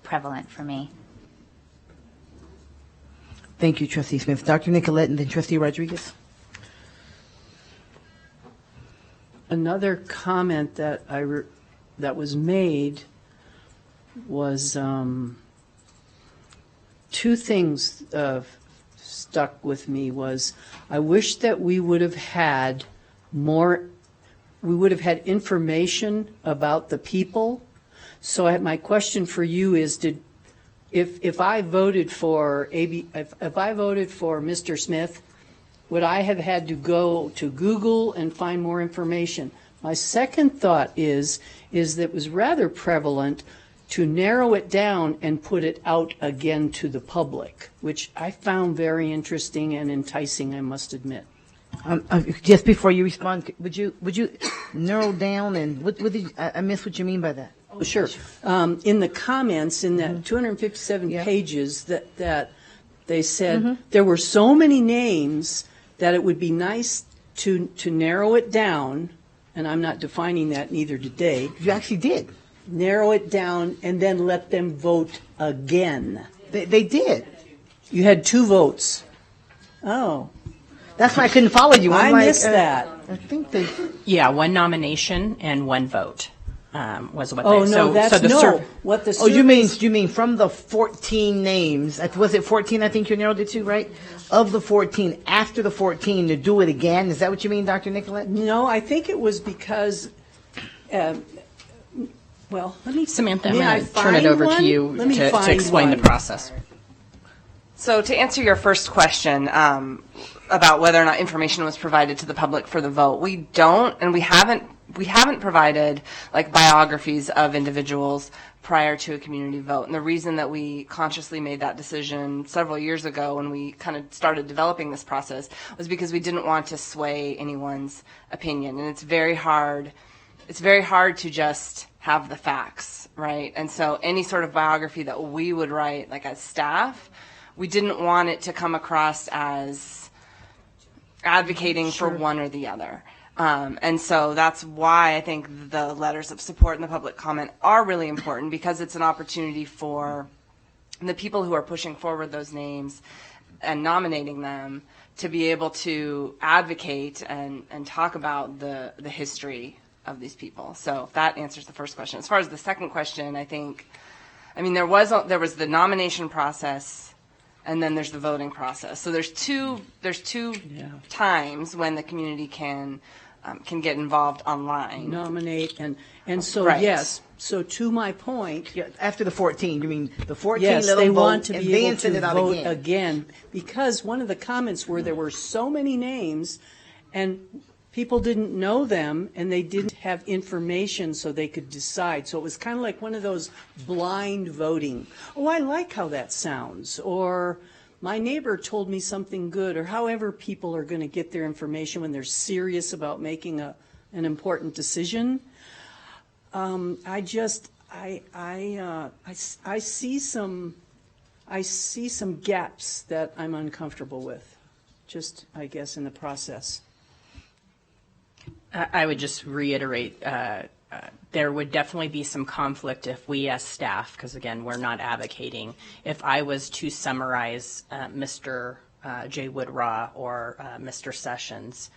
prevalent for me. Thank you, Trustee Smith. Dr. Nicolette and then Trustee Rodriguez. Another comment that that was made was two things stuck with me. Was I wish that we would have had information about the people. So my question for you is, if I voted for if I voted for Mr. Smith, would I have had to go to Google and find more information? My second thought is that it was rather prevalent to narrow it down and put it out again to the public, which I found very interesting and enticing, I must admit. Just before you respond, would you narrow down and what did I miss what you mean by that? Oh, sure. In the comments in that 257 pages that they said there were so many names that it would be nice to narrow it down, and I'm not defining that neither today. You actually did. Narrow it down and then let them vote again. They did. You had 2 votes. Oh. That's why I couldn't follow you. I missed that. I think they... Yeah, 1 nomination and 1 vote was what Oh, they... no, that's no. What the Oh, you mean from the 14 names, was it 14 I think you narrowed it to, right? Of the 14, after the 14, to do it again? Is that what you mean, Dr. Nicolette? No, I think it was because... well, let me... Samantha, I'm going to turn it over to you to explain the process. So to answer your first question about whether or not information was provided to the public for the vote, we don't, and we haven't provided like biographies of individuals prior to a community vote. And the reason that we consciously made that decision several years ago when we kind of started developing this process was because we didn't want to sway anyone's opinion. And it's very hard to just have the facts, right? And so any sort of biography that we would write, like as staff, we didn't want it to come across as advocating for one or the other. And so that's why I think the letters of support and the public comment are really important, because it's an opportunity for the people who are pushing forward those names and nominating them to be able to advocate and talk about the history of these people. So that answers the first question. As far as the second question, there was the nomination process, and then there's the voting process. So there's two times when the community can get involved online. Nominate and so Right. yes. So to my point, after the 14, you mean the 14? yes, let they them want vote, to and be then able send to it out vote again. again, because one of the comments were there were so many names, and people didn't know them, and they didn't have information so they could decide. So it was kind of like one of those blind voting. Oh, I like how that sounds, or my neighbor told me something good, or however people are going to get their information when they're serious about making an important decision. I see some gaps that I'm uncomfortable with, just I guess in the process. I would just reiterate, there would definitely be some conflict if we as staff, because again, we're not advocating, if I was to summarize Mr. J. Wood-Raw or Mr. Sessions,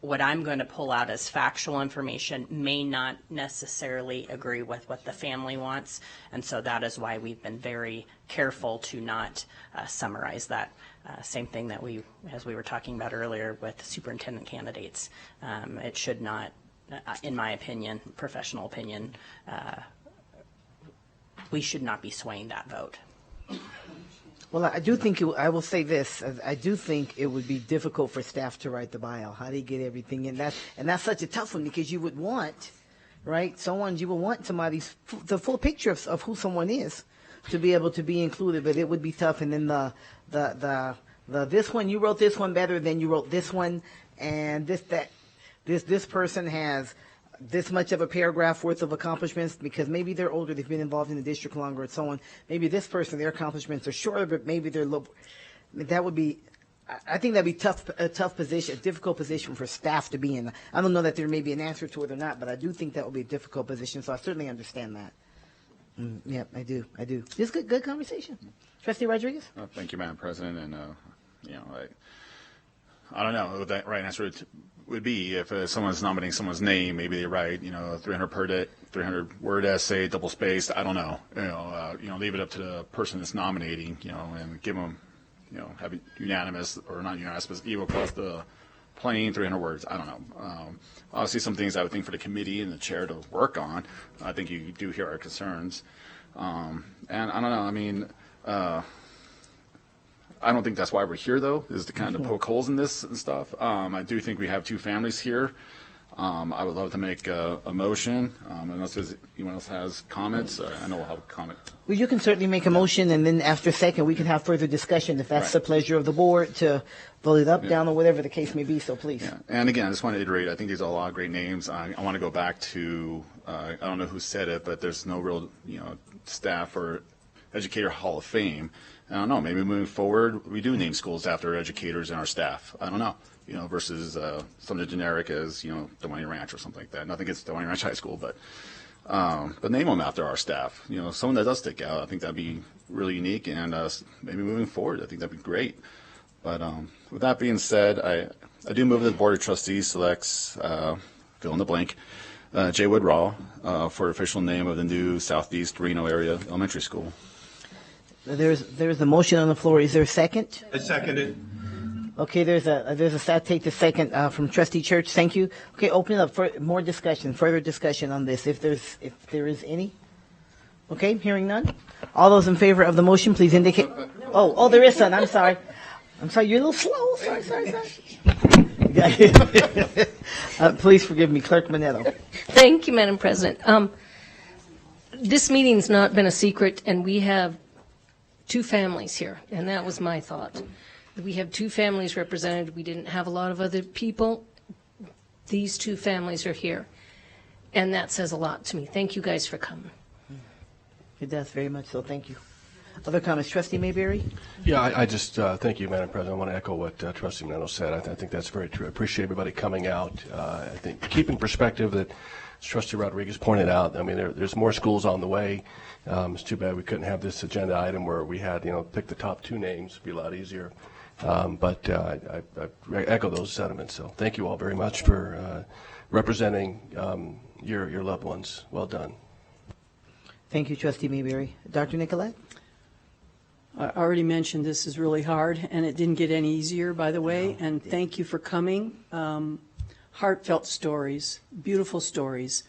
what I'm going to pull out as factual information may not necessarily agree with what the family wants, and so that is why we've been very careful to not summarize that. Same thing that as we were talking about earlier with superintendent candidates. It should not, in my opinion, professional opinion, we should not be swaying that vote. Well, I do think I will say this. I do think it would be difficult for staff to write the bio. How do you get everything in? That's such a tough one, because you would want, right? You would want the full picture of who someone is to be able to be included, but it would be tough. And then the this one, you wrote this one better than you wrote this one, and this person has this much of a paragraph worth of accomplishments because maybe they're older, they've been involved in the district longer, and so on. Maybe this person, their accomplishments are shorter, but maybe they're low. That would be, I think that'd be a tough position, a difficult position for staff to be in. I don't know that there may be an answer to it or not, but I do think that would be a difficult position, so I certainly understand that. Yeah, I do. This is good conversation. Trustee Rodriguez? Thank you, Madam President. And, I don't know what the right answer would be. If someone's nominating someone's name, maybe they write, 300 word essay, double spaced. I don't know. Leave it up to the person that's nominating, and give them, have it unanimous or not unanimous, but equal across the plain 300 words. I don't know. Obviously, some things I would think for the committee and the chair to work on. I think you do hear our concerns. And I don't know. I don't think that's why we're here, though, is to kind of poke holes in this and stuff. I do think we have two families here. I would love to make a motion, unless anyone else has comments. I know we'll have a comment. Well, you can certainly make a motion, and then after a second, we can have further discussion if that's the pleasure of the board to vote it up, down, or whatever the case may be. So please. Yeah. And again, I just want to iterate. I think these are a lot of great names. I want to go back to I don't know who said it, but there's no real staff or educator hall of fame. I don't know. Maybe moving forward, we do name schools after educators and our staff. I don't know. Versus something generic as Dewaney Ranch or something like that. Nothing against Dewaney Ranch High School, but name them after our staff. Someone that does stick out. I think that'd be really unique, and maybe moving forward, I think that'd be great. But with that being said, I do move that the Board of Trustees selects fill in the blank J. Wood Raw for official name of the new Southeast Reno area elementary school. There's a motion on the floor. Is there a second? I second it. Okay, take the second from Trustee Church. Thank you. Okay, open it up for more discussion, further discussion on this, if there is any. Okay, hearing none. All those in favor of the motion, please indicate. Oh, there is some. I'm sorry. You're a little slow. Sorry. Please forgive me, Clerk Manetto. Thank you, Madam President. This meeting's not been a secret, and we have two families here, and that was my thought. We have two families represented. We didn't have a lot of other people. These two families are here, and that says a lot to me. Thank you guys for coming. It does very much so. Thank you. Other comments? Trustee Mayberry? Yeah, I just thank you, Madam President. I want to echo what Trustee Manetto said. I think that's very true. I appreciate everybody coming out. I think keeping perspective that, as Trustee Rodriguez pointed out, there's more schools on the way. It's too bad we couldn't have this agenda item where we had, pick the top two names. It'd be a lot easier. But I echo those sentiments. So thank you all very much for representing your loved ones. Well done. Thank you, Trustee Mayberry. Dr. Nicolette? I already mentioned this is really hard, and it didn't get any easier, by the way. And thank you for coming. Heartfelt stories, beautiful stories.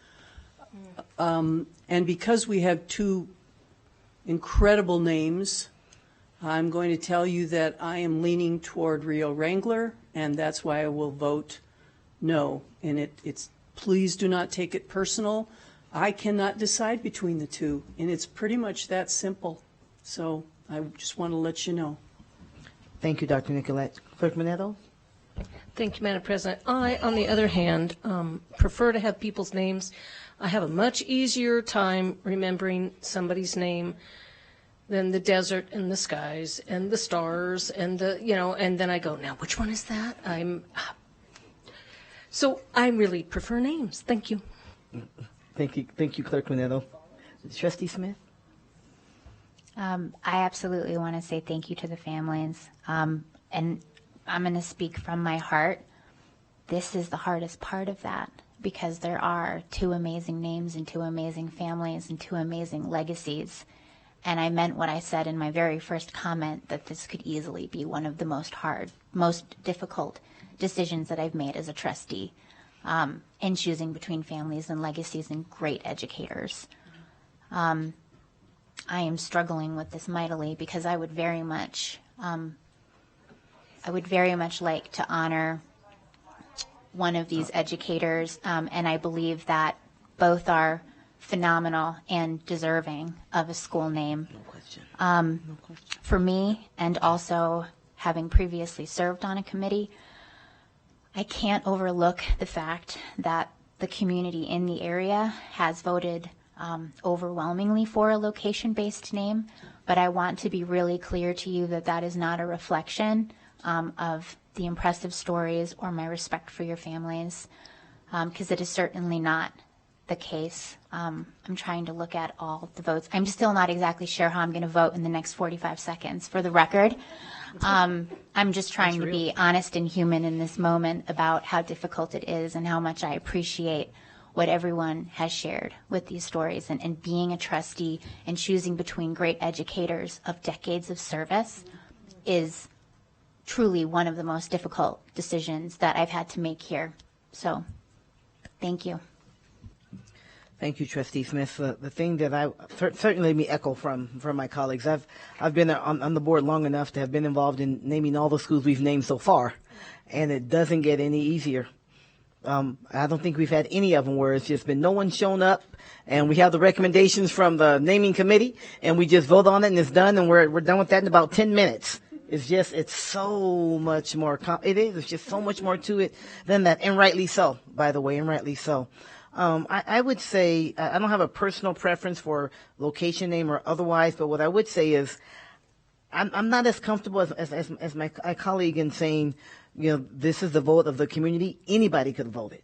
And because we have two incredible names, I'm going to tell you that I am leaning toward Rio Wrangler, and that's why I will vote no. And it's please do not take it personal. I cannot decide between the two, and it's pretty much that simple. So I just want to let you know. Thank you, Dr. Nicolette. Clerk Manetto? Thank you, Madam President. I, on the other hand, prefer to have people's names. I have a much easier time remembering somebody's name than the desert and the skies and the stars and and then I go, now which one is that? So I really prefer names. Thank you. Thank you, Clerk Manetto. Trustee Smith? I absolutely want to say thank you to the families. And I'm going to speak from my heart. This is the hardest part of that because there are two amazing names and two amazing families and two amazing legacies. And I meant what I said in my very first comment, that this could easily be one of the most difficult decisions that I've made as a trustee in choosing between families and legacies and great educators. I am struggling with this mightily because I would very much like to honor one of these educators, and I believe that both are phenomenal and deserving of a school name. No question. For me, and also having previously served on a committee, I can't overlook the fact that the community in the area has voted overwhelmingly for a location-based name, but I want to be really clear to you that that is not a reflection of the impressive stories or my respect for your families, because it is certainly not the case. I'm trying to look at all the votes. I'm still not exactly sure how I'm going to vote in the next 45 seconds. For the record, I'm just trying to be honest and human in this moment about how difficult it is and how much I appreciate what everyone has shared with these stories. And being a trustee and choosing between great educators of decades of service is truly one of the most difficult decisions that I've had to make here. So, thank you. Thank you, Trustee Smith. The thing that I certainly let me echo from my colleagues. I've been on the board long enough to have been involved in naming all the schools we've named so far, and it doesn't get any easier. I don't think we've had any of them where it's just been no one shown up, and we have the recommendations from the naming committee, and we just vote on it and it's done, and we're done with that in about 10 minutes. It's so much more. There's just so much more to it than that, and rightly so. By the way, and rightly so. I would say I don't have a personal preference for location name or otherwise, but what I would say is I'm not as comfortable as my colleague in saying, this is the vote of the community. Anybody could vote it.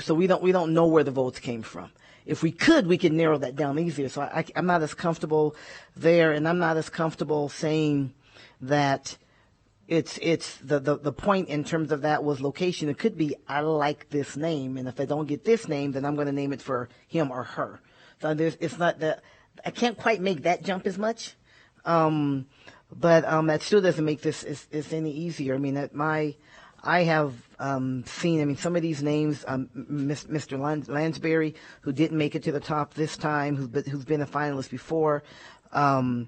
So we don't know where the votes came from. If we could narrow that down easier. So I'm not as comfortable there, and I'm not as comfortable saying that it's the point in terms of that was location. It could be, I like this name, and if I don't get this name, then I'm going to name it for him or her. So it's not that I can't quite make that jump as much, but that still doesn't make this is any easier. I mean, I have seen. Some of these names, Mr. Lansbury, who didn't make it to the top this time, who's been a finalist before, Mr.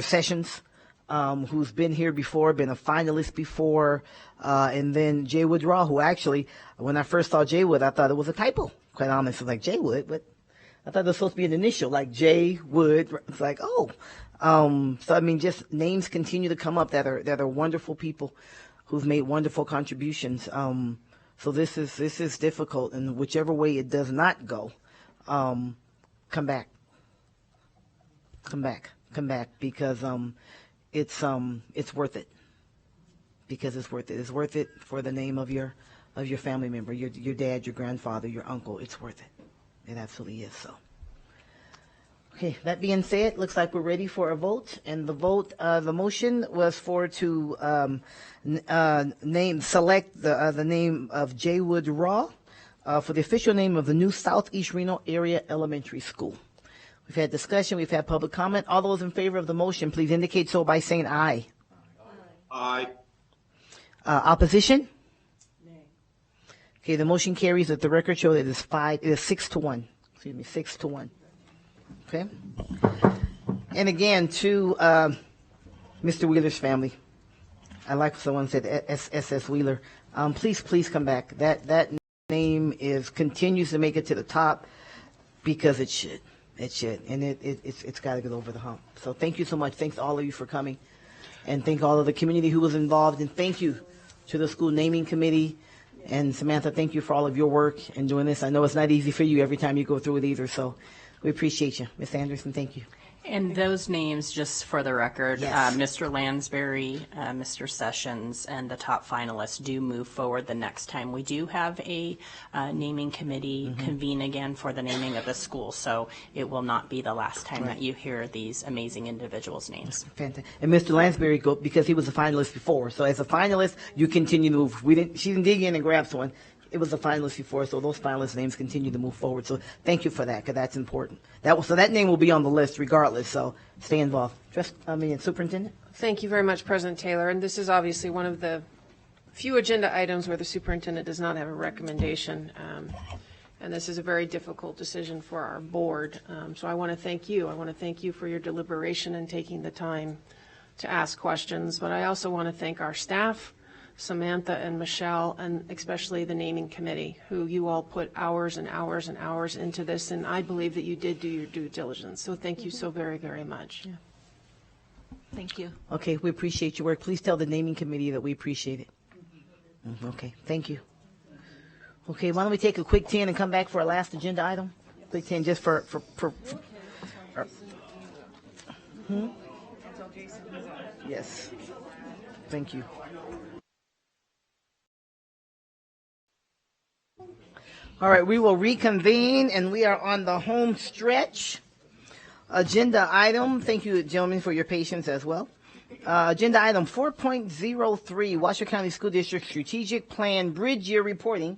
Sessions. Who's been here before, been a finalist before, and then Jay Wood-Raw, who actually, when I first saw Jay Wood, I thought it was a typo, quite honestly, like Jay Wood, but I thought it was supposed to be an initial, like Jay Wood. It's like, so just names continue to come up that are wonderful people who've made wonderful contributions. So this is difficult, and whichever way it does not go, come back, because it's worth it. Because it's worth it. It's worth it for the name of your family member, your dad, your grandfather, your uncle. It's worth it. It absolutely is. So, okay. That being said, looks like we're ready for a vote. And the vote, the motion was select the name of Jay Wood-Raw for the official name of the new Southeast Reno Area Elementary School. We've had discussion. We've had public comment. All those in favor of the motion, please indicate so by saying aye. Aye. Opposition? Nay. Okay, the motion carries. Let the record show that it is 6-1. Excuse me, 6-1. Okay. And again, to Mr. Wheeler's family, I like someone said SS Wheeler. Please come back. That name continues to make it to the top because it should. It should, and it's got to get over the hump. So thank you so much. Thanks to all of you for coming, and thank all of the community who was involved, and thank you to the school naming committee. And Samantha, thank you for all of your work in doing this. I know it's not easy for you every time you go through it either, so we appreciate you. Ms. Anderson, thank you. And those names, just for the record, Yes. Mr. Lansbury, Mr. Sessions, and the top finalists do move forward the next time. We do have a naming committee convene again for the naming of the school, so it will not be the last time that you hear these amazing individuals' names. Fantastic. And Mr. Lansbury, because he was a finalist before, so as a finalist, you continue to move. She didn't dig in and grab someone. It was a finalist before, so those finalist names continue to move forward. So thank you for that, because that's important. So that name will be on the list regardless, so stay involved. Superintendent? Thank you very much, President Taylor. And this is obviously one of the few agenda items where the superintendent does not have a recommendation. And this is a very difficult decision for our board. So I want to thank you. I want to thank you for your deliberation and taking the time to ask questions. But I also want to thank our staff, Samantha and Michelle, and especially the naming committee, who you all put hours and hours and hours into this, and I believe that you did do your due diligence. So thank you so very, very much. Yeah. Thank you. Okay, we appreciate your work. Please tell the naming committee that we appreciate it. Okay, thank you. Okay, why don't we take a quick 10 and come back for our last agenda item? Quick 10 just for yes. Thank you. All right, we will reconvene, and we are on the home stretch. Agenda item, thank you, gentlemen, for your patience as well. Agenda item 4.03, Washoe County School District Strategic Plan Bridge Year Reporting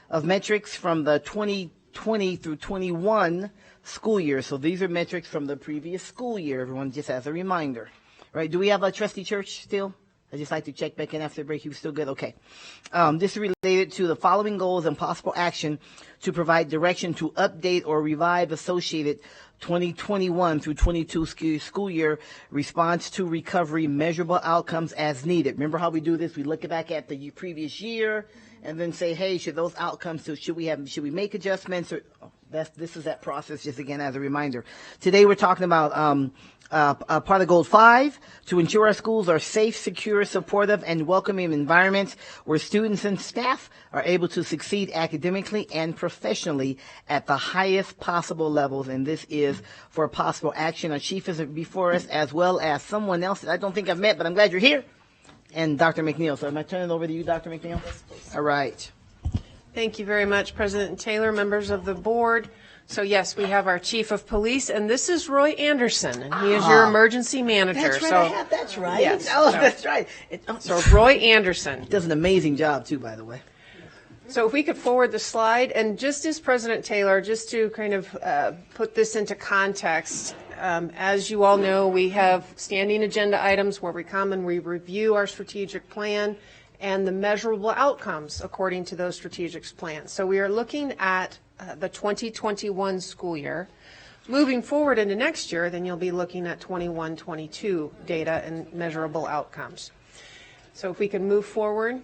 of metrics from the 2020 through 21 school year. So these are metrics from the previous school year, everyone, just as a reminder. Right, do we have a trustee Church still? I just like to check back in after the break. You still good? Okay. This is related to the following goals and possible action to provide direction to update or revive associated 2021 through 22 school year response to recovery measurable outcomes as needed. Remember how we do this? We look back at the previous year and then say, hey, should those outcomes, should we make adjustments? Or this is that process, just again as a reminder. Today we're talking about part of Goal 5, to ensure our schools are safe, secure, supportive, and welcoming environments where students and staff are able to succeed academically and professionally at the highest possible levels. And this is for possible action. Our chief is before us, as well as someone else that I don't think I've met, but I'm glad you're here, and Dr. McNeil. So am I turning it over to you, Dr. McNeil? Yes, please. All right. Thank you very much, President Taylor, members of the board. So yes, we have our chief of police, and this is Roy Anderson, and he is your emergency manager. That's right, that's right. Yes. Oh, that's right. So Roy Anderson does an amazing job too, by the way. So if we could forward the slide, and just as President Taylor, just to kind of put this into context, as you all know, we have standing agenda items where we come and we review our strategic plan and the measurable outcomes according to those strategic plans. So we are looking at the 2021 school year. Moving forward into next year, then you'll be looking at 21-22 data and measurable outcomes. So if we can move forward,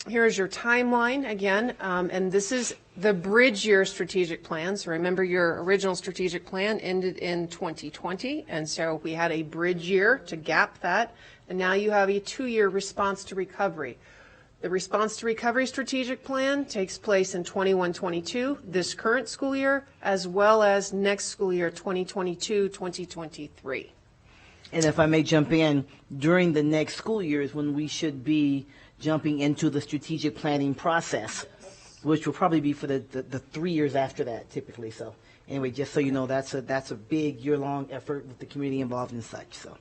here is your timeline again, and this is the bridge year strategic plan. So remember, your original strategic plan ended in 2020, and so we had a bridge year to gap that, and now you have a 2-year response to recovery. The response to recovery strategic plan takes place in 21-22, this current school year, as well as next school year, 2022-2023. And if I may jump in, during the next school year is when we should be jumping into the strategic planning process, which will probably be for the 3 years after that, typically. So anyway, just so you know, that's a big year-long effort with the community involved and such. So.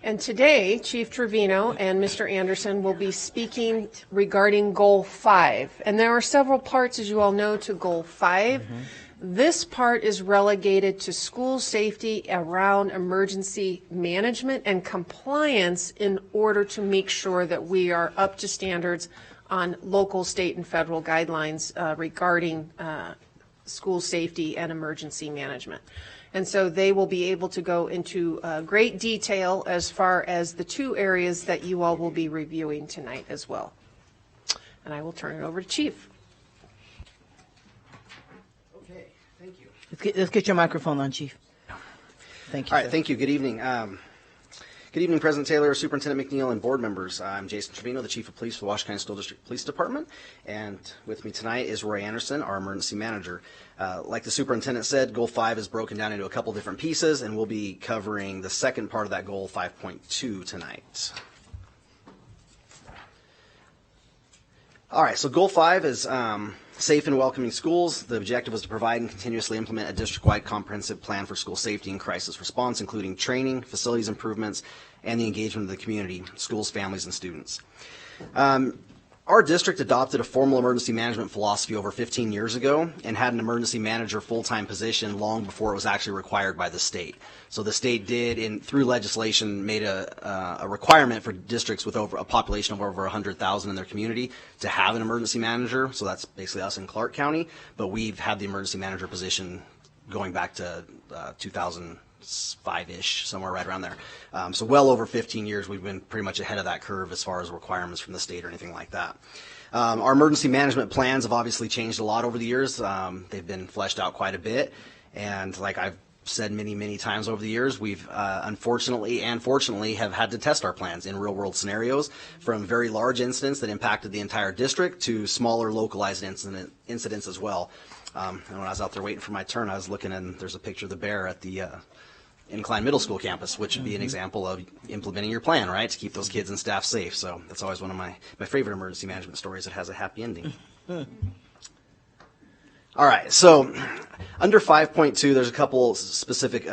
And today, Chief Trevino and Mr. Anderson will be speaking regarding Goal 5. And there are several parts, as you all know, to Goal 5. Mm-hmm. This part is relegated to school safety around emergency management and compliance in order to make sure that we are up to standards on local, state, and federal guidelines regarding school safety and emergency management. And so they will be able to go into great detail as far as the 2 areas that you all will be reviewing tonight as well. And I will turn it over to Chief. Okay, thank you. Let's get your microphone on, Chief. Thank you. All right, thank you. Good evening. Good evening, President Taylor, Superintendent McNeil, and board members. I'm Jason Trevino, the Chief of Police for the Washoe County School District Police Department, and with me tonight is Roy Anderson, our Emergency Manager. Like the Superintendent said, Goal 5 is broken down into a couple different pieces, and we'll be covering the second part of that goal, 5.2, tonight. All right, so Goal 5 is safe and welcoming schools. The objective was to provide and continuously implement a district-wide comprehensive plan for school safety and crisis response, including training, facilities improvements, and the engagement of the community, schools, families, and students. Our district adopted a formal emergency management philosophy over 15 years ago and had an emergency manager full-time position long before it was actually required by the state. So the state did, through legislation, made a requirement for districts with over a population of over 100,000 in their community to have an emergency manager. So that's basically us in Clark County. But we've had the emergency manager position going back to 2005-ish, somewhere right around there. So well over 15 years, we've been pretty much ahead of that curve as far as requirements from the state or anything like that. Our emergency management plans have obviously changed a lot over the years. They've been fleshed out quite a bit. And like I've said many, many times over the years, we've unfortunately and fortunately have had to test our plans in real-world scenarios, from very large incidents that impacted the entire district to smaller localized incidents as well. And when I was out there waiting for my turn, I was looking, and there's a picture of the bear at the Incline Middle School campus, which would be an example of implementing your plan, right, to keep those kids and staff safe. So that's always one of my favorite emergency management stories that has a happy ending. All right, so under 5.2, there's a couple specific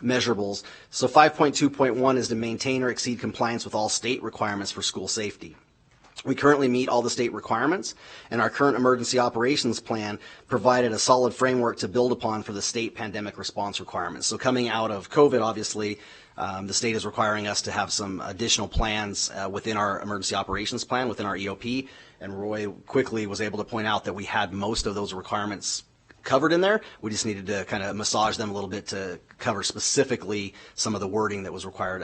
measurables. So 5.2.1 is to maintain or exceed compliance with all state requirements for school safety. We currently meet all the state requirements, and our current emergency operations plan provided a solid framework to build upon for the state pandemic response requirements. So coming out of COVID, obviously, the state is requiring us to have some additional plans within our emergency operations plan, within our EOP, and Roy quickly was able to point out that we had most of those requirements covered in there. We just needed to kind of massage them a little bit to cover specifically some of the wording that was required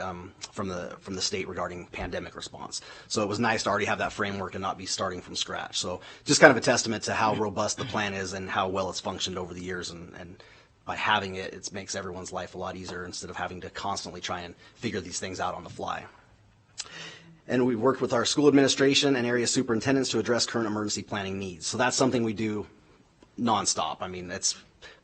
from the state regarding pandemic response. So it was nice to already have that framework and not be starting from scratch. So just kind of a testament to how robust the plan is and how well it's functioned over the years, and by having it, it makes everyone's life a lot easier instead of having to constantly try and figure these things out on the fly. And we've worked with our school administration and area superintendents to address current emergency planning needs. So that's something we do nonstop. I mean, it's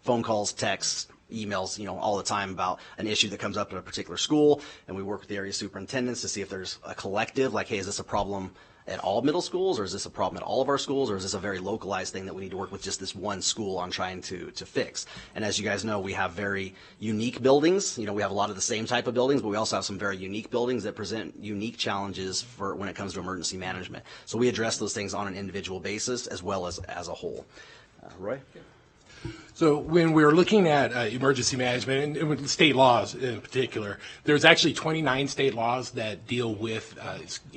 phone calls, texts, emails, all the time about an issue that comes up at a particular school, and we work with the area superintendents to see if there's a collective, like, hey, is this a problem at all middle schools, or is this a problem at all of our schools, or is this a very localized thing that we need to work with just this one school on trying to fix? And as you guys know, we have very unique buildings. We have a lot of the same type of buildings, but we also have some very unique buildings that present unique challenges for when it comes to emergency management. So we address those things on an individual basis as well as a whole. Roy? So when we're looking at emergency management, and with state laws in particular, there's actually 29 state laws that deal with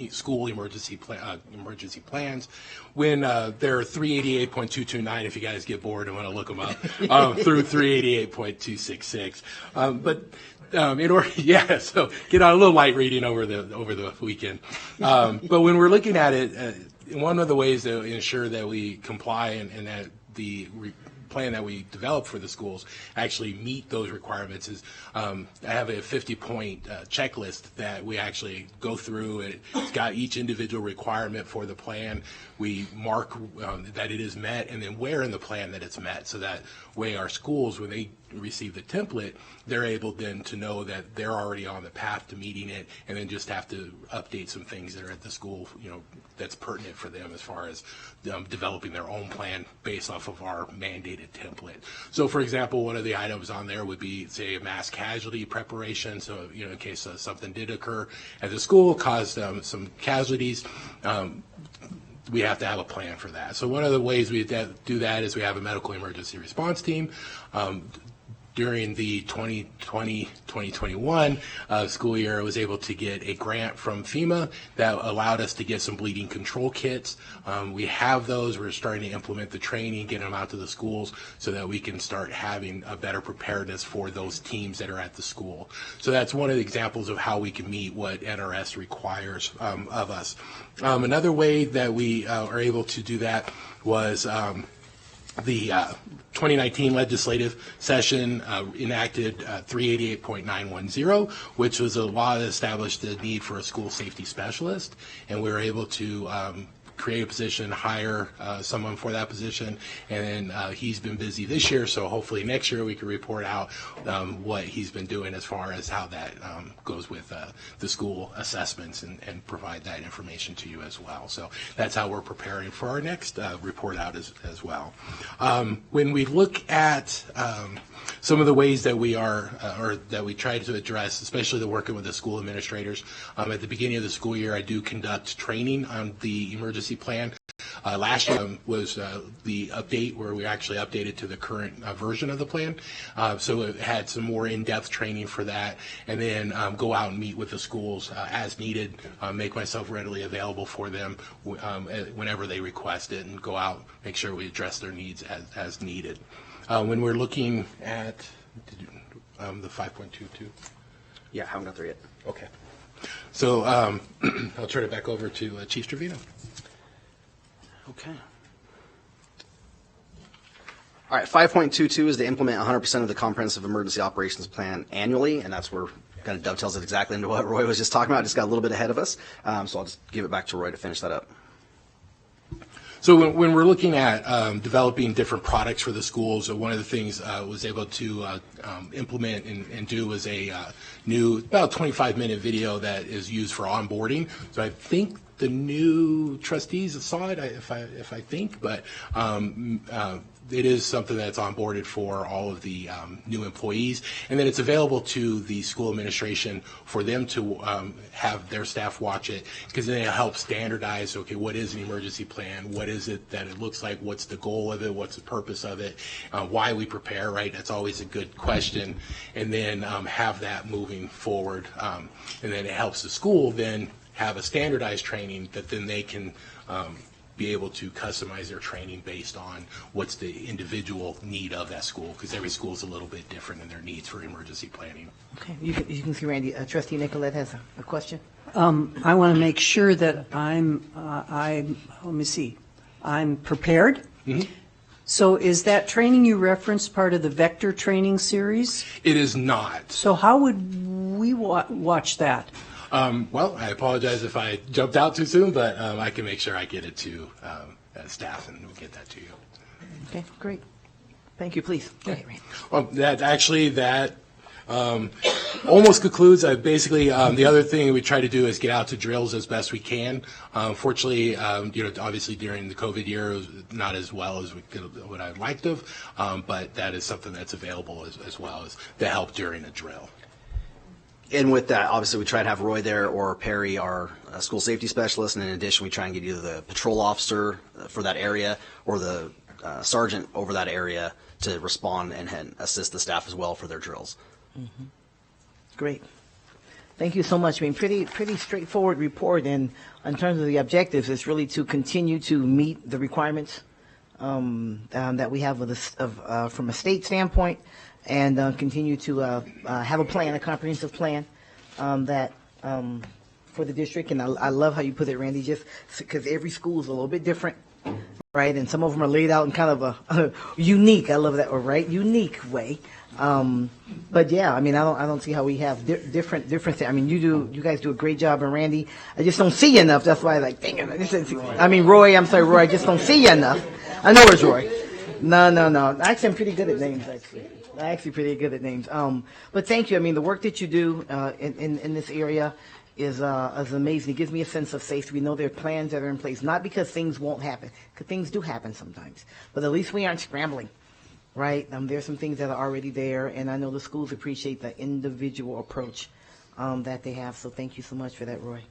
school emergency plans. When there are 388.229, if you guys get bored and want to look them up, through 388.266. In order, so get on a little light reading over the weekend. But when we're looking at it, one of the ways to ensure that we comply and that the plan that we develop for the schools actually meet those requirements is I have a 50-point checklist that we actually go through. It's got each individual requirement for the plan. We mark that it is met, and then where in the plan that it's met, so that way our schools, when they receive the template, they're able then to know that they're already on the path to meeting it, and then just have to update some things that are at the school, that's pertinent for them as far as developing their own plan based off of our mandated template. So, for example, one of the items on there would be, say, a mass casualty preparation. So, in case something did occur at the school, caused some casualties, we have to have a plan for that. So one of the ways we do that is we have a medical emergency response team. During the 2020-2021 school year, I was able to get a grant from FEMA that allowed us to get some bleeding control kits. We have those. We're starting to implement the training, get them out to the schools so that we can start having a better preparedness for those teams that are at the school. So that's one of the examples of how we can meet what NRS requires of us. Another way that we are able to do that was the 2019 legislative session enacted 388.910, which was a law that established the need for a school safety specialist, and we were able to create a position, hire someone for that position, and then he's been busy this year, so hopefully next year we can report out what he's been doing as far as how that goes with the school assessments and provide that information to you as well. So that's how we're preparing for our next report out as well. When we look at some of the ways that we are, or that we try to address, especially the working with the school administrators, at the beginning of the school year, I do conduct training on the emergency plan. Last year was the update where we actually updated to the current version of the plan. So it had some more in-depth training for that, and then go out and meet with the schools as needed, make myself readily available for them whenever they request it, and go out, make sure we address their needs as needed. When we're looking at the 5.22. Yeah, haven't got there yet. Okay. So I'll turn it back over to Chief Trevino. Okay. All right, 5.22 is to implement 100% of the comprehensive emergency operations plan annually, and that's where kind of dovetails it exactly into what Roy was just talking about. Just got a little bit ahead of us, so I'll just give it back to Roy to finish that up. So when we're looking at developing different products for the schools, one of the things was able to implement and do was a new about 25-minute video that is used for onboarding. So I think the new trustees saw it, if I think, but it is something that's onboarded for all of the new employees, and then it's available to the school administration for them to have their staff watch it, because then it helps standardize, okay, what is an emergency plan, what is it that it looks like, what's the goal of it, what's the purpose of it, why we prepare, right? That's always a good question, and then have that moving forward, and then it helps the school then have a standardized training that then they can be able to customize their training based on what's the individual need of that school, because every school is a little bit different in their needs for emergency planning. Okay, you can see Randy. Trustee Nicolette has a question. I want to make sure that let me see, I'm prepared. Mm-hmm. So is that training you referenced part of the Vector training series? It is not. So how would we watch that? Well, I apologize if I jumped out too soon, but I can make sure I get it to staff and we'll get that to you. Okay, great. Thank you, please. Go ahead, Randy. Well, that almost concludes. Basically, the other thing we try to do is get out to drills as best we can. Fortunately, obviously during the COVID year, it was not as well as what I'd liked to have, but that is something that's available as well as to help during a drill. And with that, obviously, we try to have Roy there or Perry, our school safety specialist. And in addition, we try and get either the patrol officer for that area or the sergeant over that area to respond and assist the staff as well for their drills. Mm-hmm. Great. Thank you so much. I mean, pretty straightforward report. And in terms of the objectives, it's really to continue to meet the requirements that we have from a state standpoint, and continue to have a plan, a comprehensive plan that for the district. And I love how you put it, Randy, just because every school is a little bit different, right? And some of them are laid out in kind of a unique, I love that, unique way. But yeah, I mean, I don't see how we have different. I mean, you guys do a great job, and Randy, I just don't see you enough. That's why I dang it. Roy, I'm sorry, Roy, I just don't see you enough. I know it's Roy. No. Actually, I'm pretty good at names, pretty good at names. But thank you. I mean, the work that you do in this area is amazing. It gives me a sense of safety. We know there are plans that are in place, not because things won't happen, because things do happen sometimes. But at least we aren't scrambling, right? There's some things that are already there, and I know the schools appreciate the individual approach that they have. So thank you so much for that, Roy.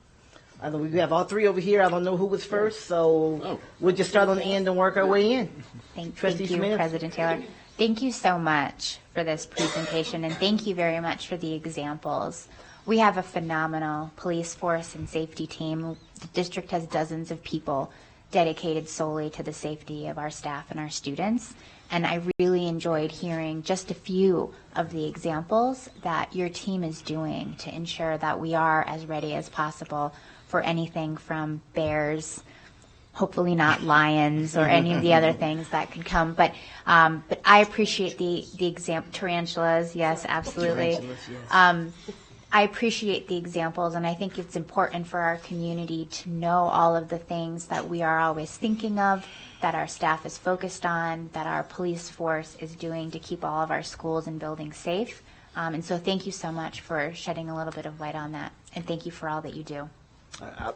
I know we have all three over here. I don't know who was first, so we'll just start on the end and work our way in. Thank you, President Taylor. Thank you so much for this presentation, and thank you very much for the examples. We have a phenomenal police force and safety team. The district has dozens of people dedicated solely to the safety of our staff and our students, and I really enjoyed hearing just a few of the examples that your team is doing to ensure that we are as ready as possible for anything from bears, hopefully not lions or any of the other things that could come. But I appreciate the example. Tarantulas, yes, absolutely. Tarantulas, yes. I appreciate the examples, and I think it's important for our community to know all of the things that we are always thinking of, that our staff is focused on, that our police force is doing to keep all of our schools and buildings safe. And so thank you so much for shedding a little bit of light on that, and thank you for all that you do.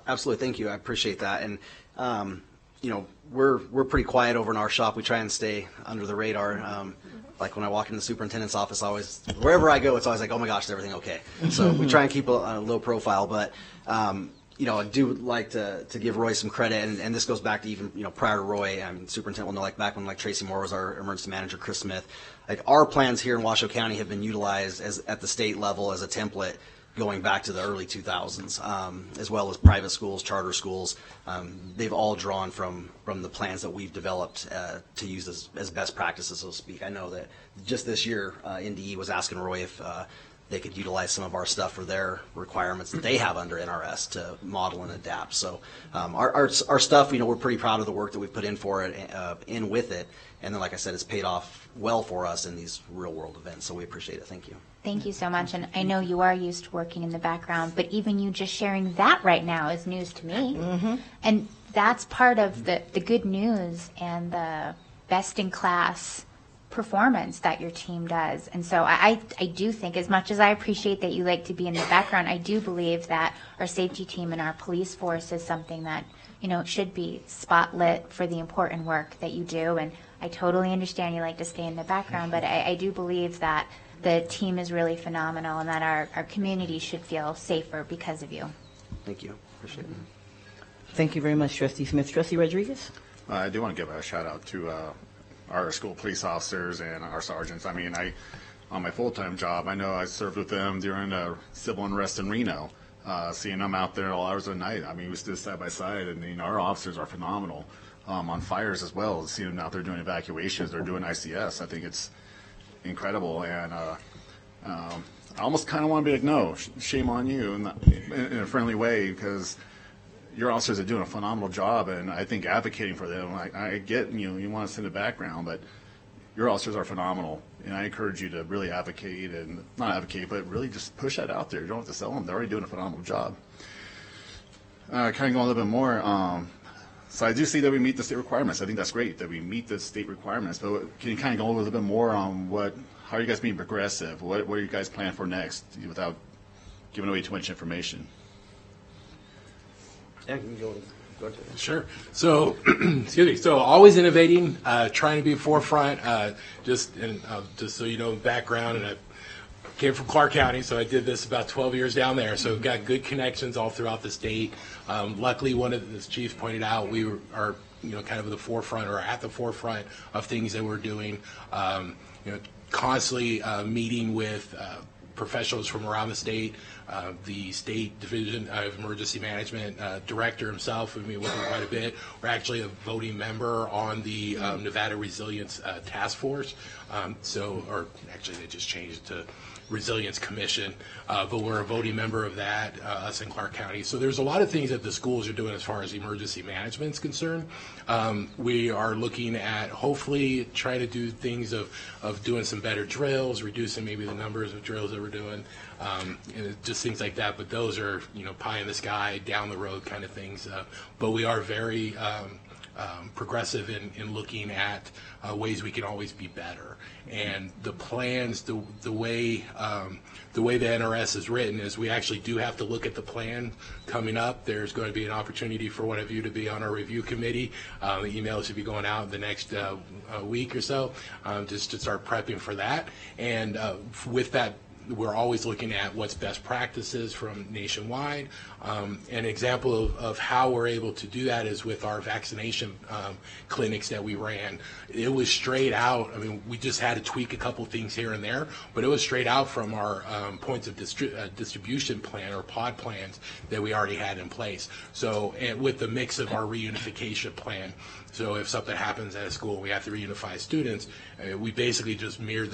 Absolutely, thank you. I appreciate that. And we're pretty quiet over in our shop. We try and stay under the radar. Like when I walk into the superintendent's office, wherever I go, it's always like, oh my gosh, is everything okay? So we try and keep a low profile. But I do like to give Roy some credit, and this goes back to even prior to Roy. Superintendent will know, like back when Tracy Moore was our emergency manager, Chris Smith. Like our plans here in Washoe County have been utilized at the state level as a template going back to the early 2000s, as well as private schools, charter schools. They've all drawn from the plans that we've developed to use as best practices, so to speak. I know that just this year, NDE was asking Roy if they could utilize some of our stuff for their requirements that they have under NRS to model and adapt. So our stuff, we're pretty proud of the work that we've put in for it, in with it. And then, like I said, it's paid off well for us in these real world events. So we appreciate it. Thank you. Thank you so much. And I know you are used to working in the background, but even you just sharing that right now is news to me. And that's part of the good news and the best in class performance that your team does. And so I do think, as much as I appreciate that you like to be in the background, I do believe that our safety team and our police force is something that, should be spotlit for the important work that you do. And I totally understand you like to stay in the background, but I do believe that the team is really phenomenal and that our community should feel safer because of you. Thank you. Appreciate it. Thank you very much, Trustee Smith. Trustee Rodriguez? I do want to give a shout out to our school police officers and our sergeants. I mean, on my full-time job, I know I served with them during the civil unrest in Reno, seeing them out there all hours of the night. I mean, we stood side by side, and our officers are phenomenal. On fires as well, seeing them out there doing evacuations or doing ICS, I think it's incredible. And I almost kind of want to be like, no, shame on you, in a friendly way, because your officers are doing a phenomenal job, and I think advocating for them, I get, you want to sit in the background, but your officers are phenomenal, and I encourage you to really advocate, and not advocate, but really just push that out there. You don't have to sell them. They're already doing a phenomenal job. Kind of going a little bit more, so I do see that we meet the state requirements. I think that's great that we meet the state requirements, but can you kind of go a little bit more on how are you guys being progressive? What are you guys planning for next, without giving away too much information? Yeah, you can go to it. Sure. So, excuse me. So, always innovating, trying to be forefront. Just so you know, background, and I came from Clark County, so I did this about 12 years down there. So, we've got good connections all throughout the state. Luckily, one of the chiefs pointed out, we are kind of at the forefront of things that we're doing. Constantly meeting with professionals from around the state. The State Division of Emergency Management Director himself, we've been working quite a bit. We're actually a voting member on the Nevada Resilience Task Force. Or actually they just changed to Resilience Commission, but we're a voting member of that, us in Clark County. So there's a lot of things that the schools are doing as far as emergency management is concerned. We are looking at hopefully trying to do things of doing some better drills, reducing maybe the numbers of drills that we're doing, and just things like that. But those are, pie in the sky, down the road kind of things. But we are very progressive in looking at ways we can always be better. And the plans, the way the NRS is written is we actually do have to look at the plan coming up. There's going to be an opportunity for one of you to be on our review committee. The emails should be going out the next week or so, just to start prepping for that. And with that, we're always looking at what's best practices from nationwide. An example of how we're able to do that is with our vaccination clinics that we ran. It was straight out. I mean, we just had to tweak a couple things here and there, but it was straight out from our points of distribution plan or pod plans that we already had in place. So, and with the mix of our reunification plan. So if something happens at a school and we have to reunify students, we basically just merge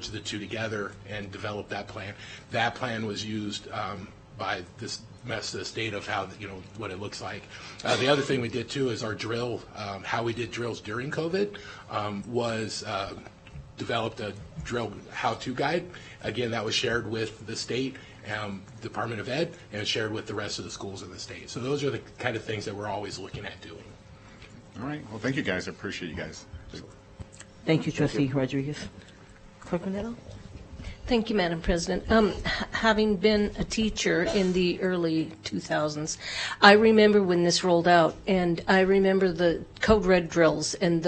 the two together and develop that plan. That plan was used by the state of how, what it looks like. The other thing we did too is our drill, how we did drills during COVID was developed a drill how-to guide. Again, that was shared with the state Department of Ed and shared with the rest of the schools in the state. So those are the kind of things that we're always looking at doing. All right. Well, thank you guys. I appreciate you guys. Thank you, Trustee Rodriguez. Clerk Manetto? Thank you, Madam President. Having been a teacher in the early 2000s, I remember when this rolled out, and I remember the code red drills, and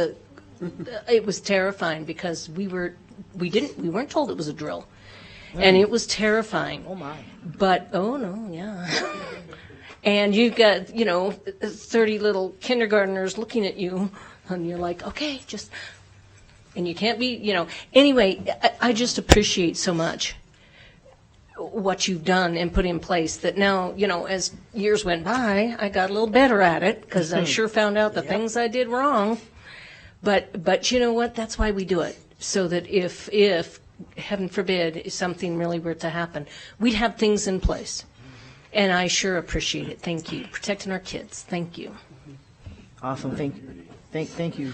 it was terrifying because we weren't told it was a drill, and it was terrifying. Oh my! But oh no, yeah. And you've got 30 little kindergartners looking at you, and you're like, okay, just. And you can't be, Anyway, I just appreciate so much what you've done and put in place that now, as years went by, I got a little better at it because I sure found out the things I did wrong. But you know what? That's why we do it. So that if heaven forbid, if something really were to happen, we'd have things in place. And I sure appreciate it. Thank you. Protecting our kids. Thank you. Awesome. Thank you.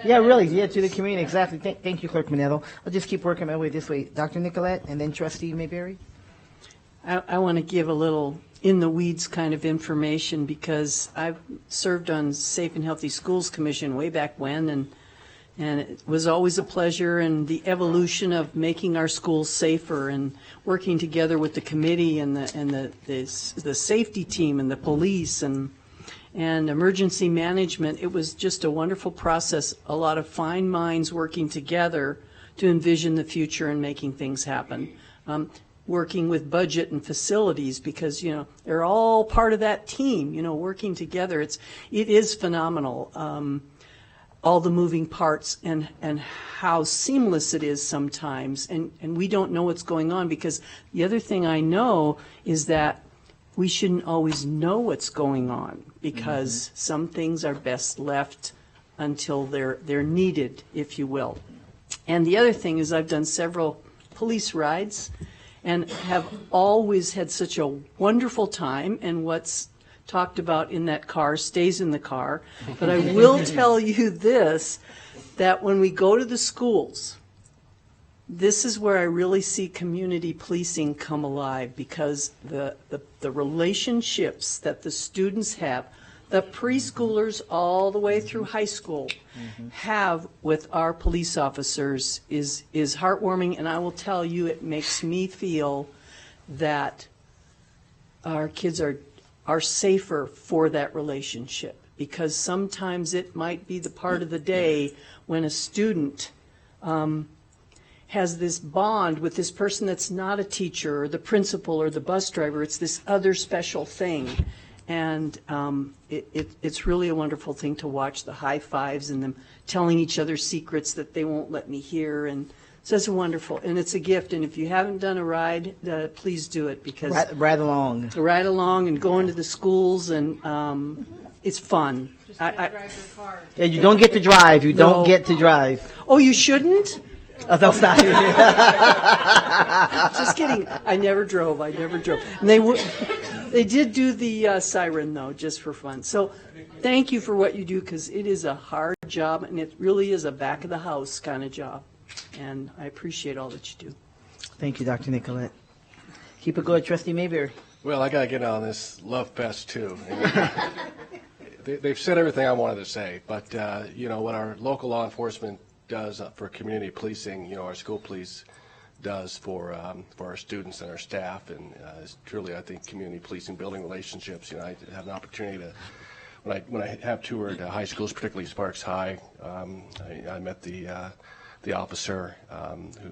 Yeah, really. Yeah, to the community. Exactly. Thank you, Clerk Minetto. I'll just keep working my way this way. Dr. Nicolette, and then Trustee Mayberry. I want to give a little in the weeds kind of information because I've served on Safe and Healthy Schools Commission way back when, and it was always a pleasure, and the evolution of making our schools safer and working together with the committee and the safety team and the police and emergency management. It was just a wonderful process, a lot of fine minds working together to envision the future and making things happen. Working with budget and facilities because, they're all part of that team, working together. It is phenomenal, all the moving parts and how seamless it is sometimes. And we don't know what's going on because the other thing I know is that we shouldn't always know what's going on because some things are best left until they're needed, if you will. And the other thing is I've done several police rides and have always had such a wonderful time, and what's talked about in that car stays in the car. But I will tell you this, that when we go to the schools, this is where I really see community policing come alive because the relationships that the students have, the preschoolers all the way through high school have with our police officers is heartwarming, and I will tell you it makes me feel that our kids are safer for that relationship because sometimes it might be the part of the day when a student has this bond with this person that's not a teacher or the principal or the bus driver. It's this other special thing. And it's really a wonderful thing to watch the high fives and them telling each other secrets that they won't let me hear. And so it's wonderful. And it's a gift. And if you haven't done a ride, please do it because Ride along. Ride along and go into the schools and it's fun. Yeah, you don't get to drive. You don't get to drive. Oh, you shouldn't? Oh, no, stop. Just kidding. I never drove. And they did do the siren, though, just for fun. So thank you for what you do because it is a hard job, and it really is a back-of-the-house kind of job. And I appreciate all that you do. Thank you, Dr. Nicolette. Keep it going, Trustee Mayberry. Well, I got to get on this love fest, too. They've said everything I wanted to say, but, what our local law enforcement does for community policing, our school police does for our students and our staff, and it's truly, I think, community policing, building relationships. I have an opportunity to, when I have toured high schools, particularly Sparks High, I met the officer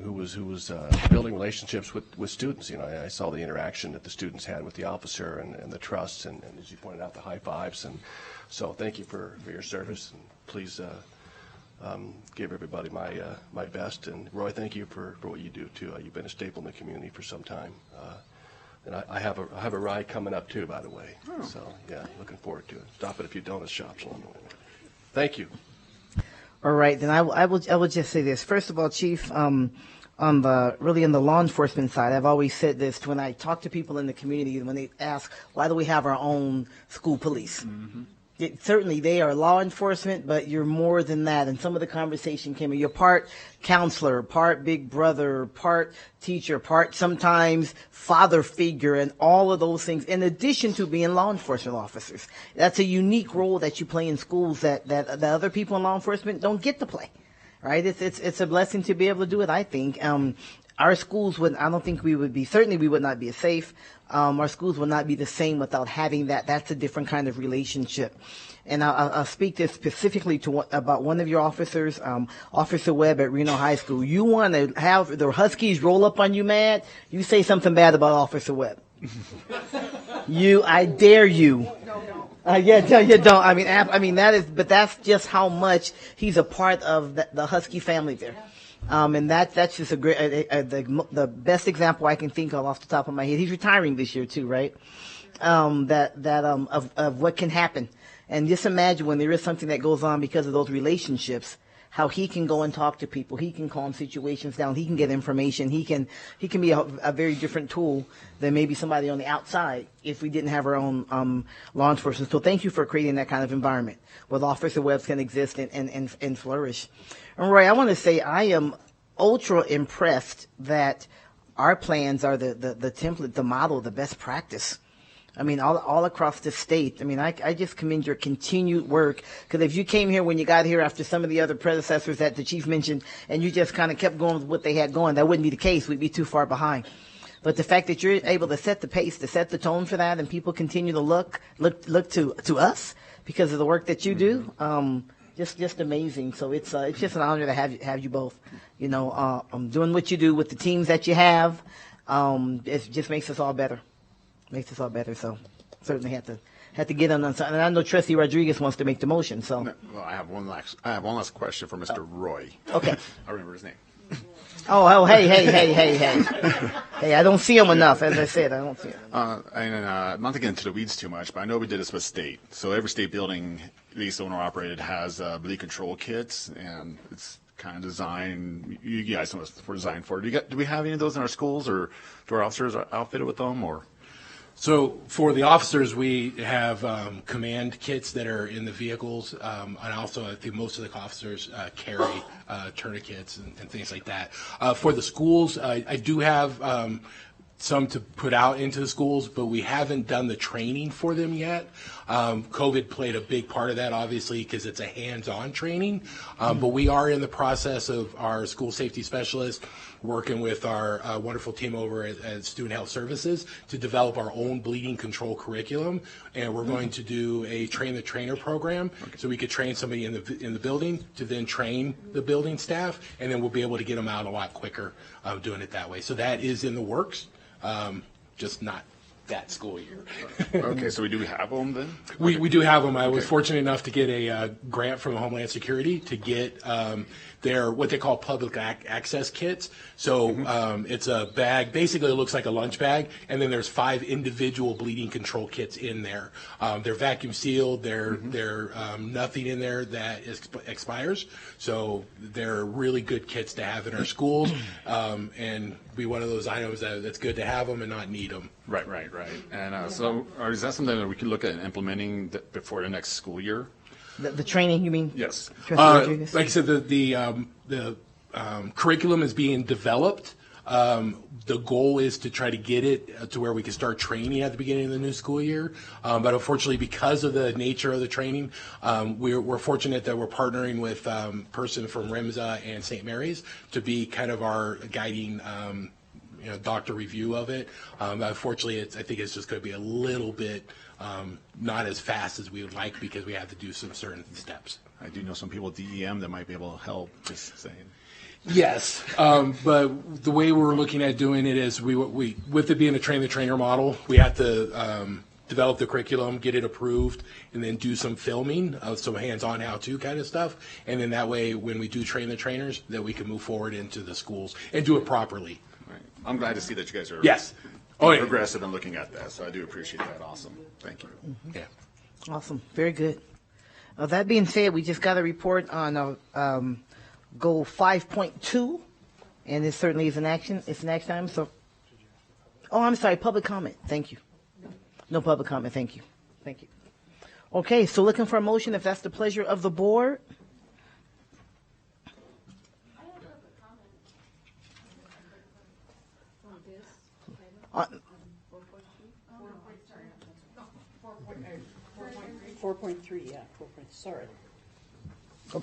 who was building relationships with students. I saw the interaction that the students had with the officer and the trust, and as you pointed out, the high fives. And so, thank you for your service, and please. Give everybody my best, and Roy, thank you for what you do too. You've been a staple in the community for some time, and I have a ride coming up too, by the way. So yeah, looking forward to it. Stop at a few donut shops along the way. Thank you. All right, then I will just say this. First of all, Chief, on the law enforcement side, I've always said this when I talk to people in the community when they ask why do we have our own school police. Certainly, they are law enforcement, but you're more than that. And some of the conversation came in. You're part counselor, part big brother, part teacher, part sometimes father figure, and all of those things, in addition to being law enforcement officers. That's a unique role that you play in schools that other people in law enforcement don't get to play. Right? It's a blessing to be able to do it, I think. Our schools we would not be as safe. Our schools would not be the same without having that. That's a different kind of relationship. And I'll speak this specifically about one of your officers, Officer Webb at Reno High School. You want to have the Huskies roll up on you mad? You say something bad about Officer Webb. I dare you. Yeah, you don't. But that's just how much he's a part of the Husky family there. And that's just a great, the best example I can think of off the top of my head. He's retiring this year too, right? Of what can happen. And just imagine when there is something that goes on because of those relationships, how he can go and talk to people. He can calm situations down. He can get information. He can be a very different tool than maybe somebody on the outside if we didn't have our own law enforcement. So thank you for creating that kind of environment where Officer Webbs can exist and flourish. And Roy, I want to say I am ultra impressed that our plans are the template, the model, the best practice. I mean, all across the state. I mean, I just commend your continued work, because if you came here when you got here after some of the other predecessors that the chief mentioned, and you just kind of kept going with what they had going, that wouldn't be the case. We'd be too far behind. But the fact that you're able to set the pace, to set the tone for that, and people continue to look to us because of the work that you do, just amazing. So it's just an honor to have you both, doing what you do with the teams that you have. It just makes us all better. Makes us all better. So certainly had to get on. And I know Trustee Rodriguez wants to make the motion. So well, I have one last question for Mr. Roy. Okay. I remember his name. Oh, hey. Hey, I don't see him enough. As I said, I don't see him. Not to get into the weeds too much, but I know we did this with state. So every state building, at least owner operated, has bleed control kits, and it's kind of designed. You guys know what we're designed for. Do we have any of those in our schools, or do our officers are outfitted with them, or? So for the officers, we have command kits that are in the vehicles, and also I think most of the officers carry tourniquets and things like that. For the schools, I do have some to put out into the schools, but we haven't done the training for them yet. COVID played a big part of that, obviously, because it's a hands-on training. But we are in the process of our school safety specialist working with our wonderful team over at Student Health Services to develop our own bleeding control curriculum. And we're going to do a train-the-trainer program, so we could train somebody in the building to then train the building staff, and then we'll be able to get them out a lot quicker doing it that way. So that is in the works. Just not that school year. Okay, so we do have them then? We do have them. I was fortunate enough to get a grant from Homeland Security to get their what they call public access kits. So it's a bag. Basically, it looks like a lunch bag, and then there's 5 individual bleeding control kits in there. They're vacuum sealed. They're nothing in there that expires. So they're really good kits to have in our schools, and be one of those items that's good to have them and not need them. Right. And so is that something that we could look at implementing before the next school year? The training, you mean? Yes. Like I said, the curriculum is being developed. The goal is to try to get it to where we can start training at the beginning of the new school year. But unfortunately, because of the nature of the training, we're fortunate that we're partnering with a person from RIMSA and St. Mary's to be kind of our guiding doctor review of it. Unfortunately, I think it's just going to be a little bit not as fast as we would like, because we have to do some certain steps. I do know some people at DEM that might be able to help, just saying. Yes, but the way we're looking at doing it is we with it being a train-the-trainer model, we have to develop the curriculum, get it approved, and then do some filming, some hands-on how-to kind of stuff. And then that way, when we do train the trainers, that we can move forward into the schools and do it properly. Right. I'm glad to see that you guys are progressive and looking at that, so I do appreciate that. Awesome. Thank you. Yeah. Awesome. Very good. That being said, we just got a report on Goal 5.2, and it certainly is an action. It's an action item. So, I'm sorry, public comment. Thank you. No public comment. Thank you. Thank you. Okay, so looking for a motion, if that's the pleasure of the board. Uh, 4.3, yeah. Sorry.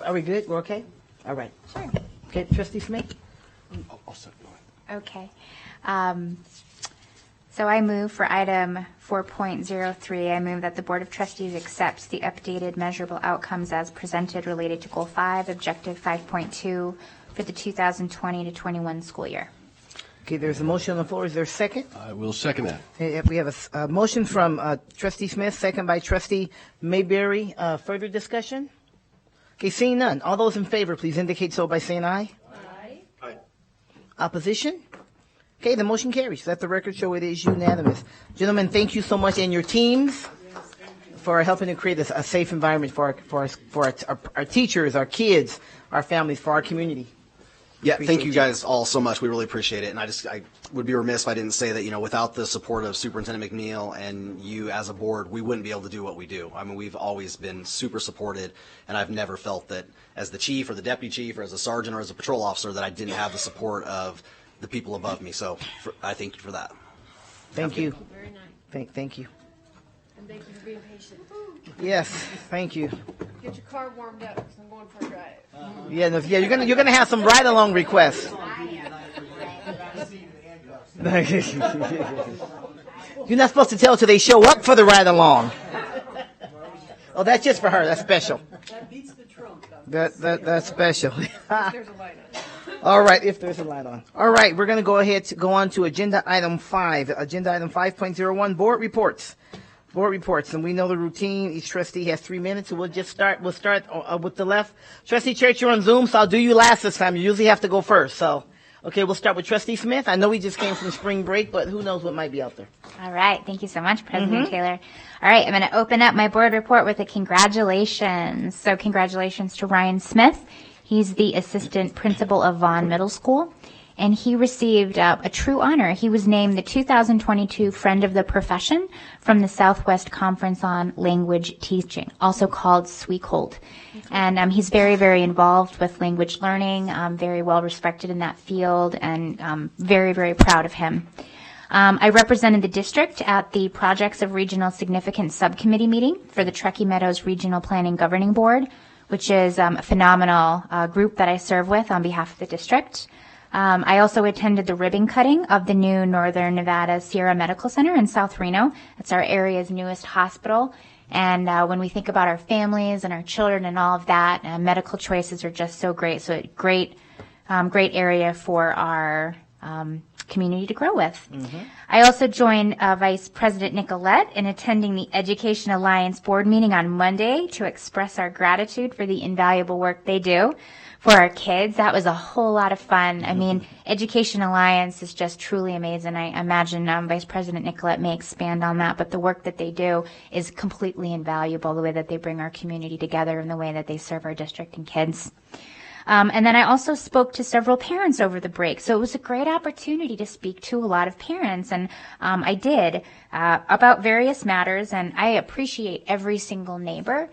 Are we good? We're okay? All right. Sure. Okay, Trustee Smith? I'll set going. Okay. So I move for item 4.03, I move that the Board of Trustees accepts the updated measurable outcomes as presented related to Goal 5, Objective 5.2 for the 2020 to 21 school year. Okay, there's a motion on the floor. Is there a second? I will second that. Okay, we have a motion from Trustee Smith, second by Trustee Mayberry. Further discussion? Okay, seeing none. All those in favor, please indicate so by saying aye. Aye. Opposition? Okay, the motion carries. Let the record show it is unanimous. Gentlemen, thank you so much, and your teams. for helping to create a safe environment for our teachers, our kids, our families, for our community. Yeah, thank you guys all so much. We really appreciate it. And I would be remiss if I didn't say that, without the support of Superintendent McNeil and you as a board, we wouldn't be able to do what we do. I mean, we've always been super supported, and I've never felt that as the chief or the deputy chief or as a sergeant or as a patrol officer that I didn't have the support of the people above me. So I thank you for that. Thank you. Very nice. Thank you. And thank you for being patient. Yes, thank you. Get your car warmed up, because I'm going for a drive. Yeah, no, yeah, you're gonna have some ride-along requests. You're not supposed to tell till they show up for the ride-along. Oh, that's just for her. That's special. That beats the trunk. That's special. There's a light on. All right, if there's a light on. All right, we're going to go on to agenda item 5. Agenda item 5.01, board reports. Board reports, and we know the routine. Each trustee has 3 minutes, so we'll start with the left. Trustee Church, you're on Zoom, so I'll do you last this time. You usually have to go first. So, okay, we'll start with Trustee Smith. I know we just came from spring break, but who knows what might be out there. All right. Thank you so much, President Taylor. All right. I'm going to open up my board report with a congratulations. So congratulations to Ryan Smith. He's the assistant principal of Vaughan Middle School, and he received a true honor. He was named the 2022 Friend of the Profession from the Southwest Conference on Language Teaching, also called SWECOLD. And he's very, very involved with language learning, very well respected in that field, and very, very proud of him. I represented the district at the Projects of Regional Significance Subcommittee meeting for the Truckee Meadows Regional Planning Governing Board, which is a phenomenal group that I serve with on behalf of the district. I also attended the ribbon cutting of the new Northern Nevada Sierra Medical Center in South Reno. It's our area's newest hospital. And when we think about our families and our children and all of that, medical choices are just so great. So a great area for our community to grow with. I also joined Vice President Nicolette in attending the Education Alliance board meeting on Monday to express our gratitude for the invaluable work they do for our kids. That was a whole lot of fun. I mean, Education Alliance is just truly amazing. I imagine Vice President Nicolette may expand on that, but the work that they do is completely invaluable, the way that they bring our community together and the way that they serve our district and kids. And then I also spoke to several parents over the break. So it was a great opportunity to speak to a lot of parents. And I did about various matters. And I appreciate every single neighbor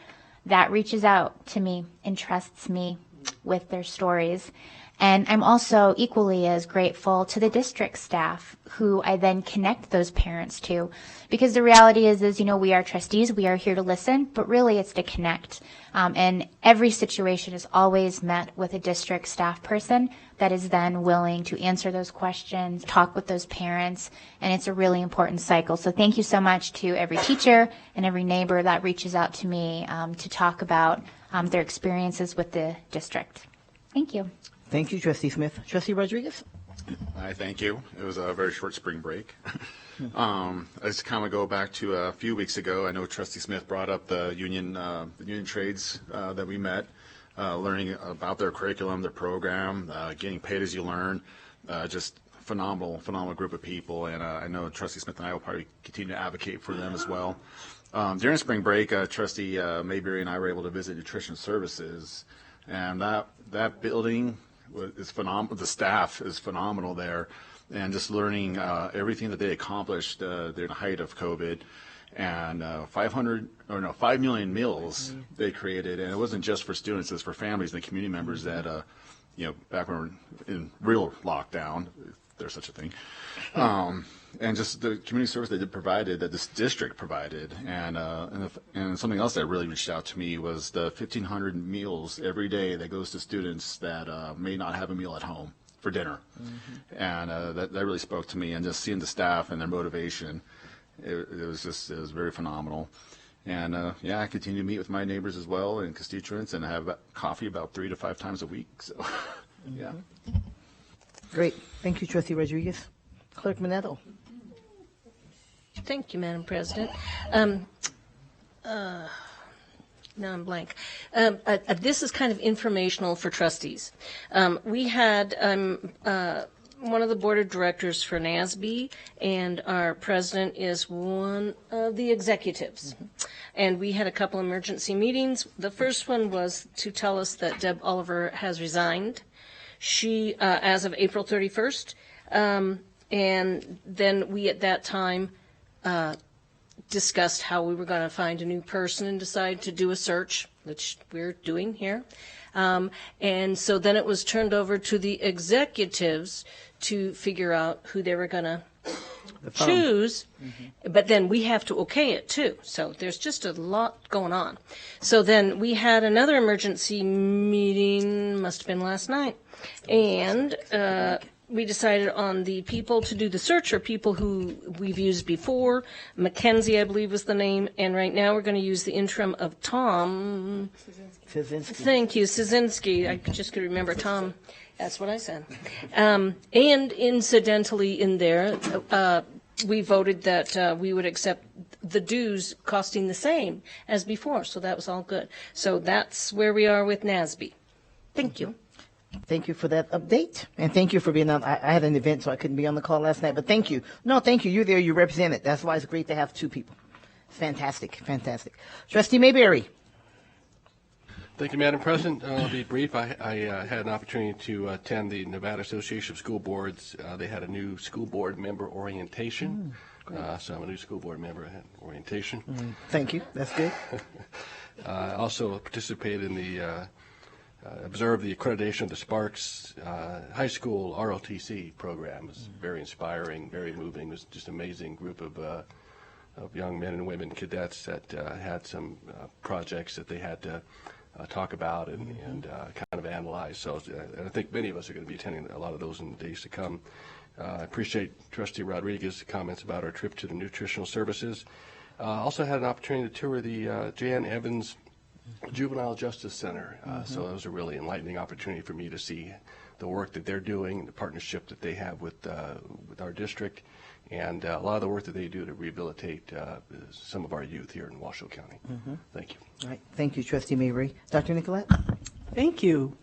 that reaches out to me and trusts me with their stories. And I'm also equally as grateful to the district staff who I then connect those parents to. Because the reality is, we are trustees, we are here to listen, but really it's to connect. And every situation is always met with a district staff person that is then willing to answer those questions, talk with those parents, and it's a really important cycle. So thank you so much to every teacher and every neighbor that reaches out to me to talk about their experiences with the district. Thank you. Thank you, Trustee Smith. Trustee Rodriguez? I thank you. It was a very short spring break. I just kind of go back to a few weeks ago. I know Trustee Smith brought up the union trades that we met, learning about their curriculum, their program, getting paid as you learn. Just phenomenal group of people, and I know Trustee Smith and I will probably continue to advocate for them as well. During spring break, Trustee Mayberry and I were able to visit Nutrition Services, and that building is phenomenal. The staff is phenomenal there, and just learning everything that they accomplished during the height of COVID, and 5 million meals they created, and it wasn't just for students; it's for families and the community members that, back when we were in real lockdown, if there's such a thing, and just the community service that that this district provided, and something else that really reached out to me was the 1,500 meals every day that goes to students that may not have a meal at home for dinner, and that really spoke to me. And just seeing the staff and their motivation, it was very phenomenal. And I continue to meet with my neighbors as well and constituents, and have coffee about 3 to 5 times a week. So, yeah. Great. Thank you, Trustee Rodriguez. Clerk Minetto. Thank you, Madam President. Now I'm blank. This is kind of informational for trustees. We had one of the board of directors for NASB, and our president is one of the executives. And we had a couple emergency meetings. The first one was to tell us that Deb Oliver has resigned. She, as of April 31st, and then we at that time discussed how we were going to find a new person and decide to do a search, which we're doing here. And so then it was turned over to the executives to figure out who they were going to choose, but then we have to okay it too. So there's just a lot going on. So then we had another emergency meeting, must have been last night, and we decided on the people to do the search are people who we've used before. Mackenzie, I believe, was the name, and right now we're going to use the interim of Tom. Szynski. Thank you, Szynski. I just could remember Tom. That's what I said. And incidentally in there, we voted that we would accept the dues costing the same as before, so that was all good. So that's where we are with NASB. Thank you. Thank you for that update, and thank you for being on. I had an event, so I couldn't be on the call last night, but thank you. No, thank you. You're there. You represent it. That's why it's great to have two people. Fantastic, fantastic. Trustee Mayberry. Thank you, Madam President. I'll be brief. I had an opportunity to attend the Nevada Association of School Boards. They had a new school board member orientation. So I'm a new school board member. I had orientation. Thank you. That's good. I also participated in the observed the accreditation of the Sparks High School ROTC program. It was very inspiring, very moving. It was just an amazing group of young men and women cadets that had some projects that they had to talk about and kind of analyze. So I think many of us are going to be attending a lot of those in the days to come. I appreciate Trustee Rodriguez's comments about our trip to the nutritional services. Also had an opportunity to tour the Jan Evans Juvenile Justice Center. So it was a really enlightening opportunity for me to see the work that they're doing, the partnership that they have with our district, and a lot of the work that they do to rehabilitate some of our youth here in Washoe County. Thank you. All right. Thank you, Trustee Mayberry. Dr. Nicolette? Thank you.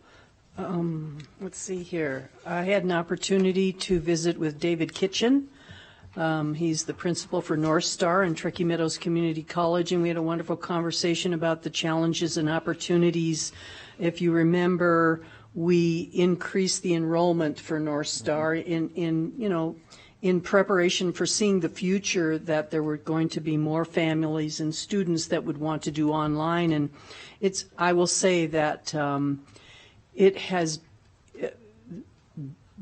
Let's see here. I had an opportunity to visit with David Kitchen. He's the principal for North Star and Truckee Meadows Community College, and we had a wonderful conversation about the challenges and opportunities. If you remember, we increased the enrollment for North Star in preparation for seeing the future, that there were going to be more families and students that would want to do online. And I will say that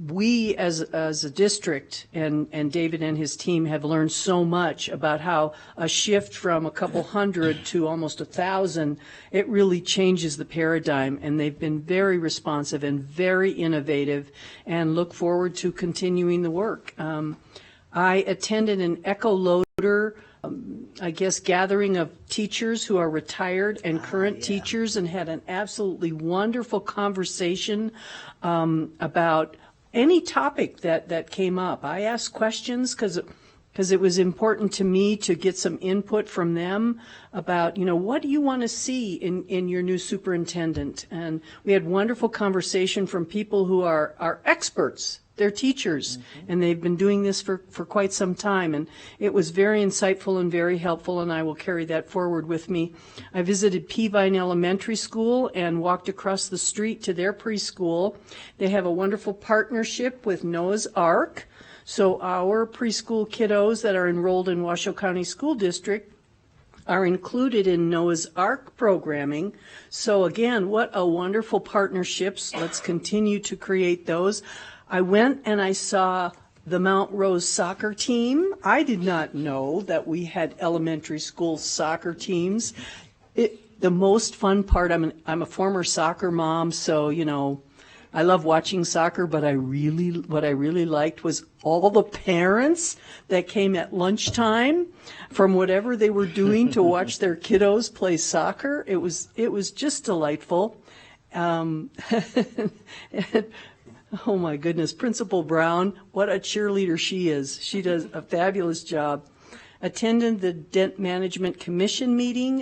we as a district and David and his team have learned so much about how a shift from a couple hundred to almost 1,000, it really changes the paradigm, and they've been very responsive and very innovative, and look forward to continuing the work. I attended an echoloader gathering of teachers who are retired and current teachers, and had an absolutely wonderful conversation about any topic that came up. I asked questions because it was important to me to get some input from them about, what do you want to see in your new superintendent? And we had wonderful conversation from people who are experts. They're teachers, and they've been doing this for quite some time, and it was very insightful and very helpful, and I will carry that forward with me. I visited Peavine Elementary School and walked across the street to their preschool. They have a wonderful partnership with Noah's Ark, so our preschool kiddos that are enrolled in Washoe County School District are included in Noah's Ark programming. So again, what a wonderful partnerships. Let's continue to create those. I went and I saw the Mount Rose soccer team. I did not know that we had elementary school soccer teams. The most fun part, I'm a former soccer mom, so, I love watching soccer, but what I really liked was all the parents that came at lunchtime from whatever they were doing to watch their kiddos play soccer. It was just delightful. Oh my goodness, Principal Brown, what a cheerleader she is. She does a fabulous job. Attended the Debt Management Commission meeting.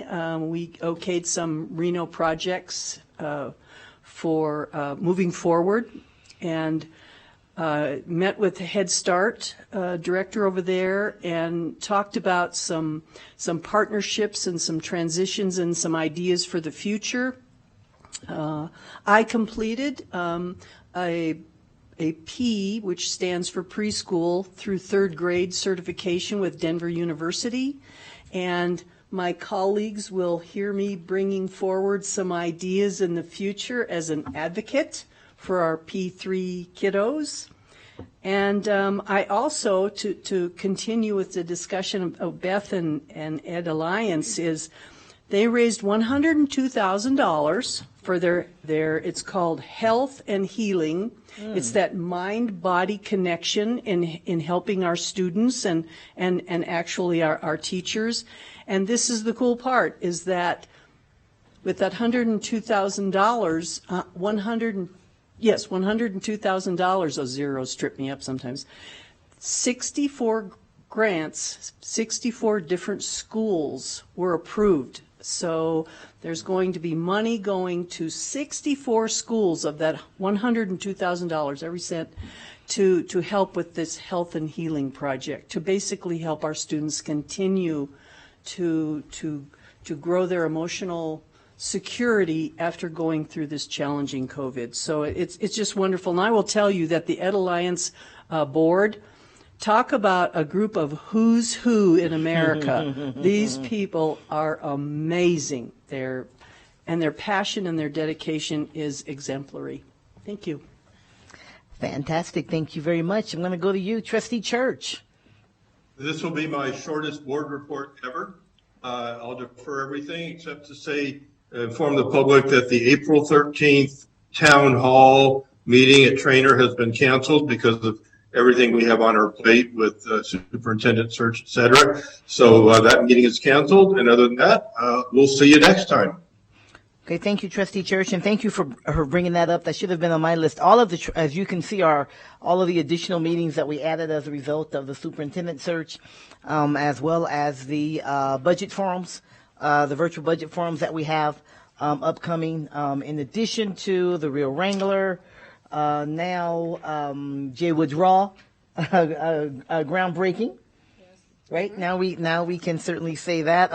We okayed some Reno projects for moving forward. And met with the Head Start director over there and talked about some partnerships and some transitions and some ideas for the future. I completed a P, which stands for preschool through third grade certification with Denver University, and my colleagues will hear me bringing forward some ideas in the future as an advocate for our P3 kiddos. And I also, to continue with the discussion of Beth and Ed Alliance, is they raised $102,000 for their it's called Health and Healing. It's that mind-body connection in helping our students and actually our teachers. And this is the cool part, is that with that $102,000, $102,000, those zeros trip me up sometimes, 64 grants, 64 different schools were approved. So there's going to be money going to 64 schools of that $102,000, every cent, to help with this health and healing project, to basically help our students continue to grow their emotional security after going through this challenging COVID. So it's just wonderful. And I will tell you that the Ed Alliance board, talk about a group of who's who in America. These people are amazing. Their passion and their dedication is exemplary. Thank you. Fantastic. Thank you very much. I'm going to go to you, Trustee Church. This will be my shortest board report ever. I'll defer everything except to say, inform the public that the April 13th town hall meeting at Trainer has been canceled because of everything we have on our plate with superintendent search, et cetera. So that meeting is canceled. And other than that, we'll see you next time. Okay, thank you, Trustee Church, and thank you for bringing that up. That should have been on my list. All of the, as you can see, are all of the additional meetings that we added as a result of the superintendent search, as well as the budget forums, the virtual budget forums that we have upcoming. In addition to the Real Wrangler, now Jay Woods Raw, groundbreaking. Right now we can certainly say that.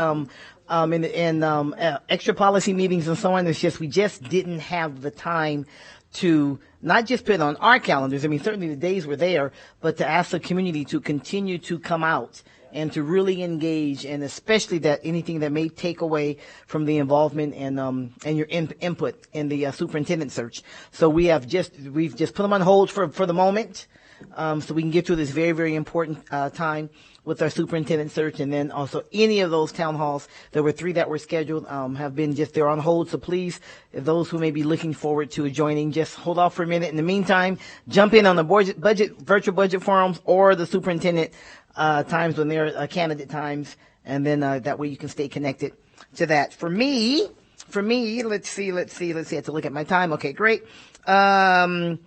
Extra policy meetings and so on. It's just we just didn't have the time to not just put it on our calendars. I mean, certainly the days were there, but to ask the community to continue to come out and to really engage, and especially that anything that may take away from the involvement and your input in the superintendent search. So we've just put them on hold for the moment, so we can get through this very, very important time with our superintendent search. And then also any of those town halls, there were 3 that were scheduled, have been they're on hold. So please, those who may be looking forward to joining, just hold off for a minute. In the meantime, jump in on the virtual budget forums or the superintendent times when they're candidate times, and then that way you can stay connected to that. For me, let's see. I have to look at my time. Okay, great. Clay,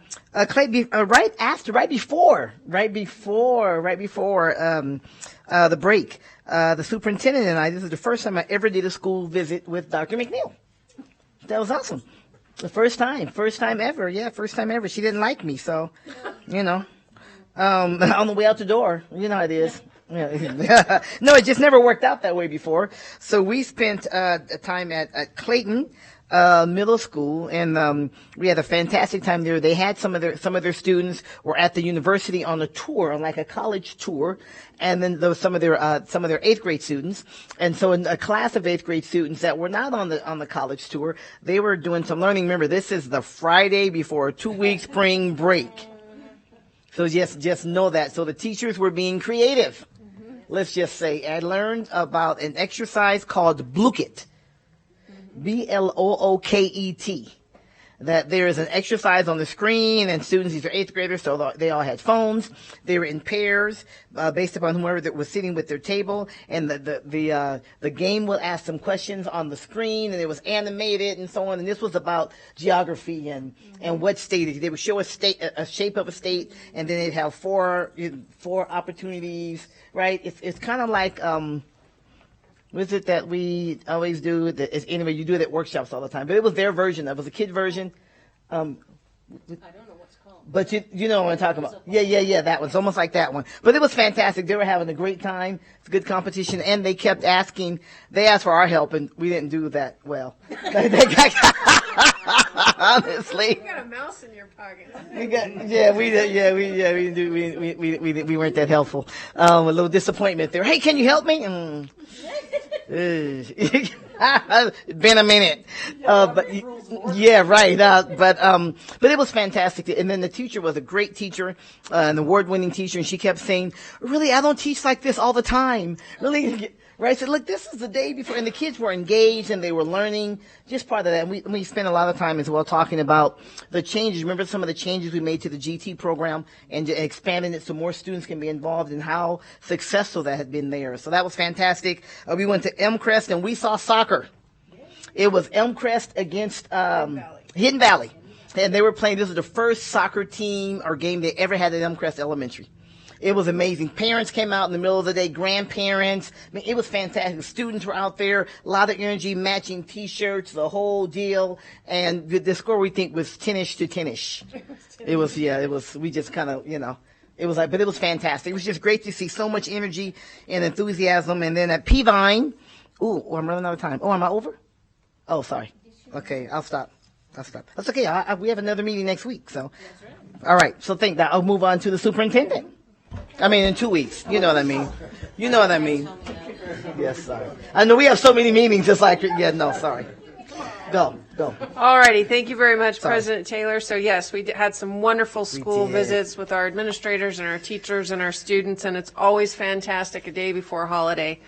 right before the break, the superintendent and I, this is the first time I ever did a school visit with Dr. McNeil. That was awesome. The first time ever. Yeah, first time ever. She didn't like me, so, on the way out the door, you know how it is. Yeah. No, it just never worked out that way before. So we spent time at Clayton Middle School, and we had a fantastic time there. They had some of their students were at the university on a tour, on like a college tour, and then there was some of their 8th grade students. And so in a class of 8th grade students that were not on the college tour, they were doing some learning. Remember, this is the Friday before a 2-week spring break. So just know that. So the teachers were being creative. Let's just say I learned about an exercise called Blookit. Blooket. That there is an exercise on the screen, and students, these are 8th graders, so they all had phones. They were in pairs, based upon whoever that was sitting with their table, and the game would ask them questions on the screen, and it was animated and so on. And this was about geography and what state they would show a shape of a state, and then they'd have four opportunities, right? It's kind of like what is it that we always do? Anyway, you do it at workshops all the time. But it was their version. It was a kid version. I don't know what's called. But you know what I'm talking about. Yeah, that one. It's almost like that one. But it was fantastic. They were having a great time. It's a good competition. And they kept asking, they asked for our help, and we didn't do that well. Honestly. You got a mouse in your pocket. We weren't that helpful. A little disappointment there. Hey, can you help me? It's been a minute. But it was fantastic. And then the teacher was a great teacher, an award-winning teacher, and she kept saying, really, I don't teach like this all the time. Really, right? I said, look, this is the day before, and the kids were engaged and they were learning. Just part of that. And we spent a lot of time as well talking about the changes. Remember some of the changes we made to the GT program and expanding it so more students can be involved and how successful that had been there. So that was fantastic. We went to Elmcrest and we saw soccer. It was Elmcrest against Hidden Valley. And they were playing. This was the first soccer team or game they ever had at Elmcrest Elementary. It was amazing. Parents came out in the middle of the day, grandparents. I mean, it was fantastic. Students were out there, a lot of energy, matching T-shirts, the whole deal. And the score, we think, was 10-ish to 10-ish. It was, we just kind of, it was but it was fantastic. It was just great to see so much energy and enthusiasm. And then at Peavine, I'm running out of time. Am I over? Oh, sorry. Okay, I'll stop. That's okay. We have another meeting next week, so. All right, so I'll move on to the superintendent. I mean, in 2 weeks. You know what I mean. Yes, sorry. I know we have so many meetings, it's like, sorry. Go. All righty. Thank you very much, President Taylor. So, yes, we had some wonderful school visits with our administrators and our teachers and our students, and it's always fantastic a day before holiday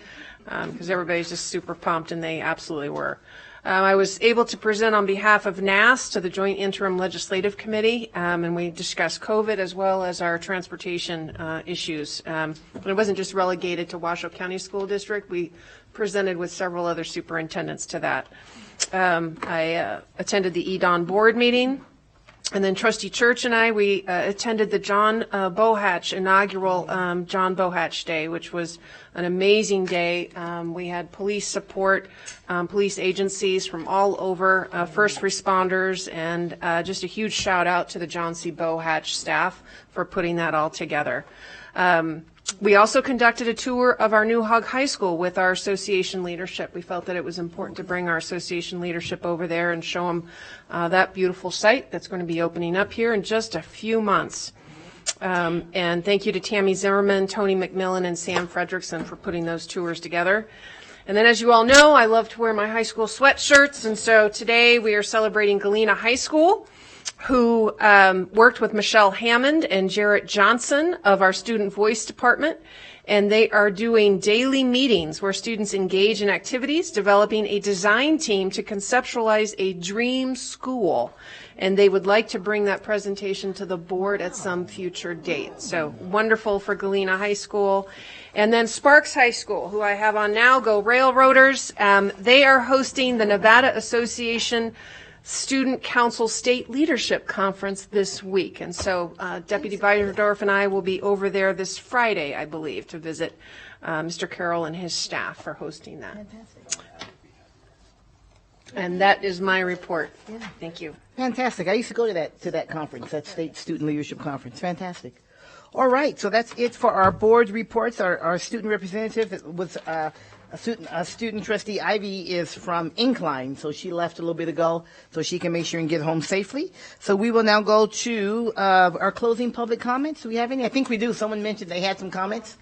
because everybody's just super pumped, and they absolutely were. I was able to present on behalf of NAS to the Joint Interim Legislative Committee, and we discussed COVID as well as our transportation issues. But it wasn't just relegated to Washoe County School District. We presented with several other superintendents to that. I attended the EDON board meeting. And then Trustee Church and I, we attended the John Bohatch inaugural John Bohatch Day, which was an amazing day. We had police support, police agencies from all over, first responders, and just a huge shout out to the John C. Bohatch staff for putting that all together. We also conducted a tour of our New Hog High School with our association leadership. We felt that it was important to bring our association leadership over there and show them that beautiful site that's going to be opening up here in just a few months. And thank you to Tammy Zimmerman, Tony McMillan, and Sam Fredrickson for putting those tours together. And then, as you all know, I love to wear my high school sweatshirts, and so today we are celebrating Galena High School, who worked with Michelle Hammond and Jarrett Johnson of our Student Voice Department, and they are doing daily meetings where students engage in activities, developing a design team to conceptualize a dream school. And they would like to bring that presentation to the board at some future date. So wonderful for Galena High School. And then Sparks High School, who I have on now, Go Railroaders. They are hosting the Nevada Association Student Council State Leadership Conference this week. And so Deputy Beiderdorf and I will be over there this Friday, I believe, to visit Mr. Carroll and his staff for hosting that. Fantastic. And that is my report. Yeah. Thank you. Fantastic. I used to go to that conference, that State Student Leadership Conference. Fantastic. All right, so that's it for our board reports. Our student representative was a student trustee. Ivy is from Incline, so she left a little bit ago, so she can make sure and get home safely. So we will now go to our closing public comments. Do we have any? I think we do. Someone mentioned they had some comments.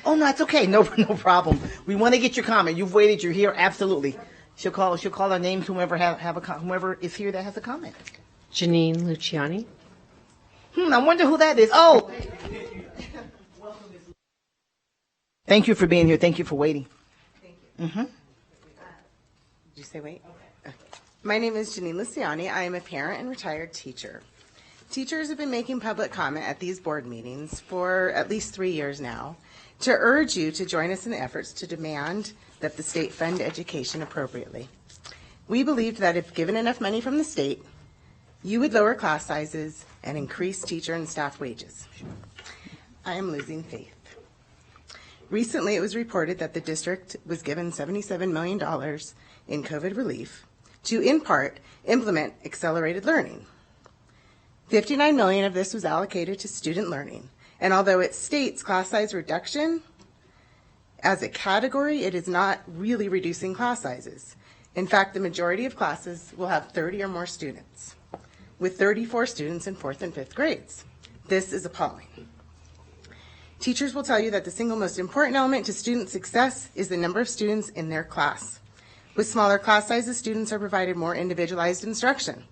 Oh, no, it's okay. No problem. We want to get your comment. You've waited. You're here. Absolutely. She'll call our names. Whomever is here that has a comment. Janine Luciani. I wonder who that is. Oh. Thank you for being here. Thank you for waiting. Thank you. Mm-hmm. Did you say wait? Okay. My name is Janine Luciani. I am a parent and retired teacher. Teachers have been making public comment at these board meetings for at least 3 years now to urge you to join us in the efforts to demand that the state fund education appropriately. We believed that if given enough money from the state, you would lower class sizes and increase teacher and staff wages. I am losing faith. Recently, it was reported that the district was given $77 million in COVID relief to, in part, implement accelerated learning. $59 million of this was allocated to student learning. And although it states class size reduction, as a category, it is not really reducing class sizes. In fact, the majority of classes will have 30 or more students, with 34 students in 4th and 5th grades. This is appalling. Teachers will tell you that the single most important element to student success is the number of students in their class. With smaller class sizes, students are provided more individualized instruction.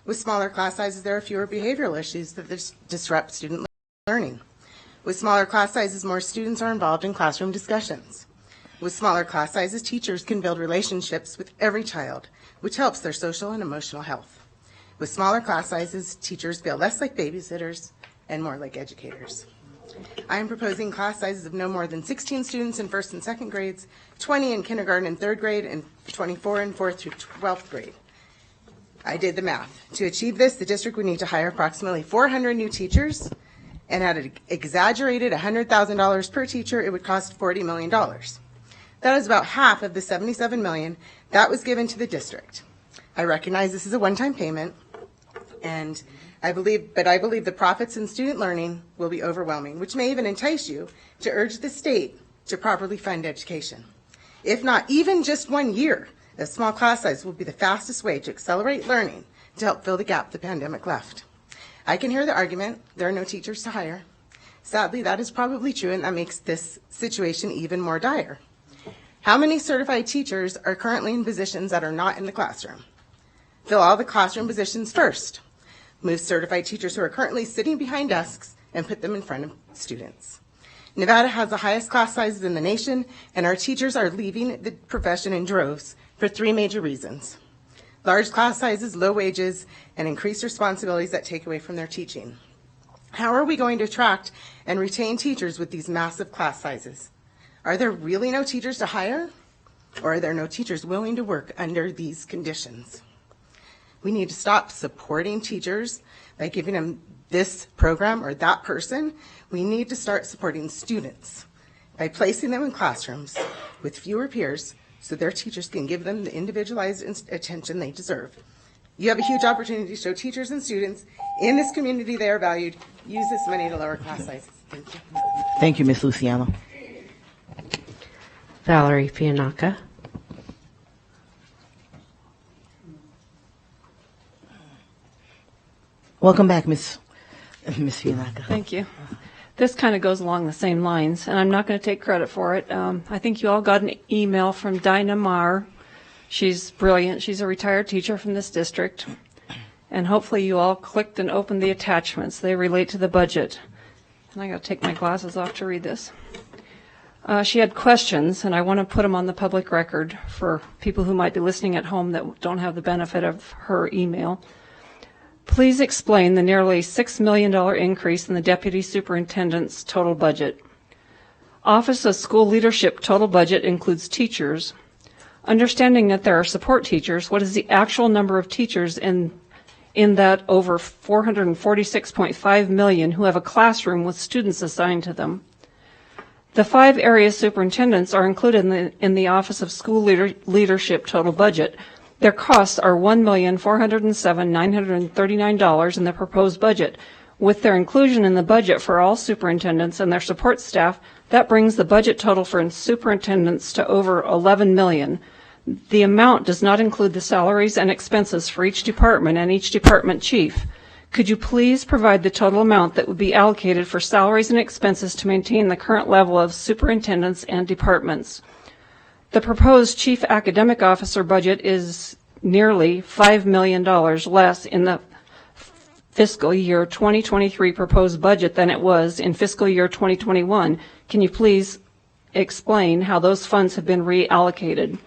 With smaller class sizes, there are fewer behavioral issues that disrupt student learning. With smaller class sizes, more students are involved in classroom discussions. With smaller class sizes, teachers can build relationships with every child, which helps their social and emotional health. With smaller class sizes, teachers feel less like babysitters and more like educators. I am proposing class sizes of no more than 16 students in 1st and 2nd grades, 20 in kindergarten and 3rd grade, and 24 in 4th through 12th grade. I did the math. To achieve this, the district would need to hire approximately 400 new teachers, and at an exaggerated $100,000 per teacher, it would cost $40 million. That is about half of the $77 million that was given to the district. I recognize this is a one-time payment, and I believe the profits in student learning will be overwhelming, which may even entice you to urge the state to properly fund education. If not, even just 1 year of small class size will be the fastest way to accelerate learning to help fill the gap the pandemic left. I can hear the argument, there are no teachers to hire. Sadly, that is probably true, and that makes this situation even more dire. How many certified teachers are currently in positions that are not in the classroom? Fill all the classroom positions first. Move certified teachers who are currently sitting behind desks and put them in front of students. Nevada has the highest class sizes in the nation, and our teachers are leaving the profession in droves for 3 major reasons: large class sizes, low wages, and increased responsibilities that take away from their teaching. How are we going to attract and retain teachers with these massive class sizes? Are there really no teachers to hire? Or are there no teachers willing to work under these conditions? We need to stop supporting teachers by giving them this program or that person. We need to start supporting students by placing them in classrooms with fewer peers so their teachers can give them the individualized attention they deserve. You have a huge opportunity to show teachers and students in this community they are valued. Use this money to lower class sizes. Thank you. Thank you, Ms. Luciano. Valerie Fianacca. Welcome back, Ms. Fianacca. Thank you. This kind of goes along the same lines, and I'm not going to take credit for it. I think you all got an email from Dinah Marr. She's brilliant. She's a retired teacher from this district. And hopefully you all clicked and opened the attachments. They relate to the budget. And I got to take my glasses off to read this. She had questions, and I want to put them on the public record for people who might be listening at home that don't have the benefit of her email. Please explain the nearly $6 million increase in the Deputy Superintendent's total budget. Office of School Leadership total budget includes teachers. Understanding that there are support teachers, what is the actual number of teachers in that over 446.5 million who have a classroom with students assigned to them? The 5 area superintendents are included in the Office of School Leadership total budget. Their costs are $1,407,939 in the proposed budget. With their inclusion in the budget for all superintendents and their support staff, that brings the budget total for superintendents to over $11 million. The amount does not include the salaries and expenses for each department and each department chief. Could you please provide the total amount that would be allocated for salaries and expenses to maintain the current level of superintendents and departments? The proposed chief academic officer budget is nearly $5 million less in the fiscal year 2023 proposed budget than it was in fiscal year 2021. Can you please explain how those funds have been reallocated?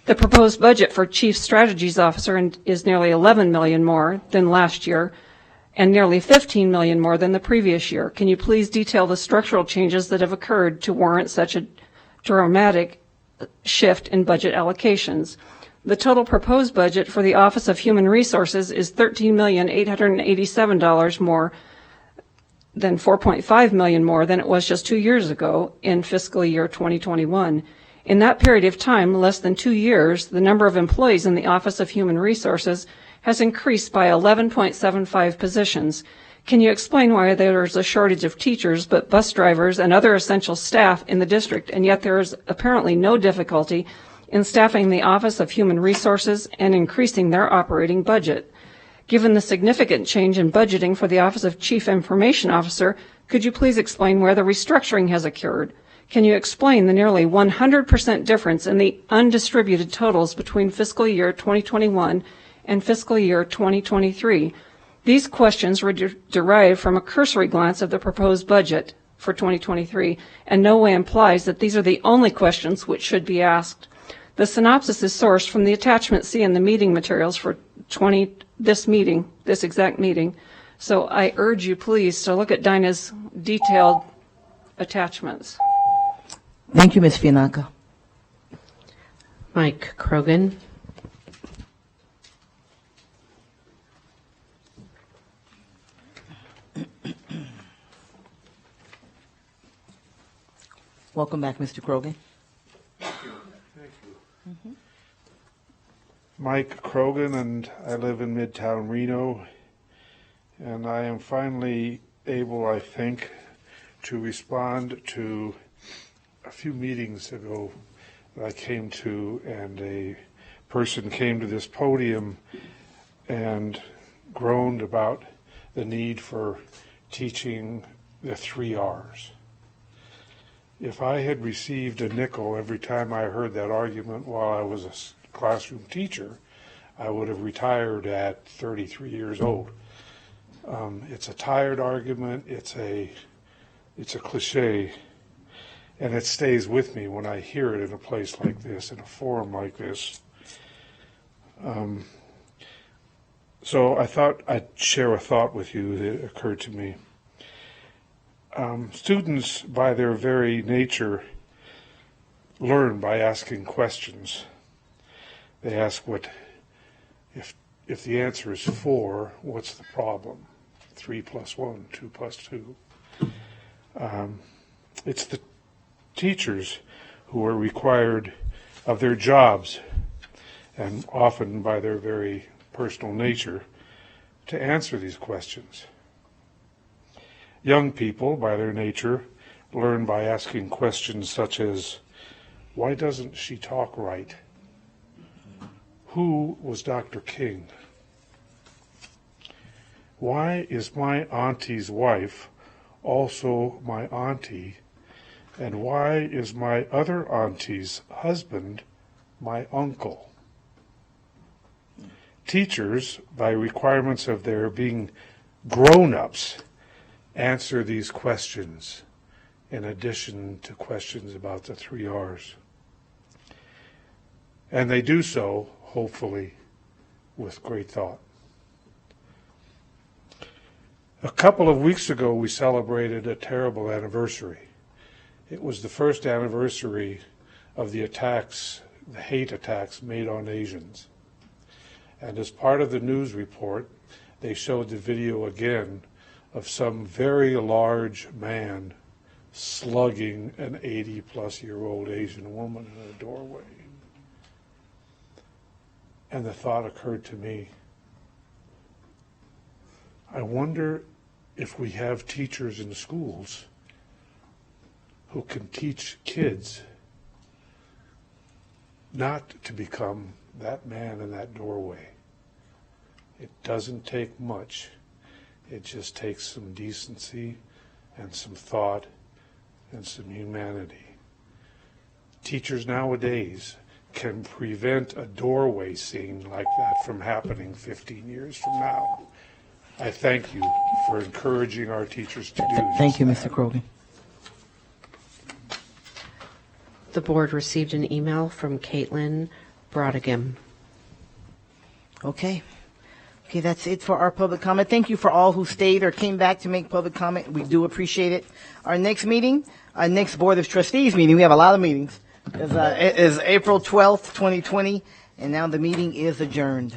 The proposed budget for chief strategies officer is nearly $11 million more than last year and nearly $15 million more than the previous year. Can you please detail the structural changes that have occurred to warrant such a dramatic shift in budget allocations? The total proposed budget for the Office of Human Resources is $13,887 more than $4.5 million more than it was just 2 years ago in fiscal year 2021. In that period of time, less than 2 years, the number of employees in the Office of Human Resources has increased by 11.75 positions. Can you explain why there is a shortage of teachers, but bus drivers and other essential staff in the district, and yet there is apparently no difficulty in staffing the Office of Human Resources and increasing their operating budget? Given the significant change in budgeting for the Office of Chief Information Officer, could you please explain where the restructuring has occurred? Can you explain the nearly 100% difference in the undistributed totals between fiscal year 2021 and fiscal year 2023? These questions were derived from a cursory glance of the proposed budget for 2023, and no way implies that these are the only questions which should be asked. The synopsis is sourced from the attachment C in the meeting materials for this exact meeting. So I urge you, please, to look at Dinah's detailed attachments. Thank you, Ms. Fianacca. Mike Krogan. Welcome back, Mr. Krogan. Thank you. Mike Krogan, and I live in Midtown Reno, and I am finally able, I think, to respond to a few meetings ago that I came to, and a person came to this podium and groaned about the need for teaching the 3 R's. If I had received a nickel every time I heard that argument while I was a classroom teacher, I would have retired at 33 years old. It's a tired argument, it's a cliche, and it stays with me when I hear it in a place like this, in a forum like this. So I thought I'd share a thought with you that occurred to me. Students, by their very nature, learn by asking questions. They ask if the answer is 4, what's the problem? 3 plus 1, 2 plus 2. It's the teachers who are required of their jobs, and often by their very personal nature, to answer these questions. Young people, by their nature, learn by asking questions such as, why doesn't she talk right? Who was Dr. King? Why is my auntie's wife also my auntie? And why is my other auntie's husband my uncle? Teachers, by requirements of their being grown-ups, answer these questions in addition to questions about the 3 R's. And they do so, hopefully, with great thought. A couple of weeks ago, we celebrated a terrible anniversary. It was the first anniversary of the attacks, the hate attacks made on Asians. And as part of the news report, they showed the video again of some very large man slugging an 80-plus-year-old Asian woman in a doorway. And the thought occurred to me, I wonder if we have teachers in schools who can teach kids not to become that man in that doorway. It doesn't take much. It just takes some decency and some thought and some humanity. Teachers nowadays can prevent a doorway scene like that from happening 15 years from now. I thank you for encouraging our teachers to do this. Thank you, Mr. Krogan. The board received an email from Caitlin Brodigam. Okay, that's it for our public comment. Thank you for all who stayed or came back to make public comment. We do appreciate it. Our next meeting, our next Board of Trustees meeting, we have a lot of meetings, is April 12th, 2020, and now the meeting is adjourned.